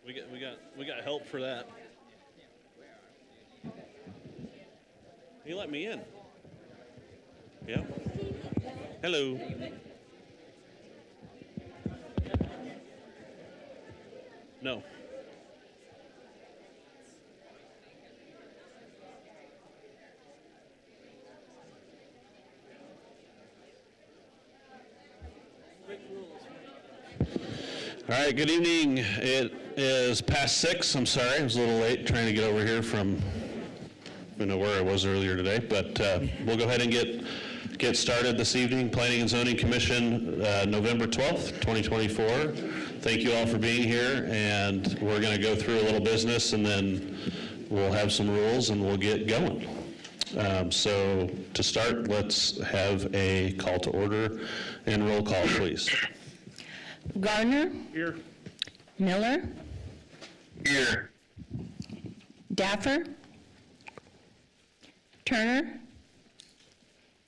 We got help for that. He let me in. Yeah. Hello. No. All right, good evening. It is past 6. I'm sorry, I was a little late trying to get over here from, I don't know where I was earlier today, but we'll go ahead and get started this evening. Planning and Zoning Commission, November 12th, 2024. Thank you all for being here, and we're going to go through a little business, and then we'll have some rules, and we'll get going. So to start, let's have a call to order and roll call, please. Garner? Here. Miller? Here. Daffer? Turner?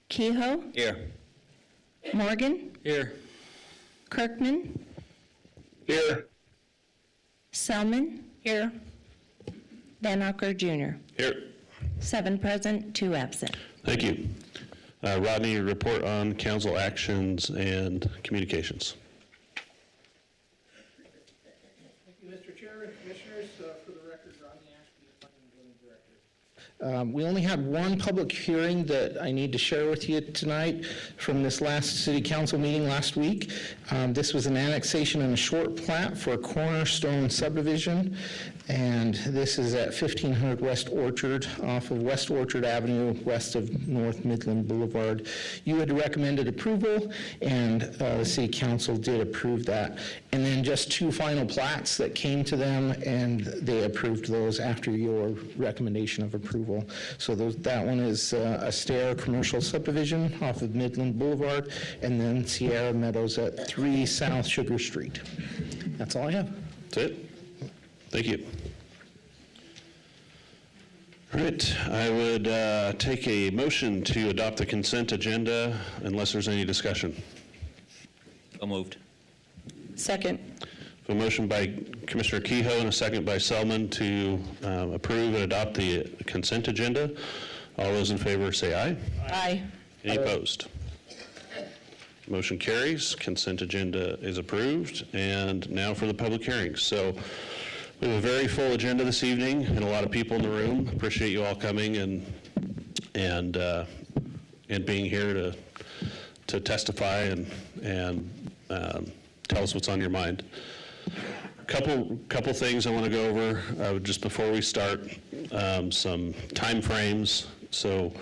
Kehoe? Here. Morgan? Here. Kirkman? Here. Selman? Here. Van Auker Jr. Here. 7 present, 2 absent. Thank you. Rodney, your report on council actions and communications. Thank you, Mr. Chairman, Commissioners. For the record, Rodney Ashby, Planning and Zoning Director. We only had one public hearing that I need to share with you tonight from this last city council meeting last week. This was an annexation and a short plat for a cornerstone subdivision, and this is at 1500 West Orchard, off of West Orchard Avenue, west of North Midland Boulevard. You had recommended approval, and the city council did approve that. And then just 2 final plats that came to them, and they approved those after your recommendation of approval. So that one is Astaire Commercial Subdivision off of Midland Boulevard, and then Sierra Meadows at 3 South Sugar Street. That's all I have. That's it. Thank you. All right, I would take a motion to adopt the consent agenda unless there's any discussion. So moved. Second. A motion by Commissioner Kehoe and a second by Selman to approve and adopt the consent agenda. All those in favor say aye. Aye. Any opposed? Motion carries. Consent agenda is approved. And now for the public hearings. So we have a very full agenda this evening and a lot of people in the room. Appreciate you all coming and being here to testify and tell us what's on your mind. Couple things I want to go over just before we start. Some time frames. So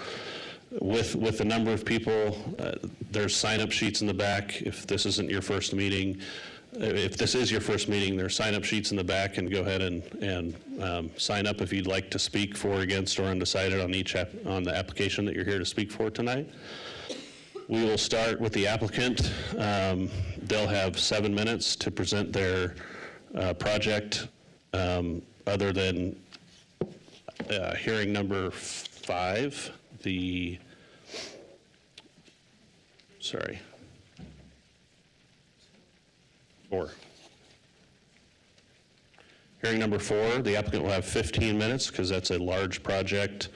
with the number of people, there's sign-up sheets in the back. If this isn't your first meeting, if this is your first meeting, there are sign-up sheets in the back, and go ahead and sign up if you'd like to speak for, against, or undecided on on the application that you're here to speak for tonight. We will start with the applicant. They'll have 7 minutes to present their project, other than hearing number 5, sorry. 4. Hearing number 4, the applicant will have 15 minutes because that's a large project,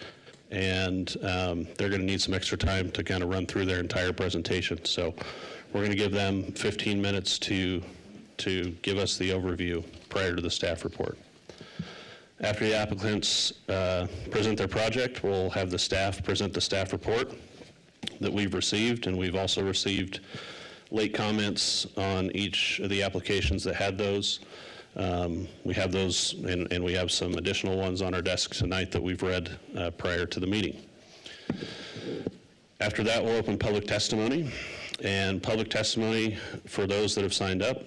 and they're going to need some extra time to kind of run through their entire presentation. So we're going to give them 15 minutes to give us the overview prior to the staff report. After the applicants present their project, we'll have the staff present the staff report that we've received, and we've also received late comments on each of the applications that had those. We have those, and we have some additional ones on our desk tonight that we've read prior to the meeting. After that, we'll open public testimony, and public testimony for those that have signed up.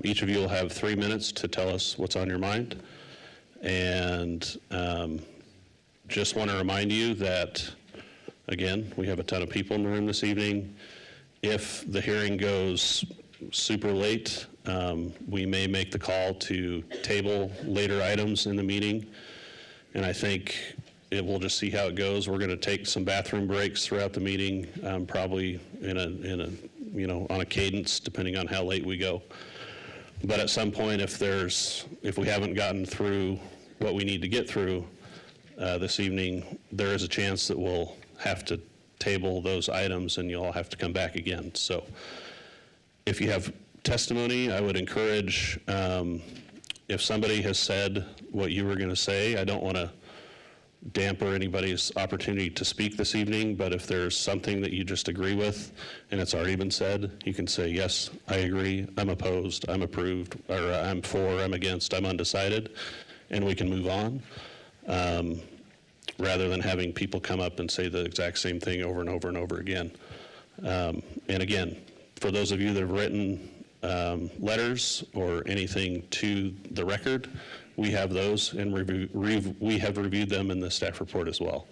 Each of you will have 3 minutes to tell us what's on your mind. And just want to remind you that, again, we have a ton of people in the room this evening. If the hearing goes super late, we may make the call to table later items in the meeting. And I think we'll just see how it goes. We're going to take some bathroom breaks throughout the meeting, probably on a cadence, depending on how late we go. But at some point, if we haven't gotten through what we need to get through this evening, there is a chance that we'll have to table those items and you'll have to come back again. So if you have testimony, I would encourage, if somebody has said what you were going to say, I don't want to damper anybody's opportunity to speak this evening, but if there's something that you just agree with and it's already been said, you can say, yes, I agree, I'm opposed, I'm approved, or I'm for, I'm against, I'm undecided, and we can move on, rather than having people come up and say the exact same thing over and over and over again. And again, for those of you that have written letters or anything to the record, we have those and we have reviewed them in the staff report as well.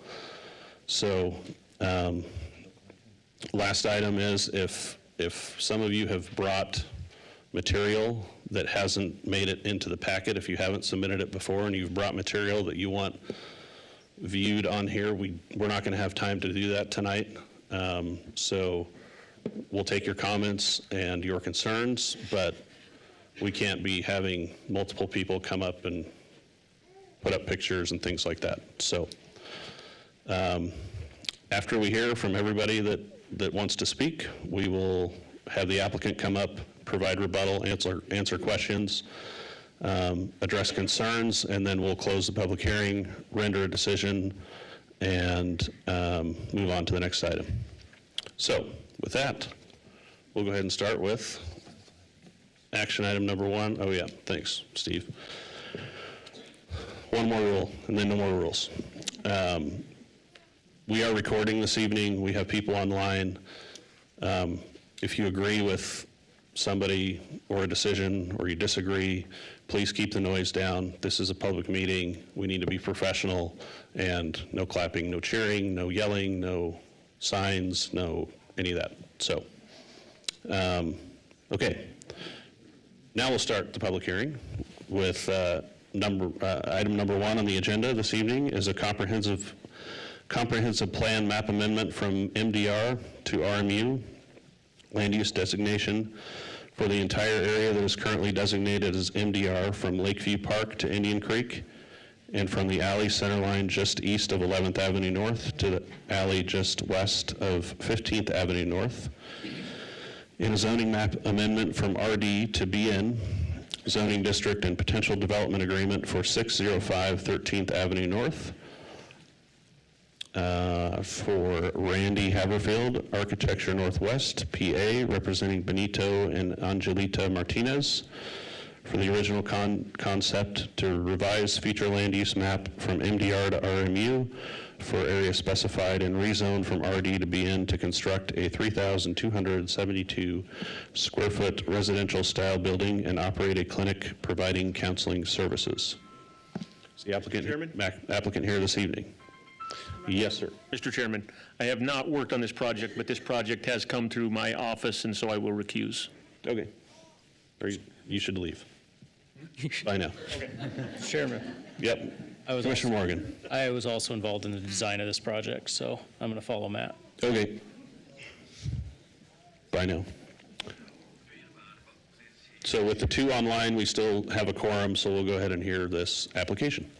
So last item is if some of you have brought material that hasn't made it into the packet, if you haven't submitted it before and you've brought material that you want viewed on here, we're not going to have time to do that tonight. So we'll take your comments and your concerns, but we can't be having multiple people come up and put up pictures and things like that. So after we hear from everybody that wants to speak, we will have the applicant come up, provide rebuttal, answer questions, address concerns, and then we'll close the public hearing, render a decision, and move on to the next item. So with that, we'll go ahead and start with action item number 1. Oh yeah, thanks, Steve. One more rule, and then no more rules. We are recording this evening. We have people online. If you agree with somebody or a decision, or you disagree, please keep the noise down. This is a public meeting. We need to be professional, and no clapping, no cheering, no yelling, no signs, no any of that. So, okay. Now we'll start the public hearing with item number 1 on the agenda this evening is a comprehensive plan map amendment from MDR to RMU, land use designation for the entire area that is currently designated as MDR from Lakeview Park to Indian Creek, and from the alley center line just east of 11th Avenue North to the alley just west of 15th Avenue North. In a zoning map amendment from RD to BN, zoning district and potential development agreement for 605 13th Avenue North. For Randy Haverfield, Architecture Northwest, PA, representing Benito and Angelita Martinez, for the original concept to revise future land use map from MDR to RMU for area specified and rezone from RD to BN to construct a 3,272 square foot residential style building and operate a clinic providing counseling services. Is the applicant here this evening? Yes, sir. Mr. Chairman, I have not worked on this project, but this project has come through my office, and so I will recuse. Okay. Or you should leave. Bye now. Chairman, Yep. Commissioner Morgan. I was also involved in the design of this project, so I'm going to follow Matt. Okay. Bye now. So with the 2 online, we still have a quorum, so we'll go ahead and hear this application.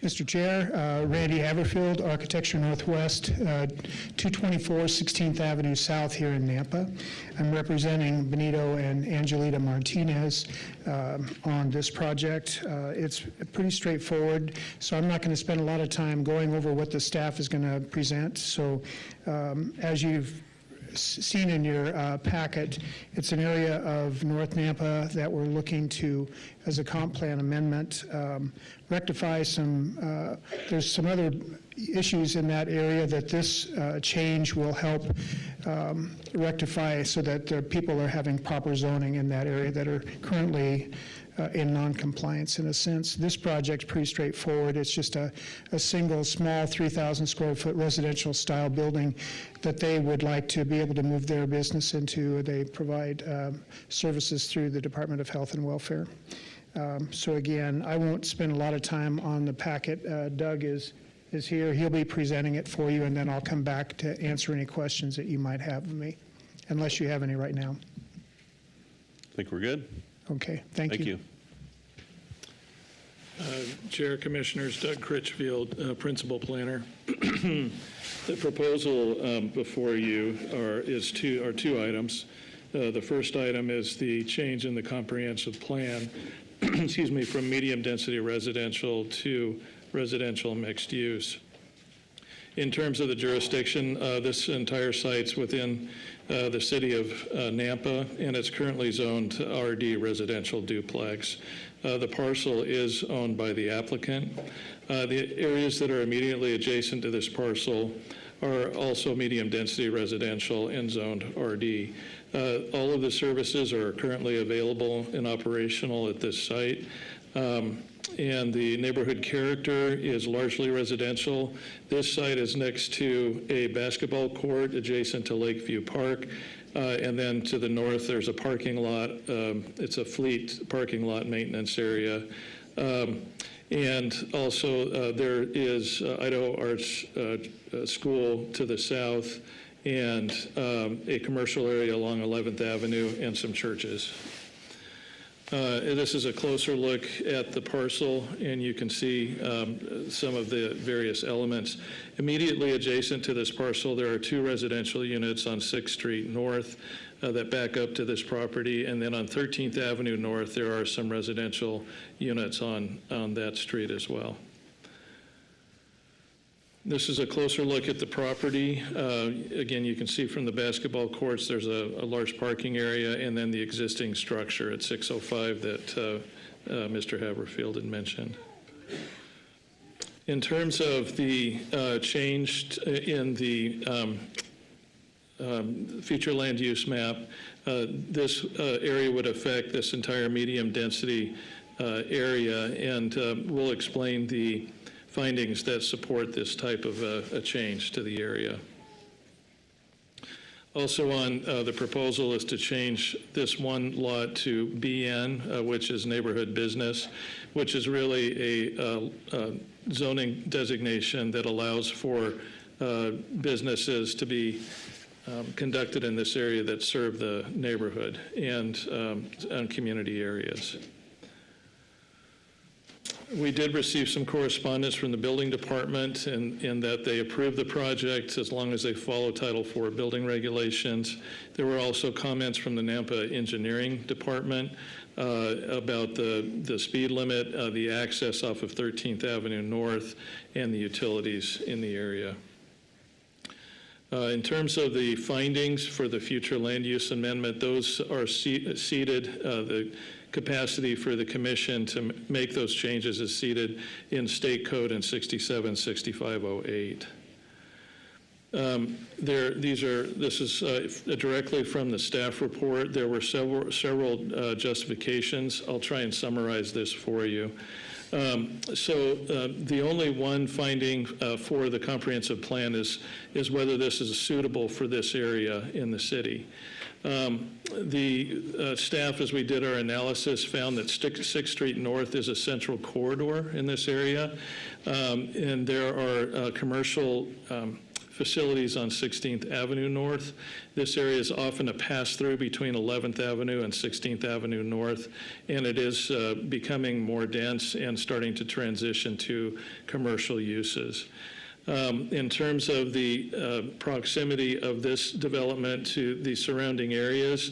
Mr. Chair, Randy Haverfield, Architecture Northwest, 224 16th Avenue South here in Nampa. I'm representing Benito and Angelita Martinez on this project. It's pretty straightforward, so I'm not going to spend a lot of time going over what the staff is going to present. So as you've seen in your packet, it's an area of North Nampa that we're looking to, as a comp plan amendment, rectify some, there's some other issues in that area that this change will help rectify so that the people are having proper zoning in that area that are currently in noncompliance in a sense. This project's pretty straightforward. It's just a single, small 3,000 square foot residential style building that they would like to be able to move their business into. They provide services through the Department of Health and Welfare. So again, I won't spend a lot of time on the packet. Doug is here. He'll be presenting it for you, and then I'll come back to answer any questions that you might have of me, unless you have any right now. I think we're good. Okay, thank you. Chair, Commissioners, Doug Critchfield, Principal Planner. The proposal before you are two items. The first item is the change in the comprehensive plan, excuse me, from medium-density residential to residential mixed use. In terms of the jurisdiction, this entire site's within the city of Nampa, and it's currently zoned to RD residential duplex. The parcel is owned by the applicant. The areas that are immediately adjacent to this parcel are also medium-density residential and zoned RD. All of the services are currently available and operational at this site. And the neighborhood character is largely residential. This site is next to a basketball court adjacent to Lakeview Park. And then to the north, there's a parking lot. It's a fleet parking lot maintenance area. And also there is Idaho Arts School to the south, and a commercial area along 11th Avenue and some churches. This is a closer look at the parcel, and you can see some of the various elements. Immediately adjacent to this parcel, there are 2 residential units on 6th Street North that back up to this property, and then on 13th Avenue North, there are some residential units on that street as well. This is a closer look at the property. Again, you can see from the basketball courts, there's a large parking area, and then the existing structure at 605 that Mr. Haverfield had mentioned. In terms of the change in the future land use map, this area would affect this entire medium density area, and we'll explain the findings that support this type of a change to the area. Also on the proposal is to change this one lot to BN, which is neighborhood business, which is really a zoning designation that allows for businesses to be conducted in this area that serve the neighborhood and community areas. We did receive some correspondence from the building department in that they approved the project as long as they follow Title IV building regulations. There were also comments from the Nampa Engineering Department about the speed limit, the access off of 13th Avenue North, and the utilities in the area. In terms of the findings for the future land use amendment, those are seated. The capacity for the commission to make those changes is seated in State Code in 676508. This is directly from the staff report. There were several justifications. I'll try and summarize this for you. The only one finding for the comprehensive plan is whether this is suitable for this area in the city. The staff, as we did our analysis, found that 6th Street North is a central corridor in this area, and there are commercial facilities on 16th Avenue North. This area is often a pass-through between 11th Avenue and 16th Avenue North, and it is becoming more dense and starting to transition to commercial uses. In terms of the proximity of this development to the surrounding areas,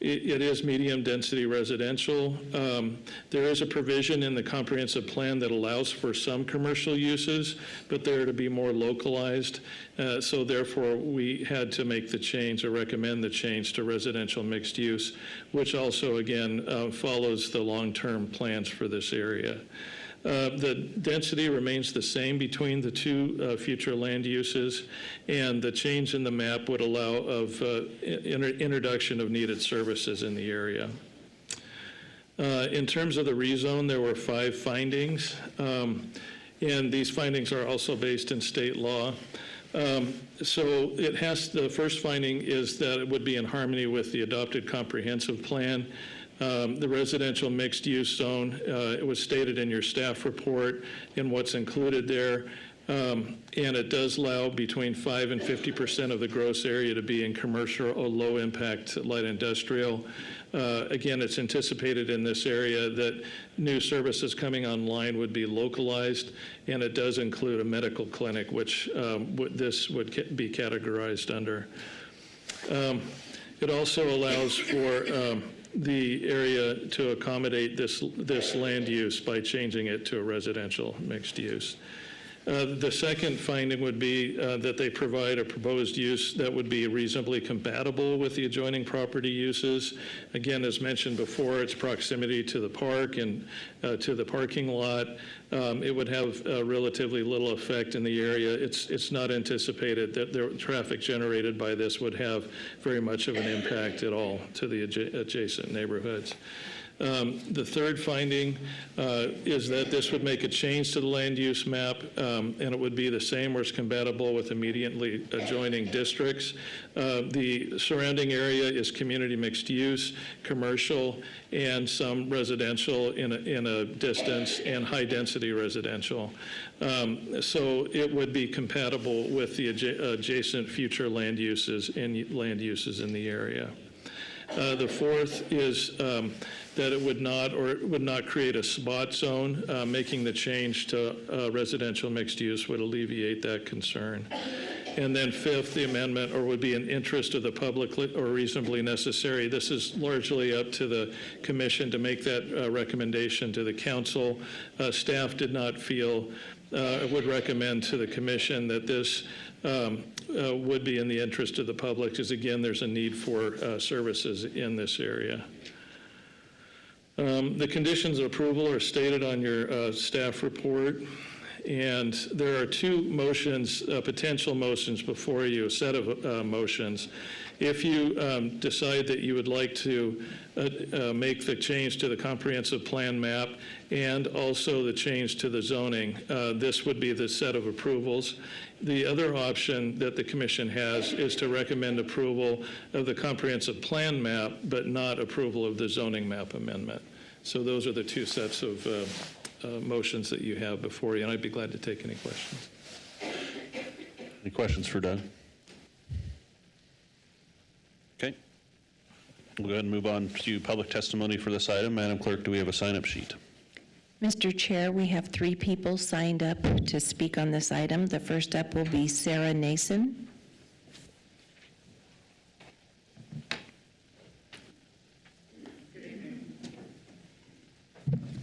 it is medium-density residential. There is a provision in the comprehensive plan that allows for some commercial uses, but they're to be more localized. So therefore, we had to make the change or recommend the change to residential mixed use, which also, again, follows the long-term plans for this area. The density remains the same between the two future land uses, and the change in the map would allow of introduction of needed services in the area. In terms of the rezone, there were 5 findings, and these findings are also based in state law. So the first finding is that it would be in harmony with the adopted comprehensive plan. The residential mixed-use zone, it was stated in your staff report and what's included there. And it does allow between 5 and 50% of the gross area to be in commercial or low-impact light industrial. Again, it's anticipated in this area that new services coming online would be localized, and it does include a medical clinic, which this would be categorized under. It also allows for the area to accommodate this land use by changing it to a residential mixed use. The second finding would be that they provide a proposed use that would be reasonably compatible with the adjoining property uses. Again, as mentioned before, its proximity to the park and to the parking lot. It would have relatively little effect in the area. It's not anticipated that the traffic generated by this would have very much of an impact at all to the adjacent neighborhoods. The third finding is that this would make a change to the land use map, and it would be the same or is compatible with immediately adjoining districts. The surrounding area is community mixed use, commercial, and some residential in a distance, and high density residential. So it would be compatible with the adjacent future land uses in the area. The fourth is that it would not create a spot zone. Making the change to residential mixed use would alleviate that concern. And then fifth, the amendment would be in interest of the public or reasonably necessary. This is largely up to the commission to make that recommendation to the council. Staff did not feel, would recommend to the commission that this would be in the interest of the public, because again, there's a need for services in this area. The conditions of approval are stated on your staff report, and there are 2 motions, potential motions before you, a set of motions. If you decide that you would like to make the change to the comprehensive plan map and also the change to the zoning, this would be the set of approvals. The other option that the commission has is to recommend approval of the comprehensive plan map, but not approval of the zoning map amendment. So those are the 2 sets of motions that you have before you, and I'd be glad to take any questions. Any questions for Doug? Okay. We'll go ahead and move on to public testimony for this item. Madam Clerk, do we have a sign-up sheet? Mr. Chair, we have 3 people signed up to speak on this item. The first up will be Sarah Nason.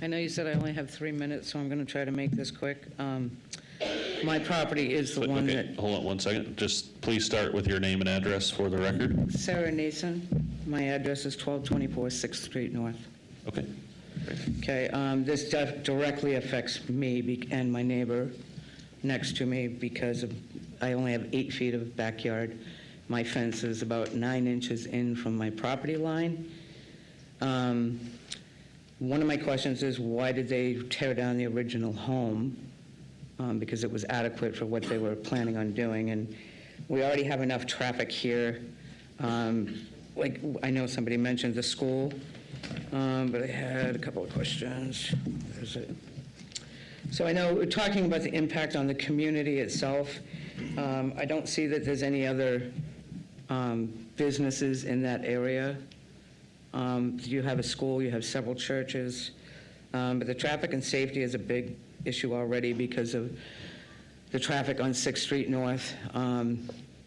I know you said I only have 3 minutes, so I'm going to try to make this quick. My property is the one Okay, that, hold on one second. Just please start with your name and address for the record. Sarah Nason. My address is 1224 6th Street North. Okay. Okay, this directly affects me and my neighbor next to me because I only have 8 feet of backyard. My fence is about 9 inches in from my property line. One of my questions is, why did they tear down the original home? Because it was adequate for what they were planning on doing. And we already have enough traffic here. Like, I know somebody mentioned the school, but I had a couple of questions. There's it. So I know we're talking about the impact on the community itself. I don't see that there's any other businesses in that area. You have a school, you have several churches, but the traffic and safety is a big issue already because of the traffic on 6th Street North.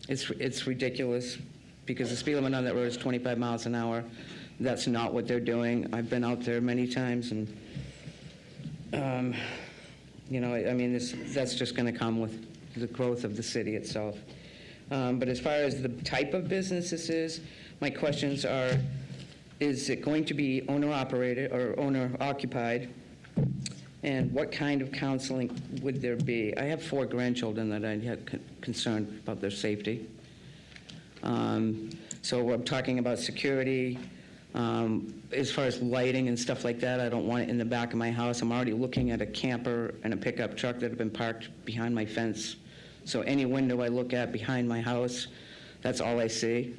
It's ridiculous because the speed limit on that road is 25 miles an hour. That's not what they're doing. I've been out there many times, and you know, I mean, that's just going to come with the growth of the city itself. But as far as the type of business this is, my questions are, is it going to be owner-operated or owner-occupied? And what kind of counseling would there be? I have 4 grandchildren that I had concerned about their safety. So I'm talking about security, As far as lighting and stuff like that, I don't want it in the back of my house. I'm already looking at a camper and a pickup truck that have been parked behind my fence. So any window I look at behind my house, that's all I see.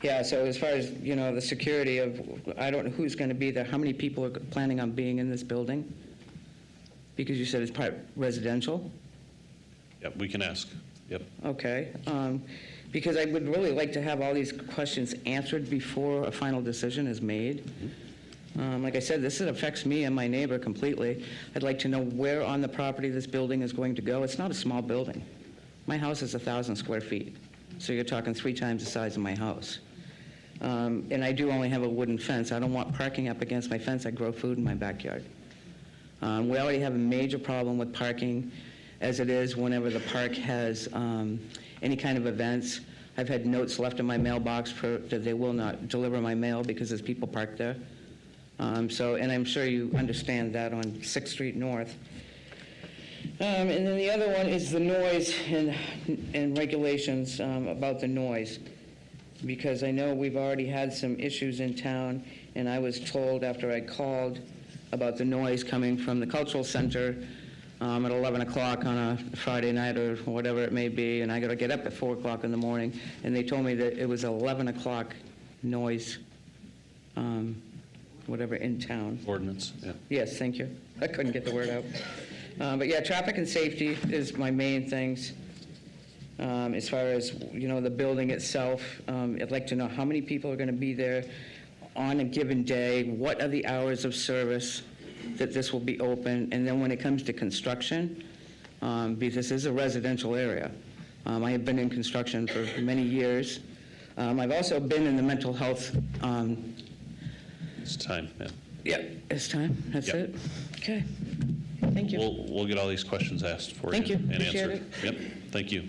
Yeah, so as far as, the security of, I don't know who's going to be there, how many people are planning on being in this building? Because you said it's part residential? Yep, we can ask. Yep. Okay, because I would really like to have all these questions answered before a final decision is made. Like I said, this affects me and my neighbor completely. I'd like to know where on the property this building is going to go. It's not a small building. My house is 1,000 square feet, so you're talking 3 times the size of my house. And I do only have a wooden fence. I don't want parking up against my fence. I grow food in my backyard. We already have a major problem with parking as it is whenever the park has any kind of events. I've had notes left in my mailbox that they will not deliver my mail because there's people parked there. And I'm sure you understand that on 6th Street North. And then the other one is the noise and regulations about the noise. Because I know we've already had some issues in town, and I was told after I called about the noise coming from the cultural center at 11 o'clock on a Friday night or whatever it may be, and I got to get up at 4 o'clock in the morning, and they told me that it was 11 o'clock noise, whatever, in town. Ordinance, yeah. Yes, thank you. I couldn't get the word out. But yeah, traffic and safety is my main things. As far as, the building itself, I'd like to know how many people are going to be there on a given day, what are the hours of service that this will be open, and then when it comes to construction, because this is a residential area. I have been in construction for many years. I've also been in the mental health. It's time, yeah. Yeah, it's time. That's Yep. it. Okay. Thank you. We'll get all these questions asked for you. Thank you. And Appreciate answered. Yep, thank you.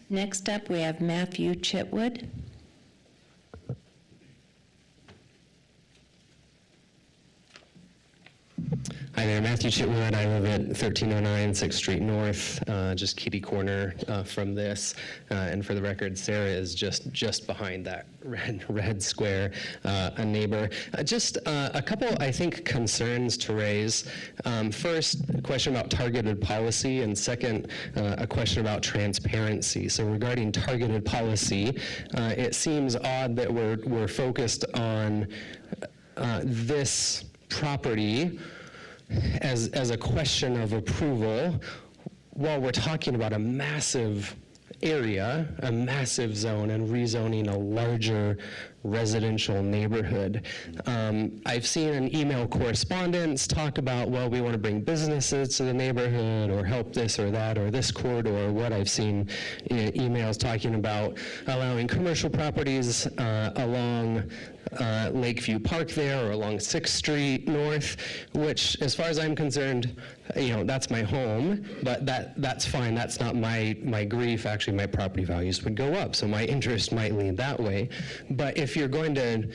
Next up, we have Matthew Chitwood. Hi there, Matthew Chitwood. I live at 1309 6th Street North, just kitty corner from this. And for the record, Sarah is just behind that red square, a neighbor. Just a couple, I think, concerns to raise. First, a question about targeted policy, and second, a question about transparency. So regarding targeted policy, it seems odd that we're focused on this property as a question of approval while we're talking about a massive area, a massive zone, and rezoning a larger residential neighborhood. I've seen an email correspondence talk about, well, we want to bring businesses to the neighborhood or help this or that or this corridor. What I've seen emails talking about allowing commercial properties along Lakeview Park there or along 6th Street North, which, as far as I'm concerned, that's my home, but that's fine. That's not my grief. Actually, my property values would go up, so my interest might lean that way. But if you're going to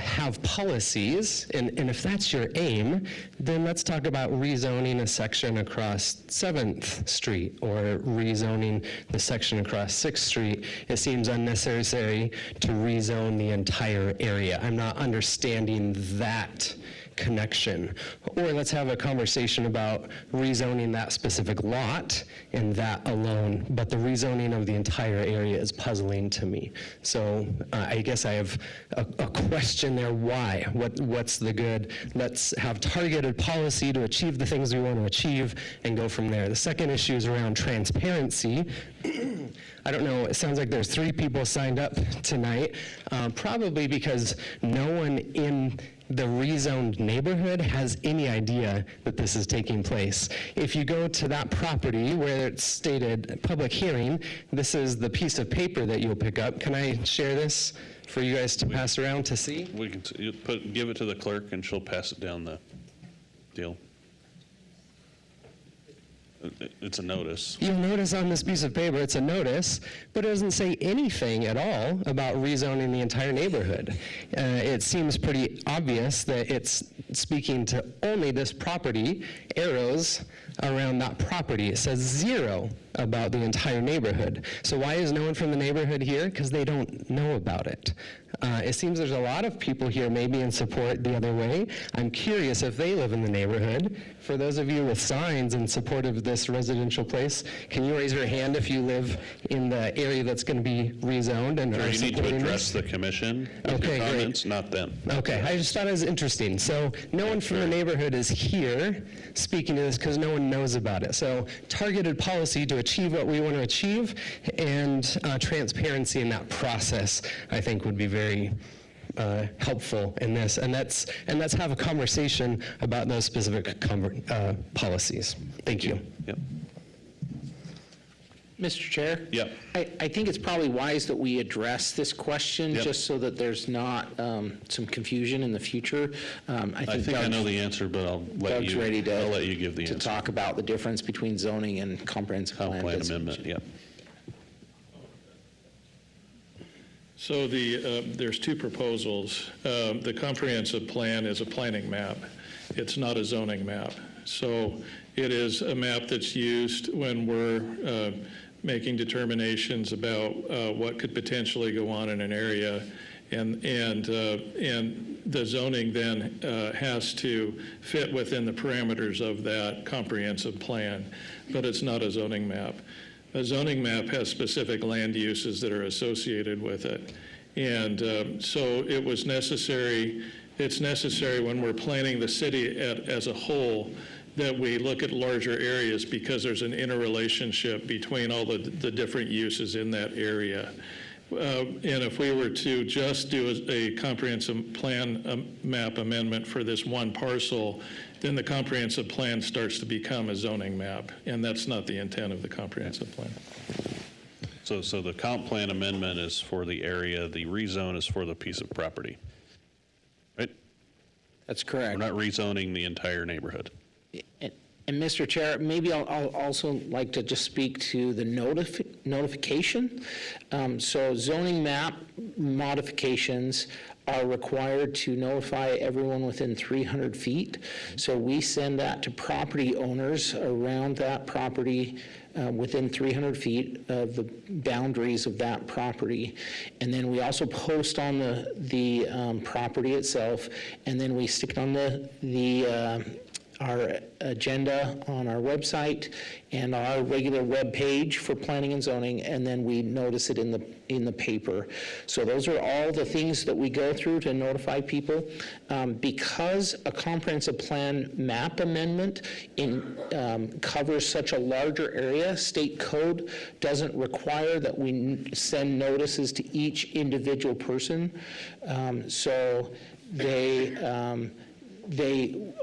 have policies, and if that's your aim, then let's talk about rezoning a section across 7th Street or rezoning the section across 6th Street. It seems unnecessary to rezone the entire area. I'm not understanding that connection. Or let's have a conversation about rezoning that specific lot and that alone, but the rezoning of the entire area is puzzling to me. So I guess I have a question there. Why? What's the good? Let's have targeted policy to achieve the things we want to achieve and go from there. The second issue is around transparency. I don't know, it sounds like there's 3 people signed up tonight, probably because no one in the rezoned neighborhood has any idea that this is taking place. If you go to that property where it's stated public hearing, this is the piece of paper that you'll pick up. Can I share this for you guys to pass around to see? We can give it to the clerk and she'll pass it down the deal. It's a notice. You'll notice on this piece of paper, it's a notice, but it doesn't say anything at all about rezoning the entire neighborhood. It seems pretty obvious that it's speaking to only this property, arrows around that property. It says 0 about the entire neighborhood. So why is no one from the neighborhood here? Because they don't know about it. It seems there's a lot of people here maybe in support the other way. I'm curious if they live in the neighborhood. For those of you with signs in support of this residential place, can you raise your hand if you live in the area that's going to be rezoned and Or are you need to supporting address this? the commission with Okay, your great. comments, not them. Okay, I just thought it was interesting. So no one from the neighborhood is here speaking to this because no one knows about it. So targeted policy to achieve what we want to achieve, and transparency in that process, I think, would be very helpful in this. And let's have a conversation about those specific policies. Thank you. Yep. Mr. Chair? Yep. I think it's probably wise that we address this question, Yep. just so that there's not some confusion in the future. I think I know the answer, but I'll let Doug's you, ready I'll let you give the to answer. talk about the difference between zoning and comprehensive Comp plan. plan designation. amendment, yep. So there's two proposals. The comprehensive plan is a planning map. It's not a zoning map. So it is a map that's used when we're making determinations about what could potentially go on in an area. And the zoning then has to fit within the parameters of that comprehensive plan, but it's not a zoning map. A zoning map has specific land uses that are associated with it. And so it was necessary, it's necessary when we're planning the city as a whole that we look at larger areas because there's an interrelationship between all the different uses in that area. And if we were to just do a comprehensive plan map amendment for this one parcel, then the comprehensive plan starts to become a zoning map, and that's not the intent of the comprehensive plan. So the comp plan amendment is for the area, the rezone is for the piece of property, right? That's We're correct. not rezoning the entire neighborhood. And Mr. Chair, maybe I'll also like to just speak to the notification. So zoning map modifications are required to notify everyone within 300 feet. So we send that to property owners around that property within 300 feet of the boundaries of that property. And then we also post on the property itself, and then we stick it on our agenda on our website and our regular web page for planning and zoning, and then we notice it in the paper. So those are all the things that we go through to notify people. Because a comprehensive plan map amendment covers such a larger area, state code doesn't require that we send notices to each individual person. So they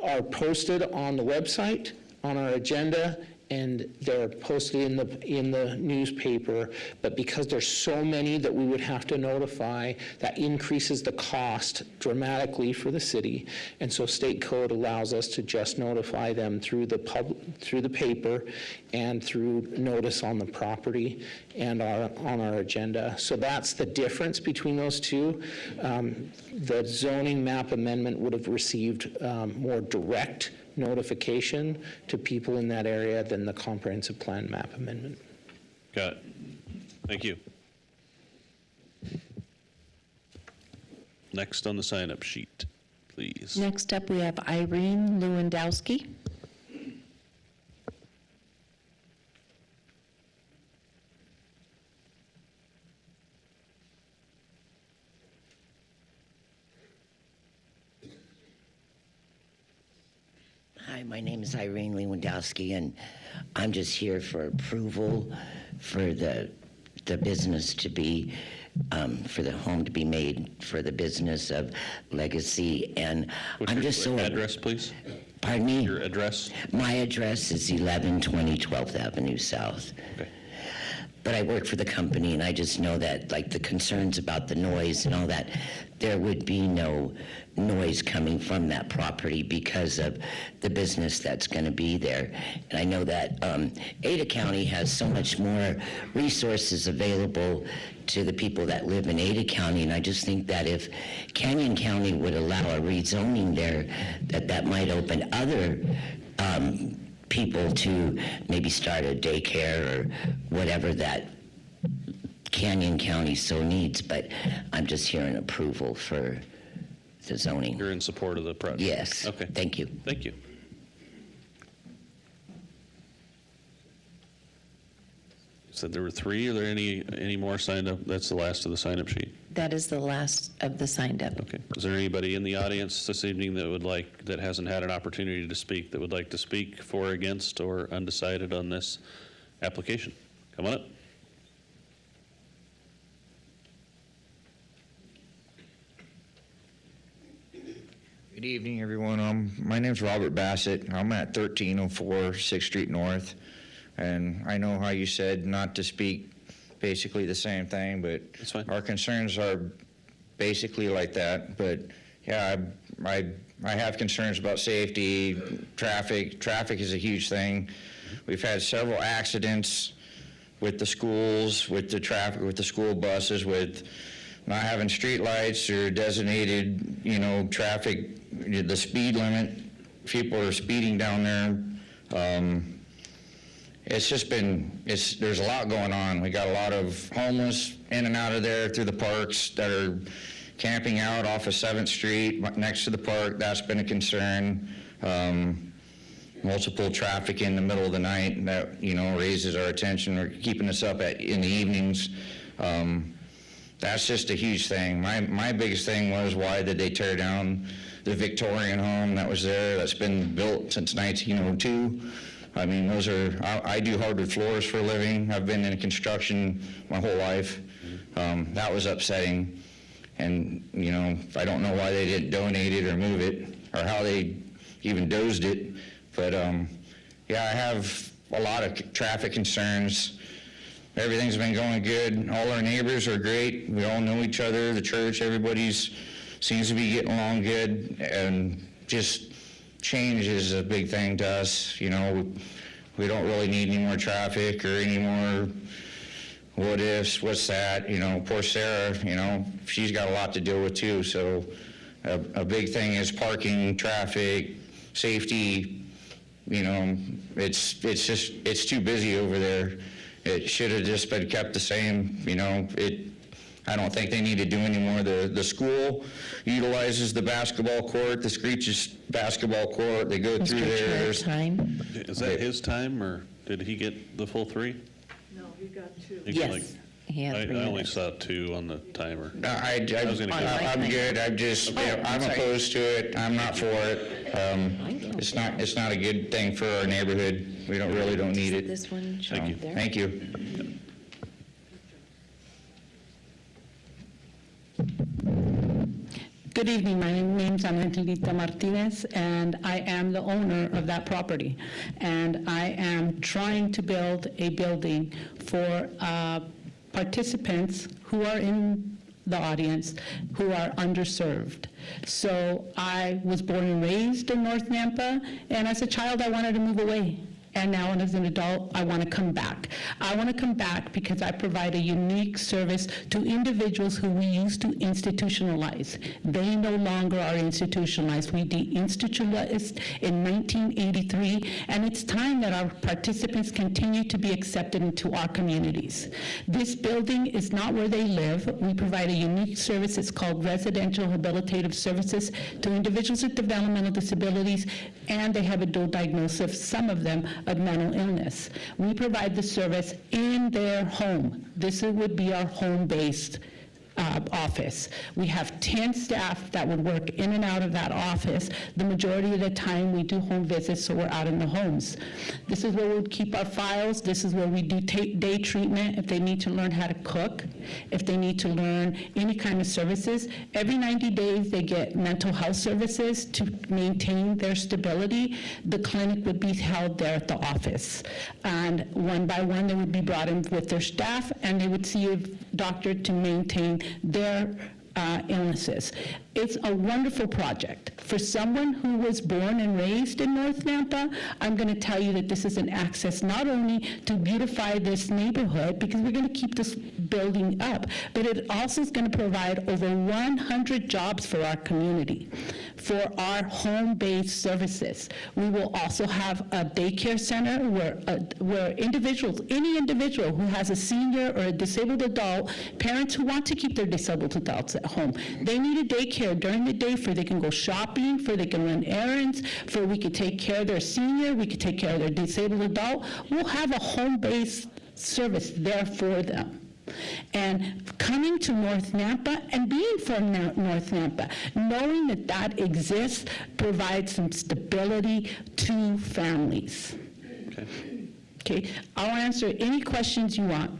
are posted on the website, on our agenda, and they're posted in the newspaper. But because there's so many that we would have to notify, that increases the cost dramatically for the city. And so state code allows us to just notify them through the paper and through notice on the property and on our agenda. So that's the difference between those two. The zoning map amendment would have received more direct notification to people in that area than the comprehensive plan map amendment. Got it. Thank you. Next on the sign-up sheet, please. Next up, we have Irene Lewandowski. Hi, my name is Irene Lewandowski, and I'm just here for approval for the business to be, for the home to be made for the business of Legacy. And What's I'm your just so... address, please? Pardon me? Your address? My address is 1120 12th Avenue South. Okay. But I work for the company, and I just know that, like, the concerns about the noise and all that, there would be no noise coming from that property because of the business that's going to be there. And I know that Ada County has so much more resources available to the people that live in Ada County, and I just think that if Canyon County would allow a rezoning there, that might open other people to maybe start a daycare or whatever that Canyon County so needs, but I'm just hearing approval for the zoning. You're in support of the project? Yes. Okay. Thank you. Thank you. You said there were 3. Are there any more signed up? That's the last of the sign-up sheet? That is the last of the signed up. Okay. Is there anybody in the audience this evening that hasn't had an opportunity to speak, that would like to speak for, against, or undecided on this application? Come on up. Good evening, everyone. My name's Robert Bassett. I'm at 1304 6th Street North. And I know how you said not to speak basically the same thing, but That's fine. our concerns are basically like that. But yeah, I have concerns about safety, traffic. Traffic is a huge thing. We've had several accidents with the schools, with the traffic, with the school buses, with not having streetlights or designated, traffic, the speed limit. People are speeding down there. It's just there's a lot going on. We got a lot of homeless in and out of there through the parks that are camping out off of 7th Street next to the park. That's been a concern. Multiple traffic in the middle of the night that, raises our attention, or keeping us up in the evenings. That's just a huge thing. My biggest thing was, why did they tear down the Victorian home that was there, that's been built since 1902? I mean, I do hardwood floors for a living. I've been in construction my whole life. That was upsetting. And, I don't know why they didn't donate it or move it, or how they even dozed it. But, yeah, I have a lot of traffic concerns. Everything's been going good. All our neighbors are great. We all know each other, the church, seems to be getting along good. And just change is a big thing to us. We don't really need any more traffic or any more what ifs, what's that. Poor Sarah, she's got a lot to deal with too. So a big thing is parking, traffic, safety. It's too busy over there. It should have just been kept the same. I don't think they need to do any more. The school utilizes the basketball court, the Screech's basketball court. They go through there. Mr. Chair, time? Is that his time, or did he get the full 3? No, he got 2. Yes. He had 3 I only minutes. saw 2 on the timer. I'm gonna good. I'm sorry. opposed to it. I'm not for it. It's not a good thing for our neighborhood. We really don't need it. This one, So, right there. thank you. Good evening, my name's Angelita Martinez, and I am the owner of that property. And I am trying to build a building for participants who are in the audience who are underserved. So I was born and raised in North Nampa, and as a child, I wanted to move away. And now as an adult, I want to come back. I want to come back because I provide a unique service to individuals who we used to institutionalize. They no longer are institutionalized. We deinstitutionalized in 1983, and it's time that our participants continue to be accepted into our communities. This building is not where they live. We provide a unique service. It's called Residential Habilitative Services to individuals with developmental disabilities, and they have a dual diagnosis, some of them of mental illness. We provide the service in their home. This would be our home-based office. We have 10 staff that would work in and out of that office. The majority of the time, we do home visits, so we're out in the homes. This is where we would keep our files. This is where we do day treatment if they need to learn how to cook, if they need to learn any kind of services. Every 90 days, they get mental health services to maintain their stability. The clinic would be held there at the office. And one by one, they would be brought in with their staff, and they would see a doctor to maintain their illnesses. It's a wonderful project. For someone who was born and raised in North Nampa, I'm going to tell you that this is an access not only to beautify this neighborhood, because we're going to keep this building up, but it also is going to provide over 100 jobs for our community, for our home-based services. We will also have a daycare center where individuals, any individual who has a senior or a disabled adult, parents who want to keep their disabled adults at home, they need a daycare during the day for they can go shopping, for they can run errands, for we could take care of their senior, we could take care of their disabled adult. We'll have a home-based service there for them. And coming to North Nampa and being from North Nampa, knowing that that exists provides some stability to families. Okay, I'll answer any questions you want.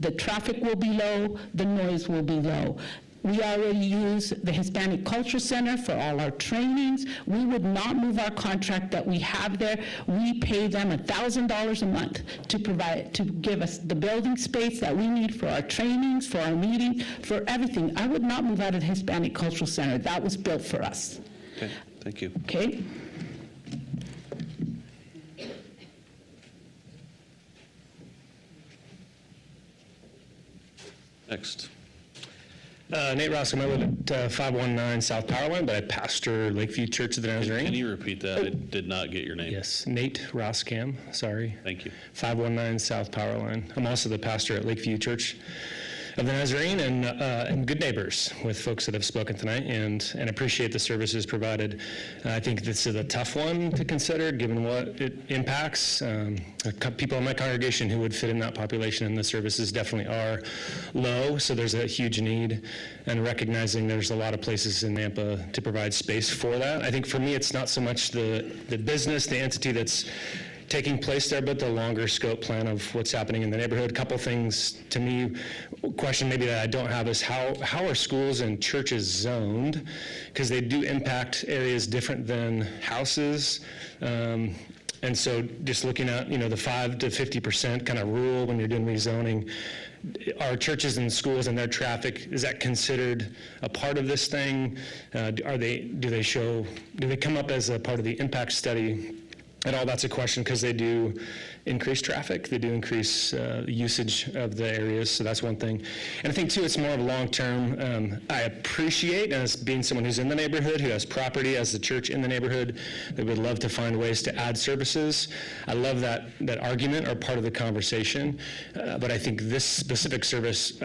The traffic will be low, the noise will be low. We already use the Hispanic Culture Center for all our trainings. We would not move our contract that we have there. We pay them $1,000 a month to give us the building space that we need for our trainings, for our meetings, for everything. I would not move out of the Hispanic Cultural Center. That was built for us. Okay, thank you. Okay? Next. Nate Roskam, I live at 519 South Powerline, but I pastor Lakeview Church of the Nazarene. Can you repeat that? I did not get your name. Yes, Nate Roskam, sorry. Thank you. 519 South Powerline. I'm also the pastor at Lakeview Church of the Nazarene and good neighbors with folks that have spoken tonight and appreciate the services provided. I think this is a tough one to consider given what it impacts. People in my congregation who would fit in that population, and the services definitely are low, so there's a huge need, and recognizing there's a lot of places in Nampa to provide space for that. I think for me it's not so much the business, the entity that's taking place there, but the longer scope plan of what's happening in the neighborhood. A couple things to me, question maybe that I don't have is how are schools and churches zoned? Because they do impact areas different than houses. And so just looking at, the 5 to 50% kind of rule when you're doing rezoning, are churches and schools and their traffic, is that considered a part of this thing? Do they come up as a part of the impact study at all? That's a question because they do increase traffic, they do increase usage of the areas, so that's one thing. And I think too, it's more of a long-term, I appreciate, as being someone who's in the neighborhood, who has property as the church in the neighborhood, that would love to find ways to add services. I love that argument or part of the conversation, but I think this specific service,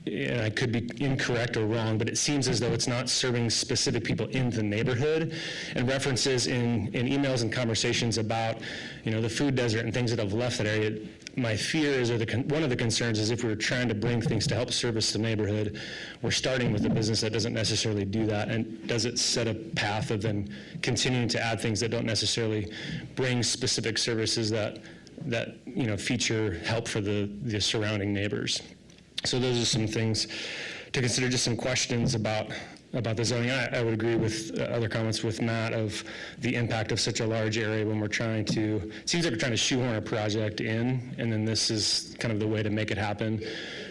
and I could be incorrect or wrong, but it seems as though it's not serving specific people in the neighborhood. And references in emails and conversations about, the food desert and things that have left that area, my fear is, or one of the concerns is if we're trying to bring things to help service the neighborhood, we're starting with a business that doesn't necessarily do that, and does it set a path of then continuing to add things that don't necessarily bring specific services that feature help for the surrounding neighbors. So those are some things to consider, just some questions about the zoning. I would agree with other comments with Matt of the impact of such a large area when it seems like we're trying to shoehorn a project in, and then this is kind of the way to make it happen.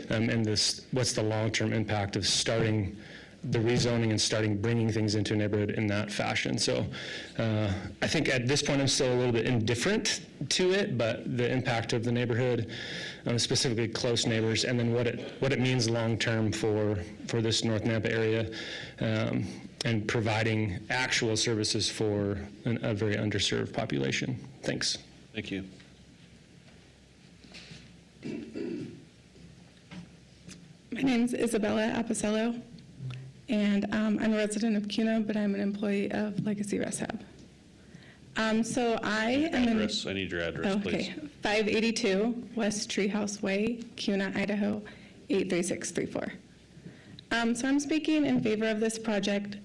And what's the long-term impact of starting the rezoning and starting bringing things into a neighborhood in that fashion. So I think at this point I'm still a little bit indifferent to it, but the impact of the neighborhood, specifically close neighbors, and then what it means long-term for this North Nampa area, and providing actual services for a very underserved population. Thanks. Thank you. My name is Isabella Aposello, and I'm a resident of Cuna, but I'm an employee of Legacy Rehab. So I am I need your address, please. 582 West Treehouse Way, Cuna, Idaho, 83634. So I'm speaking in favor of this project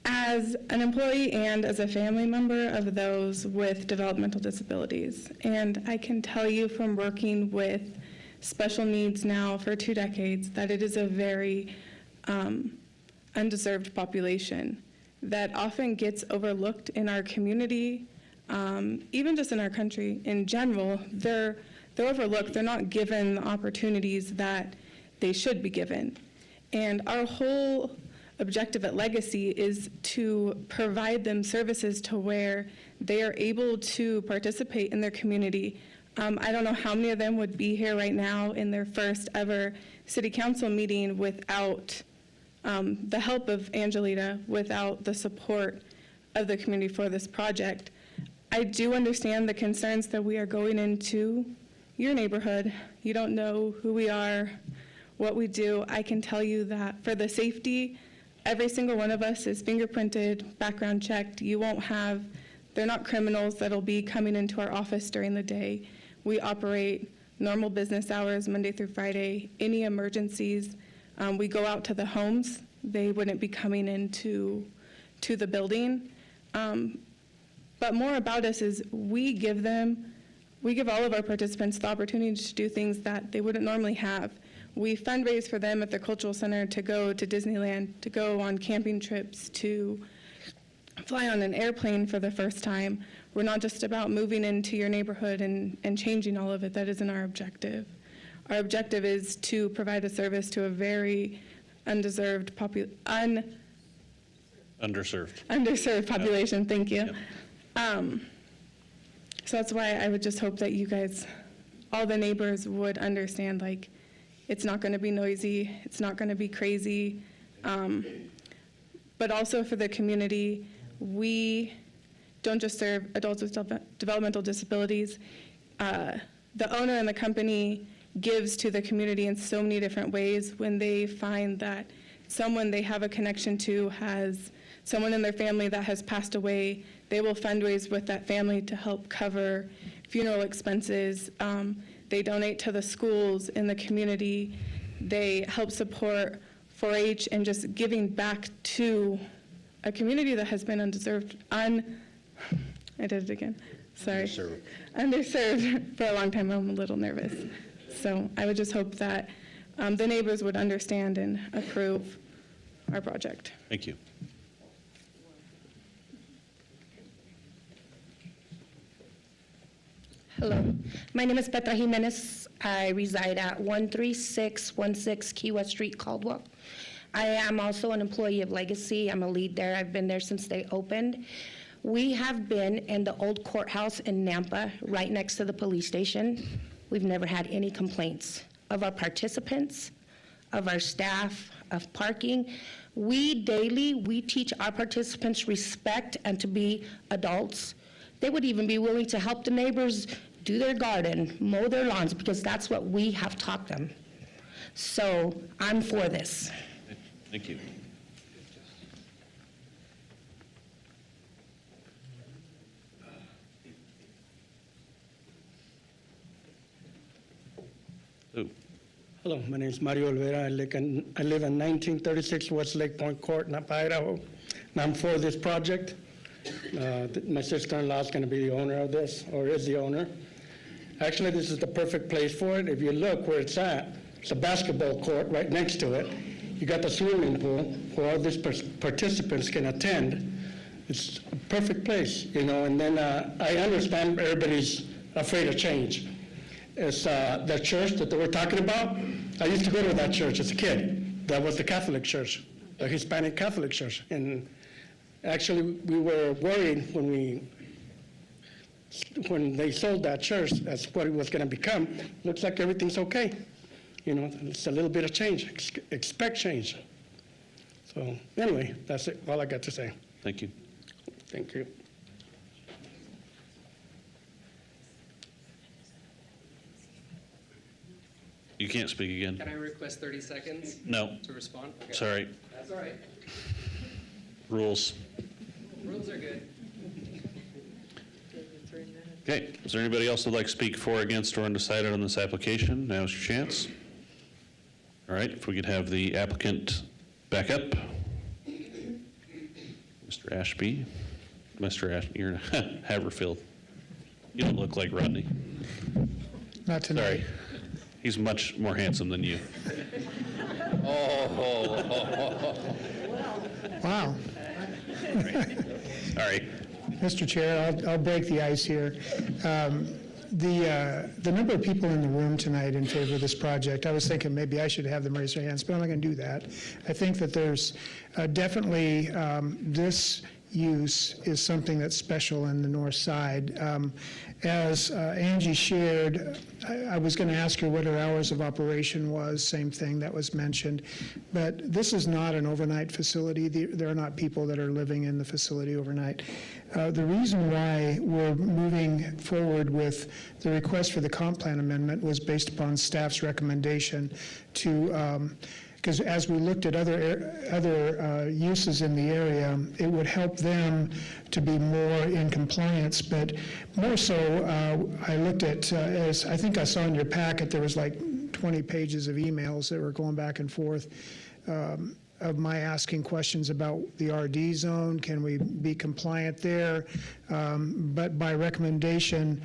as an employee and as a family member of those with developmental disabilities. And I can tell you from working with special needs now for 2 decades that it is a very undeserved population that often gets overlooked in our community, even just in our country in general. They're overlooked. They're not given the opportunities that they should be given. And our whole objective at Legacy is to provide them services to where they are able to participate in their community. I don't know how many of them would be here right now in their first ever city council meeting without the help of Angelita, without the support of the community for this project. I do understand the concerns that we are going into your neighborhood. You don't know who we are, what we do. I can tell you that for the safety, every single one of us is fingerprinted, background checked. You won't have, they're not criminals that'll be coming into our office during the day. We operate normal business hours, Monday through Friday. Any emergencies, we go out to the homes. They wouldn't be coming into the building. But more about us is we give all of our participants the opportunity to do things that they wouldn't normally have. We fundraise for them at the cultural center to go to Disneyland, to go on camping trips, to fly on an airplane for the first time. We're not just about moving into your neighborhood and changing all of it. That isn't our objective. Our objective is to provide a service to a very underserved population. Thank you. So that's why I would just hope that you guys, all the neighbors, would understand, like, it's not going to be noisy, it's not going to be crazy, but also for the community, we don't just serve adults with developmental disabilities. The owner and the company gives to the community in so many different ways. When they find that someone they have a connection to has someone in their family that has passed away, they will fundraise with that family to help cover funeral expenses. They donate to the schools in the community. They help support 4-H and just giving back to a community that has been I did it again, sorry. Underserved for a long time. I'm a little nervous. So I would just hope that the neighbors would understand and approve our project. Thank you. Hello, my name is Petra Jimenez. I reside at 13616 Key West Street, Caldwell. I am also an employee of Legacy. I'm a lead there. I've been there since they opened. We have been in the old courthouse in Nampa, right next to the police station. We've never had any complaints of our participants, of our staff, of parking. We teach our participants respect and to be adults. They would even be willing to help the neighbors do their garden, mow their lawns, because that's what we have taught them. So I'm for this. Thank you. Hello, my name is Mario Olvera. I live in 1936 West Lake Point Court, Napa, Idaho, and I'm for this project. My sister-in-law is going to be the owner of this, or is the owner. Actually, this is the perfect place for it. If you look where it's at, it's a basketball court right next to it. You got the swimming pool where all these participants can attend. It's a perfect place, you know, and then I understand everybody's afraid of change. It's the church that they were talking about. I used to go to that church as a kid. That was the Catholic church, the Hispanic Catholic church. And actually, we were worried when they sold that church, that's what it was going to become. Looks like everything's okay. You know, it's a little bit of change. Expect change. So anyway, that's it. All I got to say. Thank you. Thank you. You can't speak again. Can I request 30 seconds? No. To respond? Okay. Sorry. That's all right. Rules. Rules are good. Okay, is there anybody else who'd like to speak for, against, or undecided on this application? Now's your chance. All right, if we could have the applicant back up. Mr. Ashby. Mr. Ashby, you're in Haverfield. You don't look like Rodney. Not tonight. Sorry. He's much more handsome than you. Wow. Sorry. Mr. Chair, I'll break the ice here. The number of people in the room tonight in favor of this project, I was thinking maybe I should have them raise their hands, but I'm not going to do that. I think that there's definitely, this use is something that's special in the north side. As Angie shared, I was going to ask her what her hours of operation was, same thing that was mentioned. But this is not an overnight facility. There are not people that are living in the facility overnight. The reason why we're moving forward with the request for the comp plan amendment was based upon staff's recommendation to, because as we looked at other uses in the area, it would help them to be more in compliance. But more so, I looked at, as I think I saw in your packet, there was like 20 pages of emails that were going back and forth of my asking questions about the RD zone. Can we be compliant there? But by recommendation,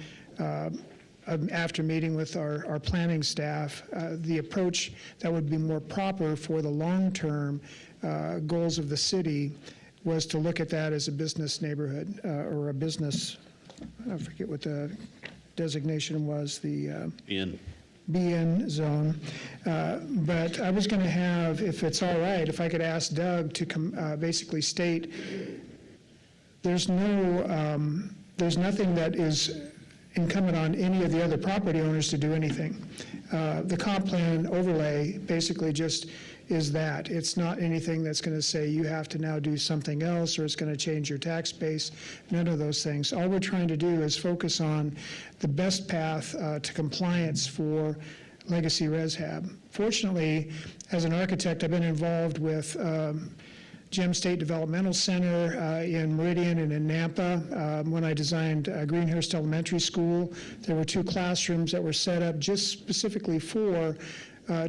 after meeting with our planning staff, the approach that would be more proper for the long-term goals of the city was to look at that as a business neighborhood or a business, I forget what the designation was, the BN zone. But I was going to have, if it's all right, if I could ask Doug to basically state there's nothing that is incumbent on any of the other property owners to do anything. The comp plan overlay basically just is that. It's not anything that's going to say you have to now do something else or it's going to change your tax base. None of those things. All we're trying to do is focus on the best path to compliance for Legacy ResHab. Fortunately, as an architect, I've been involved with Gem State Developmental Center in Meridian and in Nampa. When I designed Greenhurst Elementary School, there were 2 classrooms that were set up just specifically for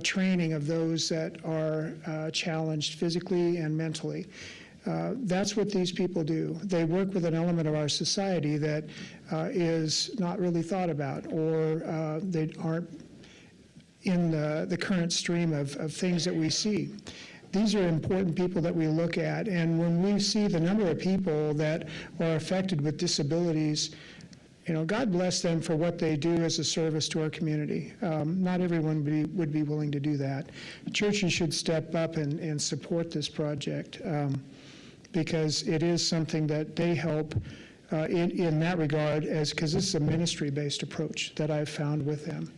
training of those that are challenged physically and mentally. That's what these people do. They work with an element of our society that is not really thought about, or they aren't in the current stream of things that we see. These are important people that we look at, and when we see the number of people that are affected with disabilities, God bless them for what they do as a service to our community. Not everyone would be willing to do that. Churches should step up and support this project because it is something that they help in that regard, because this is a ministry-based approach that I've found with them.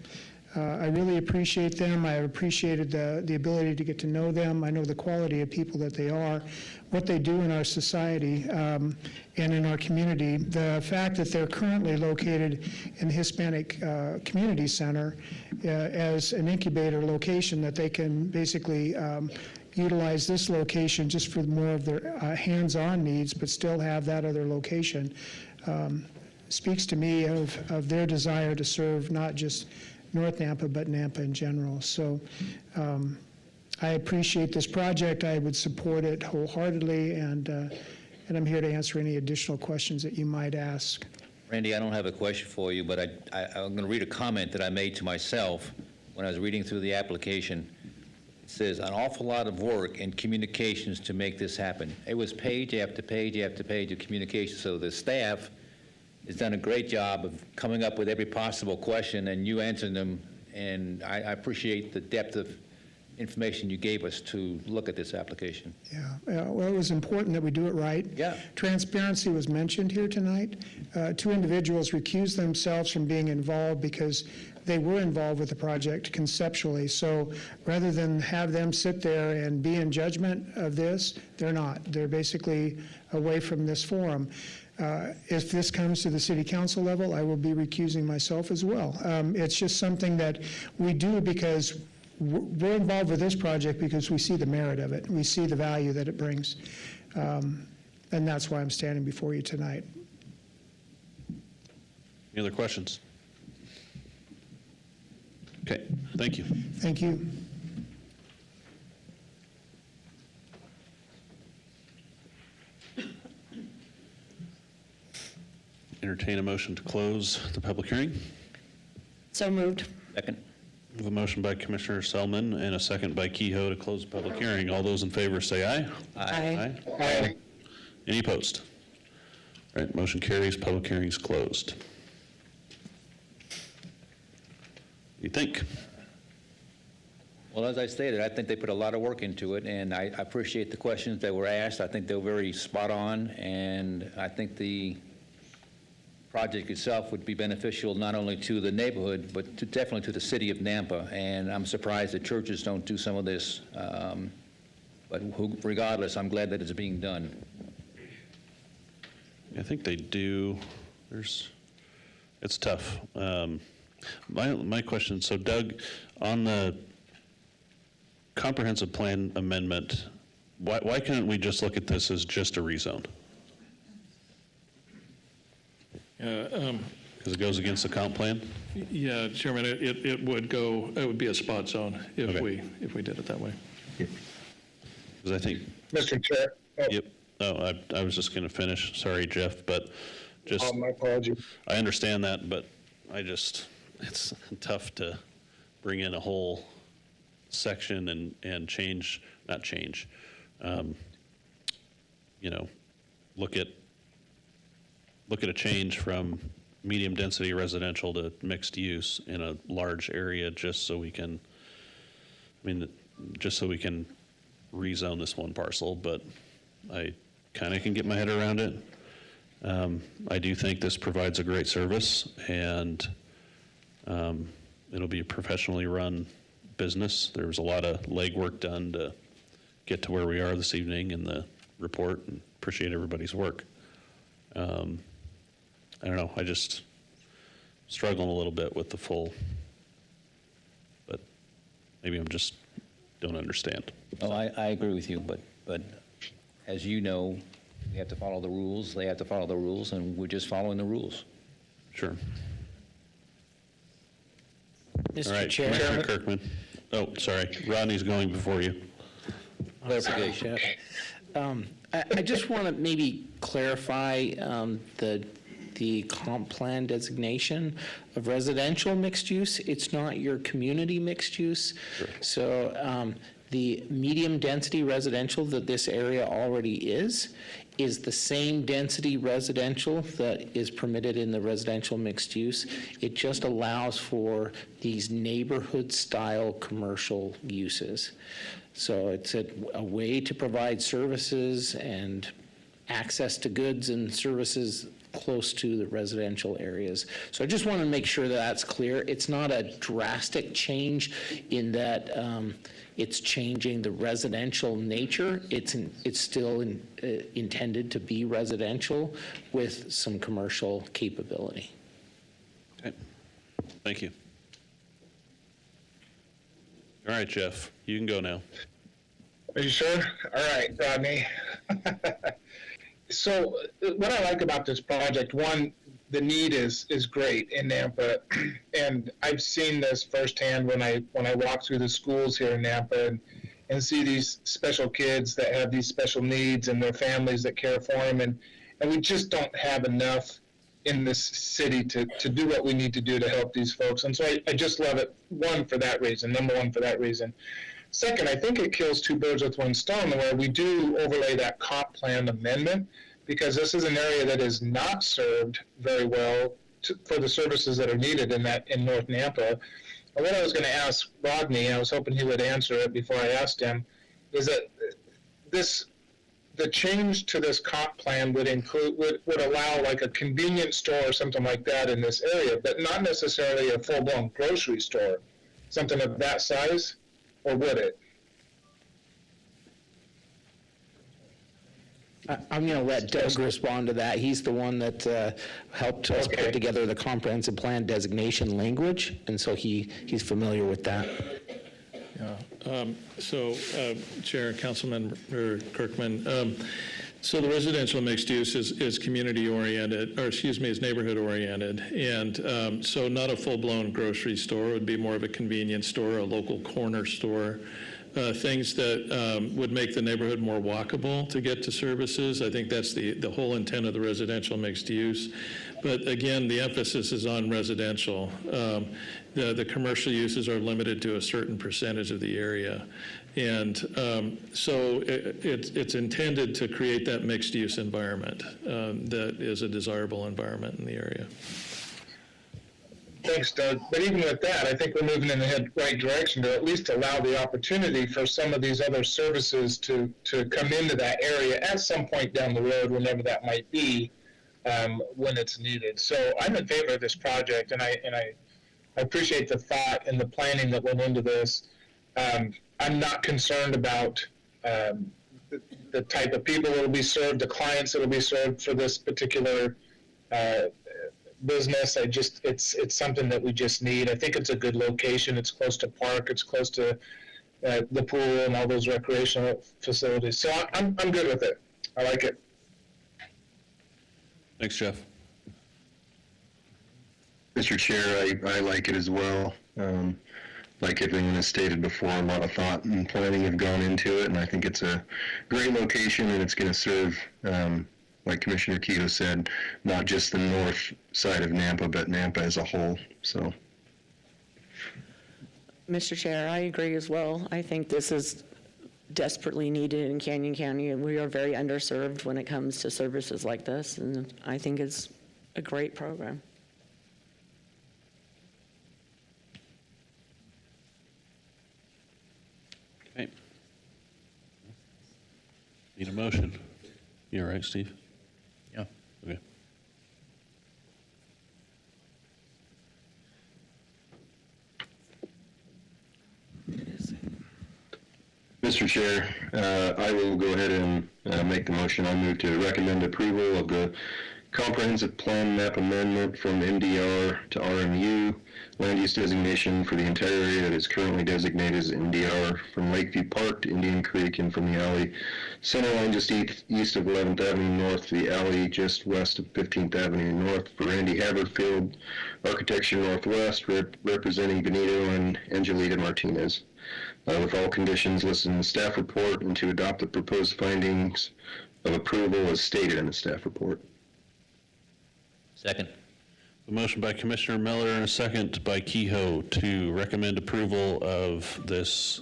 I really appreciate them. I have appreciated the ability to get to know them. I know the quality of people that they are, what they do in our society and in our community. The fact that they're currently located in the Hispanic Community Center as an incubator location, that they can basically utilize this location just for more of their hands-on needs, but still have that other location, speaks to me of their desire to serve not just North Nampa, but Nampa in general. So I appreciate this project. I would support it wholeheartedly, and I'm here to answer any additional questions that you might ask. Randy, I don't have a question for you, but I'm going to read a comment that I made to myself when I was reading through the application. It says, an awful lot of work and communications to make this happen. It was page after page after page of communication, so the staff has done a great job of coming up with every possible question and you answering them, and I appreciate the depth of information you gave us to look at this application. Yeah, well, it was important that we do it right. Yeah. Transparency was mentioned here tonight. 2 individuals recused themselves from being involved because they were involved with the project conceptually. So rather than have them sit there and be in judgment of this, they're not. They're basically away from this forum. If this comes to the city council level, I will be recusing myself as well. It's just something that we do because we're involved with this project because we see the merit of it. We see the value that it brings. And that's why I'm standing before you tonight. Any other questions? Okay, thank you. Thank you. Entertain a motion to close the public hearing. So moved. Second. We have a motion by Commissioner Selman and a second by Kehoe to close the public hearing. All those in favor say aye. Aye. Aye. Any opposed? All right, motion carries. Public hearing's closed. you think? Well, as I stated, I think they put a lot of work into it, and I appreciate the questions that were asked. I think they were very spot on, and I think the project itself would be beneficial not only to the neighborhood, but definitely to the city of Nampa. And I'm surprised that churches don't do some of this. But regardless, I'm glad that it's being done. I think they do. It's tough. My question, so Doug, on the comprehensive plan amendment, why couldn't we just look at this as just a rezone? Because it goes against the comp plan? Yeah, Chairman, it would be a spot zone if we did it that way. Because I think, Mr. Chair. yep, oh, I was just going to finish, sorry, Jeff, but just. My apologies. I understand that, but it's tough to bring in a whole section and change, not change, look at a change from medium-density residential to mixed use in a large area just so we can rezone this one parcel, but I kind of can get my head around it. I do think this provides a great service, and it'll be a professionally run business. There was a lot of legwork done to get to where we are this evening in the report, and appreciate everybody's work. I don't know, I just struggling a little bit with the full, but maybe I'm just don't understand. Oh, I agree with you, but as you know, we have to follow the rules, they have to follow the rules, and we're just following the rules. Sure. Mr. All right, Chair. Commissioner Kirkman. Oh, sorry, Rodney's going before you. Clarification. I just want to maybe clarify the comp plan designation of residential mixed use. It's not your community mixed use. Sure. So the medium density residential that this area already is the same density residential that is permitted in the residential mixed use. It just allows for these neighborhood style commercial uses. So it's a way to provide services and access to goods and services close to the residential areas. So I just want to make sure that that's clear. It's not a drastic change in that it's changing the residential nature. It's still intended to be residential with some commercial capability. Okay, thank you. All right, Jeff, you can go now. Are you sure? All right, Rodney. So what I like about this project, one, the need is great in Nampa, and I've seen this firsthand when I walk through the schools here in Nampa and see these special kids that have these special needs and their families that care for them, and we just don't have enough in this city to do what we need to do to help these folks. And so I just love it, one, for that reason, number one, for that reason. Second, I think it kills two birds with one stone, where we do overlay that comp plan amendment, because this is an area that is not served very well for the services that are needed in North Nampa. And what I was going to ask Rodney, I was hoping he would answer it before I asked him, is that the change to this comp plan would allow like a convenience store or something like that in this area, but not necessarily a full-blown grocery store, something of that size, or would it? I'm going to let Doug respond to that. He's the one that helped us put together the comprehensive plan designation language, and so he's familiar with that. So, Chair, Councilman Kirkman, so the residential mixed use is community-oriented, or excuse me, is neighborhood-oriented, and so not a full-blown grocery store. It would be more of a convenience store, a local corner store, things that would make the neighborhood more walkable to get to services. I think that's the whole intent of the residential mixed use. But again, the emphasis is on residential. The commercial uses are limited to a certain percentage of the area. And so it's intended to create that mixed use environment that is a desirable environment in the area. Thanks, Doug. But even with that, I think we're moving in the right direction to at least allow the opportunity for some of these other services to come into that area at some point down the road, whenever that might be, when it's needed. So I'm in favor of this project, and I appreciate the thought and the planning that went into this. I'm not concerned about the type of people that will be served, the clients that will be served for this particular business. It's something that we just need. I think it's a good location. It's close to park. It's close to the pool and all those recreational facilities. So I'm good with it. I like it. Thanks, Jeff. Mr. Chair, I like it as well. Like everything that's stated before, a lot of thought and planning have gone into it, and I think it's a great location, and it's going to serve, like Commissioner Keto said, not just the north side of Nampa, but Nampa as a whole. So, Mr. Chair, I agree as well. I think this is desperately needed in Canyon County, and we are very underserved when it comes to services like this, and I think it's a great program. Okay. Need a motion? You all right, Steve? Yeah. Okay. Mr. Chair, I will go ahead and make the motion. I move to recommend approval of the comprehensive plan map amendment from MDR to RMU, land use designation for the entire area that is currently designated as MDR, from Lakeview Park to Indian Creek, and from the alley center line just east of 11th Avenue North to the alley just west of 15th Avenue North, for Randy Haverfield, Architecture Northwest, representing Benito and Angelita Martinez, with all conditions listed in the staff report, and to adopt the proposed findings of approval as stated in the staff report. Second. A motion by Commissioner Miller and a second by Kehoe to recommend approval of this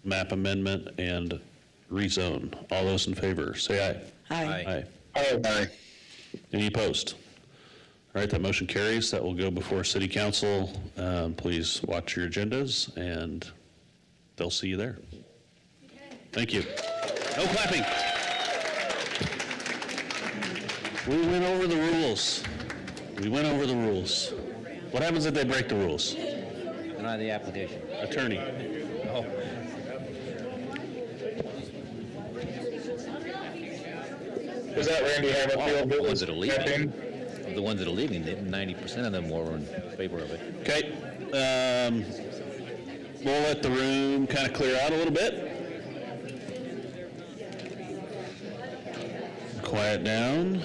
map amendment and rezone. All those in favor, say aye. Aye. Aye. Aye. Any opposed? All right, that motion carries. That will go before City Council. Please watch your agendas, and they'll see you there. Thank you. No clapping. We went over the rules. We went over the rules. What happens if they break the rules? Deny the application. Attorney. Oh. Was that Randy Haverfield? The ones that are leaving. The ones that are leaving, 90% of them were in favor of it. Okay. We'll let the room kind of clear out a little bit. Quiet down.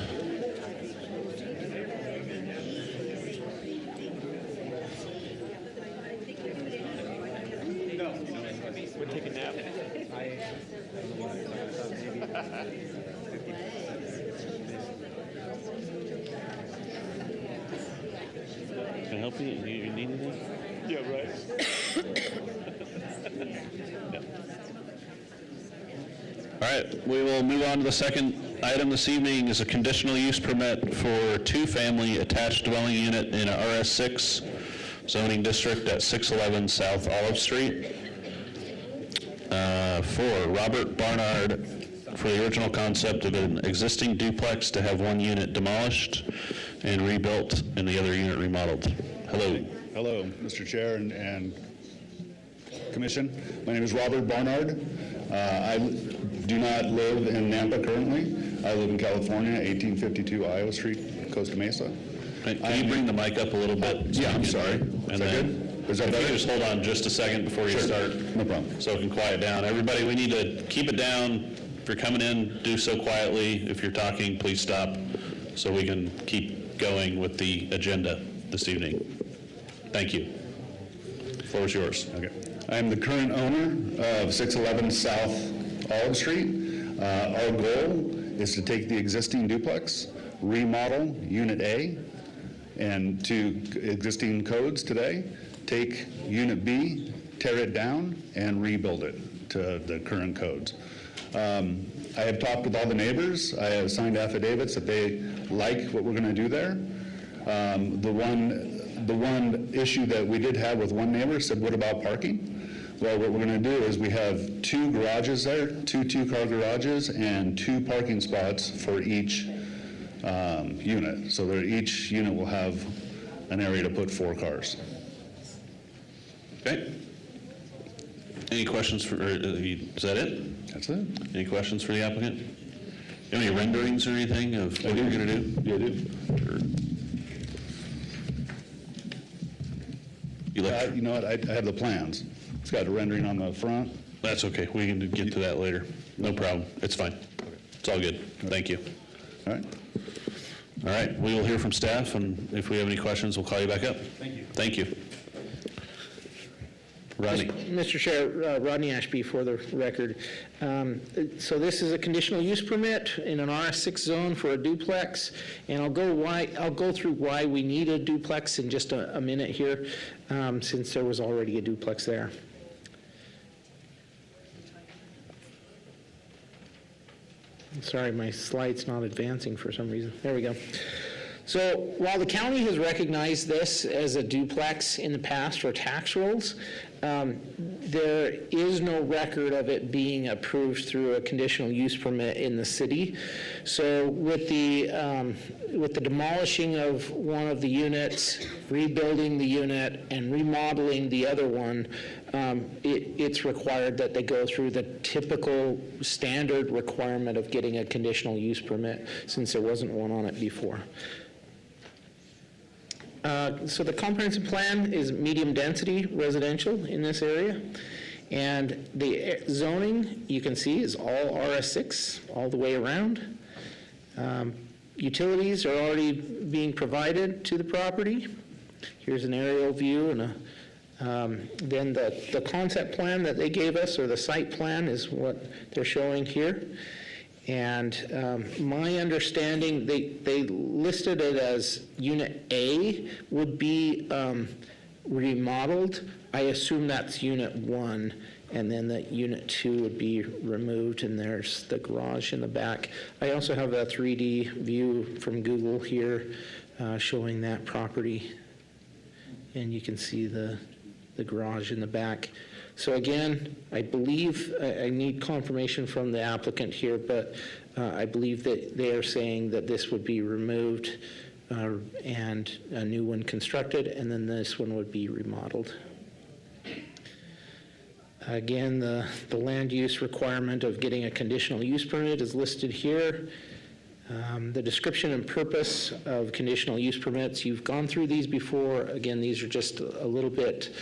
We're taking a nap. Can I help you? You need anything? Yeah, right. All right, we will move on to the second item this evening is a conditional use permit for two-family attached dwelling unit in a RS6 zoning district at 611 South Olive Street. For Robert Barnard, for the original concept of an existing duplex to have one unit demolished and rebuilt and the other unit remodeled. Hello. Hello, Mr. Chair and Commission. My name is Robert Barnard. I do not live in Nampa currently. I live in California, 1852 Iowa Street, Costa Mesa. Can you bring the mic up a little bit? Yeah, I'm sorry. And Is that then, good? Is that if you better? could just hold on just a second before you Sure. start. No problem. So it can quiet down. Everybody, we need to keep it down. If you're coming in, do so quietly. If you're talking, please stop so we can keep going with the agenda this evening. Thank you. The floor is yours. Okay. I am the current owner of 611 South Olive Street. Our goal is to take the existing duplex, remodel Unit A, and to existing codes today, take Unit B, tear it down, and rebuild it to the current codes. I have talked with all the neighbors. I have signed affidavits that they like what we're going to do there. The one The one issue that we did have with one neighbor said, what about parking? Well, what we're going to do is we have 2 garages there, 2 two-car garages, and 2 parking spots for each unit. So each unit will have an area to put 4 cars. Okay. Any questions for, is that it? That's it. Any questions for the applicant? You have any renderings or anything of what you're going to do? Yeah, I do. You know what, I have the plans. It's got a rendering on the front. That's okay. We can get to that later. No problem. It's fine. It's all good. Thank you. All right. All right. We will hear from staff, and if we have any questions, we'll call you back up. Thank you. Thank you. Rodney. Mr. Chair, Rodney Ashby for the record. So this is a conditional use permit in an RS6 zone for a duplex, and I'll go through why we need a duplex in just a minute here, since there was already a duplex there. Sorry, my slide's not advancing for some reason. There we go. So while the county has recognized this as a duplex in the past for tax rolls, there is no record of it being approved through a conditional use permit in the city. So with the demolishing of one of the units, rebuilding the unit, and remodeling the other one, it's required that they go through the typical standard requirement of getting a conditional use permit, since there wasn't one on it before. So the comprehensive plan is medium density residential in this area. And the zoning, you can see, is all RS6 all the way around. Utilities are already being provided to the property. Here's an aerial view, and then the concept plan that they gave us, or the site plan, is what they're showing here. And my understanding, they listed it as Unit A would be remodeled. I assume that's Unit 1, and then that Unit 2 would be removed, and there's the garage in the back. I also have a 3D view from Google here showing that property, and you can see the garage in the back. So again, I believe, I need confirmation from the applicant here, but I believe that they are saying that this would be removed and a new one constructed, and then this one would be remodeled. Again, the land use requirement of getting a conditional use permit is listed here. The description and purpose of conditional use permits, you've gone through these before. Again, these are just a little bit,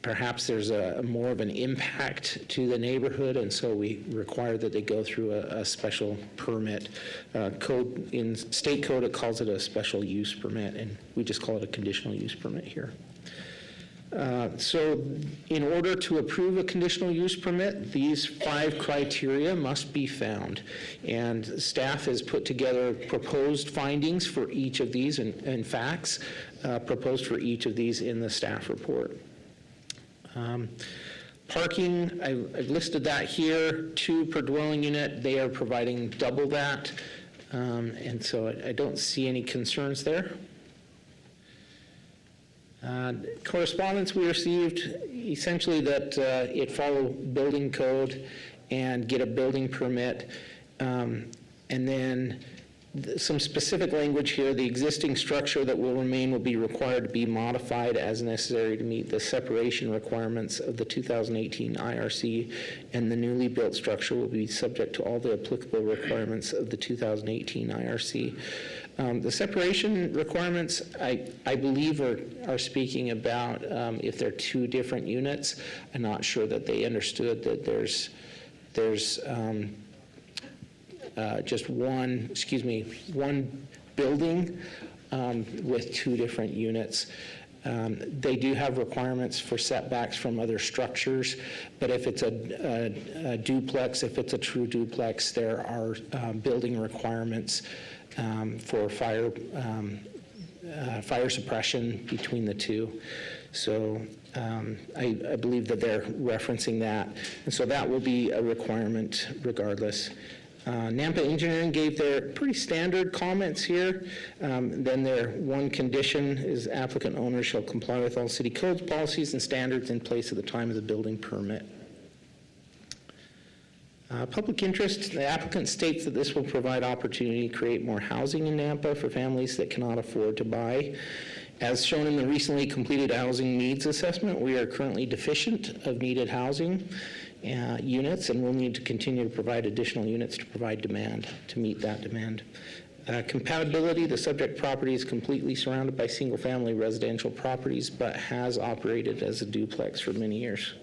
perhaps there's more of an impact to the neighborhood, and so we require that they go through a special permit. In state code, it calls it a special use permit, and we just call it a conditional use permit here. So in order to approve a conditional use permit, these 5 criteria must be found. And staff has put together proposed findings for each of these, and facts proposed for each of these in the staff report. Parking, I've listed that here, 2 per dwelling unit. They are providing double that, and so I don't see any concerns there. Correspondence we received, essentially that it follow building code and get a building permit, and then some specific language here. The existing structure that will remain will be required to be modified as necessary to meet the separation requirements of the 2018 IRC, and the newly built structure will be subject to all the applicable requirements of the 2018 IRC. The separation requirements, I believe, are speaking about if they're 2 different units. I'm not sure that they understood that there's just one building with 2 different units. They do have requirements for setbacks from other structures, but if it's a duplex, if it's a true duplex, there are building requirements for fire suppression between the 2. So I believe that they're referencing that. And so that will be a requirement regardless. Nampa Engineering gave their pretty standard comments here. Then their one condition is applicant owner shall comply with all city codes, policies, and standards in place at the time of the building permit. Public interest, the applicant states that this will provide opportunity to create more housing in Nampa for families that cannot afford to buy. As shown in the recently completed housing needs assessment, we are currently deficient of needed housing units, and we'll need to continue to provide additional units to provide demand, to meet that demand. Compatibility, the subject property is completely surrounded by single-family residential properties, but has operated as a duplex for many years.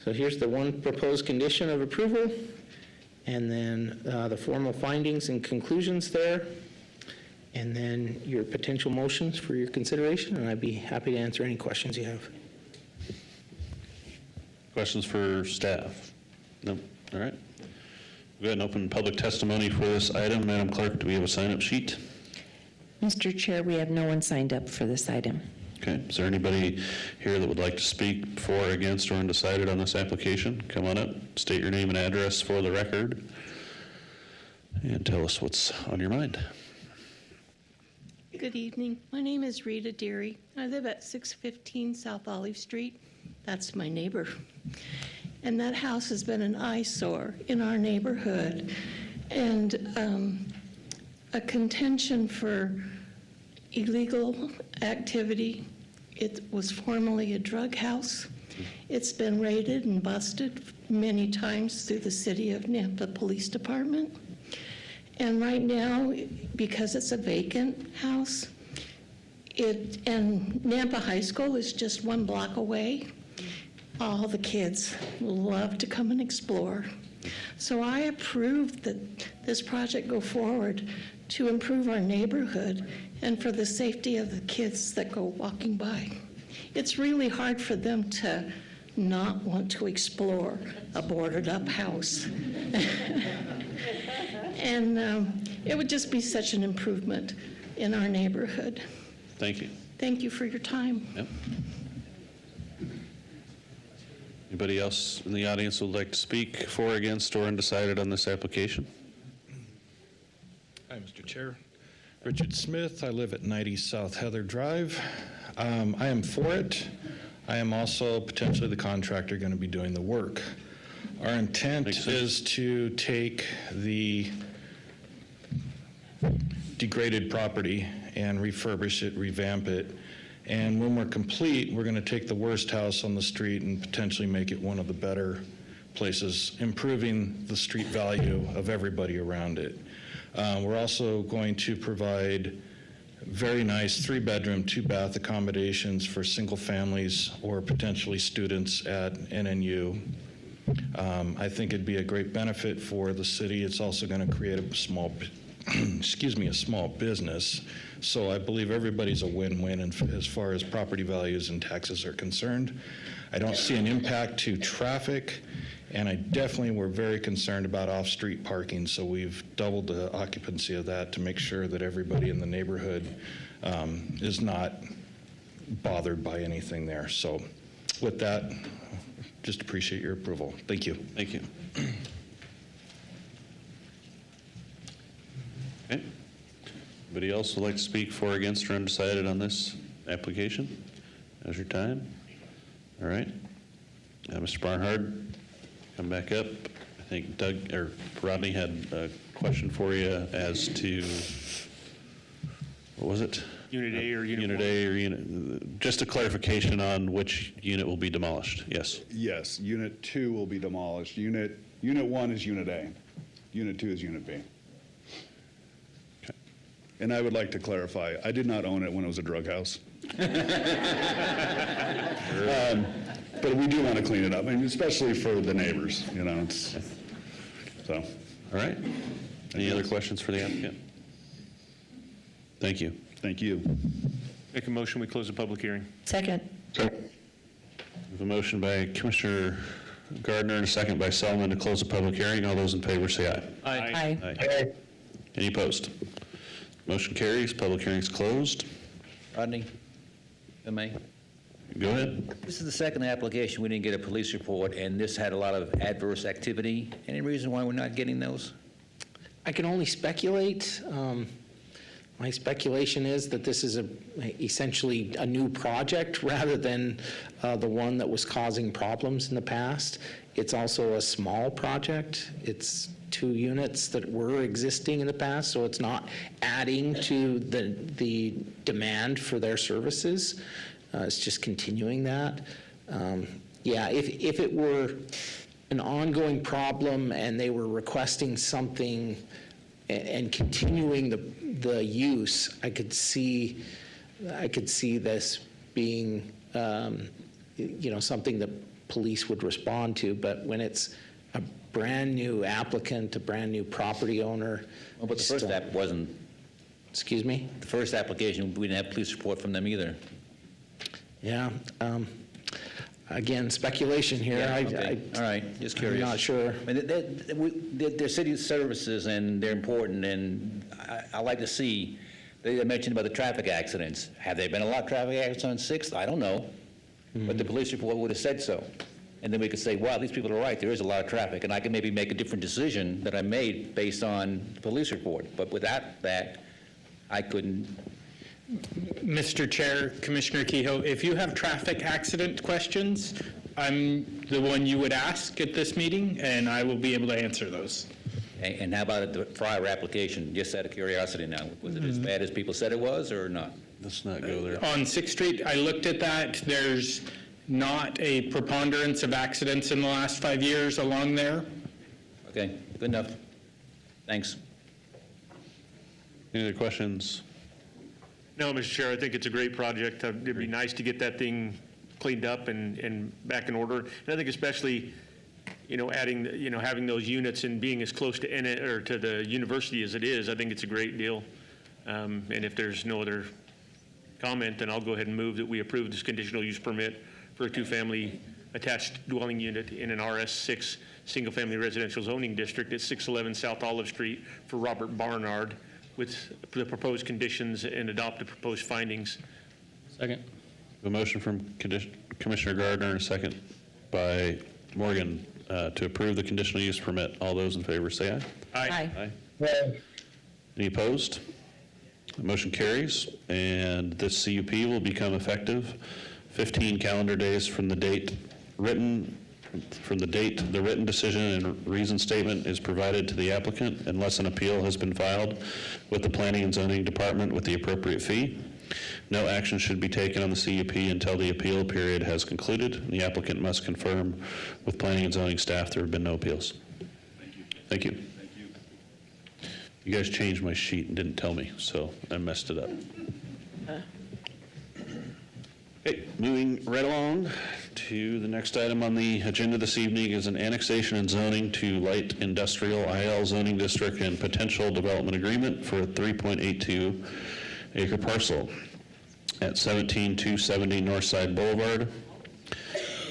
So here's the one proposed condition of approval, and then the formal findings and conclusions there, and then your potential motions for your consideration, and I'd be happy to answer any questions you have. Questions for staff? No? All right. Go ahead and open public testimony for this item. Madam Clerk, do we have a sign-up sheet? Mr. Chair, we have no one signed up for this item. Okay. Is there anybody here that would like to speak for, against, or undecided on this application? Come on up, state your name and address for the record, and tell us what's on your mind. Good evening. My name is Rita Deary. I live at 615 South Olive Street. That's my neighbor. And that house has been an eyesore in our neighborhood, and a contention for illegal activity. It was formerly a drug house. It's been raided and busted many times through the City of Nampa Police Department. And right now, because it's a vacant house, and Nampa High School is just 1 block away, all the kids love to come and explore. So I approve that this project go forward to improve our neighborhood and for the safety of the kids that go walking by. It's really hard for them to not want to explore a boarded-up house. And it would just be such an improvement in our neighborhood. Thank you. Thank you for your time. Yep. Anybody else in the audience who would like to speak for, against, or undecided on this application? Hi, Mr. Chair. Richard Smith. I live at 90 South Heather Drive. I am for it. I am also potentially the contractor going to be doing the work. Our intent is to take the degraded property and refurbish it, revamp it, and when we're complete, we're going to take the worst house on the street and potentially make it one of the better places, improving the street value of everybody around it. We're also going to provide very nice 3-bedroom, 2-bath accommodations for single families or potentially students at NNU. I think it'd be a great benefit for the city. It's also going to create a small, a small business. So I believe everybody's a win-win as far as property values and taxes are concerned. I don't see an impact to traffic, and we're very concerned about off-street parking, so we've doubled the occupancy of that to make sure that everybody in the neighborhood is not bothered by anything there. So with that, just appreciate your approval. Thank you. Thank you. Okay. Anybody else would like to speak for, against, or undecided on this application? Now's your time. All right. Mr. Barnhart, come back up. I think Rodney had a question for you as to, what was it? Unit A or Unit 1? Unit A or Unit, just a clarification on which unit will be demolished. Yes. Yes, Unit 2 will be demolished. Unit 1 is Unit A. Unit 2 is Unit B. And I would like to clarify, I did not own it when it was a drug house. But we do want to clean it up, and especially for the neighbors, so. All right. Any other questions for the applicant? Thank you. Thank you. Make a motion, we close the public hearing. Second. We have a motion by Commissioner Gardner and a second by Selman to close the public hearing. All those in favor say aye. Aye. Aye. Any opposed? Motion carries. Public hearing is closed. Rodney, if I may? Go ahead. This is the second application, we didn't get a police report, and this had a lot of adverse activity. Any reason why we're not getting those? I can only speculate. My speculation is that this is essentially a new project rather than the one that was causing problems in the past. It's also a small project. It's 2 units that were existing in the past, so it's not adding to the demand for their services. It's just continuing that. Yeah, if it were an ongoing problem and they were requesting something and continuing the use, I could see this being, something that police would respond to. But when it's a brand-new applicant, a brand-new property owner. Well, but the first app wasn't. Excuse me? The first application, we didn't have police report from them either. Yeah. Again, speculation here. Yeah, okay. All right, just curious. I'm not sure. I mean, they're city services, and they're important, and I like to see, they mentioned about the traffic accidents. Have there been a lot of traffic accidents on 6th? I don't know, but the police report would have said so. And then we could say, wow, these people are right, there is a lot of traffic, and I can maybe make a different decision that I made based on the police report. But without that, I couldn't. Mr. Chair, Commissioner Kehoe, if you have traffic accident questions, I'm the one you would ask at this meeting, and I will be able to answer those. And how about the prior application, just out of curiosity now? Was it as bad as people said it was, or not? Let's not go there. On 6th Street, I looked at that. There's not a preponderance of accidents in the last 5 years along there. Okay, good enough. Thanks. Any other questions? No, Mr. Chair, I think it's a great project. It'd be nice to get that thing cleaned up and back in order. And I think especially, adding, having those units and being as close to to the university as it is, I think it's a great deal. And if there's no other comment, then I'll go ahead and move that we approve this conditional use permit for a 2-family attached dwelling unit in an RS6 single-family residential zoning district at 611 South Olive Street for Robert Barnard, with the proposed conditions and adopt the proposed findings. Second. A motion from Commissioner Gardner and a second by Morgan to approve the conditional use permit. All those in favor say aye. Aye. Aye. Any opposed? The motion carries, and this CUP will become effective 15 calendar days from the date the written decision and reason statement is provided to the applicant, unless an appeal has been filed with the Planning and Zoning Department with the appropriate fee. No action should be taken on the CUP until the appeal period has concluded. The applicant must confirm with Planning and Zoning staff there have been no appeals. Thank you. You guys changed my sheet and didn't tell me, so I messed it up. Okay, moving right along to the next item on the agenda this evening is an annexation and zoning to light industrial IL zoning district and potential development agreement for a 3.82 acre parcel at 17270 Northside Boulevard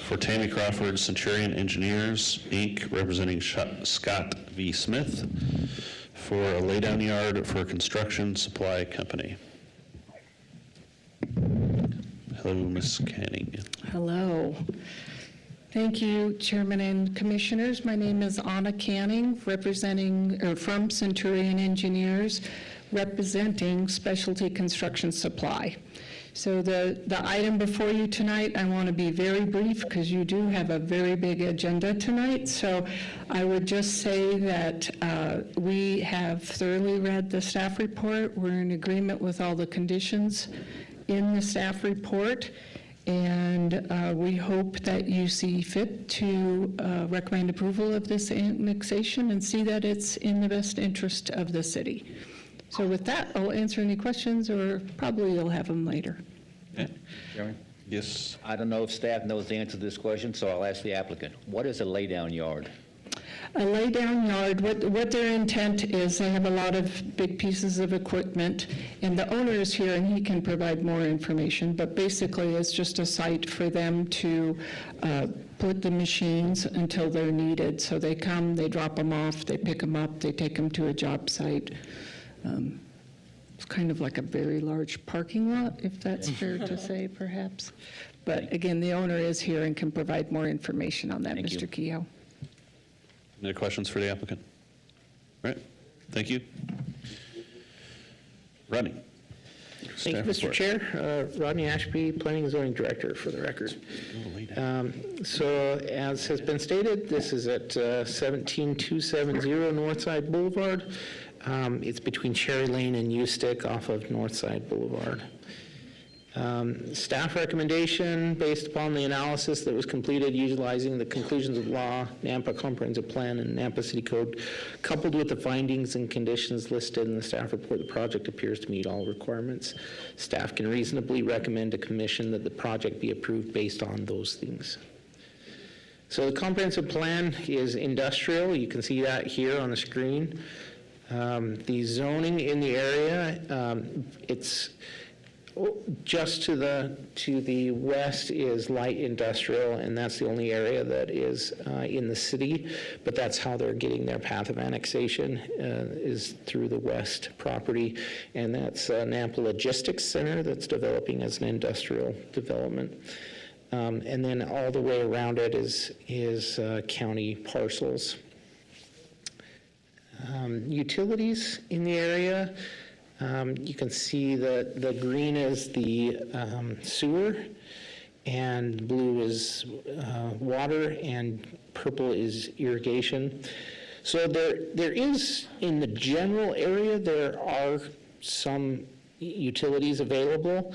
for Tammy Crawford Centurion Engineers, Inc., representing Scott V. Smith, for a laydown yard for a construction supply company. Hello, Ms. Canning. Hello. Thank you, Chairman and Commissioners. My name is Anna Canning, from Centurion Engineers, representing Specialty Construction Supply. So the item before you tonight, I want to be very brief because you do have a very big agenda tonight. So I would just say that we have thoroughly read the staff report. We're in agreement with all the conditions in the staff report, and we hope that you see fit to recommend approval of this annexation and see that it's in the best interest of the city. So with that, I'll answer any questions, or probably you'll have them later. Chairman? Yes. I don't know if staff knows the answer to this question, so I'll ask the applicant. What is a laydown yard? A laydown yard, what their intent is, they have a lot of big pieces of equipment, and the owner is here and he can provide more information, but basically it's just a site for them to put the machines until they're needed. So they come, they drop them off, they pick them up, they take them to a job site. It's kind of like a very large parking lot, if that's fair to say, perhaps. But again, the owner is here and can provide more information on that, Thank you. Mr. Kehoe. Any other questions for the applicant? All right, thank you. Rodney. Thank you, Staff Mr. Chair. Rodney Ashby, Planning and Zoning Director, for the record. So as has been stated, this is at 17270 Northside Boulevard. It's between Cherry Lane and U-Stick off of Northside Boulevard. Staff recommendation, based upon the analysis that was completed utilizing the conclusions of law, Nampa Comprehensive Plan, and Nampa City Code, coupled with the findings and conditions listed in the staff report, the project appears to meet all requirements. Staff can reasonably recommend to commission that the project be approved based on those things. So the comprehensive plan is industrial. You can see that here on the screen. The zoning in the area, it's just to the west is light industrial, and that's the only area that is in the city, but that's how they're getting their path of annexation is through the west property, and that's Nampa Logistics Center that's developing as an industrial development. And then all the way around it is county parcels. Utilities in the area. You can see that the green is the sewer, and blue is water, and purple is irrigation. So there is, in the general area, there are some utilities available.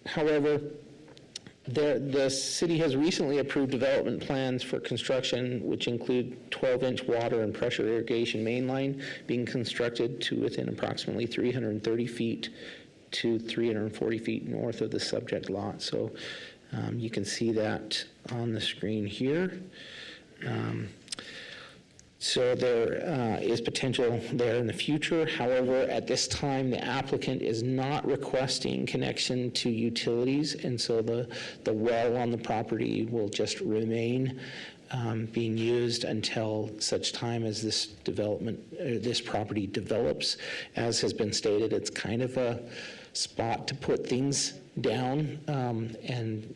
However, the city has recently approved development plans for construction, which include 12-inch water and pressure irrigation main line being constructed to within approximately 330 feet to 340 feet north of the subject lot. So you can see that on the screen here. So there is potential there in the future. However, at this time, the applicant is not requesting connection to utilities, and so the well on the property will just remain being used until such time as this development, this property develops. As has been stated, it's kind of a spot to put things down and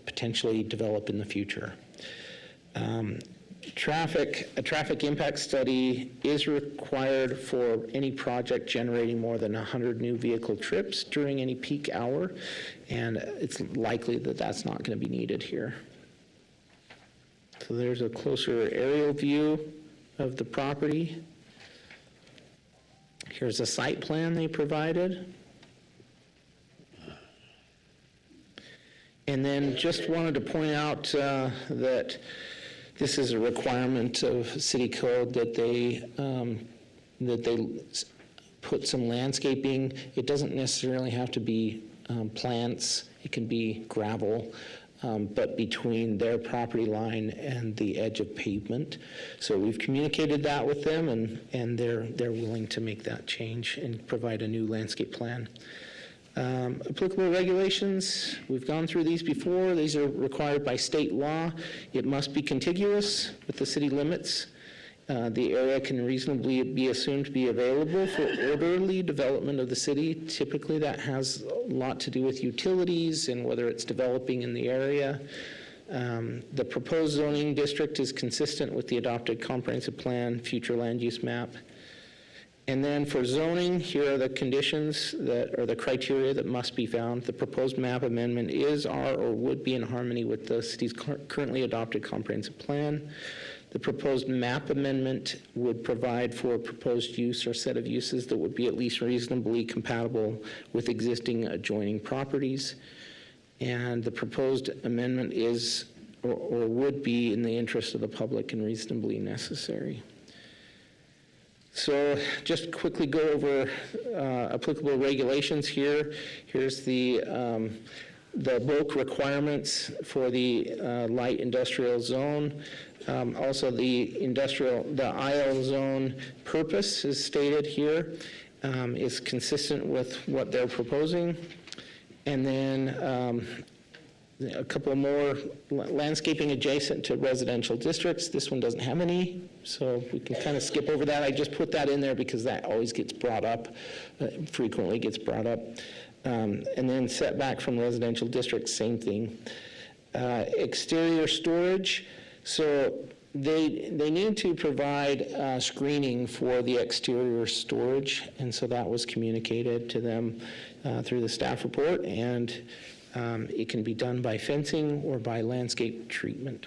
potentially develop in the future. A traffic impact study is required for any project generating more than 100 new vehicle trips during any peak hour, and it's likely that that's not going to be needed here. So there's a closer aerial view of the property. Here's a site plan they provided. And then just wanted to point out that this is a requirement of city code that they put some landscaping. It doesn't necessarily have to be plants. It can be gravel, but between their property line and the edge of pavement. So we've communicated that with them, and they're willing to make that change and provide a new landscape plan. Applicable regulations, we've gone through these before. These are required by state law. It must be contiguous with the city limits. The area can reasonably be assumed to be available for orderly development of the city. Typically, that has a lot to do with utilities and whether it's developing in the area. The proposed zoning district is consistent with the adopted comprehensive plan, future land use map. And then for zoning, here are the conditions that are the criteria that must be found. The proposed map amendment is, are, or would be in harmony with the city's currently adopted comprehensive plan. The proposed map amendment would provide for a proposed use or set of uses that would be at least reasonably compatible with existing adjoining properties. And the proposed amendment is or would be in the interest of the public and reasonably necessary. So just quickly go over applicable regulations here. Here's the bulk requirements for the light industrial zone. Also the IL zone purpose is stated here, is consistent with what they're proposing. And then a couple more landscaping adjacent to residential districts. This one doesn't have any, so we can kind of skip over that. I just put that in there because that always gets brought up, frequently gets brought up. And then setback from residential districts, same thing. Exterior storage, so they need to provide screening for the exterior storage, and so that was communicated to them through the staff report, and it can be done by fencing or by landscape treatment.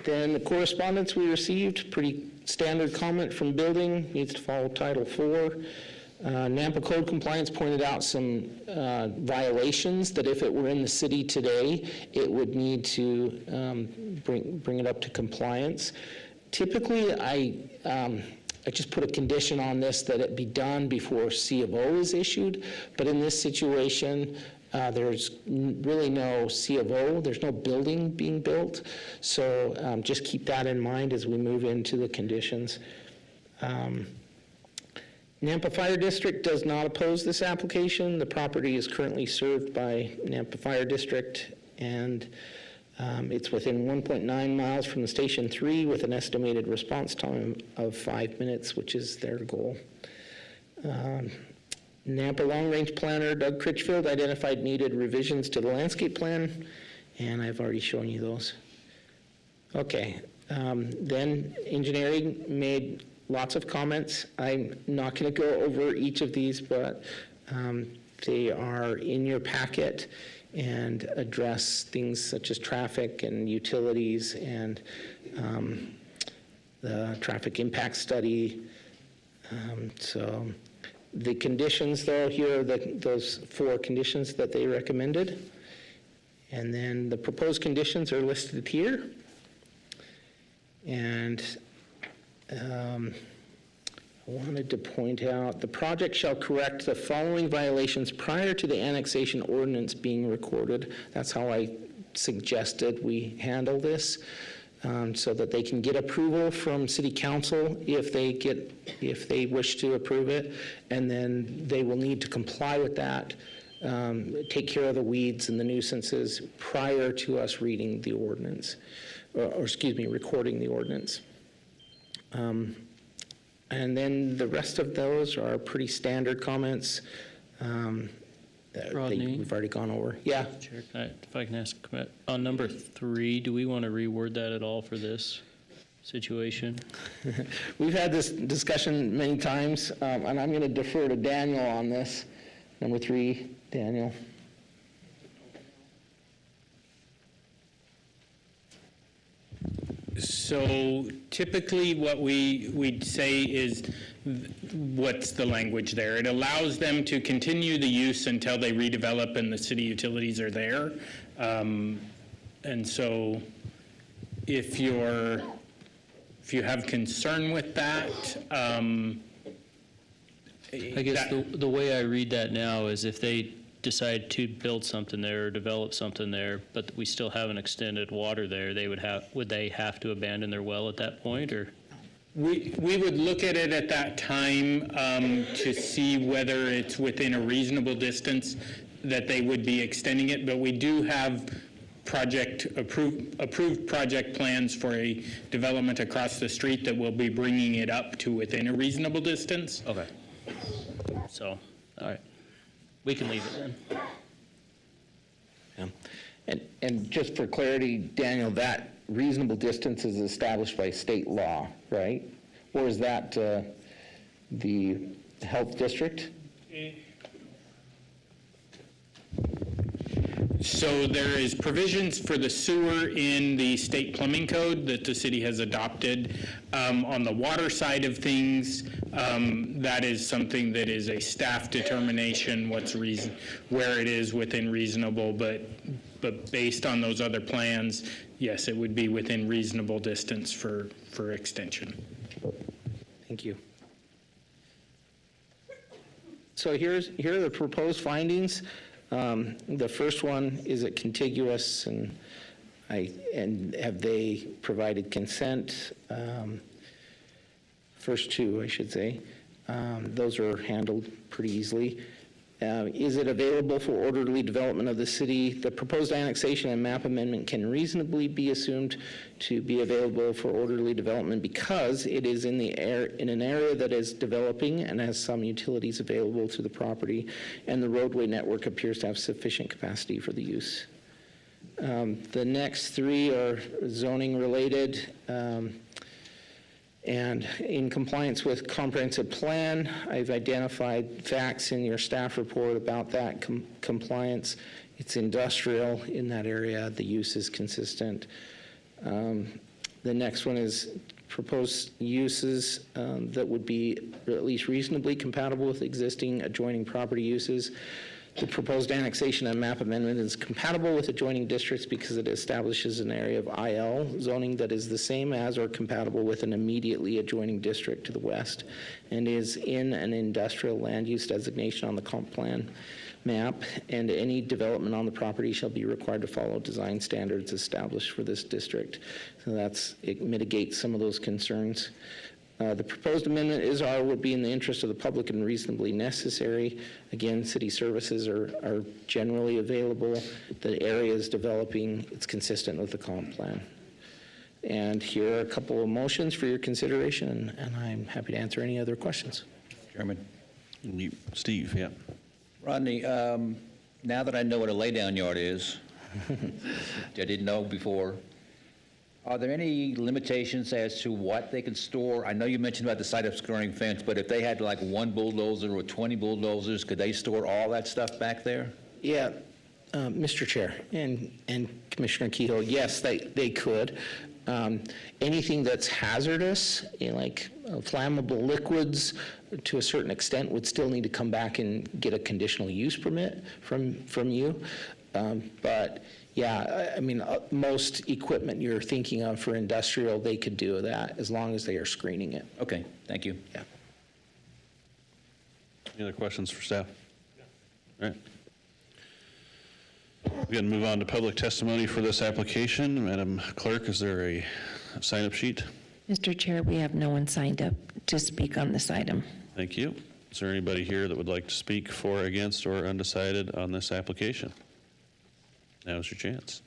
Then the correspondence we received, pretty standard comment from building, needs to follow Title IV. Nampa Code Compliance pointed out some violations that if it were in the city today, it would need to bring it up to compliance. Typically, I just put a condition on this that it be done before C of O is issued, but in this situation, there's really no C of O, there's no building being built, so just keep that in mind as we move into the conditions. Nampa Fire District does not oppose this application. The property is currently served by Nampa Fire District, and it's within 1.9 miles from the Station 3 with an estimated response time of 5 minutes, which is their goal. Nampa Long Range Planner Doug Critchfield identified needed revisions to the landscape plan, and I've already shown you those. Okay, then engineering made lots of comments. I'm not going to go over each of these, but they are in your packet and address things such as traffic and utilities and the traffic impact study. So the conditions, though, here are those 4 conditions that they recommended. And then the proposed conditions are listed here. And I wanted to point out, the project shall correct the following violations prior to the annexation ordinance being recorded. That's how I suggested we handle this, so that they can get approval from City Council if they wish to approve it, and then they will need to comply with that, take care of the weeds and the nuisances prior to us reading the ordinance, or excuse me, recording the ordinance. And then the rest of those are pretty standard comments that Rodney? we've already gone over. Yeah. Chair, if I can ask, on number 3, do we want to reword that at all for this situation? We've had this discussion many times, and I'm going to defer to Daniel on this. Number 3, Daniel. So typically what we'd say is, what's the language there? It allows them to continue the use until they redevelop and the city utilities are there. And so if you have concern with that, I guess the way I read that now is if they decide to build something there or develop something there, but we still haven't extended water there, would they have to abandon their well at that point, or? We would look at it at that time to see whether it's within a reasonable distance that they would be extending it, but we do have approved project plans for a development across the street that will be bringing it up to within a reasonable distance. Okay. So, all right. We can leave it then. Yeah. And just for clarity, Daniel, that reasonable distance is established by state law, right? Or is that the health district? So there is provisions for the sewer in the state plumbing code that the city has adopted. On the water side of things, that is something that is a staff determination, where it is within reasonable, but based on those other plans, yes, it would be within reasonable distance for extension. Thank you. So here are the proposed findings. The first one, is it contiguous, and have they provided consent? First 2, I should say. Those are handled pretty easily. Is it available for orderly development of the city? The proposed annexation and map amendment can reasonably be assumed to be available for orderly development because it is in an area that is developing and has some utilities available to the property, and the roadway network appears to have sufficient capacity for the use. The next three are zoning related. And in compliance with comprehensive plan, I've identified facts in your staff report about that compliance. It's industrial in that area. The use is consistent. The next one is proposed uses that would be at least reasonably compatible with existing adjoining property uses. The proposed annexation and map amendment is compatible with adjoining districts because it establishes an area of IL zoning that is the same as or compatible with an immediately adjoining district to the west and is in an industrial land use designation on the comp plan map, and any development on the property shall be required to follow design standards established for this district. So it mitigates some of those concerns. The proposed amendment would be in the interest of the public and reasonably necessary. Again, city services are generally available. The area is developing. It's consistent with the comp plan. And here are a couple of motions for your consideration, and I'm happy to answer any other questions. Chairman. Steve, yeah. Rodney, now that I know what a laydown yard is, I didn't know before, are there any limitations as to what they can store? I know you mentioned about the site obscuring fence, but if they had like one bulldozer or 20 bulldozers, could they store all that stuff back there? Yeah, Mr. Chair and Commissioner Kehoe, yes, they could. Anything that's hazardous, like flammable liquids, to a certain extent, would still need to come back and get a conditional use permit from you. But yeah, I mean, most equipment you're thinking of for industrial, they could do that as long as they are screening it. Okay, thank you. Yeah. Any other questions for staff? All right. We're going to move on to public testimony for this application. Madam Clerk, is there a sign-up sheet? Mr. Chair, we have no one signed up to speak on this item. Thank you. Is there anybody here that would like to speak for, against, or undecided on this application? Now's your chance.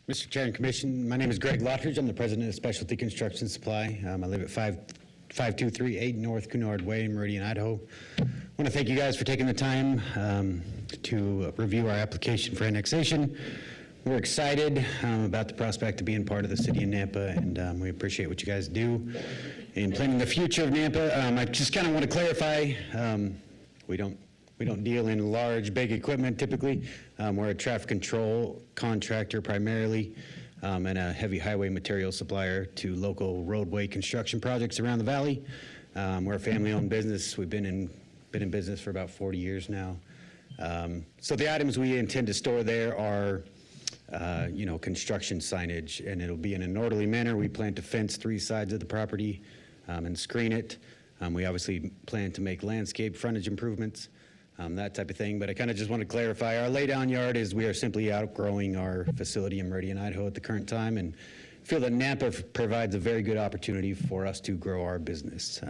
Mr. Chair and Commission, my name is Greg Lottridge. I'm the president of Specialty Construction Supply. I live at 5238 North Cunard Way in Meridian, Idaho. I want to thank you guys for taking the time to review our application for annexation. We're excited about the prospect of being part of the city of Nampa, and we appreciate what you guys do in planning the future of Nampa. I just kind of want to clarify, we don't deal in large, big equipment typically. We're a traffic control contractor primarily, and a heavy highway material supplier to local roadway construction projects around the valley. We're a family-owned business. We've been in business for about 40 years now. So the items we intend to store there are, construction signage, and it'll be in an orderly manner. We plan to fence 3 sides of the property and screen it. We obviously plan to make landscape frontage improvements. That type of thing. But I kind of just want to clarify, our laydown yard is we are simply outgrowing our facility in Meridian, Idaho at the current time, and feel that Nampa provides a very good opportunity for us to grow our business.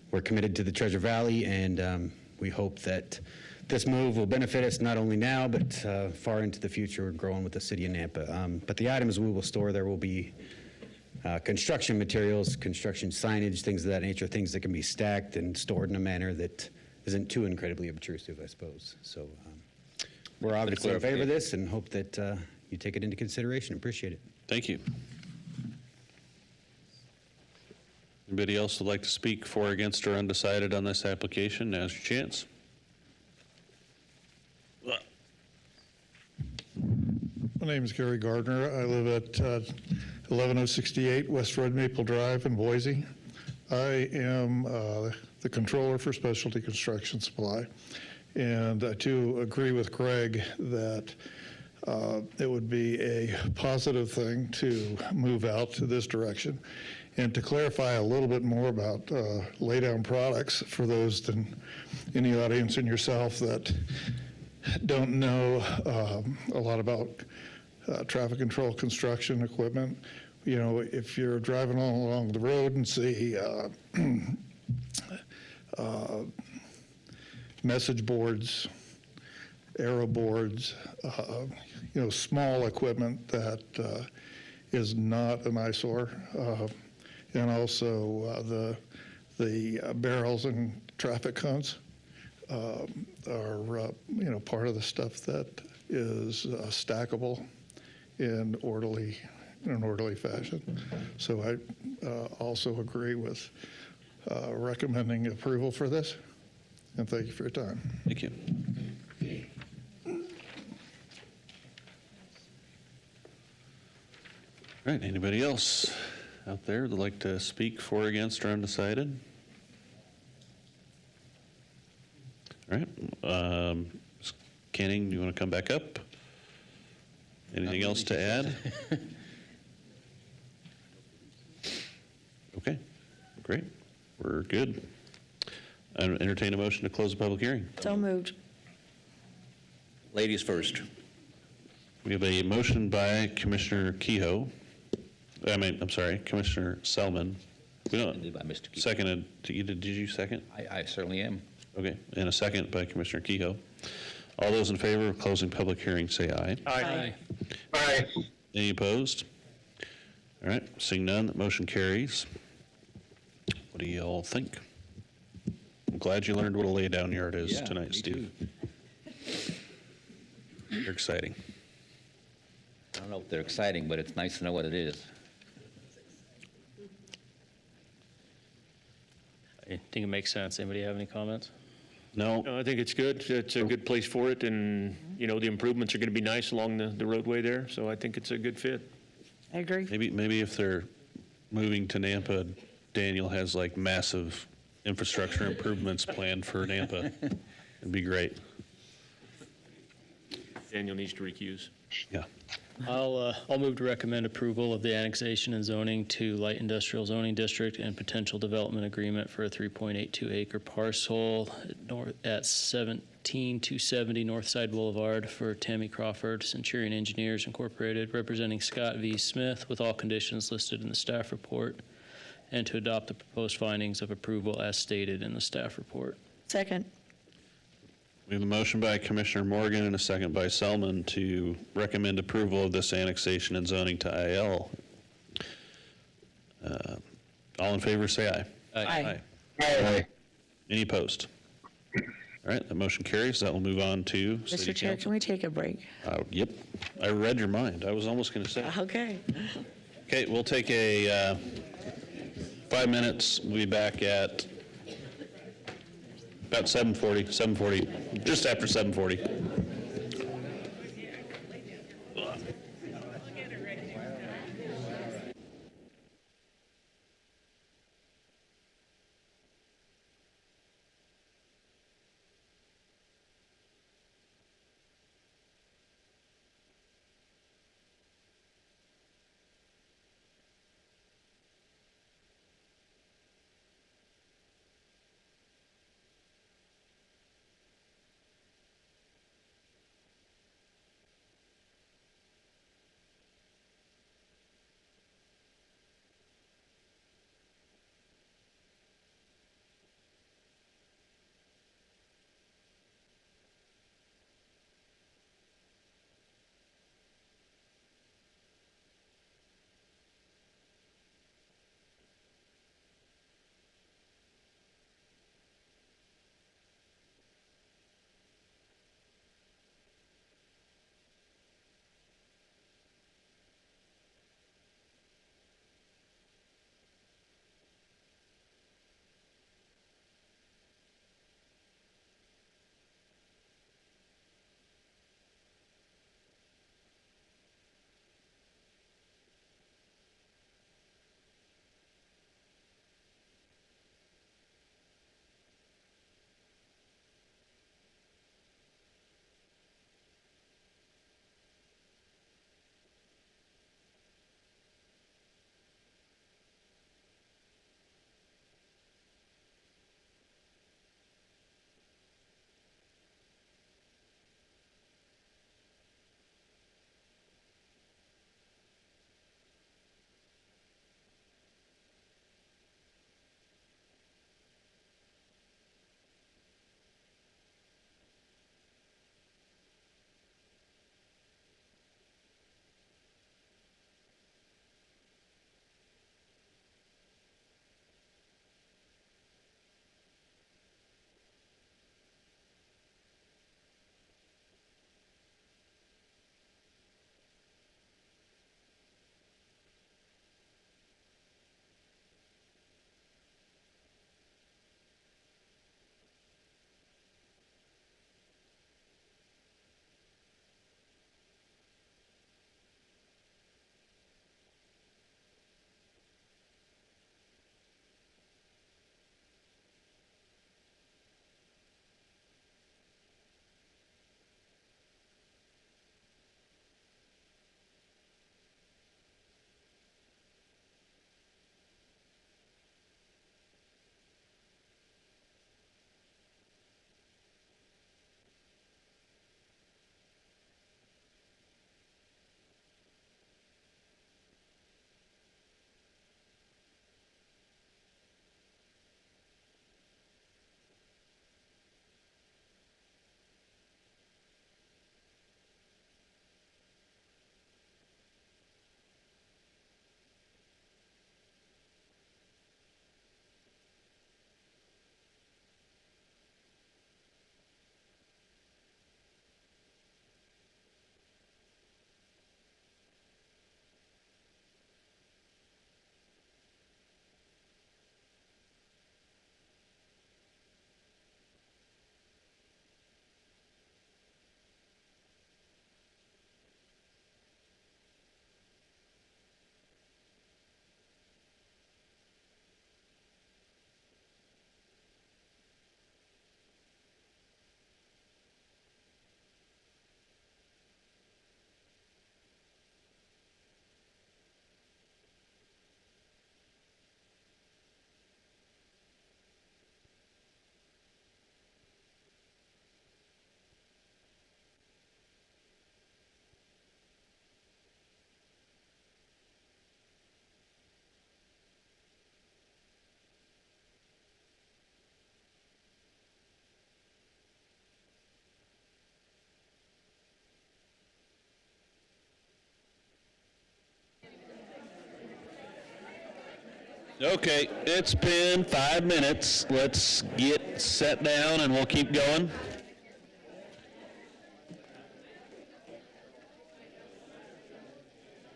We're committed to the Treasure Valley, and we hope that this move will benefit us not only now, but far into the future. We're growing with the city of Nampa. But the items we will store there will be construction materials, construction signage, things of that nature, things that can be stacked and stored in a manner that isn't too incredibly obtrusive, I suppose. So we're obviously in favor of this and hope that you take it into consideration. Appreciate it. Thank you. Anybody else would like to speak for, against, or undecided on this application? Now's your chance. My name is Gary Gardner. I live at 11068 West Red Maple Drive in Boise. I am the controller for Specialty Construction Supply, and I too agree with Greg that it would be a positive thing to move out to this direction. And to clarify a little bit more about laydown products for those in the audience and yourself that don't know a lot about traffic control construction equipment, if you're driving along the road and see message boards, arrow boards, small equipment that is not an eyesore, and also the barrels and traffic cones are part of the stuff that is stackable in an orderly fashion. So I also agree with recommending approval for this, and thank you for your time. Thank you. All right, anybody else out there that'd like to speak for, against, or undecided? All right, Ms. Canning, do you want to come back up? Anything else to add? Okay, great, we're good. I entertain a motion to close the public hearing. So moved. Ladies first. We have a motion by Commissioner Kehoe. Commissioner Selman. We don't. Seconded by Mr. Kehoe. Seconded. Did you second? I certainly am. Okay, and a second by Commissioner Kehoe. All those in favor of closing public hearing, say aye. Aye. Aye. Any opposed? All right, seeing none, that motion carries. What do you all think? I'm glad you learned what a laydown yard is Yeah, tonight, me Steve. You're exciting. I don't know if they're exciting, but it's nice to know what it is. I think it makes sense. Anybody have any comments? No, No, I think it's good. It's a good place for it, and, the improvements are going to be nice along the roadway there, so I think it's a good fit. I agree. maybe if they're moving to Nampa, Daniel has like massive infrastructure improvements planned for Nampa. It'd be great. Daniel needs to recuse. Yeah. I'll move to recommend approval of the annexation and zoning to light industrial zoning district and potential development agreement for a 3.82 acre parcel at 17270 Northside Boulevard for Tammy Crawford, Centurion Engineers Incorporated, representing Scott V. Smith, with all conditions listed in the staff report, and to adopt the proposed findings of approval as stated in the staff report. Second. We have a motion by Commissioner Morgan and a second by Selman to recommend approval of this annexation and zoning to IL. All in favor, say aye. Aye. Aye. Any opposed? All right, that motion carries. That will move on to City Mr. Chair, Council. can we take a break? Yep, I read your mind. I was almost going to say. Okay. Okay, we'll take a 5 minutes. We'll be back at about 7:40, just after 7:40. Okay, it's been 5 minutes. Let's get set down and we'll keep going.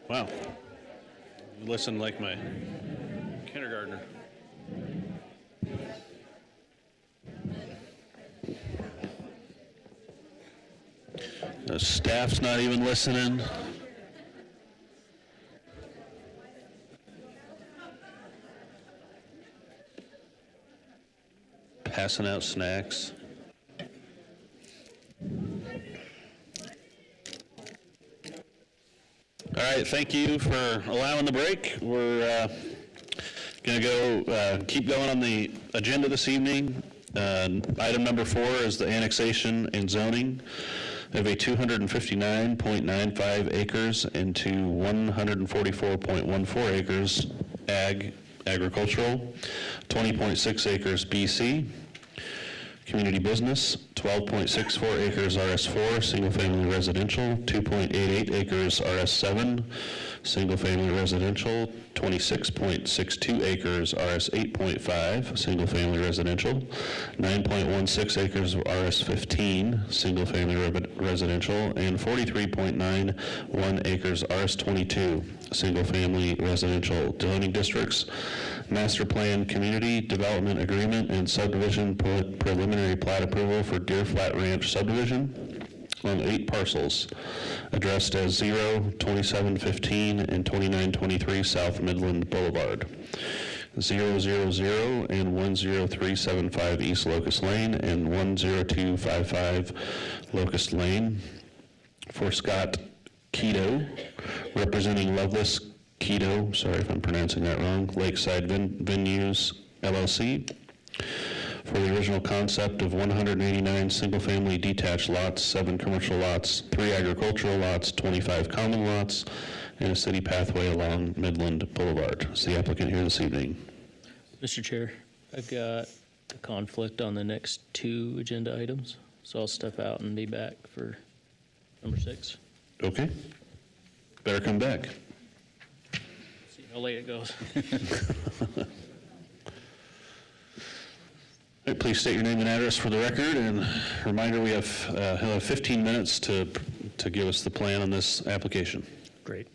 Wow. You listen like my kindergartner. The staff's not even listening. Passing out snacks. All right, thank you for allowing the break. We're going to go keep going on the agenda this evening. Item number 4 is the annexation and zoning of a 259.95 acres into 144.14 acres agricultural, 20.6 acres BC, community business, 12.64 acres RS4, single-family residential, 2.88 acres RS7, single-family residential, 26.62 acres RS8.5, single-family residential, 9.16 acres of RS15, single-family residential, and 43.91 acres RS22, single-family residential zoning districts, master plan community development agreement and subdivision preliminary plat approval for Deer Flat Ranch subdivision on 8 parcels addressed as 02715 and 2923 South Midland Boulevard, 000 and 10375 East Locust Lane and 10255 Locust Lane for Scott Keto, representing Loveless Keto, sorry if I'm pronouncing that wrong, Lakeside Venues LLC, for the original concept of 189 single-family detached lots, 7 commercial lots, 3 agricultural lots, 25 common lots, and a city pathway along Midland Boulevard. Is the applicant here this evening? Mr. Chair, I've got a conflict on the next 2 agenda items, so I'll step out and be back for number 6. Okay. Better come back. See how late it goes. All right, please state your name and address for the record, and reminder we have, he'll have 15 minutes to give us the plan on this application. Great.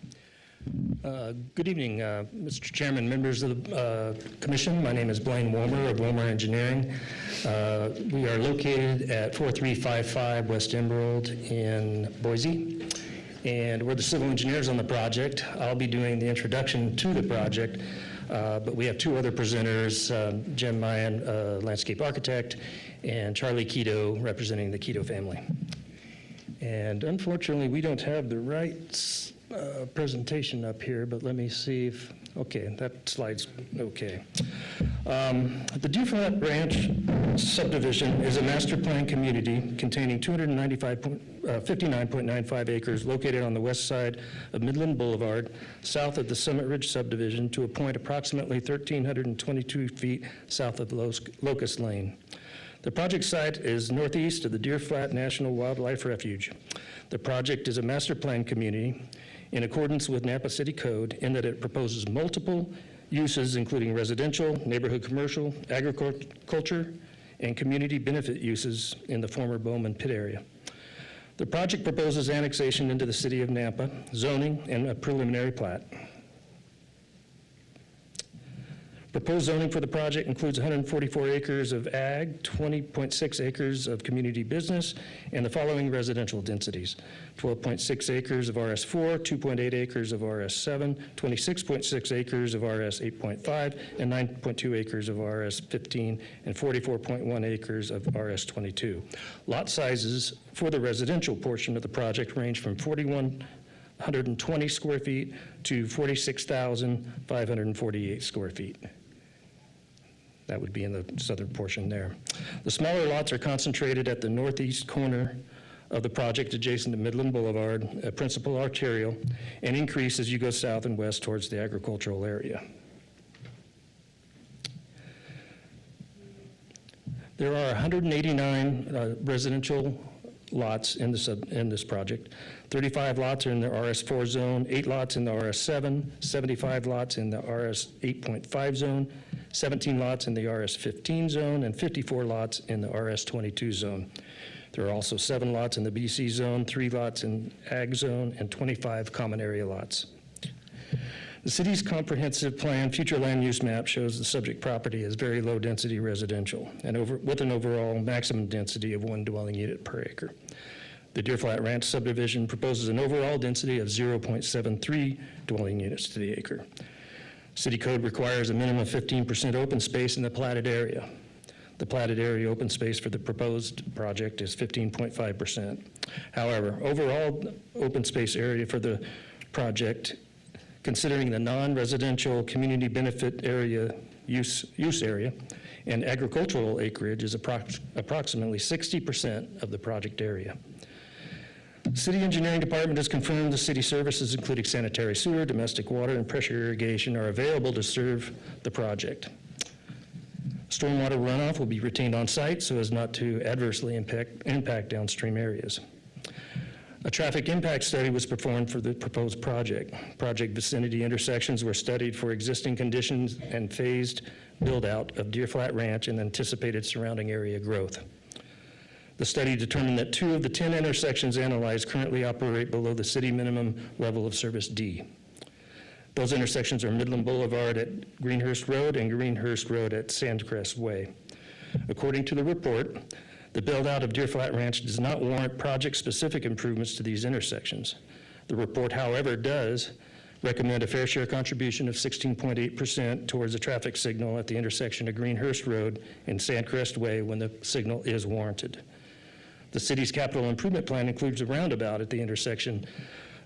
Good evening, Mr. Chairman, members of the Commission. My name is Blaine Womer of Womer Engineering. We are located at 4355 West Emerald in Boise, and we're the civil engineers on the project. I'll be doing the introduction to the project, but we have 2 other presenters, Jim Mayan, landscape architect, and Charlie Keto, representing the Keto family. And unfortunately, we don't have the right presentation up here, but let me see if, okay, that slide's okay. The Deer Flat Ranch subdivision is a master plan community containing 259.95 acres located on the west side of Midland Boulevard, south of the Summit Ridge subdivision, to a point approximately 1,322 feet south of Locust Lane. The project site is northeast of the Deer Flat National Wildlife Refuge. The project is a master plan community in accordance with Nampa City Code in that it proposes multiple uses, including residential, neighborhood commercial, agriculture, and community benefit uses in the former Bowman Pit area. The project proposes annexation into the city of Nampa, zoning, and a preliminary plat. Proposed zoning for the project includes 144 acres of ag, 20.6 acres of community business, and the following residential densities: 12.6 acres of RS4, 2.8 acres of RS7, 26.6 acres of RS8.5, and 9.2 acres of RS15, and 44.1 acres of RS22. Lot sizes for the residential portion of the project range from 4,120 square feet to 46,548 square feet. That would be in the southern portion there. The smaller lots are concentrated at the northeast corner of the project adjacent to Midland Boulevard, a principal arterial, and increase as you go south and west towards the agricultural area. There are 189 residential lots in this project. 35 lots are in the RS4 zone, 8 lots in the RS7, 75 lots in the RS 8.5 zone, 17 lots in the RS15 zone, and 54 lots in the RS22 zone. There are also 7 lots in the BC zone, 3 lots in Ag zone, and 25 common area lots. The city's comprehensive plan future land use map shows the subject property as very low density residential and with an overall maximum density of 1 dwelling unit per acre. The Deer Flat Ranch subdivision proposes an overall density of 0.73 dwelling units to the acre. City code requires a minimum of 15% open space in the platted area. The platted area open space for the proposed project is 15.5%. However, overall open space area for the project, considering the non-residential community benefit area use area and agricultural acreage, is approximately 60% of the project area. City Engineering Department has confirmed the city services, including sanitary sewer, domestic water, and pressure irrigation, are available to serve the project. Stormwater runoff will be retained on site so as not to adversely impact downstream areas. A traffic impact study was performed for the proposed project. Project vicinity intersections were studied for existing conditions and phased build-out of Deer Flat Ranch and anticipated surrounding area growth. The study determined that 2 of the 10 intersections analyzed currently operate below the city minimum level of service D. Those intersections are Midland Boulevard at Greenhurst Road and Greenhurst Road at Sandcrest Way. According to the report, the build-out of Deer Flat Ranch does not warrant project-specific improvements to these intersections. The report, however, does recommend a fair share contribution of 16.8% towards a traffic signal at the intersection of Greenhurst Road and Sandcrest Way when the signal is warranted. The city's capital improvement plan includes a roundabout at the intersection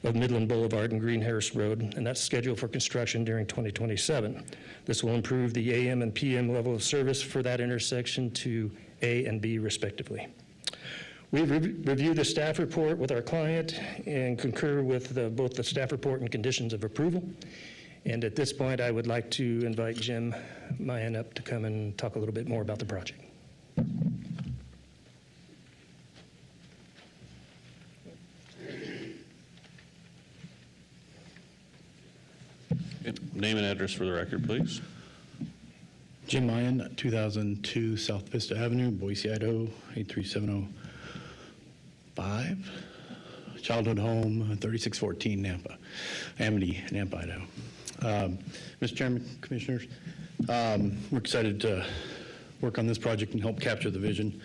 of Midland Boulevard and Greenhurst Road, and that's scheduled for construction during 2027. This will improve the AM and PM level of service for that intersection to A and B respectively. We've reviewed the staff report with our client and concur with both the staff report and conditions of approval. And at this point, I would like to invite Jim Mayan up to come and talk a little bit more about the project. Name and address for the record, please. Jim Mayan, 2002 South Vista Avenue, Boise, Idaho, 83705. Childhood home, 3614 Nampa, Amity, Nampa, Idaho. Mr. Chairman, Commissioners, we're excited to work on this project and help capture the vision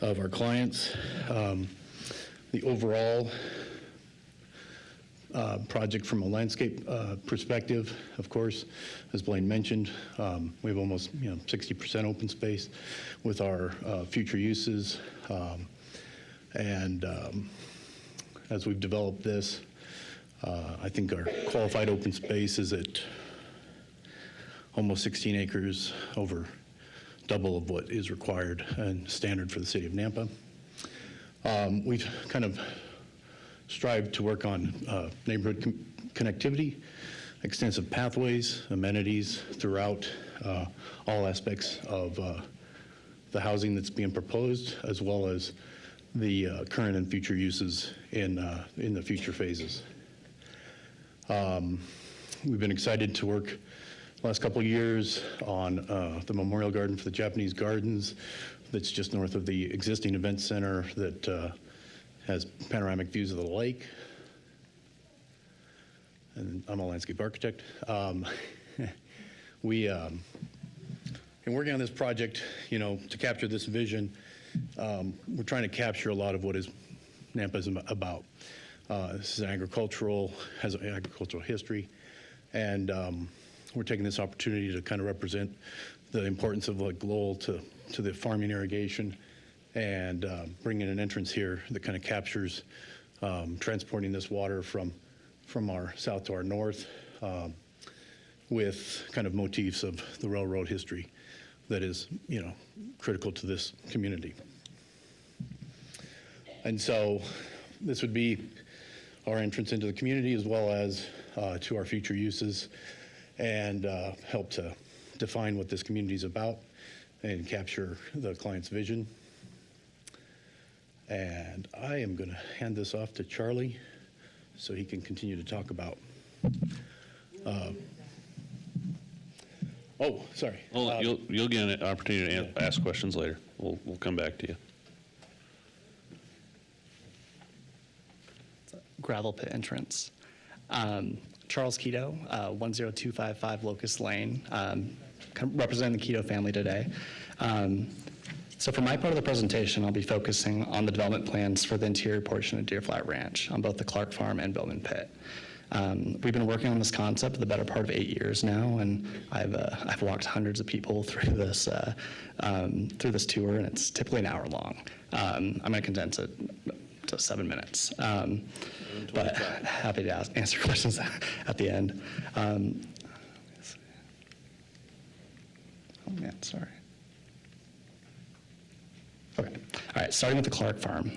of our clients. The overall project from a landscape perspective, of course, as Blaine mentioned, we have almost 60% open space with our future uses. As we've developed this, I think our qualified open space is at almost 16 acres, over double of what is required and standard for the city of Nampa. We've kind of strived to work on neighborhood connectivity, extensive pathways, amenities throughout all aspects of the housing that's being proposed, as well as the current and future uses in the future phases. We've been excited to work the last couple of years on the Memorial Garden for the Japanese Gardens that's just north of the existing event center that has panoramic views of the lake. And I'm a landscape architect. In working on this project, to capture this vision, we're trying to capture a lot of what Nampa is about. This is has an agricultural history, and we're taking this opportunity to kind of represent the importance of Lowell to the farming irrigation, and bringing an entrance here that kind of captures transporting this water from our south to our north with kind of motifs of the railroad history that is, critical to this community. And so this would be our entrance into the community as well as to our future uses, and help to define what this community is about and capture the client's vision. And I am going to hand this off to Charlie so he can continue to talk about. Oh, sorry. Well, you'll get an opportunity to ask questions later. We'll come back to you. Gravel pit entrance. Charles Keto, 10255 Locust Lane, representing the Keto family today. So for my part of the presentation, I'll be focusing on the development plans for the interior portion of Deer Flat Ranch on both the Clark Farm and Bowman Pit. We've been working on this concept for the better part of 8 years now, and I've walked hundreds of people through this tour, and it's typically an hour long. I'm going to condense it to 7 minutes, but happy to answer questions at the end. Oh man, sorry. Okay. All right, starting with the Clark Farm.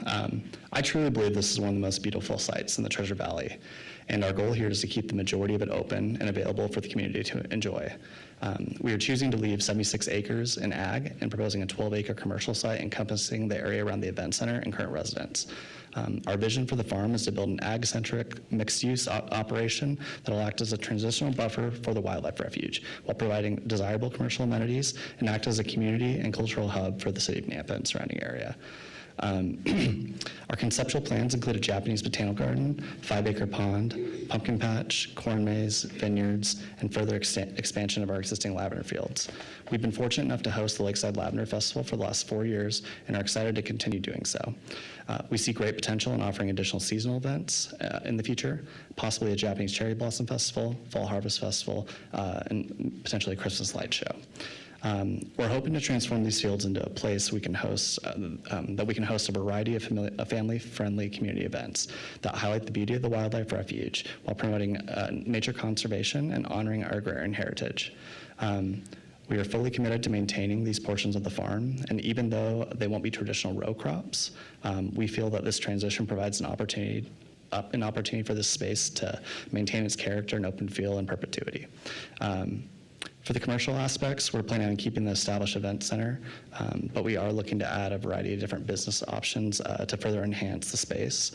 I truly believe this is one of the most beautiful sites in the Treasure Valley, and our goal here is to keep the majority of it open and available for the community to enjoy. We are choosing to leave 76 acres in ag and proposing a 12-acre commercial site encompassing the area around the event center and current residents. Our vision for the farm is to build an ag-centric mixed-use operation that will act as a transitional buffer for the wildlife refuge while providing desirable commercial amenities and act as a community and cultural hub for the city of Nampa and surrounding area. Our conceptual plans include a Japanese botanical garden, 5-acre pond, pumpkin patch, corn maze, vineyards, and further expansion of our existing lavender fields. We've been fortunate enough to host the Lakeside Lavender Festival for the last 4 years and are excited to continue doing so. We see great potential in offering additional seasonal events in the future, possibly a Japanese Cherry Blossom Festival, Fall Harvest Festival, and potentially a Christmas light show. We're hoping to transform these fields into a place we can host a variety of family-friendly community events that highlight the beauty of the wildlife refuge while promoting nature conservation and honoring our agrarian heritage. We are fully committed to maintaining these portions of the farm, and even though they won't be traditional row crops, we feel that this transition provides an opportunity for this space to maintain its character and open feel in perpetuity. For the commercial aspects, we're planning on keeping the established event center, but we are looking to add a variety of different business options to further enhance the space.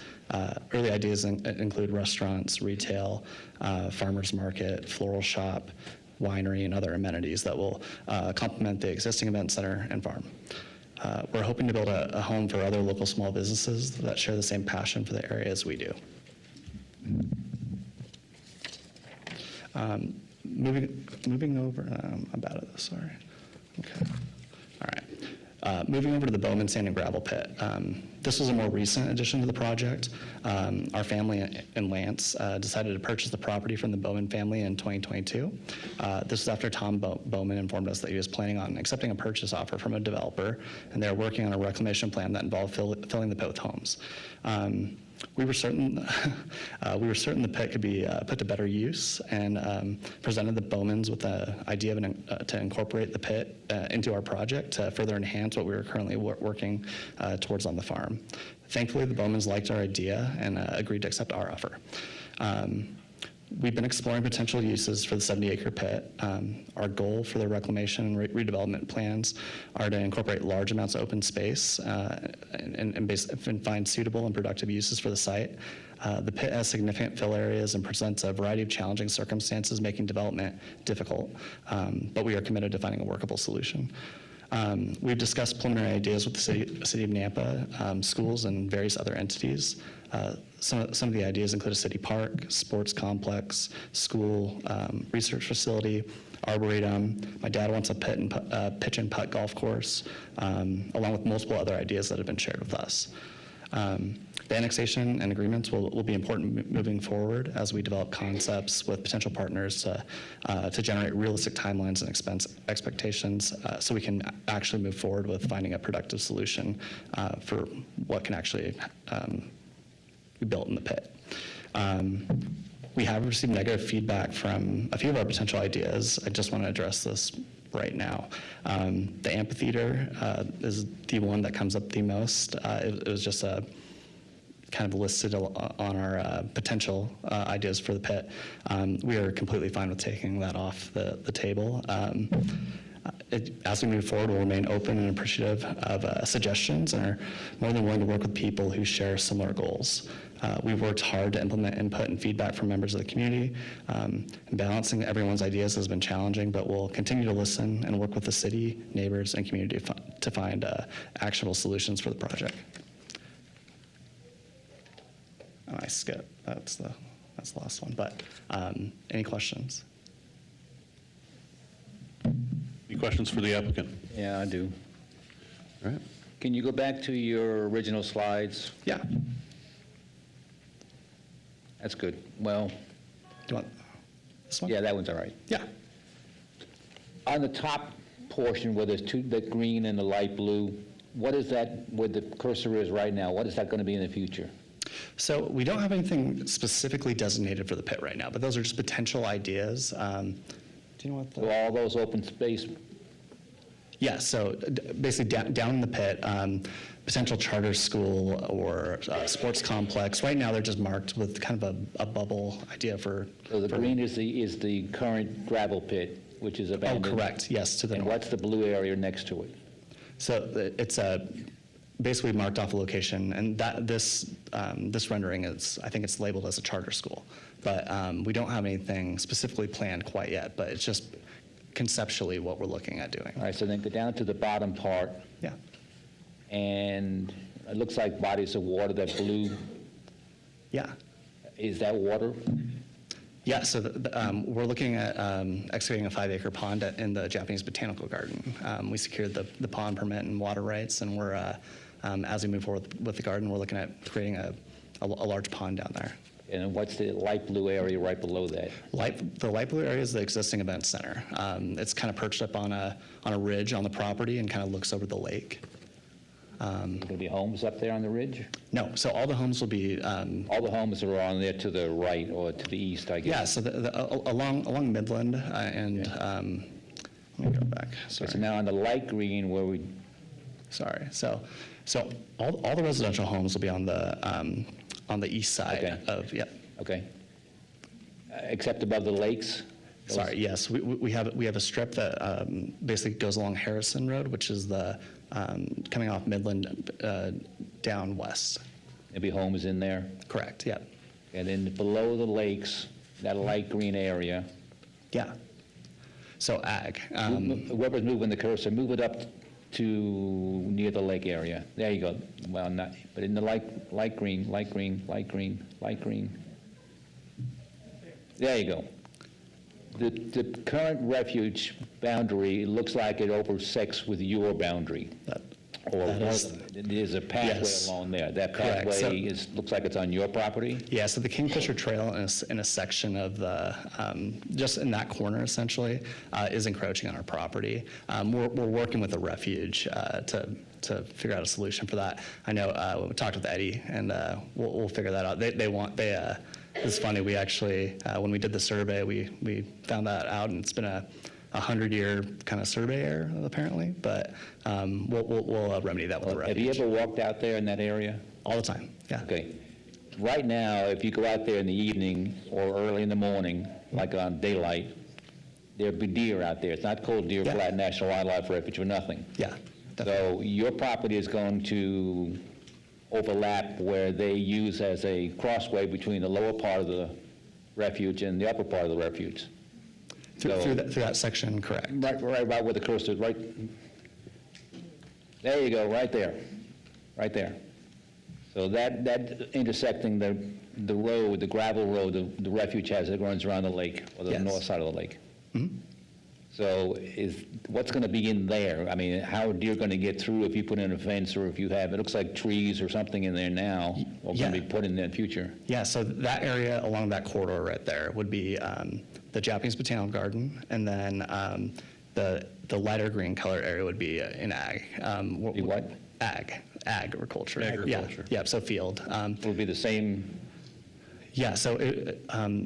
Early ideas include restaurants, retail, farmers market, floral shop, winery, and other amenities that will complement the existing event center and farm. We're hoping to build a home for other local small businesses that share the same passion for the area as we do. Moving over, I'm bad at this, sorry. Okay, all right. Moving over to the Bowman Sand and Gravel Pit. This was a more recent addition to the project. Our family and Lance decided to purchase the property from the Bowman family in 2022. This was after Tom Bowman informed us that he was planning on accepting a purchase offer from a developer, and they're working on a reclamation plan that involved filling the pit with homes. We were certain the pit could be put to better use, and presented the Bowmans with the idea of to incorporate the pit into our project to further enhance what we were currently working towards on the farm. Thankfully, the Bowmans liked our idea and agreed to accept our offer. We've been exploring potential uses for the 70-acre pit. Our goal for the reclamation and redevelopment plans are to incorporate large amounts of open space and find suitable and productive uses for the site. The pit has significant fill areas and presents a variety of challenging circumstances, making development difficult, but we are committed to finding a workable solution. We've discussed preliminary ideas with the city of Nampa, schools, and various other entities. Some of the ideas include a city park, sports complex, school, research facility, arboretum. My dad wants a pitch and putt golf course, along with multiple other ideas that have been shared with us. The annexation and agreements will be important moving forward as we develop concepts with potential partners to generate realistic timelines and expense expectations so we can actually move forward with finding a productive solution for what can actually be built in the pit. We have received negative feedback from a few of our potential ideas. I just want to address this right now. The amphitheater is the one that comes up the most. It was just kind of listed on our potential ideas for the pit. We are completely fine with taking that off the table. as we move forward, we'll remain open and appreciative of suggestions and are more than willing to work with people who share similar goals. We've worked hard to implement input and feedback from members of the community. And balancing everyone's ideas has been challenging, but we'll continue to listen and work with the city, neighbors, and community to find actionable solutions for the project. Oh, I skipped. That's the last one. But any questions? Any questions for the applicant? Yeah, I do. All right. Can you go back to your original slides? Yeah. That's good. Well. Do you want this one? Yeah, that one's all right. Yeah. On the top portion where there's the green and the light blue, what is that, where the cursor is right now? What is that going to be in the future? So we don't have anything specifically designated for the pit right now, but those are just potential ideas. Do you know what So all those open space? Yeah, so basically down in the pit, potential charter school or sports complex. Right now, they're just marked with kind of a bubble idea for. So the green is the current gravel pit, which is abandoned? Oh, correct, yes, to the And north. what's the blue area next to it? So it's basically marked off a location, and this rendering is, I think it's labeled as a charter school. But we don't have anything specifically planned quite yet, but it's just conceptually what we're looking at doing. All right, so then go down to the bottom part. Yeah. And it looks like bodies of water, that blue. Yeah. Is that water? Yeah, so we're looking at excavating a 5-acre pond in the Japanese Botanical Garden. We secured the pond permit and water rights, and we're, as we move forward with the garden, we're looking at creating a large pond down there. And what's the light blue area right below that? The light blue area is the existing event center. It's kind of perched up on a ridge on the property and kind of looks over the lake. Going to be homes up there on the ridge? No, so all the homes will be. All the homes are on there to the right or to the east, I guess. Yeah, so along Midland and let me go back. Sorry. So now on the light green where we. Sorry. So all the residential homes will be on the east side of. Yep. Okay. Except above the lakes. Sorry. Yes, we have a strip that basically goes along Harrison Road, which is the coming off Midland down west. There'll be homes in there. Correct. Yeah. And then below the lakes, that light green area. Yeah. So ag. Whoever's moving the cursor, move it up to near the lake area. There you go. Well, not, but in the light green. There you go. The current refuge boundary, it looks like it intersects with your boundary. There's a pathway Yes. along there. That Correct. pathway So- looks like it's on your property? Yeah, so the Kingfisher Trail in a section of the, just in that corner essentially, is encroaching on our property. We're working with the refuge to figure out a solution for that. I know we talked with Eddie, and we'll figure that out. It's funny, we actually, when we did the survey, we found that out, and it's been a 100-year kind of survey error, apparently, but we'll remedy that with the refuge. Have you ever walked out there in that area? All the time, yeah. Okay. Right now, if you go out there in the evening or early in the morning, like on daylight, there'd be deer out there. It's not called Deer Flat National Wildlife Refuge for nothing. Yeah. So your property is going to overlap where they use as a crossway between the lower part of the refuge and the upper part of the refuge. Through that section, correct. Right where the cursor is, right. There you go, right there. So that intersecting the road, the gravel road, the refuge has, it runs around the lake, or the Yes. north side of the lake. Mm-hmm. So what's going to be in there? I mean, how are deer going to get through if you put in a fence, or if you have, it looks like trees or something in there now, or going to be put in the future? Yeah, so that area along that corridor right there would be the Japanese Botanical Garden, and then the lighter green color area would be in ag. What? Agriculture. Agriculture. Yeah, so field. It would be the same? Yeah, so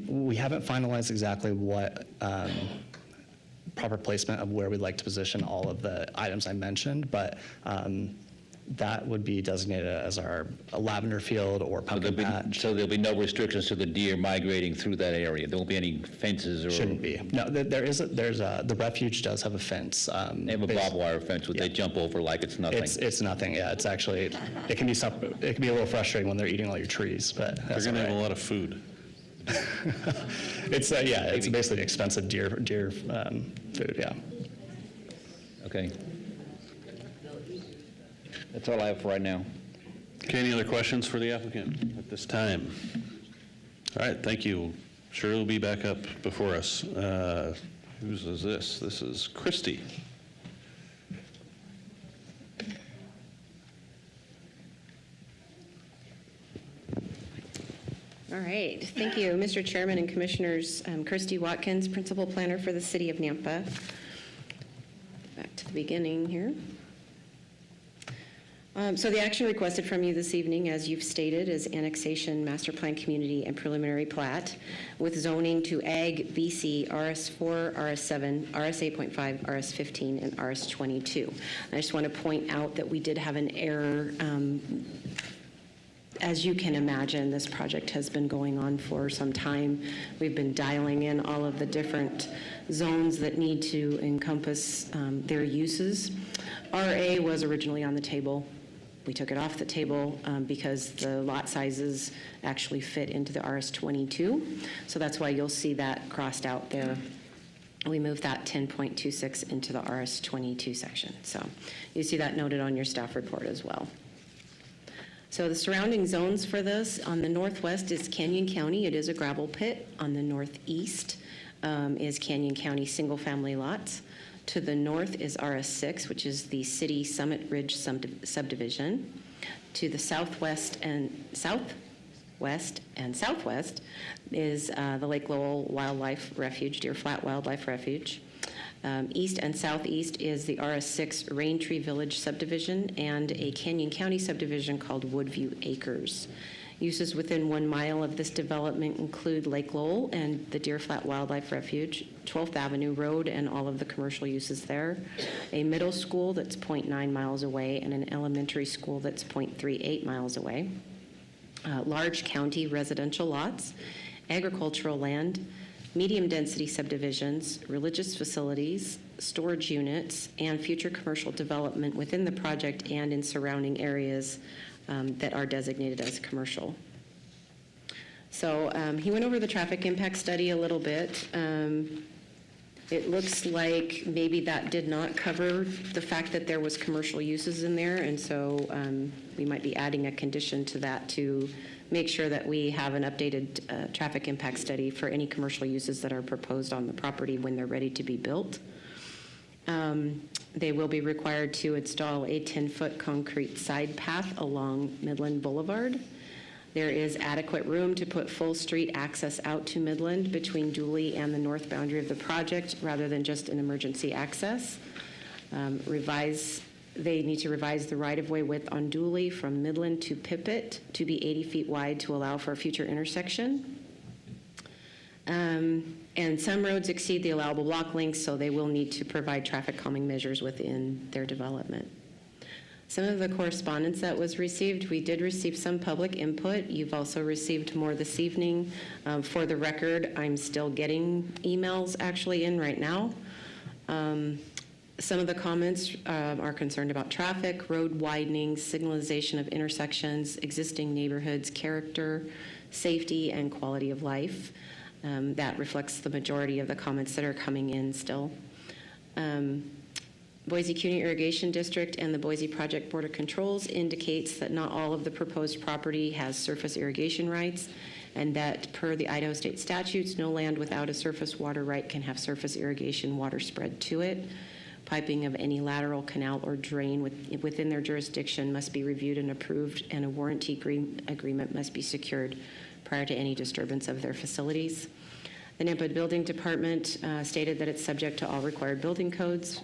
we haven't finalized exactly what proper placement of where we'd like to position all of the items I mentioned, but that would be designated as our lavender field or pumpkin patch. So there'll be no restrictions to the deer migrating through that area? There won't be any fences or? Shouldn't be. No, the refuge does have a fence. They have a barbed wire fence, would they jump over like it's nothing? It's nothing, yeah. It's actually, it can be a little frustrating when they're eating all your trees, but They're that's going to all have a right. lot of food. It's, it's basically expensive deer food, yeah. Okay. That's all I have for right now. Okay, any other questions for the applicant at this time? All right, thank you. Sure will be back up before us. Whose is this? This is Christie. All right, thank you, Mr. Chairman and Commissioners. Christy Watkins, Principal Planner for the City of Nampa. Back to the beginning here. So the action requested from you this evening, as you've stated, is annexation, master plan community, and preliminary plat with zoning to Ag, BC, RS4, RS7, RS8.5, RS15, and RS22. I just want to point out that we did have an error. As you can imagine, this project has been going on for some time. We've been dialing in all of the different zones that need to encompass their uses. RA was originally on the table. We took it off the table because the lot sizes actually fit into the RS22. So that's why you'll see that crossed out there. We moved that 10.26 into the RS22 section. So you see that noted on your staff report as well. So the surrounding zones for this, on the northwest is Canyon County. It is a gravel pit. On the northeast is Canyon County single-family lots. To the north is RS6, which is the City Summit Ridge subdivision. To the southwest and southwest is the Lake Lowell Wildlife Refuge, Deer Flat Wildlife Refuge. East and southeast is the RS6 Rain Tree Village subdivision and a Canyon County subdivision called Woodview Acres. Uses within 1 mile of this development include Lake Lowell and the Deer Flat Wildlife Refuge, 12th Avenue Road and all of the commercial uses there, a middle school that's 0.9 miles away, and an elementary school that's 0.38 miles away. Large county residential lots, agricultural land, medium-density subdivisions, religious facilities, storage units, and future commercial development within the project and in surrounding areas that are designated as commercial. So he went over the traffic impact study a little bit. It looks like maybe that did not cover the fact that there was commercial uses in there, and so we might be adding a condition to that to make sure that we have an updated traffic impact study for any commercial uses that are proposed on the property when they're ready to be built. They will be required to install a 10-foot concrete side path along Midland Boulevard. There is adequate room to put full street access out to Midland between Dooley and the north boundary of the project rather than just an emergency access. They need to revise the right-of-way width on Dooley from Midland to Pippet to be 80 feet wide to allow for a future intersection. And some roads exceed the allowable block length, so they will need to provide traffic calming measures within their development. Some of the correspondence that was received, we did receive some public input. You've also received more this evening. For the record, I'm still getting emails actually in right now. Some of the comments are concerned about traffic, road widening, signalization of intersections, existing neighborhoods, character, safety, and quality of life. That reflects the majority of the comments that are coming in still. Boise CUNY Irrigation District and the Boise Project Board of Controls indicates that not all of the proposed property has surface irrigation rights, and that per the Idaho state statutes, no land without a surface water right can have surface irrigation water spread to it. Piping of any lateral canal or drain within their jurisdiction must be reviewed and approved, and a warranty agreement must be secured prior to any disturbance of their facilities. The Nampa Building Department stated that it's subject to all required building codes.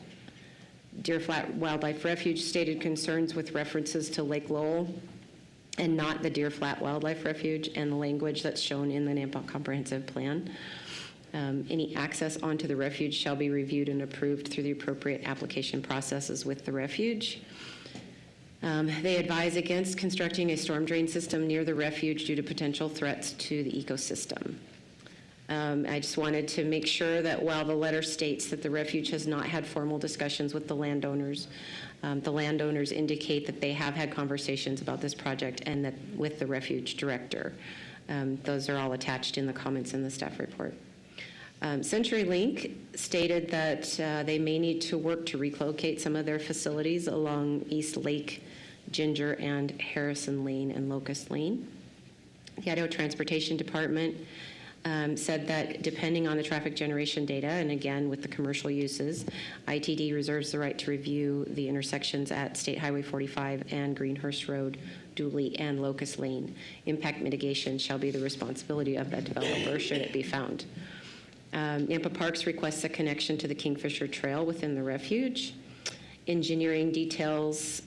Deer Flat Wildlife Refuge stated concerns with references to Lake Lowell and not the Deer Flat Wildlife Refuge and the language that's shown in the Nampa Comprehensive Plan. Any access onto the refuge shall be reviewed and approved through the appropriate application processes with the refuge. They advise against constructing a storm drain system near the refuge due to potential threats to the ecosystem. I just wanted to make sure that while the letter states that the refuge has not had formal discussions with the landowners indicate that they have had conversations about this project and that with the refuge director. Those are all attached in the comments in the staff report. CenturyLink stated that they may need to work to relocate some of their facilities along East Lake, Ginger, and Harrison Lane and Locust Lane. The Idaho Transportation Department said that depending on the traffic generation data, and again with the commercial uses, ITD reserves the right to review the intersections at State Highway 45 and Greenhurst Road, Dooley, and Locust Lane. Impact mitigation shall be the responsibility of that developer should it be found. Nampa Parks requests a connection to the Kingfisher Trail within the refuge. Engineering details,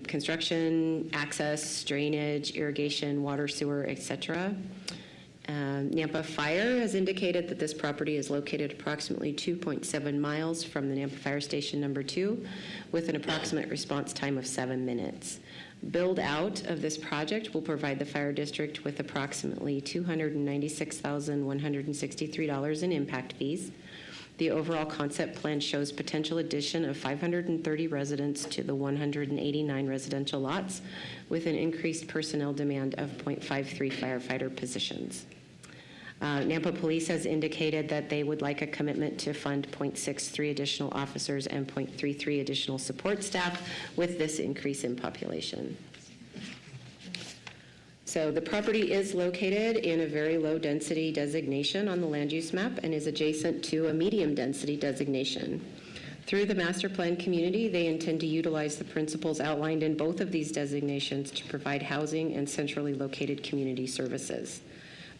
construction, access, drainage, irrigation, water, sewer, etc. Nampa Fire has indicated that this property is located approximately 2.7 miles from the Nampa Fire Station number 2 with an approximate response time of 7 minutes. Build out of this project will provide the fire district with approximately $296,163 in impact fees. The overall concept plan shows potential addition of 530 residents to the 189 residential lots with an increased personnel demand of 0.53 firefighter positions. Nampa Police has indicated that they would like a commitment to fund 0.63 additional officers and 0.33 additional support staff with this increase in population. So the property is located in a very low density designation on the land use map and is adjacent to a medium density designation. Through the master plan community, they intend to utilize the principles outlined in both of these designations to provide housing and centrally located community services.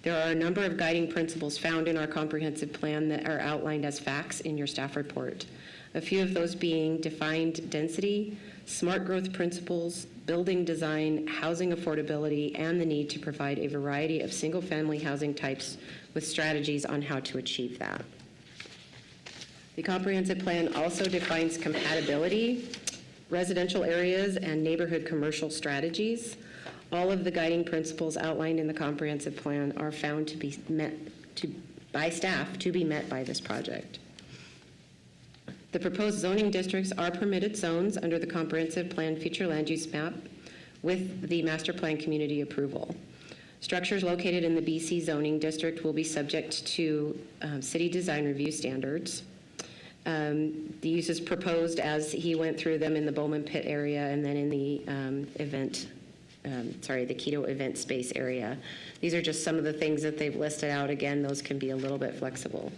There are a number of guiding principles found in our comprehensive plan that are outlined as facts in your staff report. A few of those being defined density, smart growth principles, building design, housing affordability, and the need to provide a variety of single-family housing types with strategies on how to achieve that. The comprehensive plan also defines compatibility, residential areas, and neighborhood commercial strategies. All of the guiding principles outlined in the comprehensive plan are found to be met by staff to be met by this project. The proposed zoning districts are permitted zones under the comprehensive plan future land use map with the master plan community approval. Structures located in the BC zoning district will be subject to city design review standards. The uses proposed as he went through them in the Bowman Pit area and then in the the Keto event space area. These are just some of the things that they've listed out. Again, those can be a little bit flexible.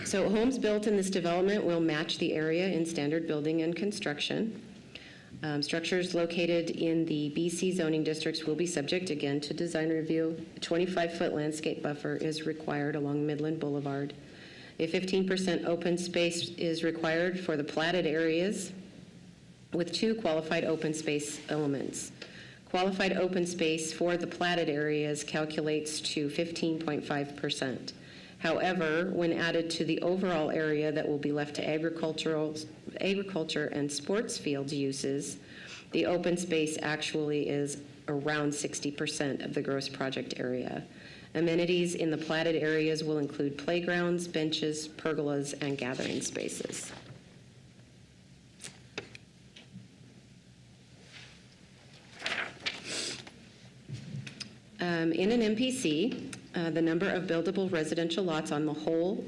So homes built in this development will match the area in standard building and construction. Structures located in the BC zoning districts will be subject again to design review. A 25-foot landscape buffer is required along Midland Boulevard. A 15% open space is required for the platted areas with 2 qualified open space elements. Qualified open space for the platted areas calculates to 15.5%. However, when added to the overall area that will be left to agriculture and sports fields uses, the open space actually is around 60% of the gross project area. Amenities in the platted areas will include playgrounds, benches, pergolas, and gathering spaces. In an MPC, the number of buildable residential lots on the whole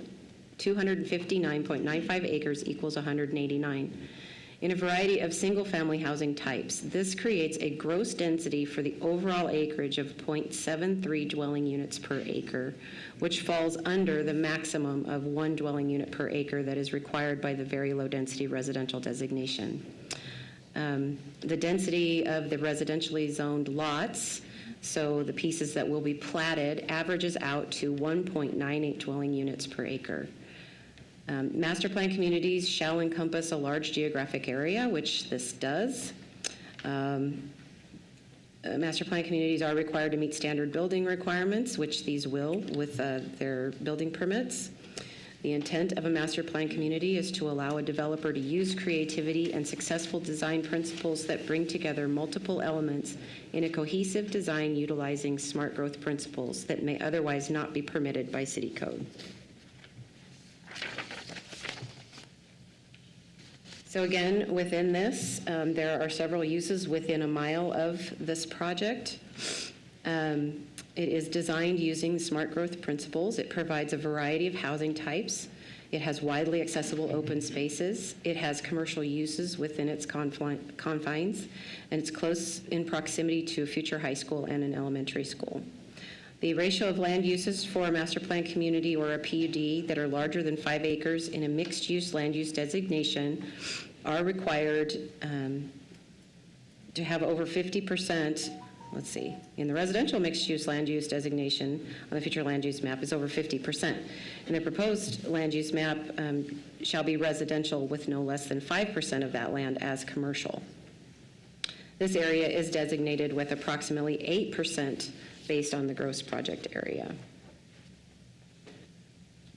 259.95 acres equals 189. In a variety of single-family housing types, this creates a gross density for the overall acreage of 0.73 dwelling units per acre, which falls under the maximum of 1 dwelling unit per acre that is required by the very low-density residential designation. The density of the residentially zoned lots, so the pieces that will be platted, averages out to 1.98 dwelling units per acre. Master plan communities shall encompass a large geographic area, which this does. Master plan communities are required to meet standard building requirements, which these will with their building permits. The intent of a master plan community is to allow a developer to use creativity and successful design principles that bring together multiple elements in a cohesive design utilizing smart growth principles that may otherwise not be permitted by city code. So again, within this, there are several uses within a mile of this project. It is designed using smart growth principles. It provides a variety of housing types. It has widely accessible open spaces. It has commercial uses within its confines, and it's close in proximity to a future high school and an elementary school. The ratio of land uses for a master plan community or a PUD that are larger than 5 acres in a mixed-use land use designation are required to have over 50%. Let's see, in the residential mixed-use land use designation on the future land use map is over 50%. And the proposed land use map shall be residential with no less than 5% of that land as commercial. This area is designated with approximately 8% based on the gross project area.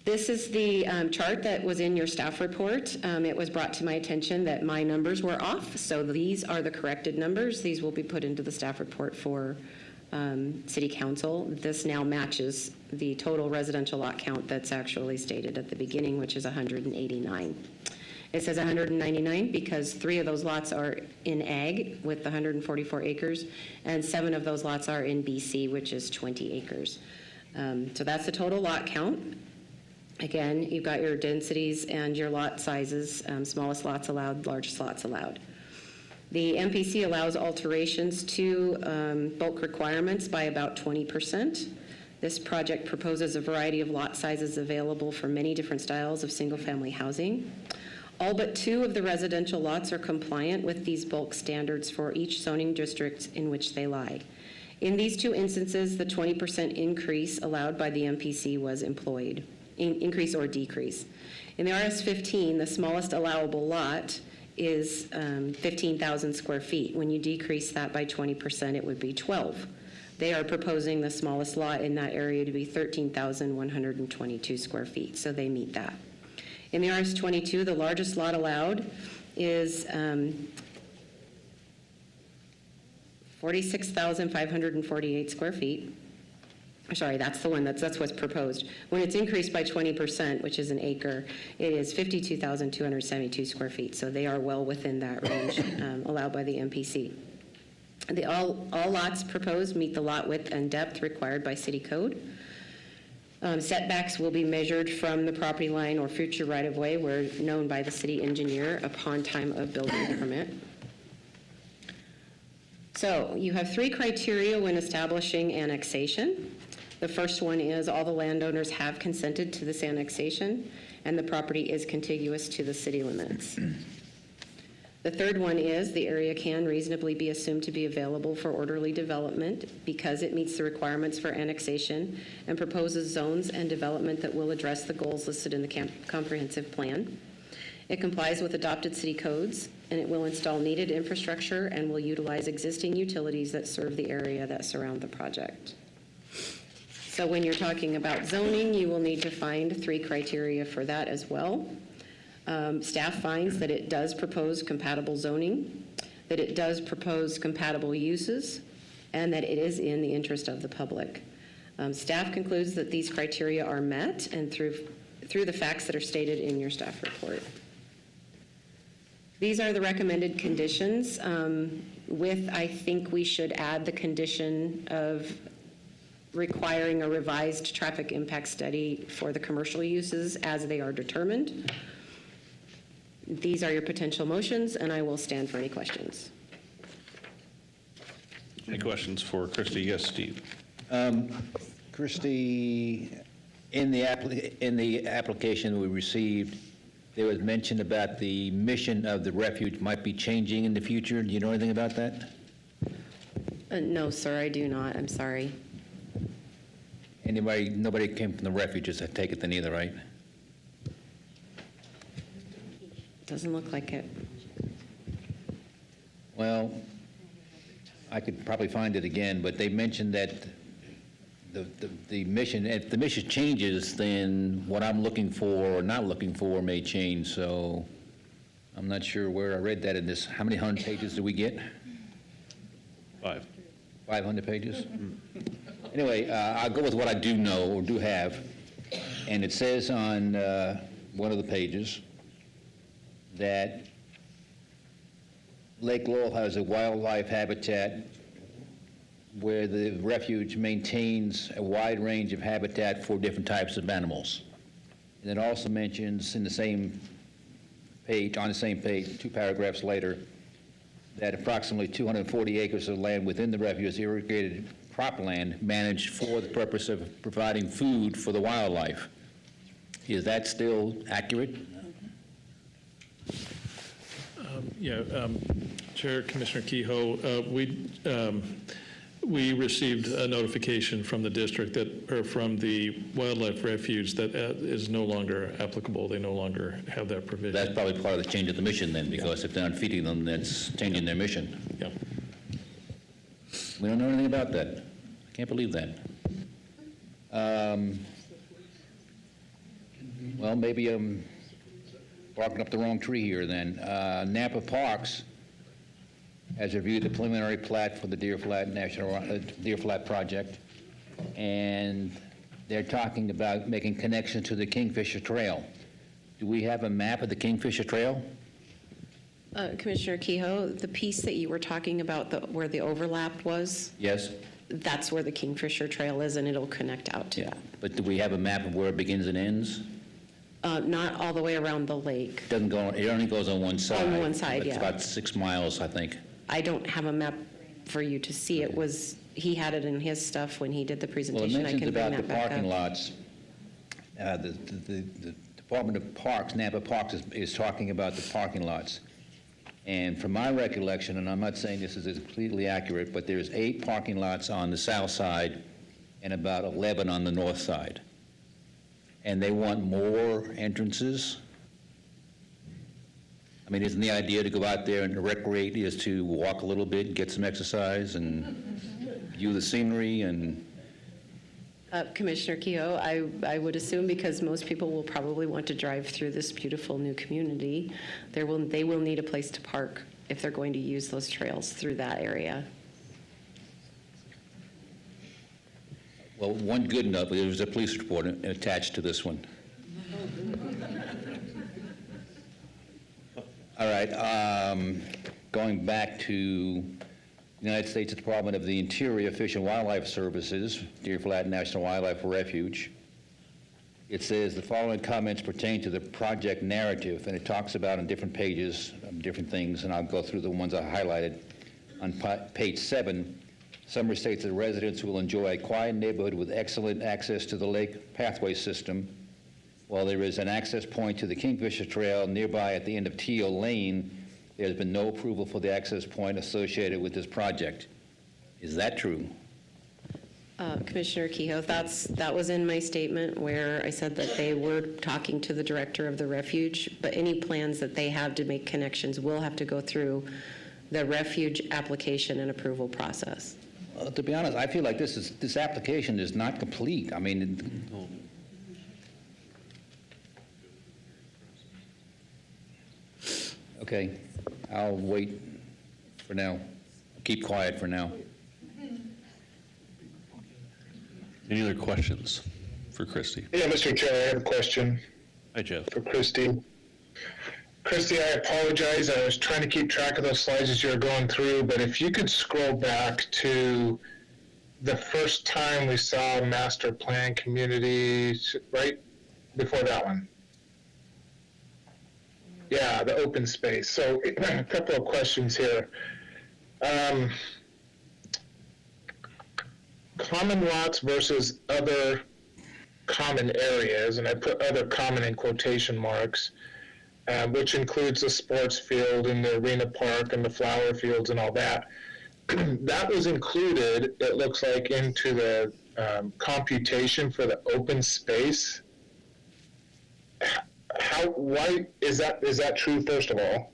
This is the chart that was in your staff report. It was brought to my attention that my numbers were off, so these are the corrected numbers. These will be put into the staff report for City Council. This now matches the total residential lot count that's actually stated at the beginning, which is 189. It says 199 because 3 of those lots are in ag with 144 acres, and 7 of those lots are in BC, which is 20 acres. So that's the total lot count. Again, you've got your densities and your lot sizes, smallest lots allowed, largest lots allowed. The MPC allows alterations to bulk requirements by about 20%. This project proposes a variety of lot sizes available for many different styles of single-family housing. All but 2 of the residential lots are compliant with these bulk standards for each zoning district in which they lie. In these 2 instances, the 20% increase allowed by the MPC was employed. Increase or decrease. In the RS-15, the smallest allowable lot is 15,000 square feet. When you decrease that by 20%, it would be 12. They are proposing the smallest lot in that area to be 13,122 square feet, so they meet that. In the RS-22, the largest lot allowed is 46,548 square feet. Sorry, that's the one, that's what's proposed. When it's increased by 20%, which is an acre, it is 52,272 square feet. So they are well within that range allowed by the MPC. All lots proposed meet the lot width and depth required by city code. Setbacks will be measured from the property line or future right-of-way where known by the city engineer upon time of building permit. So you have 3 criteria when establishing annexation. The first one is all the landowners have consented to this annexation and the property is contiguous to the city limits. The third one is the area can reasonably be assumed to be available for orderly development because it meets the requirements for annexation and proposes zones and development that will address the goals listed in the comprehensive plan. It complies with adopted city codes, and it will install needed infrastructure and will utilize existing utilities that serve the area that surround the project. So when you're talking about zoning, you will need to find 3 criteria for that as well. Staff finds that it does propose compatible zoning, that it does propose compatible uses, and that it is in the interest of the public. Staff concludes that these criteria are met and through the facts that are stated in your staff report. These are the recommended conditions. I think we should add the condition of requiring a revised traffic impact study for the commercial uses as they are determined. These are your potential motions, and I will stand for any questions. Any questions for Christy? Yes, Steve. Christy, in the application we received, there was mention about the mission of the refuge might be changing in the future. Do you know anything about that? No, sir, I do not. I'm sorry. Nobody came from the refuges, I take it then either, right? Doesn't look like it. Well, I could probably find it again, but they mentioned that the mission, if the mission changes, then what I'm looking for or not looking for may change, so I'm not sure where I read that in this. How many 100 pages do we get? 5. 500 pages? Anyway, I'll go with what I do know or do have, and it says on one of the pages that Lake Laurel has a wildlife habitat where the refuge maintains a wide range of habitat for different types of animals. And it also mentions in the same page, on the same page, 2 paragraphs later, that approximately 240 acres of land within the refuge is irrigated cropland managed for the purpose of providing food for the wildlife. Is that still accurate? Chair, Commissioner Kehoe, we received a notification from the district that, or from the wildlife refuge that is no longer applicable. They no longer have that provision. That's probably part of the change of the mission then, because if they're not feeding them, that's changing their mission. Yeah. We don't know anything about that. I can't believe that. Well, maybe I'm barking up the wrong tree here then. Napa Parks has reviewed the preliminary plat for the Deer Flat project, and they're talking about making connection to the Kingfisher Trail. Do we have a map of the Kingfisher Trail? Commissioner Kehoe, the piece that you were talking about, where the overlap was, Yes. that's where the Kingfisher Trail is, and it'll connect out to that. But do we have a map of where it begins and ends? Not all the way around the lake. Doesn't go, it only goes on one side. On one side, It's yeah. about 6 miles, I think. I don't have a map for you to see. It was, he had it in his stuff when he did the Well, it presentation. I mentions can bring about the that back parking up. lots. The Department of Parks, Napa Parks, is talking about the parking lots. And from my recollection, and I'm not saying this is completely accurate, but there's 8 parking lots on the south side and about 11 on the north side. And they want more entrances. I mean, isn't the idea to go out there and recreate is to walk a little bit, get some exercise, and view the scenery and... Commissioner Kehoe, I would assume because most people will probably want to drive through this beautiful new community, they will need a place to park if they're going to use those trails through that area. Well, one good note, there was a police report attached to this one. All right, going back to the United States Department of the Interior Fish and Wildlife Services, Deer Flat National Wildlife Refuge. It says the following comments pertain to the project narrative, and it talks about on different pages, different things, and I'll go through the ones I highlighted. On page 7, Summer states that residents will enjoy a quiet neighborhood with excellent access to the lake pathway system. While there is an access point to the Kingfisher Trail nearby at the end of Teal Lane, there has been no approval for the access point associated with this project. Is that true? Commissioner Kehoe, that was in my statement where I said that they were talking to the director of the refuge, but any plans that they have to make connections will have to go through the refuge application and approval process. Well, to be honest, I feel like this application is not complete. I mean, okay, I'll wait for now. Keep quiet for now. Any other questions for Christie? Yeah, Mr. Chair, I have a question. Hi, Jeff. For Christie. Christie, I apologize. I was trying to keep track of those slides as you were going through, but if you could scroll back to the first time we saw master plan community, right before that one. Yeah, the open space. So a couple of questions here. Common lots versus other common areas, and I put other common in quotation marks, which includes the sports field and the arena park and the flower fields and all that. That was included, it looks like, into the computation for the open space. Why is that true, first of all?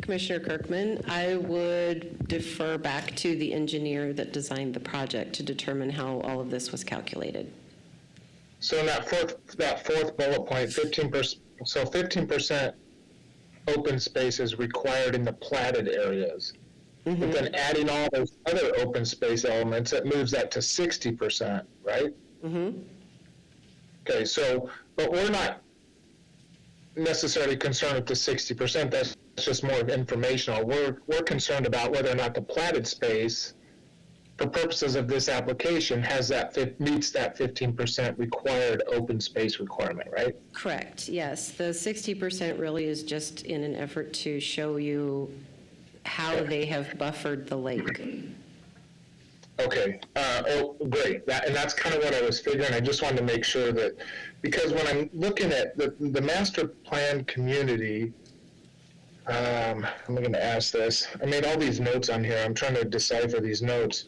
Commissioner Kirkman, I would defer back to the engineer that designed the project to determine how all of this was calculated. So in that fourth bullet point, 15%, so 15% open space is required in the platted areas. But then adding all those other open space elements, it moves that to 60%, right? Okay, so, but we're not necessarily concerned with the 60%, that's just more of informational. We're concerned about whether or not the platted space, for purposes of this application, meets that 15% required open space requirement, right? Correct, yes. The 60% really is just in an effort to show you how they have buffered the lake. Okay, great. And that's kind of what I was figuring. I just wanted to make sure that, because when I'm looking at the master plan community, I'm going to ask this. I made all these notes on here. I'm trying to decipher these notes.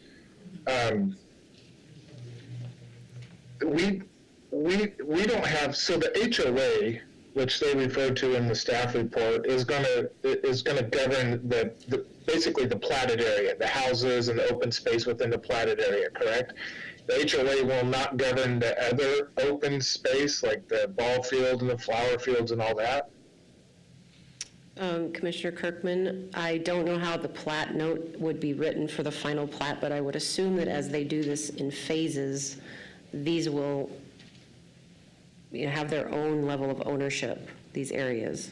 We don't have, so the HOA, which they referred to in the staff report, is going to govern basically the platted area, the houses and the open space within the platted area, correct? The HOA will not govern the other open space, like the ball field and the flower fields and all that? Commissioner Kirkman, I don't know how the plat note would be written for the final plat, but I would assume that as they do this in phases, these will have their own level of ownership, these areas.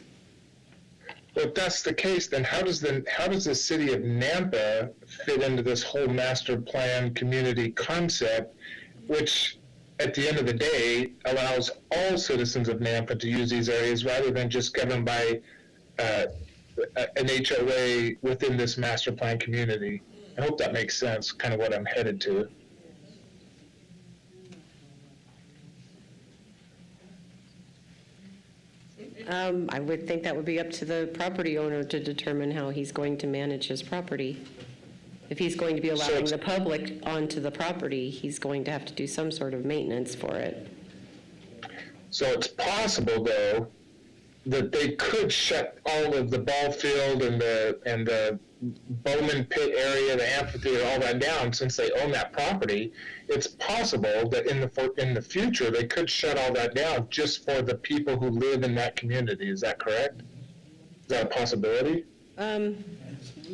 Well, if that's the case, then how does the city of Nampa fit into this whole master plan community concept, which at the end of the day allows all citizens of Nampa to use these areas rather than just governed by an HOA within this master plan community? I hope that makes sense, kind of what I'm headed to. I would think that would be up to the property owner to determine how he's going to manage his property. If he's going to be allowing the public onto the property, he's going to have to do some sort of maintenance for it. So it's possible, though, that they could shut all of the ball field and the Bowman pit area, the amphitheater, all that down, since they own that property. It's possible that in the future they could shut all that down just for the people who live in that community. Is that correct? Is that a possibility? Well,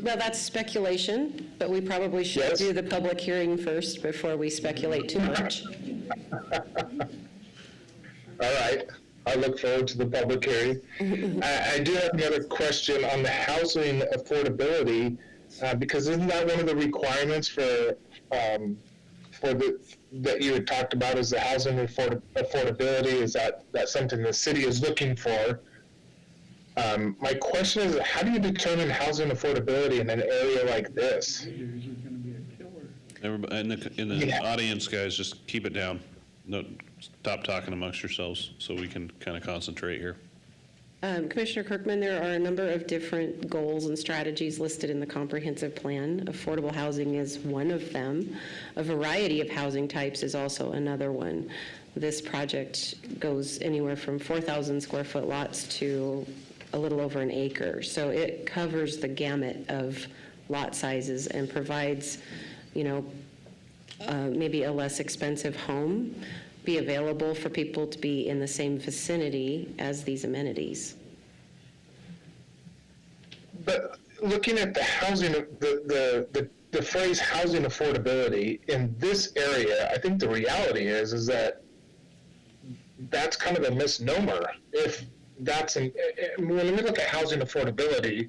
that's speculation, but we probably should do the public hearing first before we speculate too much. All right. I look forward to the public hearing. I do have another question on the housing affordability, because isn't that one of the requirements that you had talked about, is the housing affordability? Is that something the city is looking for? My question is, how do you determine housing affordability in an area like this? Everybody in the audience, guys, just keep it down. No, stop talking amongst yourselves so we can kind of concentrate here. Commissioner Kirkman, there are a number of different goals and strategies listed in the comprehensive plan. Affordable housing is one of them. A variety of housing types is also another one. This project goes anywhere from 4,000 square foot lots to a little over an acre. So it covers the gamut of lot sizes and provides, maybe a less expensive home be available for people to be in the same vicinity as these amenities. But looking at the housing, the phrase housing affordability in this area, I think the reality is that that's kind of a misnomer. If that's when we look at housing affordability,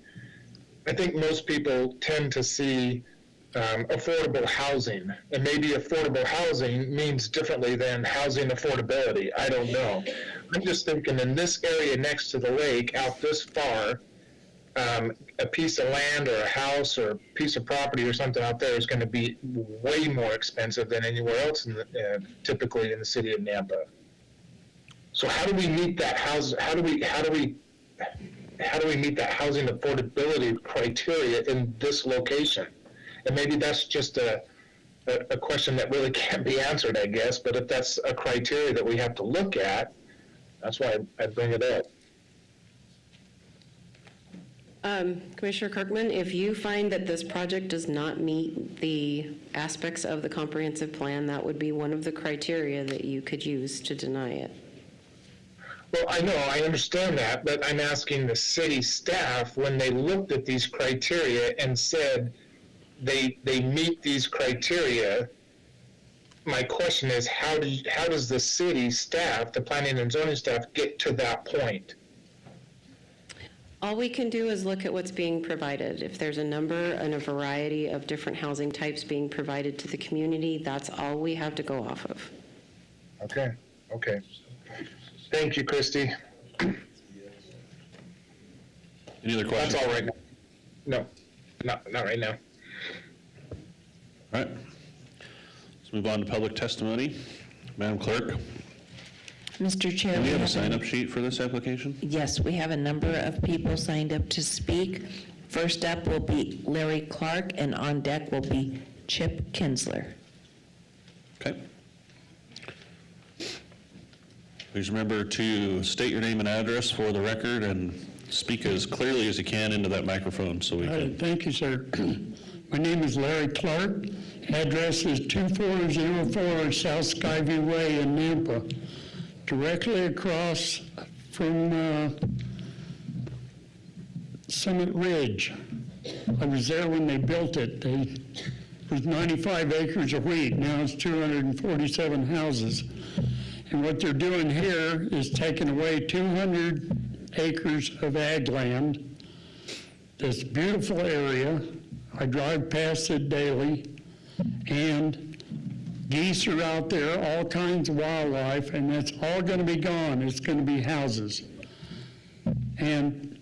I think most people tend to see affordable housing, and maybe affordable housing means differently than housing affordability. I don't know. I'm just thinking in this area next to the lake, out this far, a piece of land or a house or a piece of property or something out there is going to be way more expensive than anywhere else typically in the city of Nampa. So how do we meet that how do we meet that housing affordability criteria in this location? And maybe that's just a question that really can't be answered, I guess, but if that's a criteria that we have to look at, that's why I bring it up. Commissioner Kirkman, if you find that this project does not meet the aspects of the comprehensive plan, that would be one of the criteria that you could use to deny it. Well, I know, I understand that, but I'm asking the city staff, when they looked at these criteria and said they meet these criteria, my question is, how does the city staff, the planning and zoning staff, get to that point? All we can do is look at what's being provided. If there's a number and a variety of different housing types being provided to the community, that's all we have to go off of. Okay, okay. Thank you, Christy. Any other questions? That's all right now. No, not right now. All right. Let's move on to public testimony. Madam Clerk, Mr. Chair. do we have a a- sign-up sheet for this application? Yes, we have a number of people signed up to speak. First up will be Larry Clark, and on deck will be Chip Kinsler. Okay. Please remember to state your name and address for the record and speak as clearly as you can into that microphone so we can. Thank you, sir. My name is Larry Clark. Address is 2404 South Skyview Way in Nampa, directly across from Summit Ridge. I was there when they built it. It was 95 acres of wheat. Now it's 247 houses. And what they're doing here is taking away 200 acres of ag land. This beautiful area. I drive past it daily, and geese are out there, all kinds of wildlife, and that's all going to be gone. It's going to be houses. And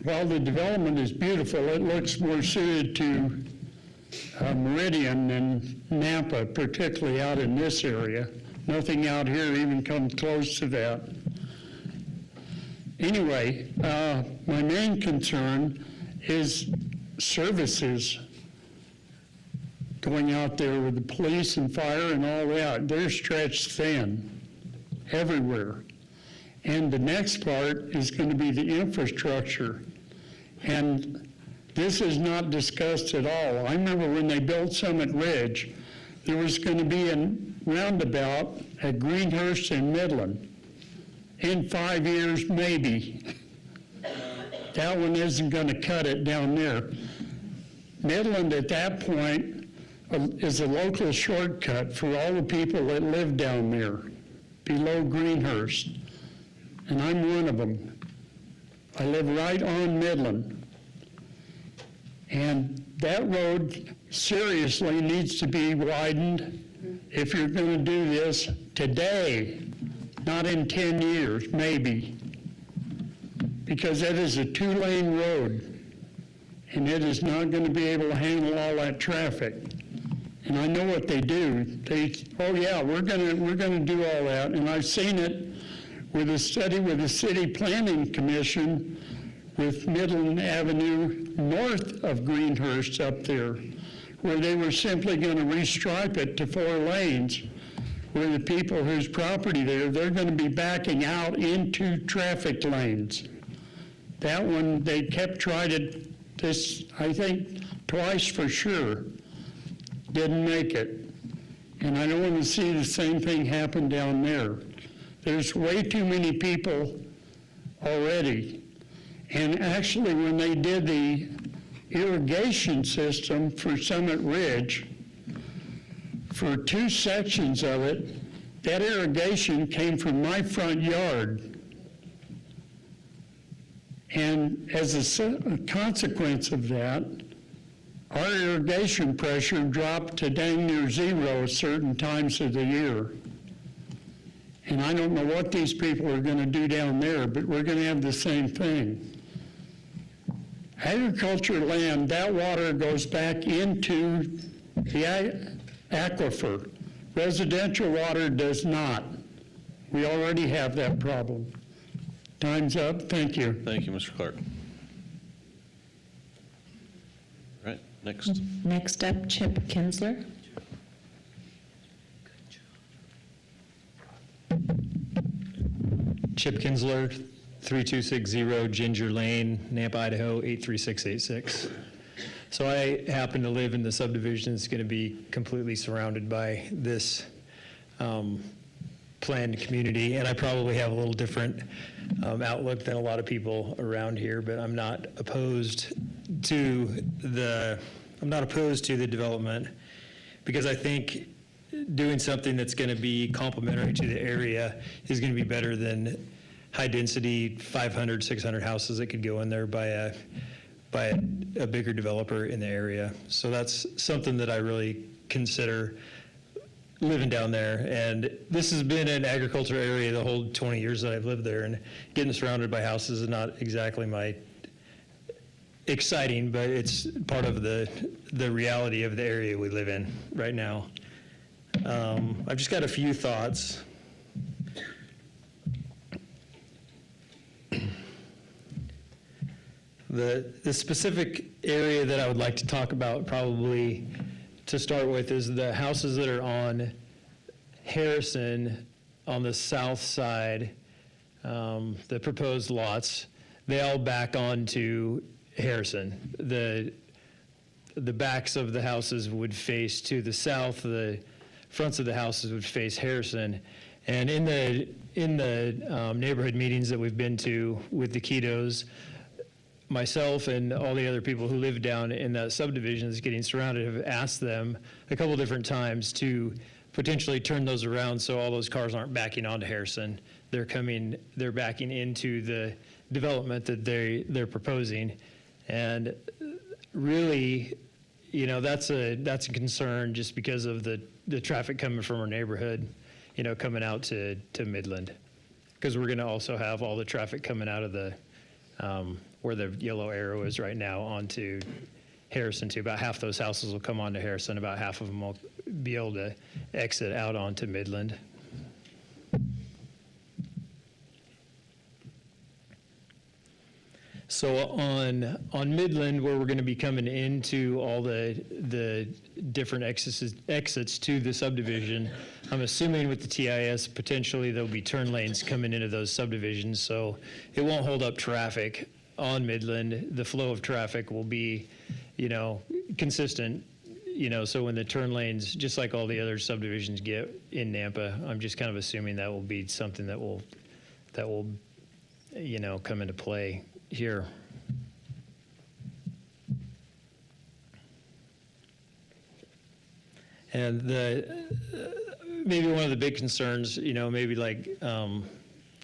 while the development is beautiful, it looks more suited to Meridian than Nampa, particularly out in this area. Nothing out here even comes close to that. Anyway, my main concern is services going out there with the police and fire and all that. They're stretched thin everywhere. And the next part is going to be the infrastructure. And this is not discussed at all. I remember when they built Summit Ridge, there was going to be a roundabout at Greenhurst and Midland. In 5 years, maybe. That one isn't going to cut it down there. Midland at that point is a local shortcut for all the people that live down there below Greenhurst. And I'm one of them. I live right on Midland. And that road seriously needs to be widened if you're going to do this today, not in 10 years, maybe. Because it is a two-lane road, and it is not going to be able to handle all that traffic. And I know what they do. Oh yeah, we're going to do all that. And I've seen it with a study with the City Planning Commission with Midland Avenue north of Greenhurst up there, where they were simply going to restripe it to 4 lanes, where the people whose property they're going to be backing out into traffic lanes. That one, they tried it, I think, twice for sure. Didn't make it. And I don't want to see the same thing happen down there. There's way too many people already. And actually, when they did the irrigation system for Summit Ridge, for 2 sections of it, that irrigation came from my front yard. And as a consequence of that, our irrigation pressure dropped to dang near zero at certain times of the year. And I don't know what these people are going to do down there, but we're going to have the same thing. Agriculture land, that water goes back into the aquifer. Residential water does not. We already have that problem. Time's up. Thank you. Thank you, Mr. Clark. All right, next. Next up, Chip Kinsler. Chip Kinsler, 3260 Ginger Lane, Nampa, Idaho, 83686. So I happen to live in the subdivision that's going to be completely surrounded by this planned community, and I probably have a little different outlook than a lot of people around here, but I'm not opposed to the development, because I think doing something that's going to be complementary to the area is going to be better than high-density 500, 600 houses that could go in there by a bigger developer in the area. So that's something that I really consider living down there. And this has been an agriculture area the whole 20 years that I've lived there, and getting surrounded by houses is not exactly my exciting, but it's part of the reality of the area we live in right now. I've just got a few thoughts. The specific area that I would like to talk about probably to start with is the houses that are on Harrison on the south side, the proposed lots. They all back onto Harrison. The backs of the houses would face to the south, the fronts of the houses would face Harrison. And in the neighborhood meetings that we've been to with the Ketos, myself and all the other people who live down in that subdivision that's getting surrounded have asked them a couple different times to potentially turn those around so all those cars aren't backing onto Harrison. They're backing into the development that they're proposing. And really, you know, that's a concern just because of the traffic coming from our neighborhood, you know, coming out to Midland. Because we're gonna also have all the traffic coming out of the, where the yellow arrow is right now onto Harrison too. About half those houses will come onto Harrison, about half of them will be able to exit out onto Midland. So on Midland, where we're going to be coming into all the different exits to the subdivision, I'm assuming with the TIS, potentially there'll be turn lanes coming into those subdivisions, so it won't hold up traffic on Midland. The flow of traffic will be, you know, consistent, you know, so when the turn lanes, just like all the other subdivisions get in Nampa, I'm just kind of assuming that will be something that will, you know, come into play here. And maybe one of the big concerns, you know, maybe like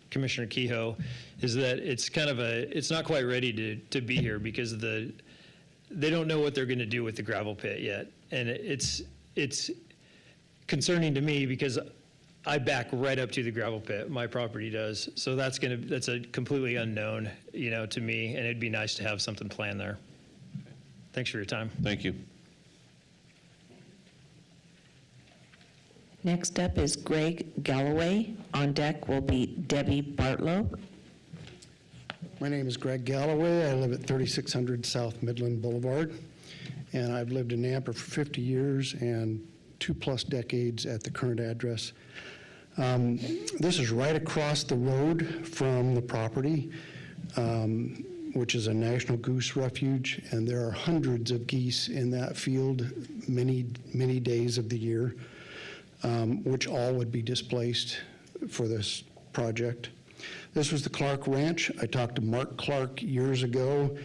Commissioner Kehoe, is that it's not quite ready to be here because they don't know what they're going to do with the gravel pit yet. And it's concerning to me because I back right up to the gravel pit. My property does. So that's a completely unknown, you know, to me, and it'd be nice to have something planned there. Thanks for your time. Thank you. Next up is Greg Galloway. On deck will be Debbie Bartlow. My name is Greg Galloway. I live at 3600 South Midland Boulevard, and I've lived in Nampa for 50 years and 2+ decades at the current address. This is right across the road from the property, which is a national goose refuge, and there are hundreds of geese in that field many, many days of the year, which all would be displaced for this project. This was the Clark Ranch. I talked to Mark Clark years ago.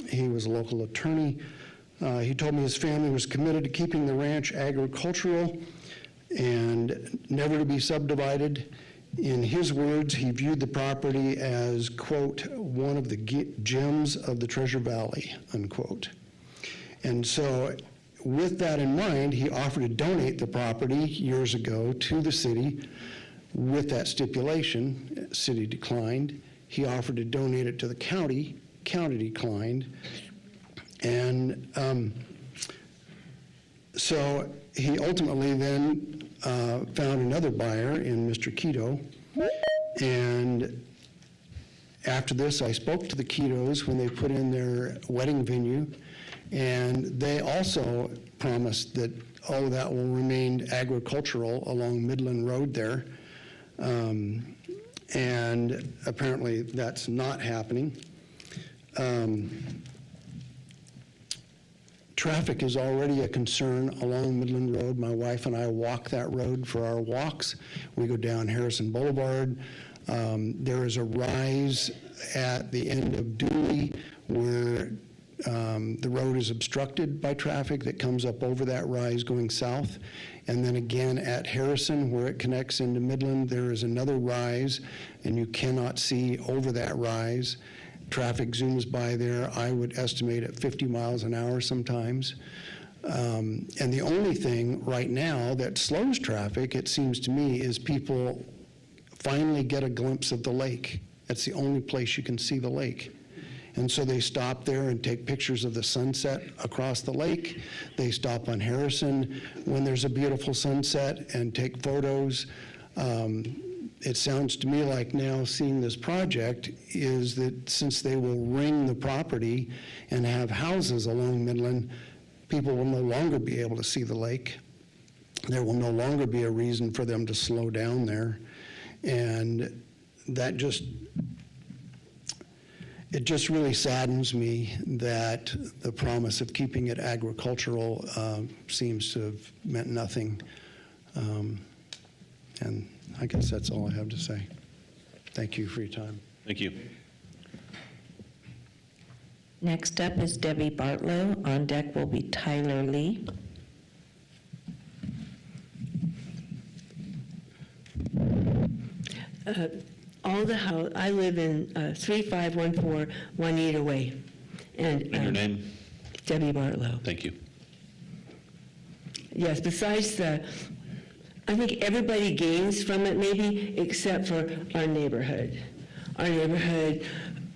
He was a local attorney. He told me his family was committed to keeping the ranch agricultural and never to be subdivided. In his words, he viewed the property as, quote, one of the gems of the Treasure Valley, unquote. And so with that in mind, he offered to donate the property years ago to the city with that stipulation. City declined. He offered to donate it to the county. County declined. And so he ultimately then found another buyer in Mr. Keto. And after this, I spoke to the Ketos when they put in their wedding venue, and they also promised that, that will remain agricultural along Midland Road there. and apparently that's not happening. Traffic is already a concern along Midland Road. My wife and I walk that road for our walks. We go down Harrison Boulevard. There is a rise at the end of Dooley where the road is obstructed by traffic that comes up over that rise going south. And then again at Harrison, where it connects into Midland, there is another rise, and you cannot see over that rise. Traffic zooms by there, I would estimate at 50 miles an hour sometimes. And the only thing right now that slows traffic, it seems to me, is people finally get a glimpse of the lake. That's the only place you can see the lake. And so they stop there and take pictures of the sunset across the lake. They stop on Harrison when there's a beautiful sunset and take photos. It sounds to me like now seeing this project is that since they will ring the property and have houses along Midland, people will no longer be able to see the lake. There will no longer be a reason for them to slow down there. And that just really saddens me that the promise of keeping it agricultural seems to have meant nothing. And I guess that's all I have to say. Thank you for your time. Thank you. Next up is Debbie Bartlow. On deck will be Tyler Lee. I live in 3514 Juanita Way. And your name? Debbie Bartlow. Thank you. Yes, besides I think everybody gains from it maybe, except for our neighborhood. Our neighborhood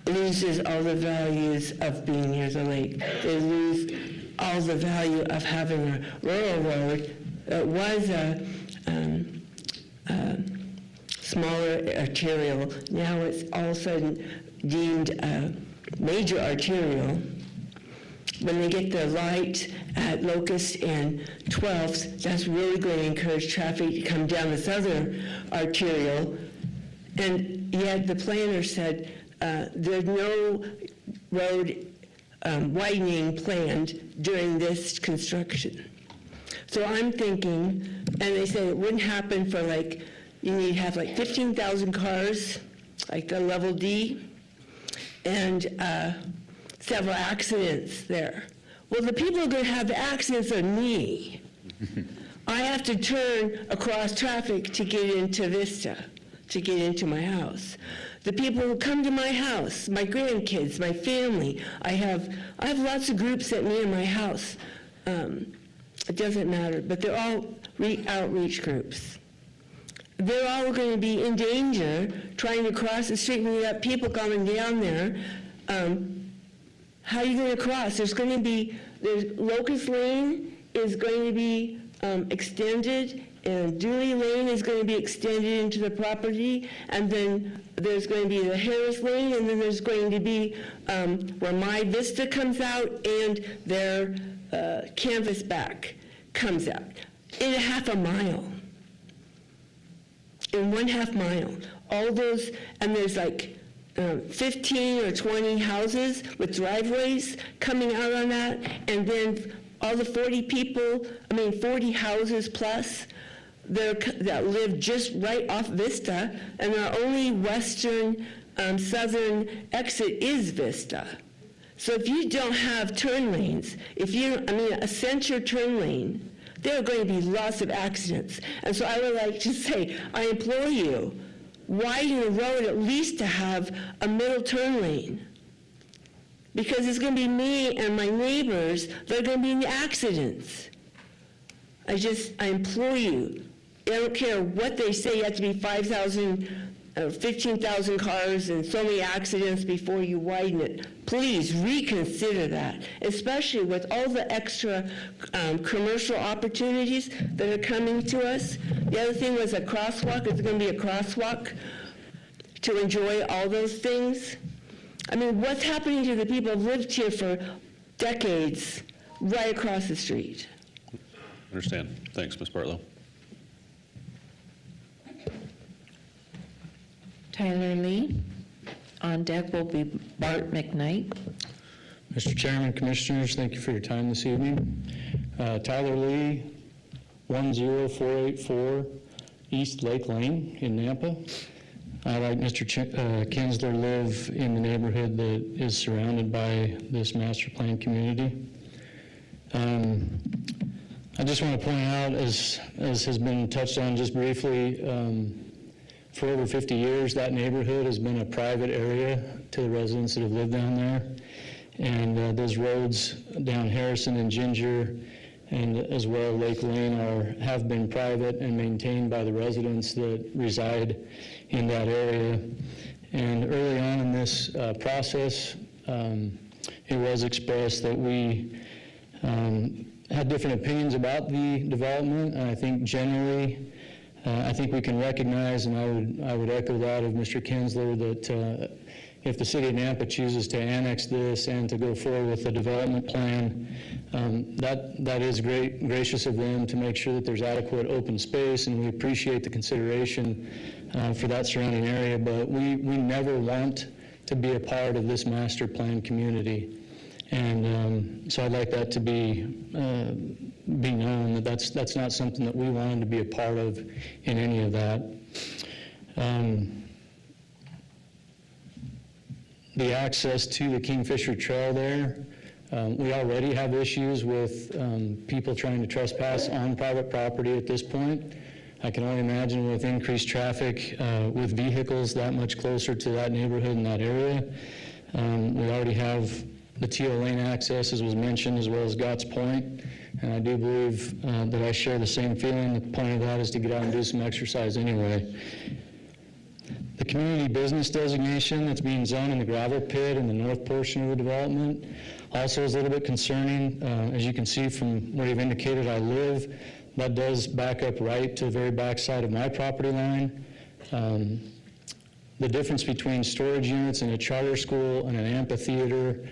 loses all the values of being near the lake. They lose all the value of having a rural road. It was a smaller arterial. Now it's all of a sudden deemed a major arterial. When they get the light at Locust and 12th, that's really going to encourage traffic to come down the southern arterial. And yet the planner said there's no road widening planned during this construction. So I'm thinking, and they said it wouldn't happen for you need to have 15,000 cars, like the level D, and several accidents there. Well, the people who are going to have the accidents are me. I have to turn across traffic to get into Vista, to get into my house. The people who come to my house, my grandkids, my family, I have lots of groups at me in my house. It doesn't matter, but they're all outreach groups. They're all going to be in danger trying to cross the street when you have people coming down there. How are you going to cross? There's Locust Lane is going to be extended, and Dooley Lane is going to be extended into the property, and then there's going to be the Harris Lane, and then there's going to be where My Vista comes out and their canvas back comes out in a half a mile. In 1/2 mile. All those, and there's 15 or 20 houses with driveways coming out on that, and then all the 40 houses plus that live just right off Vista, and our only western southern exit is Vista. So if you don't have turn lanes, a center turn lane, there are going to be lots of accidents. And so I would like to say, I implore you, widen the road at least to have a middle turn lane. Because it's going to be me and my neighbors that are going to be in the accidents. I implore you, I don't care what they say, you have to be 15,000 cars and so many accidents before you widen it. Please reconsider that, especially with all the extra commercial opportunities that are coming to us. The other thing was a crosswalk. It's going to be a crosswalk to enjoy all those things. What's happening to the people who've lived here for decades right across the street? Understand. Thanks, Ms. Bartlow. Tyler Lee. On deck will be Bart McKnight. Mr. Chairman, Commissioners, thank you for your time this evening. Tyler Lee, 10484 East Lake Lane in Nampa. I, like Mr. Kinsler, live in the neighborhood that is surrounded by this master plan community. I just want to point out, as has been touched on just briefly, for over 50 years, that neighborhood has been a private area to the residents that have lived down there. And those roads down Harrison and Ginger, and as well Lake Lane, have been private and maintained by the residents that reside in that area. And early on in this process, it was expressed that we had different opinions about the development, and I think generally, I think we can recognize, and I would echo that of Mr. Kinsler, that if the city of Nampa chooses to annex this and to go forward with the development plan, that is gracious of them to make sure that there's adequate open space, and we appreciate the consideration for that surrounding area, but we never want to be a part of this master plan community. And so I'd like that to be known, that that's not something that we wanted to be a part of in any of that. The access to the Kingfisher Trail there, we already have issues with people trying to trespass on private property at this point. I can only imagine with increased traffic with vehicles that much closer to that neighborhood in that area. We already have the Teal Lane access, as was mentioned, as well as Gotts Point. And I do believe that I share the same feeling. The point of that is to get out and do some exercise anyway. The community business designation that's being zoned in the gravel pit in the north portion of the development also is a little bit concerning. As you can see from where you've indicated I live, that does back up right to the very back side of my property line. The difference between storage units in a charter school and an amphitheater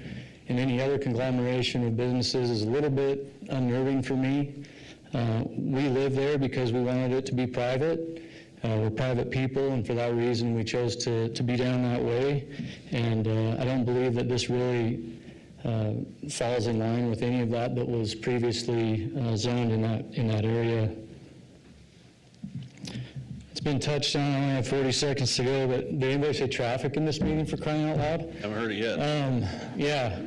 and any other conglomeration of businesses is a little bit unnerving for me. We live there because we wanted it to be private. We're private people, and for that reason we chose to be down that way. And I don't believe that this really falls in line with any of that was previously zoned in that area. It's been touched on. I only have 40 seconds to go, but did anybody say traffic in this meeting, for crying out loud? Haven't heard it yet. Yeah.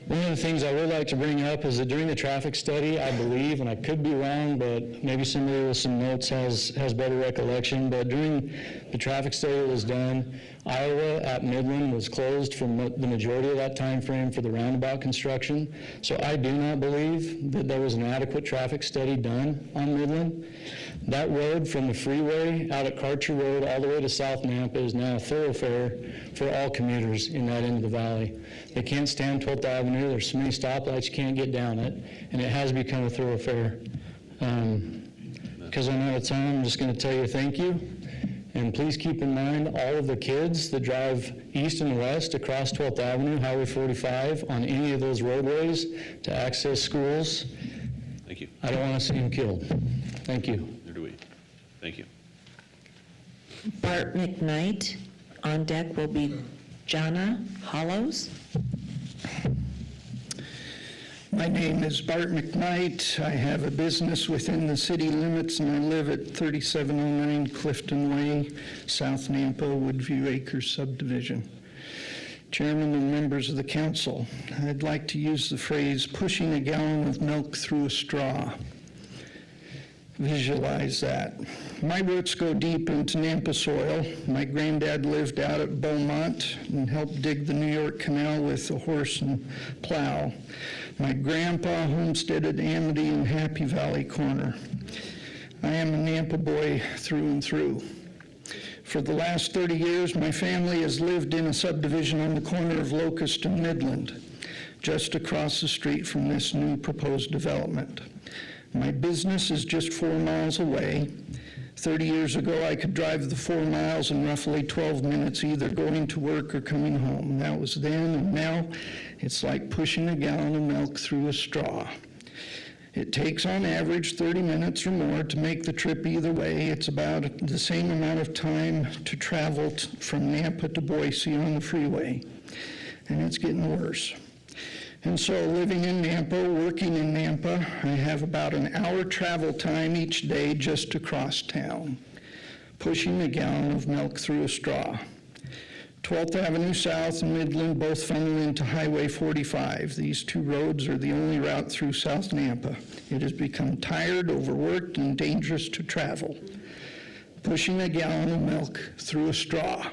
One of the things I would like to bring up is that during the traffic study, I believe, and I could be wrong, but maybe somebody with some notes has better recollection, but during the traffic study that was done, Iowa at Midland was closed for the majority of that time frame for the roundabout construction. So I do not believe that there was an adequate traffic study done on Midland. That road from the freeway out at Karcher Road all the way to South Nampa is now a thoroughfare for all commuters in that end of the valley. They can't stand 12th Avenue. There's so many stoplights, you can't get down it, and it has become a thoroughfare. Because I'm out of time, I'm just going to tell you thank you. And please keep in mind all of the kids that drive east and west across 12th Avenue, Highway 45, on any of those roadways to access schools. Thank you. I don't want to see them killed. Thank you. Neither do we. Thank you. Bart McKnight. On deck will be Jana Hollows. My name is Bart McKnight. I have a business within the city limits, and I live at 3709 Clifton Way, South Nampa, Woodview Acres subdivision. Chairman and members of the council, I'd like to use the phrase pushing a gallon of milk through a straw. Visualize that. My roots go deep into Nampa soil. My granddad lived out at Beaumont and helped dig the New York Canal with a horse and plow. My grandpa homesteaded Amity and Happy Valley Corner. I am a Nampa boy through and through. For the last 30 years, my family has lived in a subdivision on the corner of Locust and Midland, just across the street from this new proposed development. My business is just 4 miles away. 30 years ago, I could drive the 4 miles in roughly 12 minutes, either going to work or coming home. That was then, and now it's like pushing a gallon of milk through a straw. It takes on average 30 minutes or more to make the trip either way. It's about the same amount of time to travel from Nampa to Boise on the freeway, and it's getting worse. And so living in Nampa, working in Nampa, I have about an hour travel time each day just to cross town, pushing a gallon of milk through a straw. 12th Avenue South and Midland both funnel into Highway 45. These two roads are the only route through South Nampa. It has become tired, overworked, and dangerous to travel, pushing a gallon of milk through a straw.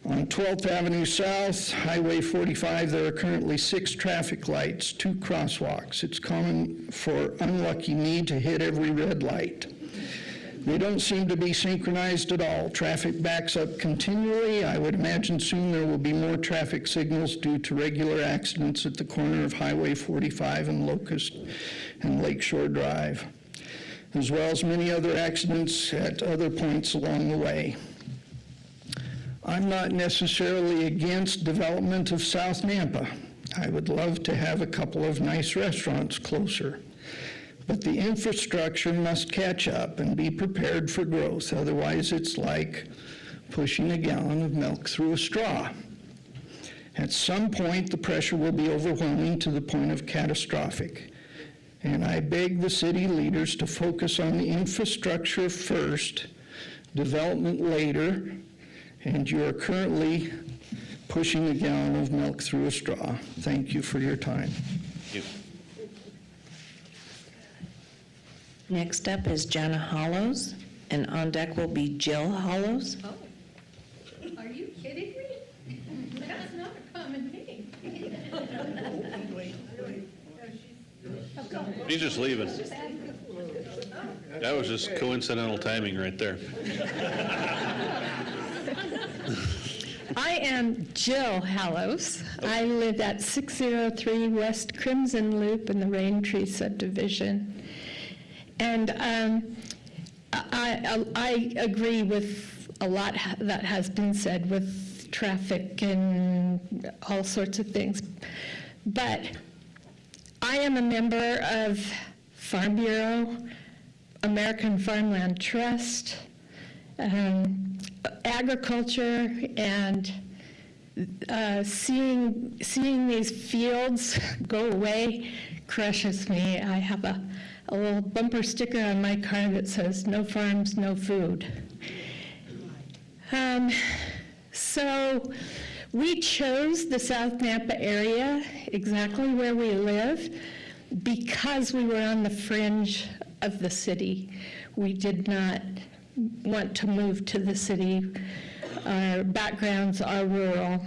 On 12th Avenue South, Highway 45, there are currently 6 traffic lights, 2 crosswalks. It's common for unlucky me to hit every red light. They don't seem to be synchronized at all. Traffic backs up continually. I would imagine soon there will be more traffic signals due to regular accidents at the corner of Highway 45 and Locust and Lakeshore Drive, as well as many other accidents at other points along the way. I'm not necessarily against development of South Nampa. I would love to have a couple of nice restaurants closer. But the infrastructure must catch up and be prepared for growth. Otherwise, it's like pushing a gallon of milk through a straw. At some point, the pressure will be overwhelming to the point of catastrophic. And I beg the city leaders to focus on the infrastructure first, development later, and you are currently pushing a gallon of milk through a straw. Thank you for your time. Thank you. Next up is Jana Hollows, and on deck will be Jill Hollows. Oh, are you kidding me? That's not a common name. He's just leaving. That was just coincidental timing right there. I am Jill Hallows. I live at 603 West Crimson Loop in the Rain Tree subdivision. And I agree with a lot that has been said with traffic and all sorts of things. But I am a member of Farm Bureau, American Farmland Trust, agriculture, and seeing these fields go away crushes me. I have a little bumper sticker on my car that says, "No farms, no food." So we chose the South Nampa area, exactly where we live, because we were on the fringe of the city. We did not want to move to the city. Our backgrounds are rural.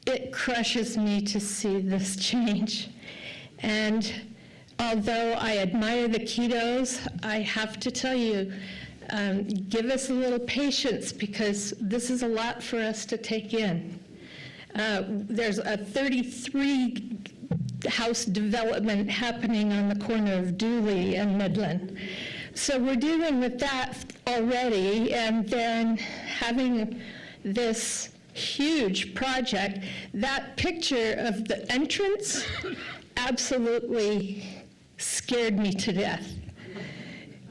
It crushes me to see this change. And although I admire the kiddos, I have to tell you, give us a little patience because this is a lot for us to take in. There's a 33 house development happening on the corner of Dooley and Midland. So we're dealing with that already, and then having this huge project. That picture of the entrance absolutely scared me to death.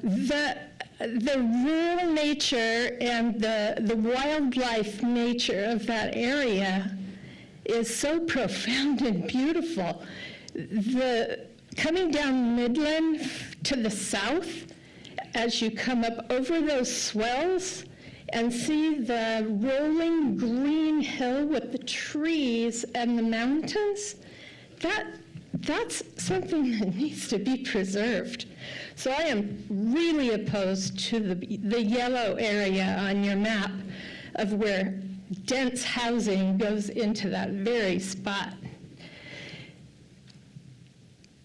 The rural nature and the wildlife nature of that area is so profound and beautiful. Coming down Midland to the south, as you come up over those swells and see the rolling green hill with the trees and the mountains, that's something that needs to be preserved. So I am really opposed to the yellow area on your map of where dense housing goes into that very spot.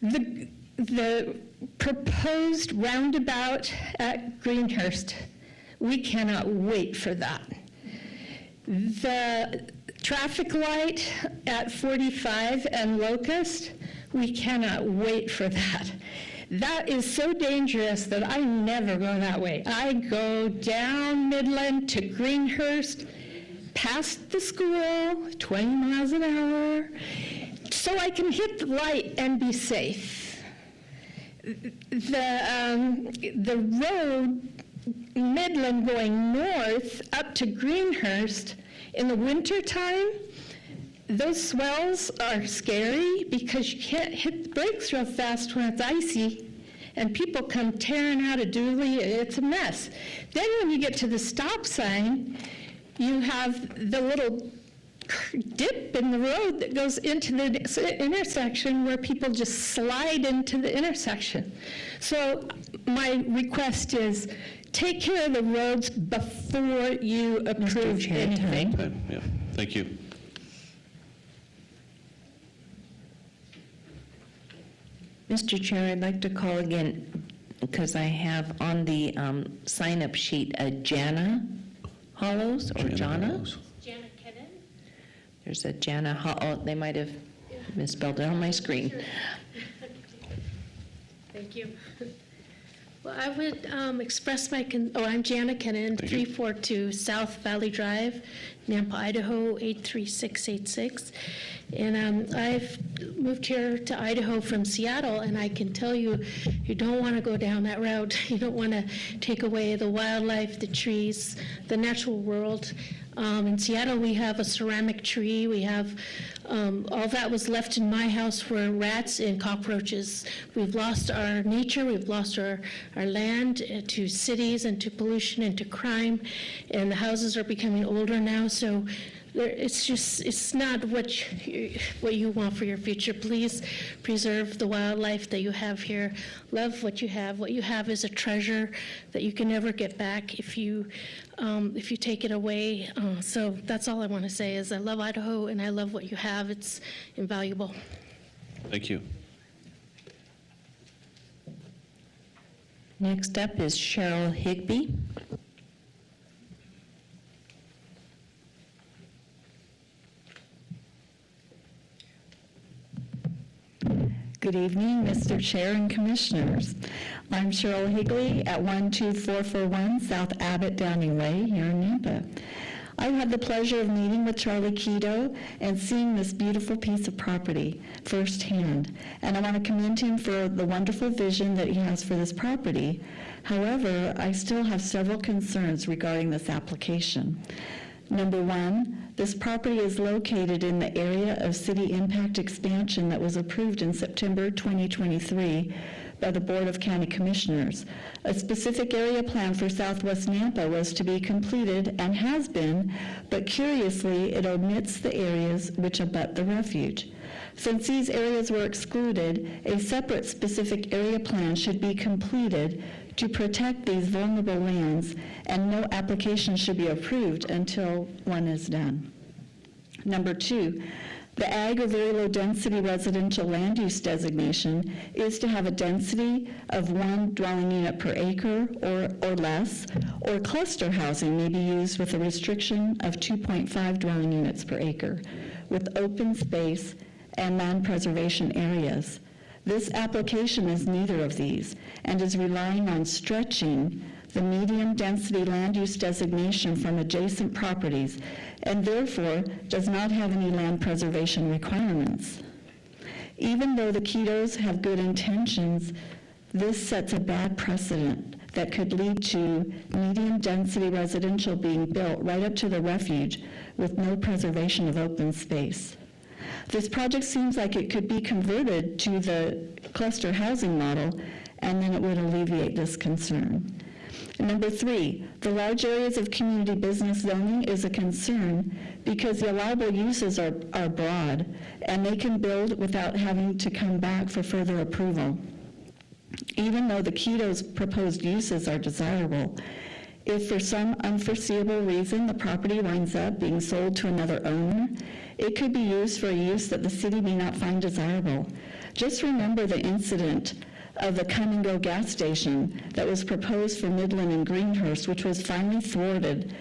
The proposed roundabout at Greenhurst, we cannot wait for that. The traffic light at 45 and Locust, we cannot wait for that. That is so dangerous that I never go that way. I go down Midland to Greenhurst, past the school, 20 miles an hour, so I can hit the light and be safe. the road, Midland going north up to Greenhurst, in the wintertime, those swells are scary because you can't hit the brakes real fast when it's icy, and people come tearing out of Dooley. It's a mess. Then when you get to the stop sign, you have the little dip in the road that goes into the intersection where people just slide into the intersection. So my request is take care of the roads before you approve anything. Okay, yeah, thank you. Mr. Chair, I'd like to call again, because I have on the sign-up sheet a Jana Hollows, or Jana? Jana Kennan? There's a Jana, oh, they might have misspelled it on my screen. Thank you. Well, I would express my, I'm Jana Kennan, 342 South Valley Drive, Nampa, Idaho, 83686. And I've moved here to Idaho from Seattle, and I can tell you, you don't want to go down that route. You don't want to take away the wildlife, the trees, the natural world. In Seattle, we have a ceramic tree. We have all that was left in my house were rats and cockroaches. We've lost our nature. We've lost our land to cities and to pollution and to crime. And the houses are becoming older now. So it's not what you want for your future. Please preserve the wildlife that you have here. Love what you have. What you have is a treasure that you can never get back if you take it away. So that's all I want to say is I love Idaho and I love what you have. It's invaluable. Thank you. Next up is Cheryl Higbee. Good evening, Mr. Chair and Commissioners. I'm Cheryl Higley at 12441 South Abbott Downing Way here in Nampa. I've had the pleasure of meeting with Charlie Quito and seeing this beautiful piece of property firsthand, and I want to commend him for the wonderful vision that he has for this property. However, I still have several concerns regarding this application. Number one, this property is located in the area of city impact expansion that was approved in September 2023 by the Board of County Commissioners. A specific area plan for Southwest Nampa was to be completed and has been, but curiously, it omits the areas which abut the refuge. Since these areas were excluded, a separate specific area plan should be completed to protect these vulnerable lands, and no application should be approved until one is done. Number two, the ag or very low density residential land use designation is to have a density of 1 dwelling unit per acre or less, or cluster housing may be used with a restriction of 2.5 dwelling units per acre, with open space and land preservation areas. This application is neither of these and is relying on stretching the medium density land use designation from adjacent properties and therefore does not have any land preservation requirements. Even though the Quitos have good intentions, this sets a bad precedent that could lead to medium density residential being built right up to the refuge with no preservation of open space. This project seems like it could be converted to the cluster housing model, and then it would alleviate this concern. And number three, the large areas of community business zoning is a concern because the allowable uses are broad, and they can build without having to come back for further approval. Even though the Quito's proposed uses are desirable, if for some unforeseeable reason the property winds up being sold to another owner, it could be used for a use that the city may not find desirable. Just remember the incident of the Come and Go gas station that was proposed for Midland and Greenhurst, which was finally thwarted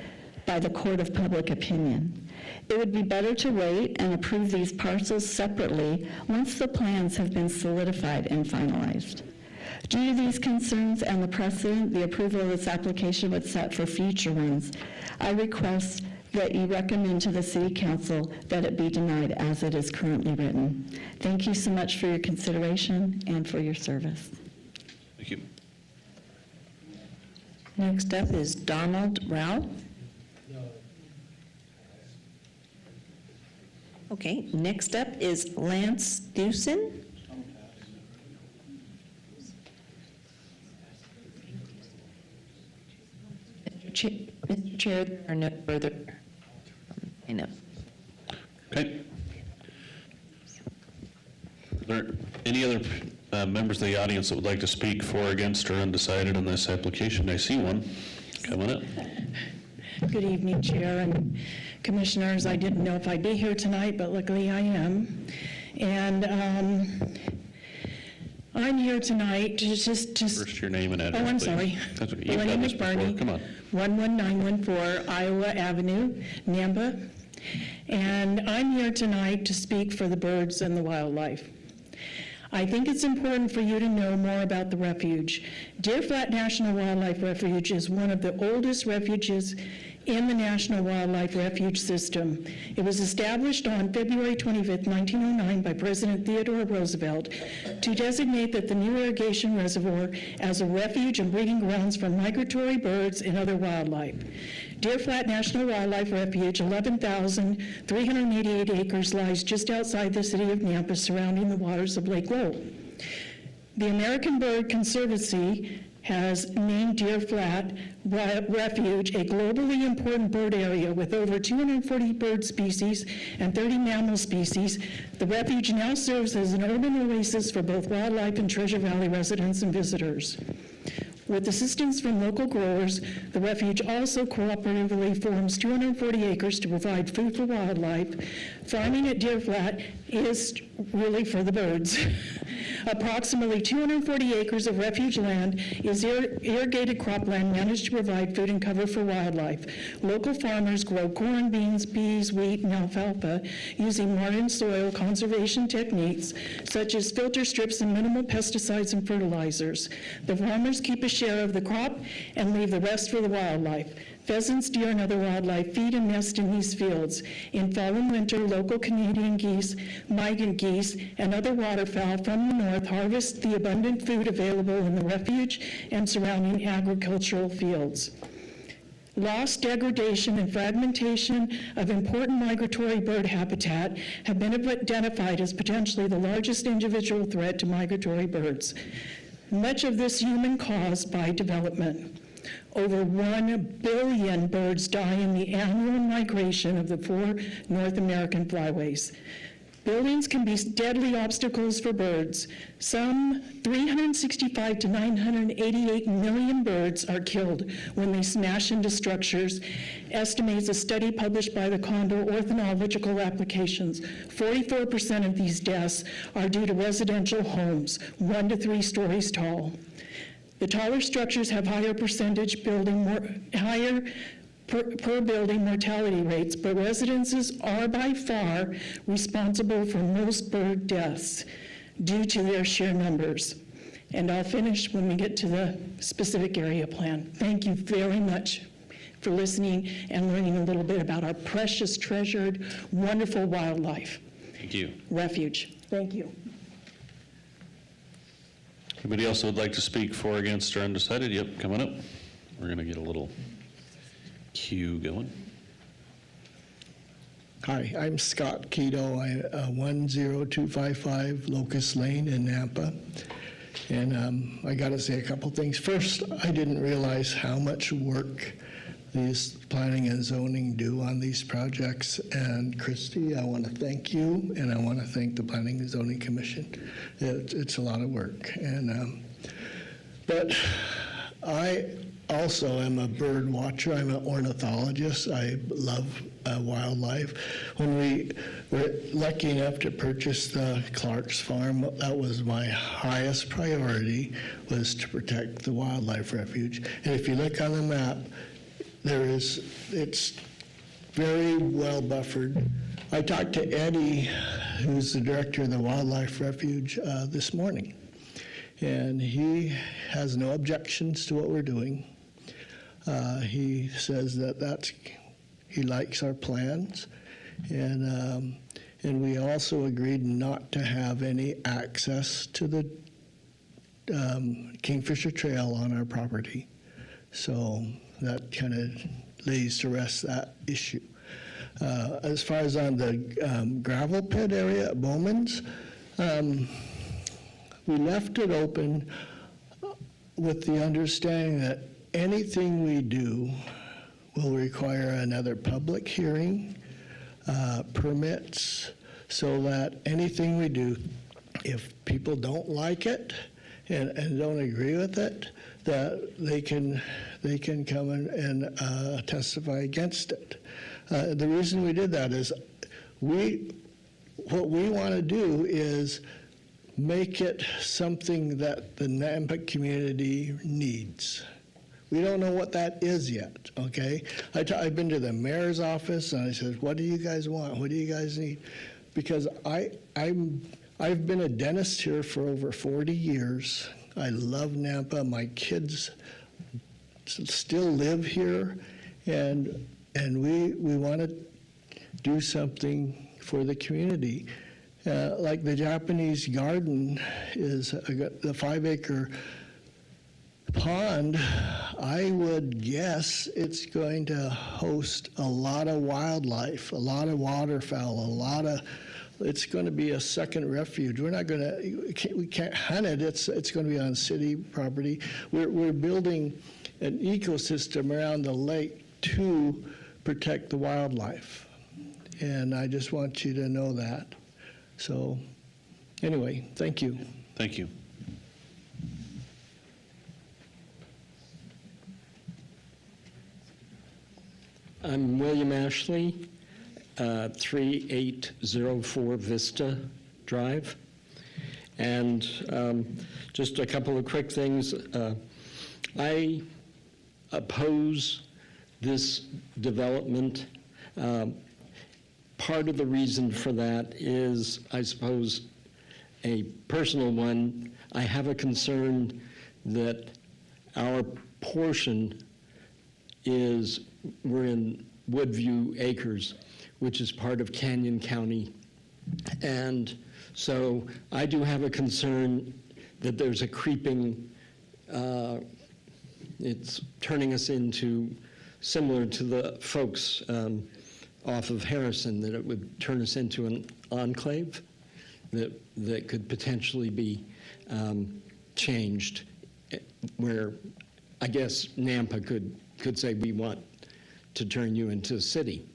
by the Court of Public Opinion. It would be better to wait and approve these parcels separately once the plans have been solidified and finalized. Due to these concerns and the precedent the approval of this application would set for future ones, I request that you recommend to the City Council that it be denied as it is currently written. Thank you so much for your consideration and for your service. Next up is Donald Rao. Okay, next up is Lance Dewson. Mr. Chair, there are no further enough. Okay. Are there any other members of the audience that would like to speak for, against, or undecided on this application? I see one coming up. Good evening, Chair and Commissioners. I didn't know if I'd be here tonight, but luckily I am. And I'm here tonight to just... First, your name and address, Oh, I'm please. sorry. That's okay. You've Elaine done this before. McBurney, Come on. 11914 Iowa Avenue, Nampa. And I'm here tonight to speak for the birds and the wildlife. I think it's important for you to know more about the refuge. Deer Flat National Wildlife Refuge is one of the oldest refuges in the National Wildlife Refuge System. It was established on February 25th, 1909 by President Theodore Roosevelt to designate that the new irrigation reservoir as a refuge and breeding grounds for migratory birds and other wildlife. Deer Flat National Wildlife Refuge, 11,388 acres, lies just outside the city of Nampa, surrounding the waters of Lake Lowell. The American Bird Conservancy has named Deer Flat Refuge a globally important bird area with over 240 bird species and 30 mammal species. The refuge now serves as an urban oasis for both wildlife and Treasure Valley residents and visitors. With assistance from local growers, the refuge also cooperatively forms 240 acres to provide food for wildlife. Farming at Deer Flat is really for the birds. Approximately 240 acres of refuge land is irrigated cropland managed to provide food and cover for wildlife. Local farmers grow corn, beans, peas, wheat, and alfalfa using modern soil conservation techniques such as filter strips and minimal pesticides and fertilizers. The farmers keep a share of the crop and leave the rest for the wildlife. Pheasants, deer, and other wildlife feed and nest in these fields. In fall and winter, local Canadian geese, migrant geese, and other waterfowl from the north harvest the abundant food available in the refuge and surrounding agricultural fields. Loss, degradation, and fragmentation of important migratory bird habitat have been identified as potentially the largest individual threat to migratory birds. Much of this human caused by development. Over 1 billion birds die in the annual migration of the 4 North American flyways. Buildings can be deadly obstacles for birds. Some 365 to 988 million birds are killed when they smash into structures, estimates a study published by the Condor Ornithological Applications. 44% of these deaths are due to residential homes, 1 to 3 stories tall. The taller structures have higher percentage higher per building mortality rates, but residences are by far responsible for most bird deaths due to their sheer numbers. And I'll finish when we get to the specific area plan. Thank you very much for listening and learning a little bit about our precious, treasured, wonderful wildlife. Thank you. Refuge. Thank you. Anybody else who would like to speak for, against, or undecided? Yep, coming up. We're going to get a little queue going. Hi, I'm Scott Keto, 10255 Locust Lane in Nampa. And I got to say a couple things. First, I didn't realize how much work these planning and zoning do on these projects. And Christy, I want to thank you, and I want to thank the Planning and Zoning Commission. It's a lot of work. And but I also am a bird watcher. I'm an ornithologist. I love wildlife. When we were lucky enough to purchase the Clark's Farm, that was my highest priority, was to protect the wildlife refuge. And if you look on the map, it's very well buffered. I talked to Eddie, who's the director of the wildlife refuge, this morning, and he has no objections to what we're doing. He says that he likes our plans, and we also agreed not to have any access to the Kingfisher Trail on our property. So that kind of lays to rest that issue. As far as on the gravel pit area at Bowman's, we left it open with the understanding that anything we do will require another public hearing, permits, so that anything we do, if people don't like it and don't agree with it, that they can come and testify against it. The reason we did that is what we want to do is make it something that the Nampa community needs. We don't know what that is yet, okay? I've been to the mayor's office and I said, what do you guys want? What do you guys need? Because I've been a dentist here for over 40 years. I love Nampa. My kids still live here, and we want to do something for the community. Like the Japanese garden is the 5-acre pond. I would guess it's going to host a lot of wildlife, a lot of waterfowl, it's going to be a second refuge. We're not going to, we can't hunt it. It's going to be on city property. We're building an ecosystem around the lake to protect the wildlife. And I just want you to know that. So anyway, thank you. Thank you. I'm William Ashley, 3804 Vista Drive. And just a couple of quick things. I oppose this development. Part of the reason for that is, I suppose, a personal one. I have a concern that our portion is, we're in Woodview Acres, which is part of Canyon County. And so I do have a concern that there's a creeping, it's turning us into, similar to the folks off of Harrison, that it would turn us into an enclave that could potentially be changed, where I guess Nampa could say, we want to turn you into a city.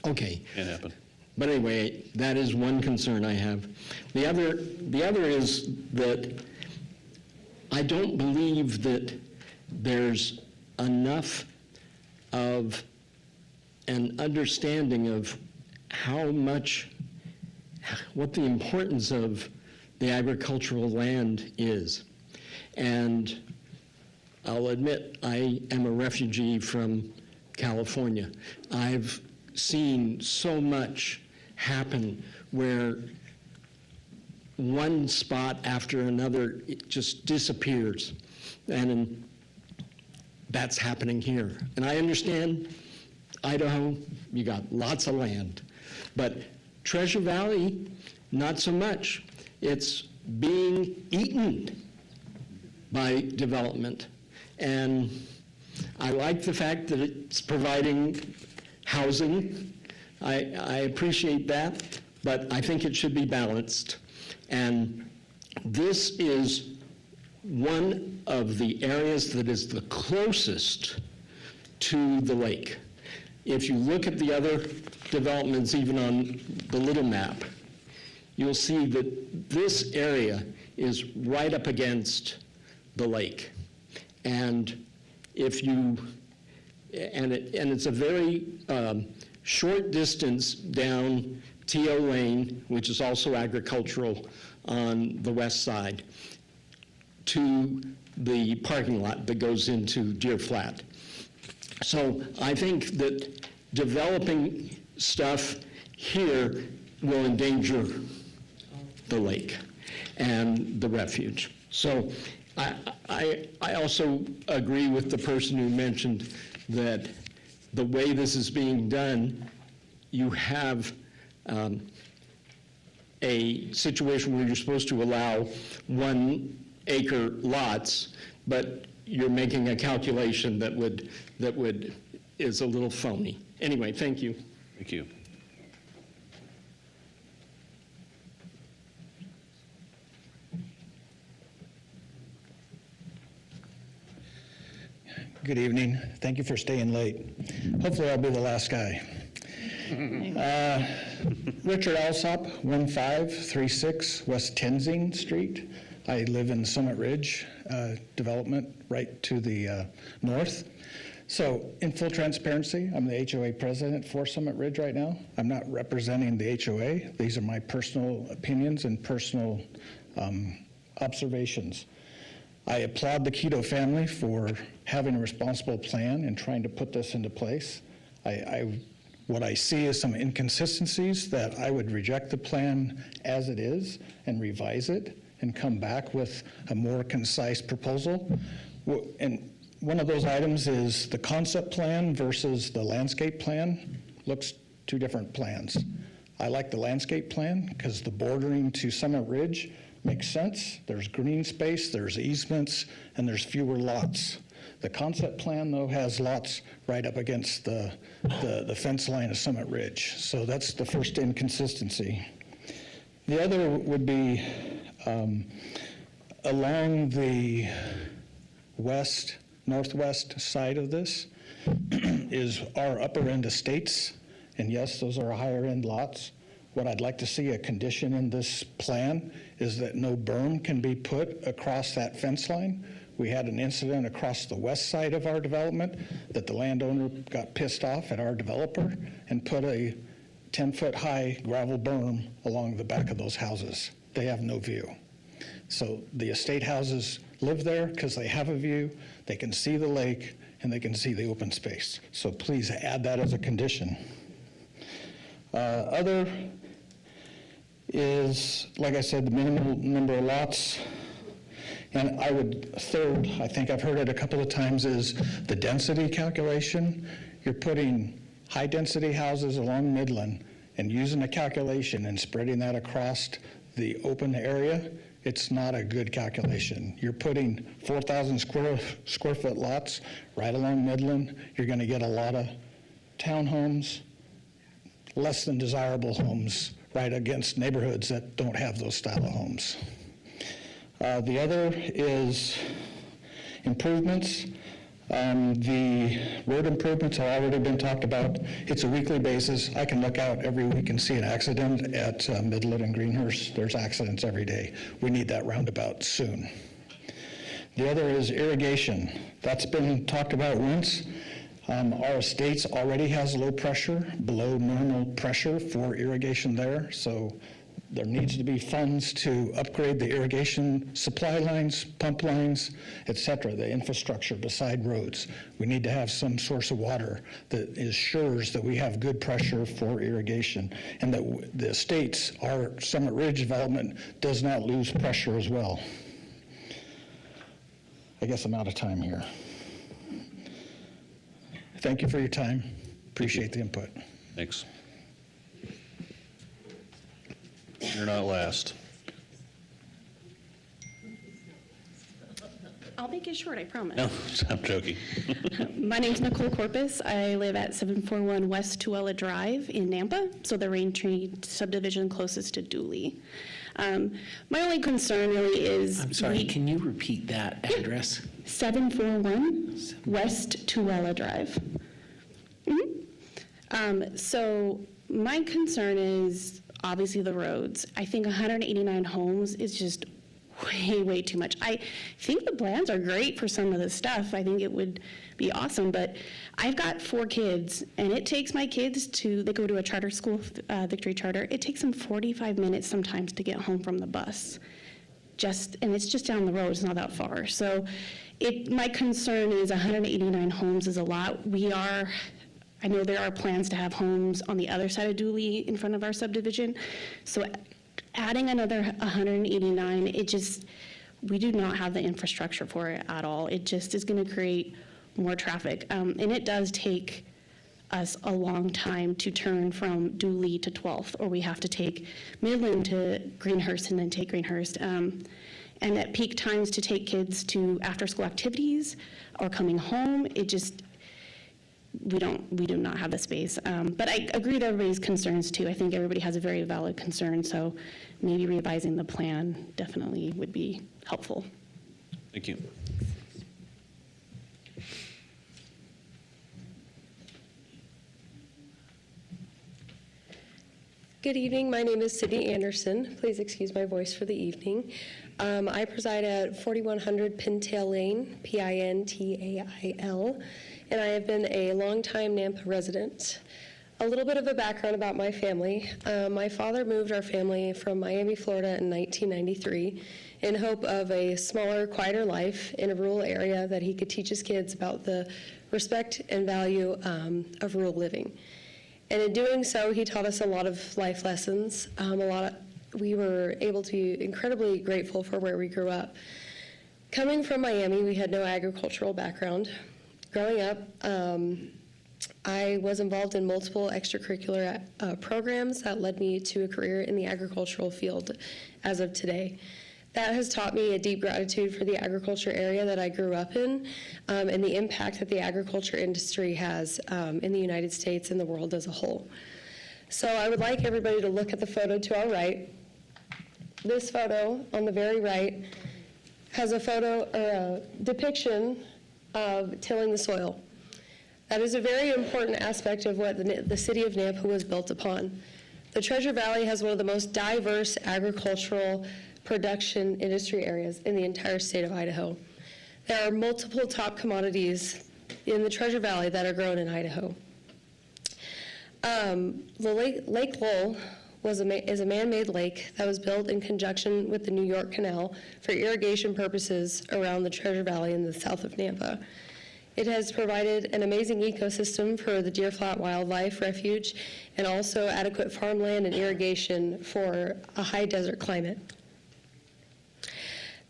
Okay. Can't happen. But anyway, that is one concern I have. The other is that I don't believe that there's enough of an understanding of what the importance of the agricultural land is. And I'll admit, I am a refugee from California. I've seen so much happen where one spot after another, it just disappears. And that's happening here. And I understand Idaho, you got lots of land. But Treasure Valley, not so much. It's being eaten by development. And I like the fact that it's providing housing. I appreciate that, but I think it should be balanced. And this is one of the areas that is the closest to the lake. If you look at the other developments, even on the little map, you'll see that this area is right up against the lake. And if you, and it's a very short distance down T.O. Lane, which is also agricultural on the west side, to the parking lot that goes into Deer Flat. So I think that developing stuff here will endanger the lake and the refuge. So I also agree with the person who mentioned that the way this is being done, you have a situation where you're supposed to allow 1 acre lots, but you're making a calculation that is a little phony. Anyway, thank you. Thank you. Good evening. Thank you for staying late. Hopefully I'll be the last guy. Richard Alsop, 1536 West Tenzing Street. I live in Summit Ridge development right to the north. So in full transparency, I'm the HOA president for Summit Ridge right now. I'm not representing the HOA. These are my personal opinions and personal observations. I applaud the Keto family for having a responsible plan and trying to put this into place. What I see is some inconsistencies that I would reject the plan as it is and revise it and come back with a more concise proposal. And one of those items is the concept plan versus the landscape plan. Looks two different plans. I like the landscape plan because the bordering to Summit Ridge makes sense. There's green space, there's easements, and there's fewer lots. The concept plan, though, has lots right up against the fence line of Summit Ridge. So that's the first inconsistency. The other would be along the northwest side of this is our upper end estates. And yes, those are higher end lots. What I'd like to see a condition in this plan is that no berm can be put across that fence line. We had an incident across the west side of our development that the landowner got pissed off at our developer and put a 10-foot high gravel berm along the back of those houses. They have no view. So the estate houses live there because they have a view, they can see the lake, and they can see the open space. So please add that as a condition. Other is, like I said, the minimum number of lots. And I think I've heard it a couple of times, is the density calculation. You're putting high-density houses along Midland and using a calculation and spreading that across the open area. It's not a good calculation. You're putting 4,000 square foot lots right along Midland. You're going to get a lot of townhomes, less than desirable homes right against neighborhoods that don't have those style of homes. The other is improvements. The road improvements have already been talked about. It's a weekly basis. I can look out every week and see an accident at Midland and Greenhurst. There's accidents every day. We need that roundabout soon. The other is irrigation. That's been talked about once. Our estates already has low pressure, below normal pressure for irrigation there. So there needs to be funds to upgrade the irrigation supply lines, pump lines, et cetera, the infrastructure beside roads. We need to have some source of water that ensures that we have good pressure for irrigation and that the estates, our Summit Ridge development, does not lose pressure as well. I guess I'm out of time here. Thank you for your time. Appreciate the input. Thanks. You're not last. I'll make it short, I promise. No, I'm joking. My name's Nicole Corpus. I live at 741 West Tuella Drive in Nampa, so the Raintree subdivision closest to Dooley. My only concern really is... I'm sorry, can you repeat that address? 741 West Tuella Drive. So my concern is obviously the roads. I think 189 homes is just way too much. I think the plans are great for some of the stuff. I think it would be awesome, but I've got 4 kids, and it takes my kids they go to a charter school, Victory Charter. It takes them 45 minutes sometimes to get home from the bus. And it's just down the road, it's not that far. So my concern is 189 homes is a lot. I know there are plans to have homes on the other side of Dooley in front of our subdivision. So adding another 189, we do not have the infrastructure for it at all. It just is going to create more traffic. And it does take us a long time to turn from Dooley to 12th, or we have to take Midland to Greenhurst and then take Greenhurst. And at peak times to take kids to after-school activities or coming home, we do not have the space. But I agree with everybody's concerns too. I think everybody has a very valid concern, so maybe revising the plan definitely would be helpful. Thank you. Good evening. My name is Sydney Anderson. Please excuse my voice for the evening. I preside at 4100 Pintail Lane, Pintail, and I have been a longtime Nampa resident. A little bit of a background about my family. My father moved our family from Miami, Florida in 1993 in hope of a smaller, quieter life in a rural area that he could teach his kids about the respect and value of rural living. And in doing so, he taught us a lot of life lessons. We were able to be incredibly grateful for where we grew up. Coming from Miami, we had no agricultural background. Growing up, I was involved in multiple extracurricular programs that led me to a career in the agricultural field as of today. That has taught me a deep gratitude for the agriculture area that I grew up in, and the impact that the agriculture industry has in the United States and the world as a whole. So I would like everybody to look at the photo to our right. This photo on the very right has a photo or a depiction of tilling the soil. That is a very important aspect of what the city of Nampa was built upon. The Treasure Valley has one of the most diverse agricultural production industry areas in the entire state of Idaho. There are multiple top commodities in the Treasure Valley that are grown in Idaho. The Lake Lowell is a man-made lake that was built in conjunction with the New York Canal for irrigation purposes around the Treasure Valley in the south of Nampa. It has provided an amazing ecosystem for the Deer Flat Wildlife Refuge and also adequate farmland and irrigation for a high desert climate.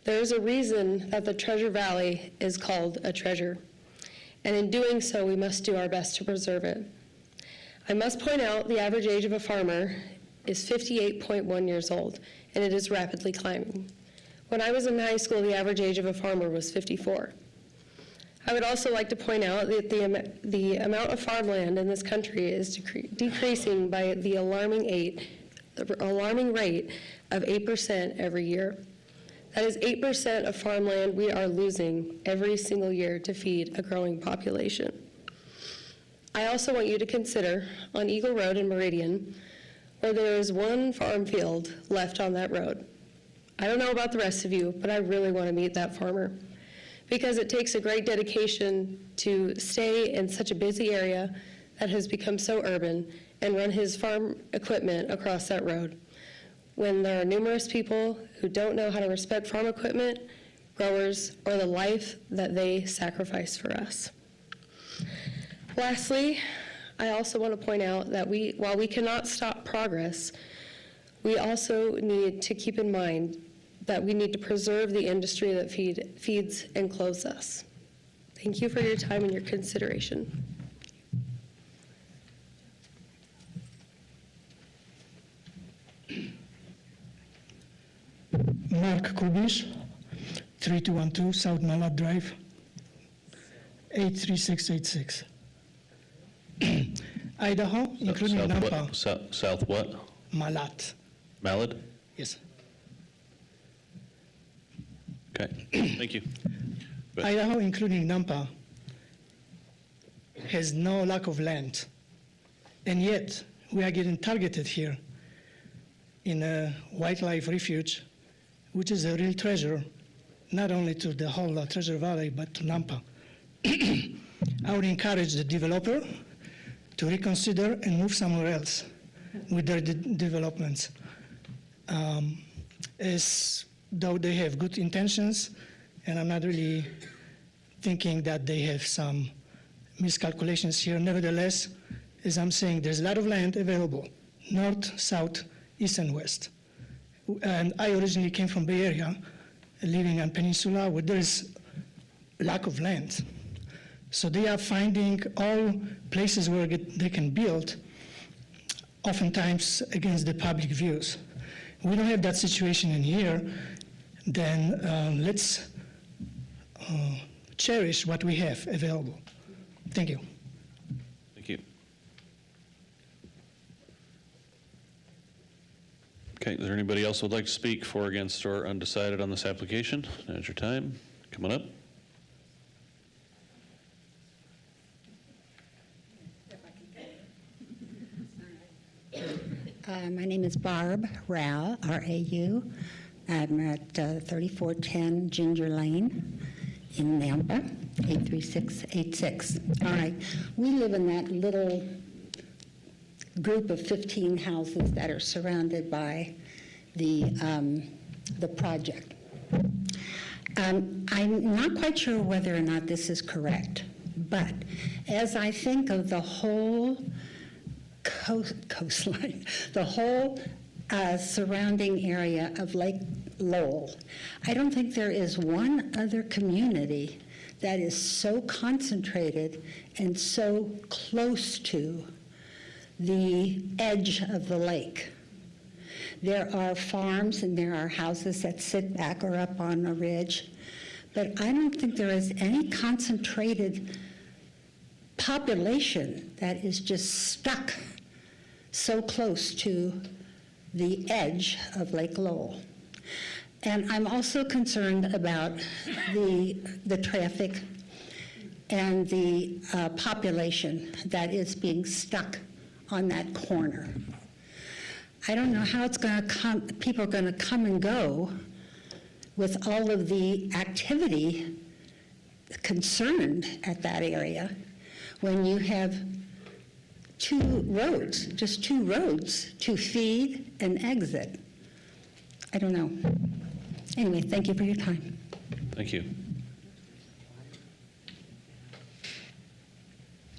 There's a reason that the Treasure Valley is called a treasure, and in doing so, we must do our best to preserve it. I must point out the average age of a farmer is 58.1 years old, and it is rapidly climbing. When I was in high school, the average age of a farmer was 54. I would also like to point out that the amount of farmland in this country is decreasing by the alarming rate of 8% every year. That is 8% of farmland we are losing every single year to feed a growing population. I also want you to consider on Eagle Road in Meridian, where there is one farm field left on that road. I don't know about the rest of you, but I really want to meet that farmer, because it takes a great dedication to stay in such a busy area that has become so urban and run his farm equipment across that road, when there are numerous people who don't know how to respect farm equipment, growers, or the life that they sacrifice for us. Lastly, I also want to point out that while we cannot stop progress, we also need to keep in mind that we need to preserve the industry that feeds and clothes us. Thank you for your time and your consideration. Mark Kubish, 3212 South Malad Drive, 83686. Idaho, including South Nampa. what? South what? Malat. Malad? Yes. Okay, thank you. Idaho, including Nampa, has no lack of land, and yet we are getting targeted here in a wildlife refuge, which is a real treasure, not only to the whole Treasure Valley, but to Nampa. I would encourage the developer to reconsider and move somewhere else with their developments. As though they have good intentions, and I'm not really thinking that they have some miscalculations here. Nevertheless, as I'm saying, there's a lot of land available, north, south, east, and west. And I originally came from Bay Area, living on Peninsula, where there's lack of land. So they are finding all places where they can build, oftentimes against the public views. We don't have that situation in here, then let's cherish what we have available. Thank you. Thank you. Okay, is there anybody else who would like to speak for, against, or undecided on this application? Now's your time. Come on up. My name is Barb Rau, R-A-U. I'm at 3410 Ginger Lane in Nampa, 83686. All right, we live in that little group of 15 houses that are surrounded by the project. I'm not quite sure whether or not this is correct, but as I think of the whole coastline, the whole surrounding area of Lake Lowell, I don't think there is one other community that is so concentrated and so close to the edge of the lake. There are farms and there are houses that sit back or up on a ridge, but I don't think there is any concentrated population that is just stuck so close to the edge of Lake Lowell. And I'm also concerned about the traffic and the population that is being stuck on that corner. I don't know how it's going to come, people are going to come and go with all of the activity concerned at that area when you have two roads, just two roads to feed and exit. I don't know. Anyway, thank you for your time. Thank you.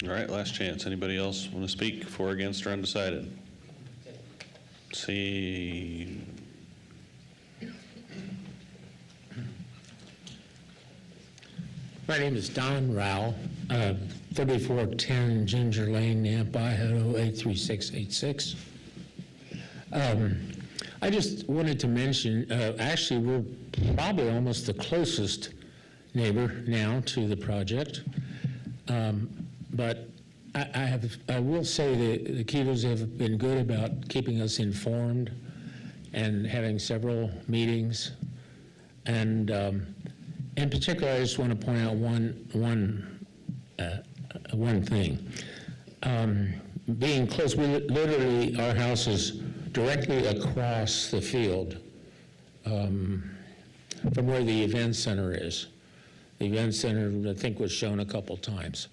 All right, last chance. Anybody else want to speak for, against, or undecided? See. My name is Don Rao, 3410 Ginger Lane, Nampa, Idaho, 83686. I just wanted to mention, actually, we're probably almost the closest neighbor now to the project. But I will say that the Kitos have been good about keeping us informed and having several meetings. And in particular, I just want to point out one thing. Being close, literally, our house is directly across the field from where the event center is. The event center, I think, was shown a couple times.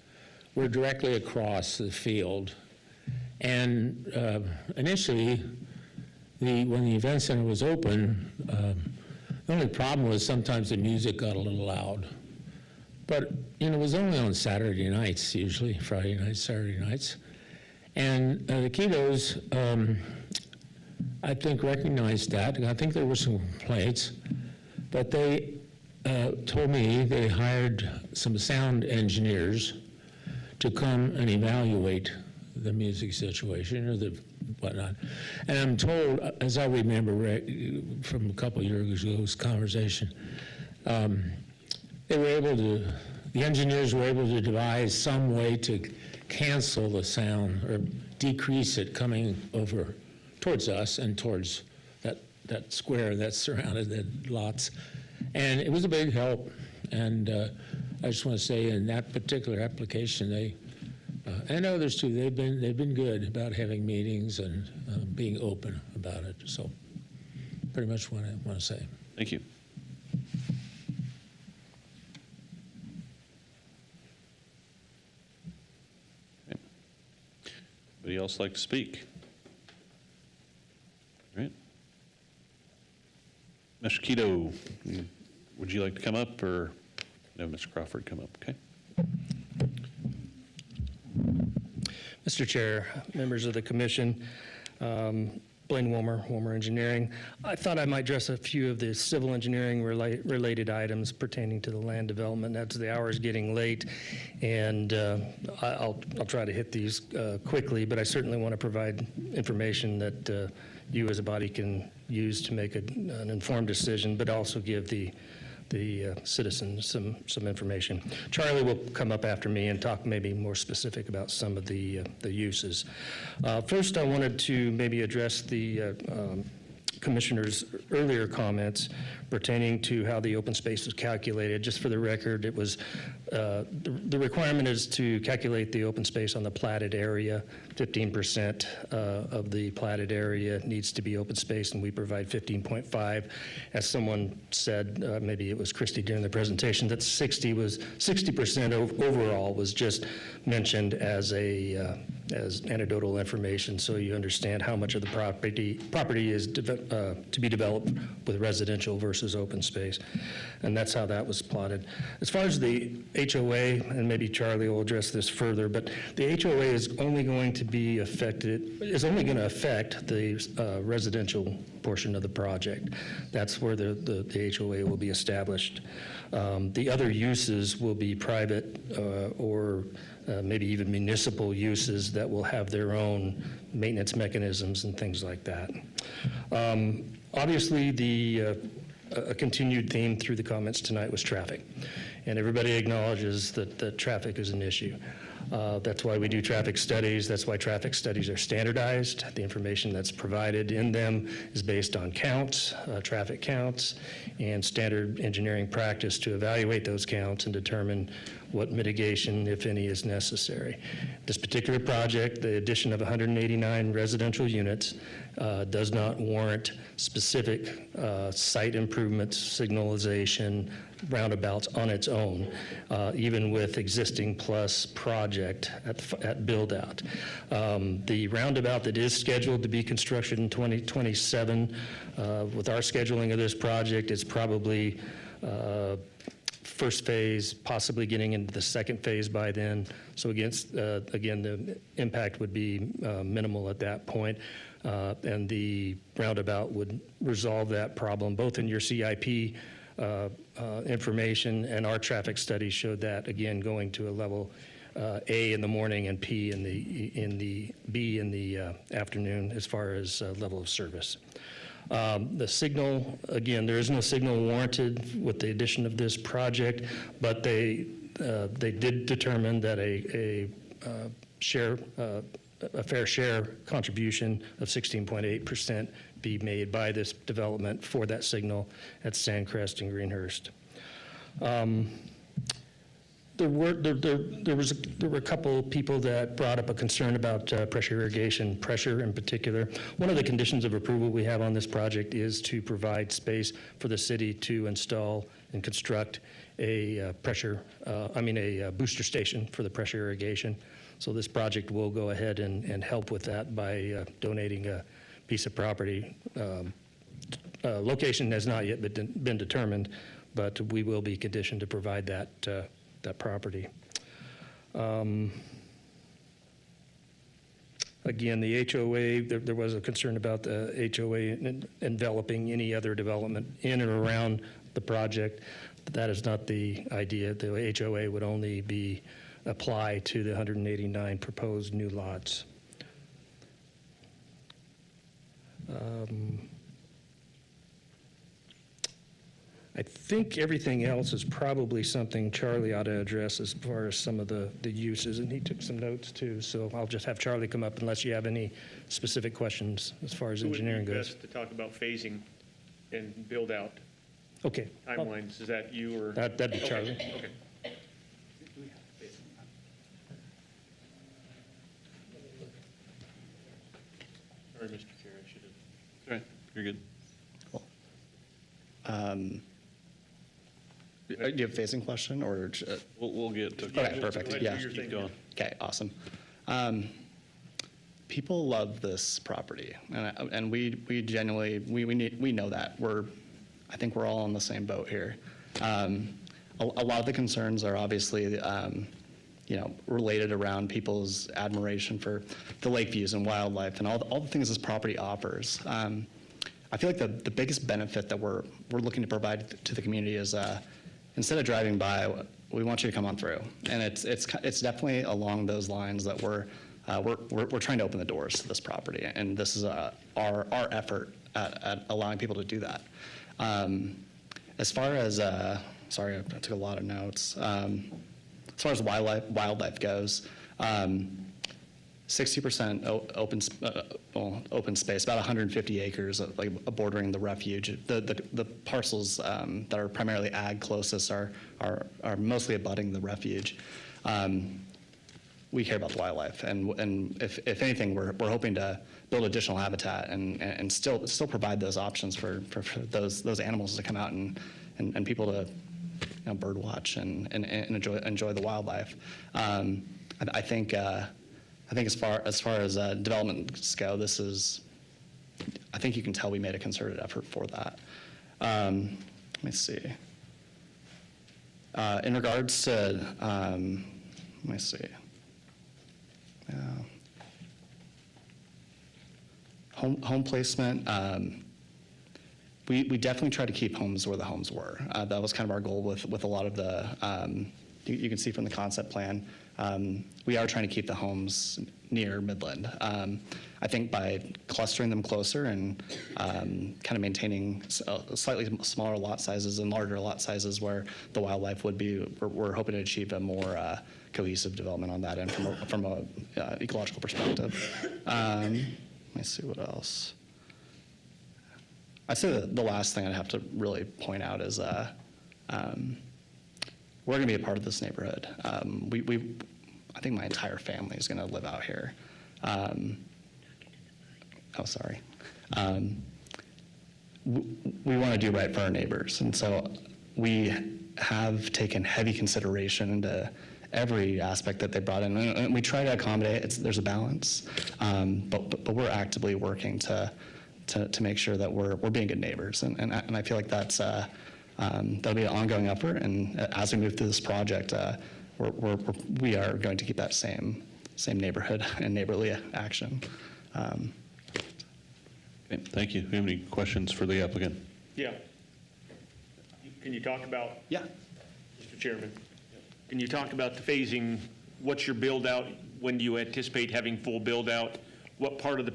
We're directly across the field. And initially, when the event center was open, the only problem was sometimes the music got a little loud. But, it was only on Saturday nights, usually, Friday nights, Saturday nights. And the Kitos, I think, recognized that. I think there were some complaints, but they told me they hired some sound engineers to come and evaluate the music situation or the whatnot. And I'm told, as I remember from a couple of years ago's conversation, the engineers were able to devise some way to cancel the sound or decrease it coming over towards us and towards that square that surrounded the lots. And it was a big help. And I just want to say, in that particular application, and others too, they've been good about having meetings and being open about it. So pretty much what I want to say. Thank you. Okay. Anybody else like to speak? All right. Mr. Kito, would you like to come up, or no, Mr. Crawford come up? Okay. Mr. Chair, members of the commission, Blaine Womer, Womer Engineering. I thought I might address a few of the civil engineering related items pertaining to the land development. As the hour is getting late, and I'll try to hit these quickly, but I certainly want to provide information that you as a body can use to make an informed decision, but also give the citizens some information. Charlie will come up after me and talk maybe more specific about some of the uses. First, I wanted to maybe address the Commissioner's earlier comments pertaining to how the open space was calculated. Just for the record, it was, the requirement is to calculate the open space on the platted area. 15% of the platted area needs to be open space, and we provide 15.5. As someone said, maybe it was Christie during the presentation, that 60% overall was just mentioned as as anecdotal information, so you understand how much of the property is to be developed with residential versus open space. And that's how that was plotted. As far as the HOA, and maybe Charlie will address this further, but the HOA is only going to be affected, is only going to affect the residential portion of the project. That's where the HOA will be established. The other uses will be private or maybe even municipal uses that will have their own maintenance mechanisms and things like that. Obviously, a continued theme through the comments tonight was traffic, and everybody acknowledges that traffic is an issue. That's why we do traffic studies. That's why traffic studies are standardized. The information that's provided in them is based on counts, traffic counts, and standard engineering practice to evaluate those counts and determine what mitigation, if any, is necessary. This particular project, the addition of 189 residential units, does not warrant specific site improvements, signalization, roundabouts on its own, even with existing plus project at build-out. The roundabout that is scheduled to be constructed in 2027, with our scheduling of this project, it's probably first phase, possibly getting into the second phase by then. So again, the impact would be minimal at that point. And the roundabout would resolve that problem, both in your CIP information, and our traffic study showed that, again, going to a level A in the morning and B in the afternoon as far as level of service. The signal, again, there is no signal warranted with the addition of this project, but they did determine that a fair share contribution of 16.8% be made by this development for that signal at Sandcrest and Greenhurst. There were a couple people that brought up a concern about pressure irrigation, pressure in particular. One of the conditions of approval we have on this project is to provide space for the city to install and construct a booster station for the pressure irrigation. So this project will go ahead and help with that by donating a piece of property. Location has not yet been determined, but we will be conditioned to provide that property. Again, the HOA, there was a concern about the HOA enveloping any other development in and around the project. That is not the idea. The HOA would only apply to the 189 proposed new lots. I think everything else is probably something Charlie ought to address as far as some of the uses, and he took some notes too, so I'll just have Charlie come up unless you have any specific questions as far as engineering goes. Who would be best to talk about phasing and build out Okay. timelines? Is that you or? That'd be Charlie. Okay. Sorry, Mr. Chair, I should have. All right, you're good. Do you have a phasing question, or? We'll get to. Okay, perfect, yeah. Keep going. Okay, awesome. People love this property, and we genuinely, we know that. I think we're all on the same boat here. A lot of the concerns are obviously related around people's admiration for the lake views and wildlife and all the things this property offers. I feel like the biggest benefit that we're looking to provide to the community is instead of driving by, we want you to come on through. And it's definitely along those lines that we're trying to open the doors to this property, and this is our effort at allowing people to do that. As far as sorry, I took a lot of notes. As far as wildlife goes, 60% open space, about 150 acres, bordering the refuge. The parcels that are primarily ag closest are mostly abutting the refuge. We care about the wildlife, and if anything, we're hoping to build additional habitat and still provide those options for those animals to come out and people to bird watch and enjoy the wildlife. I think as far as developments go, I think you can tell we made a concerted effort for that. Let me see. In regards to, let me see. Home placement. We definitely try to keep homes where the homes were. That was kind of our goal with a lot of the, you can see from the concept plan, we are trying to keep the homes near Midland. I think by clustering them closer and kind of maintaining slightly smaller lot sizes and larger lot sizes where the wildlife would be, we're hoping to achieve a more cohesive development on that end from a ecological perspective. Let me see what else. I'd say the last thing I'd have to really point out is we're going to be a part of this neighborhood. I think my entire family is going to live out here. Sorry. We want to do right for our neighbors, and so we have taken heavy consideration into every aspect that they brought in, and we try to accommodate. There's a balance, but we're actively working to make sure that we're being good neighbors, and I feel like that'll be an ongoing effort. And as we move through this project, we are going to keep that same neighborhood and neighborly action. Okay, thank you. Do you have any questions for the applicant? Yeah. Can you talk about? Yeah. Mr. Chairman, can you talk about the phasing? What's your build out? When do you anticipate having full build out? What part of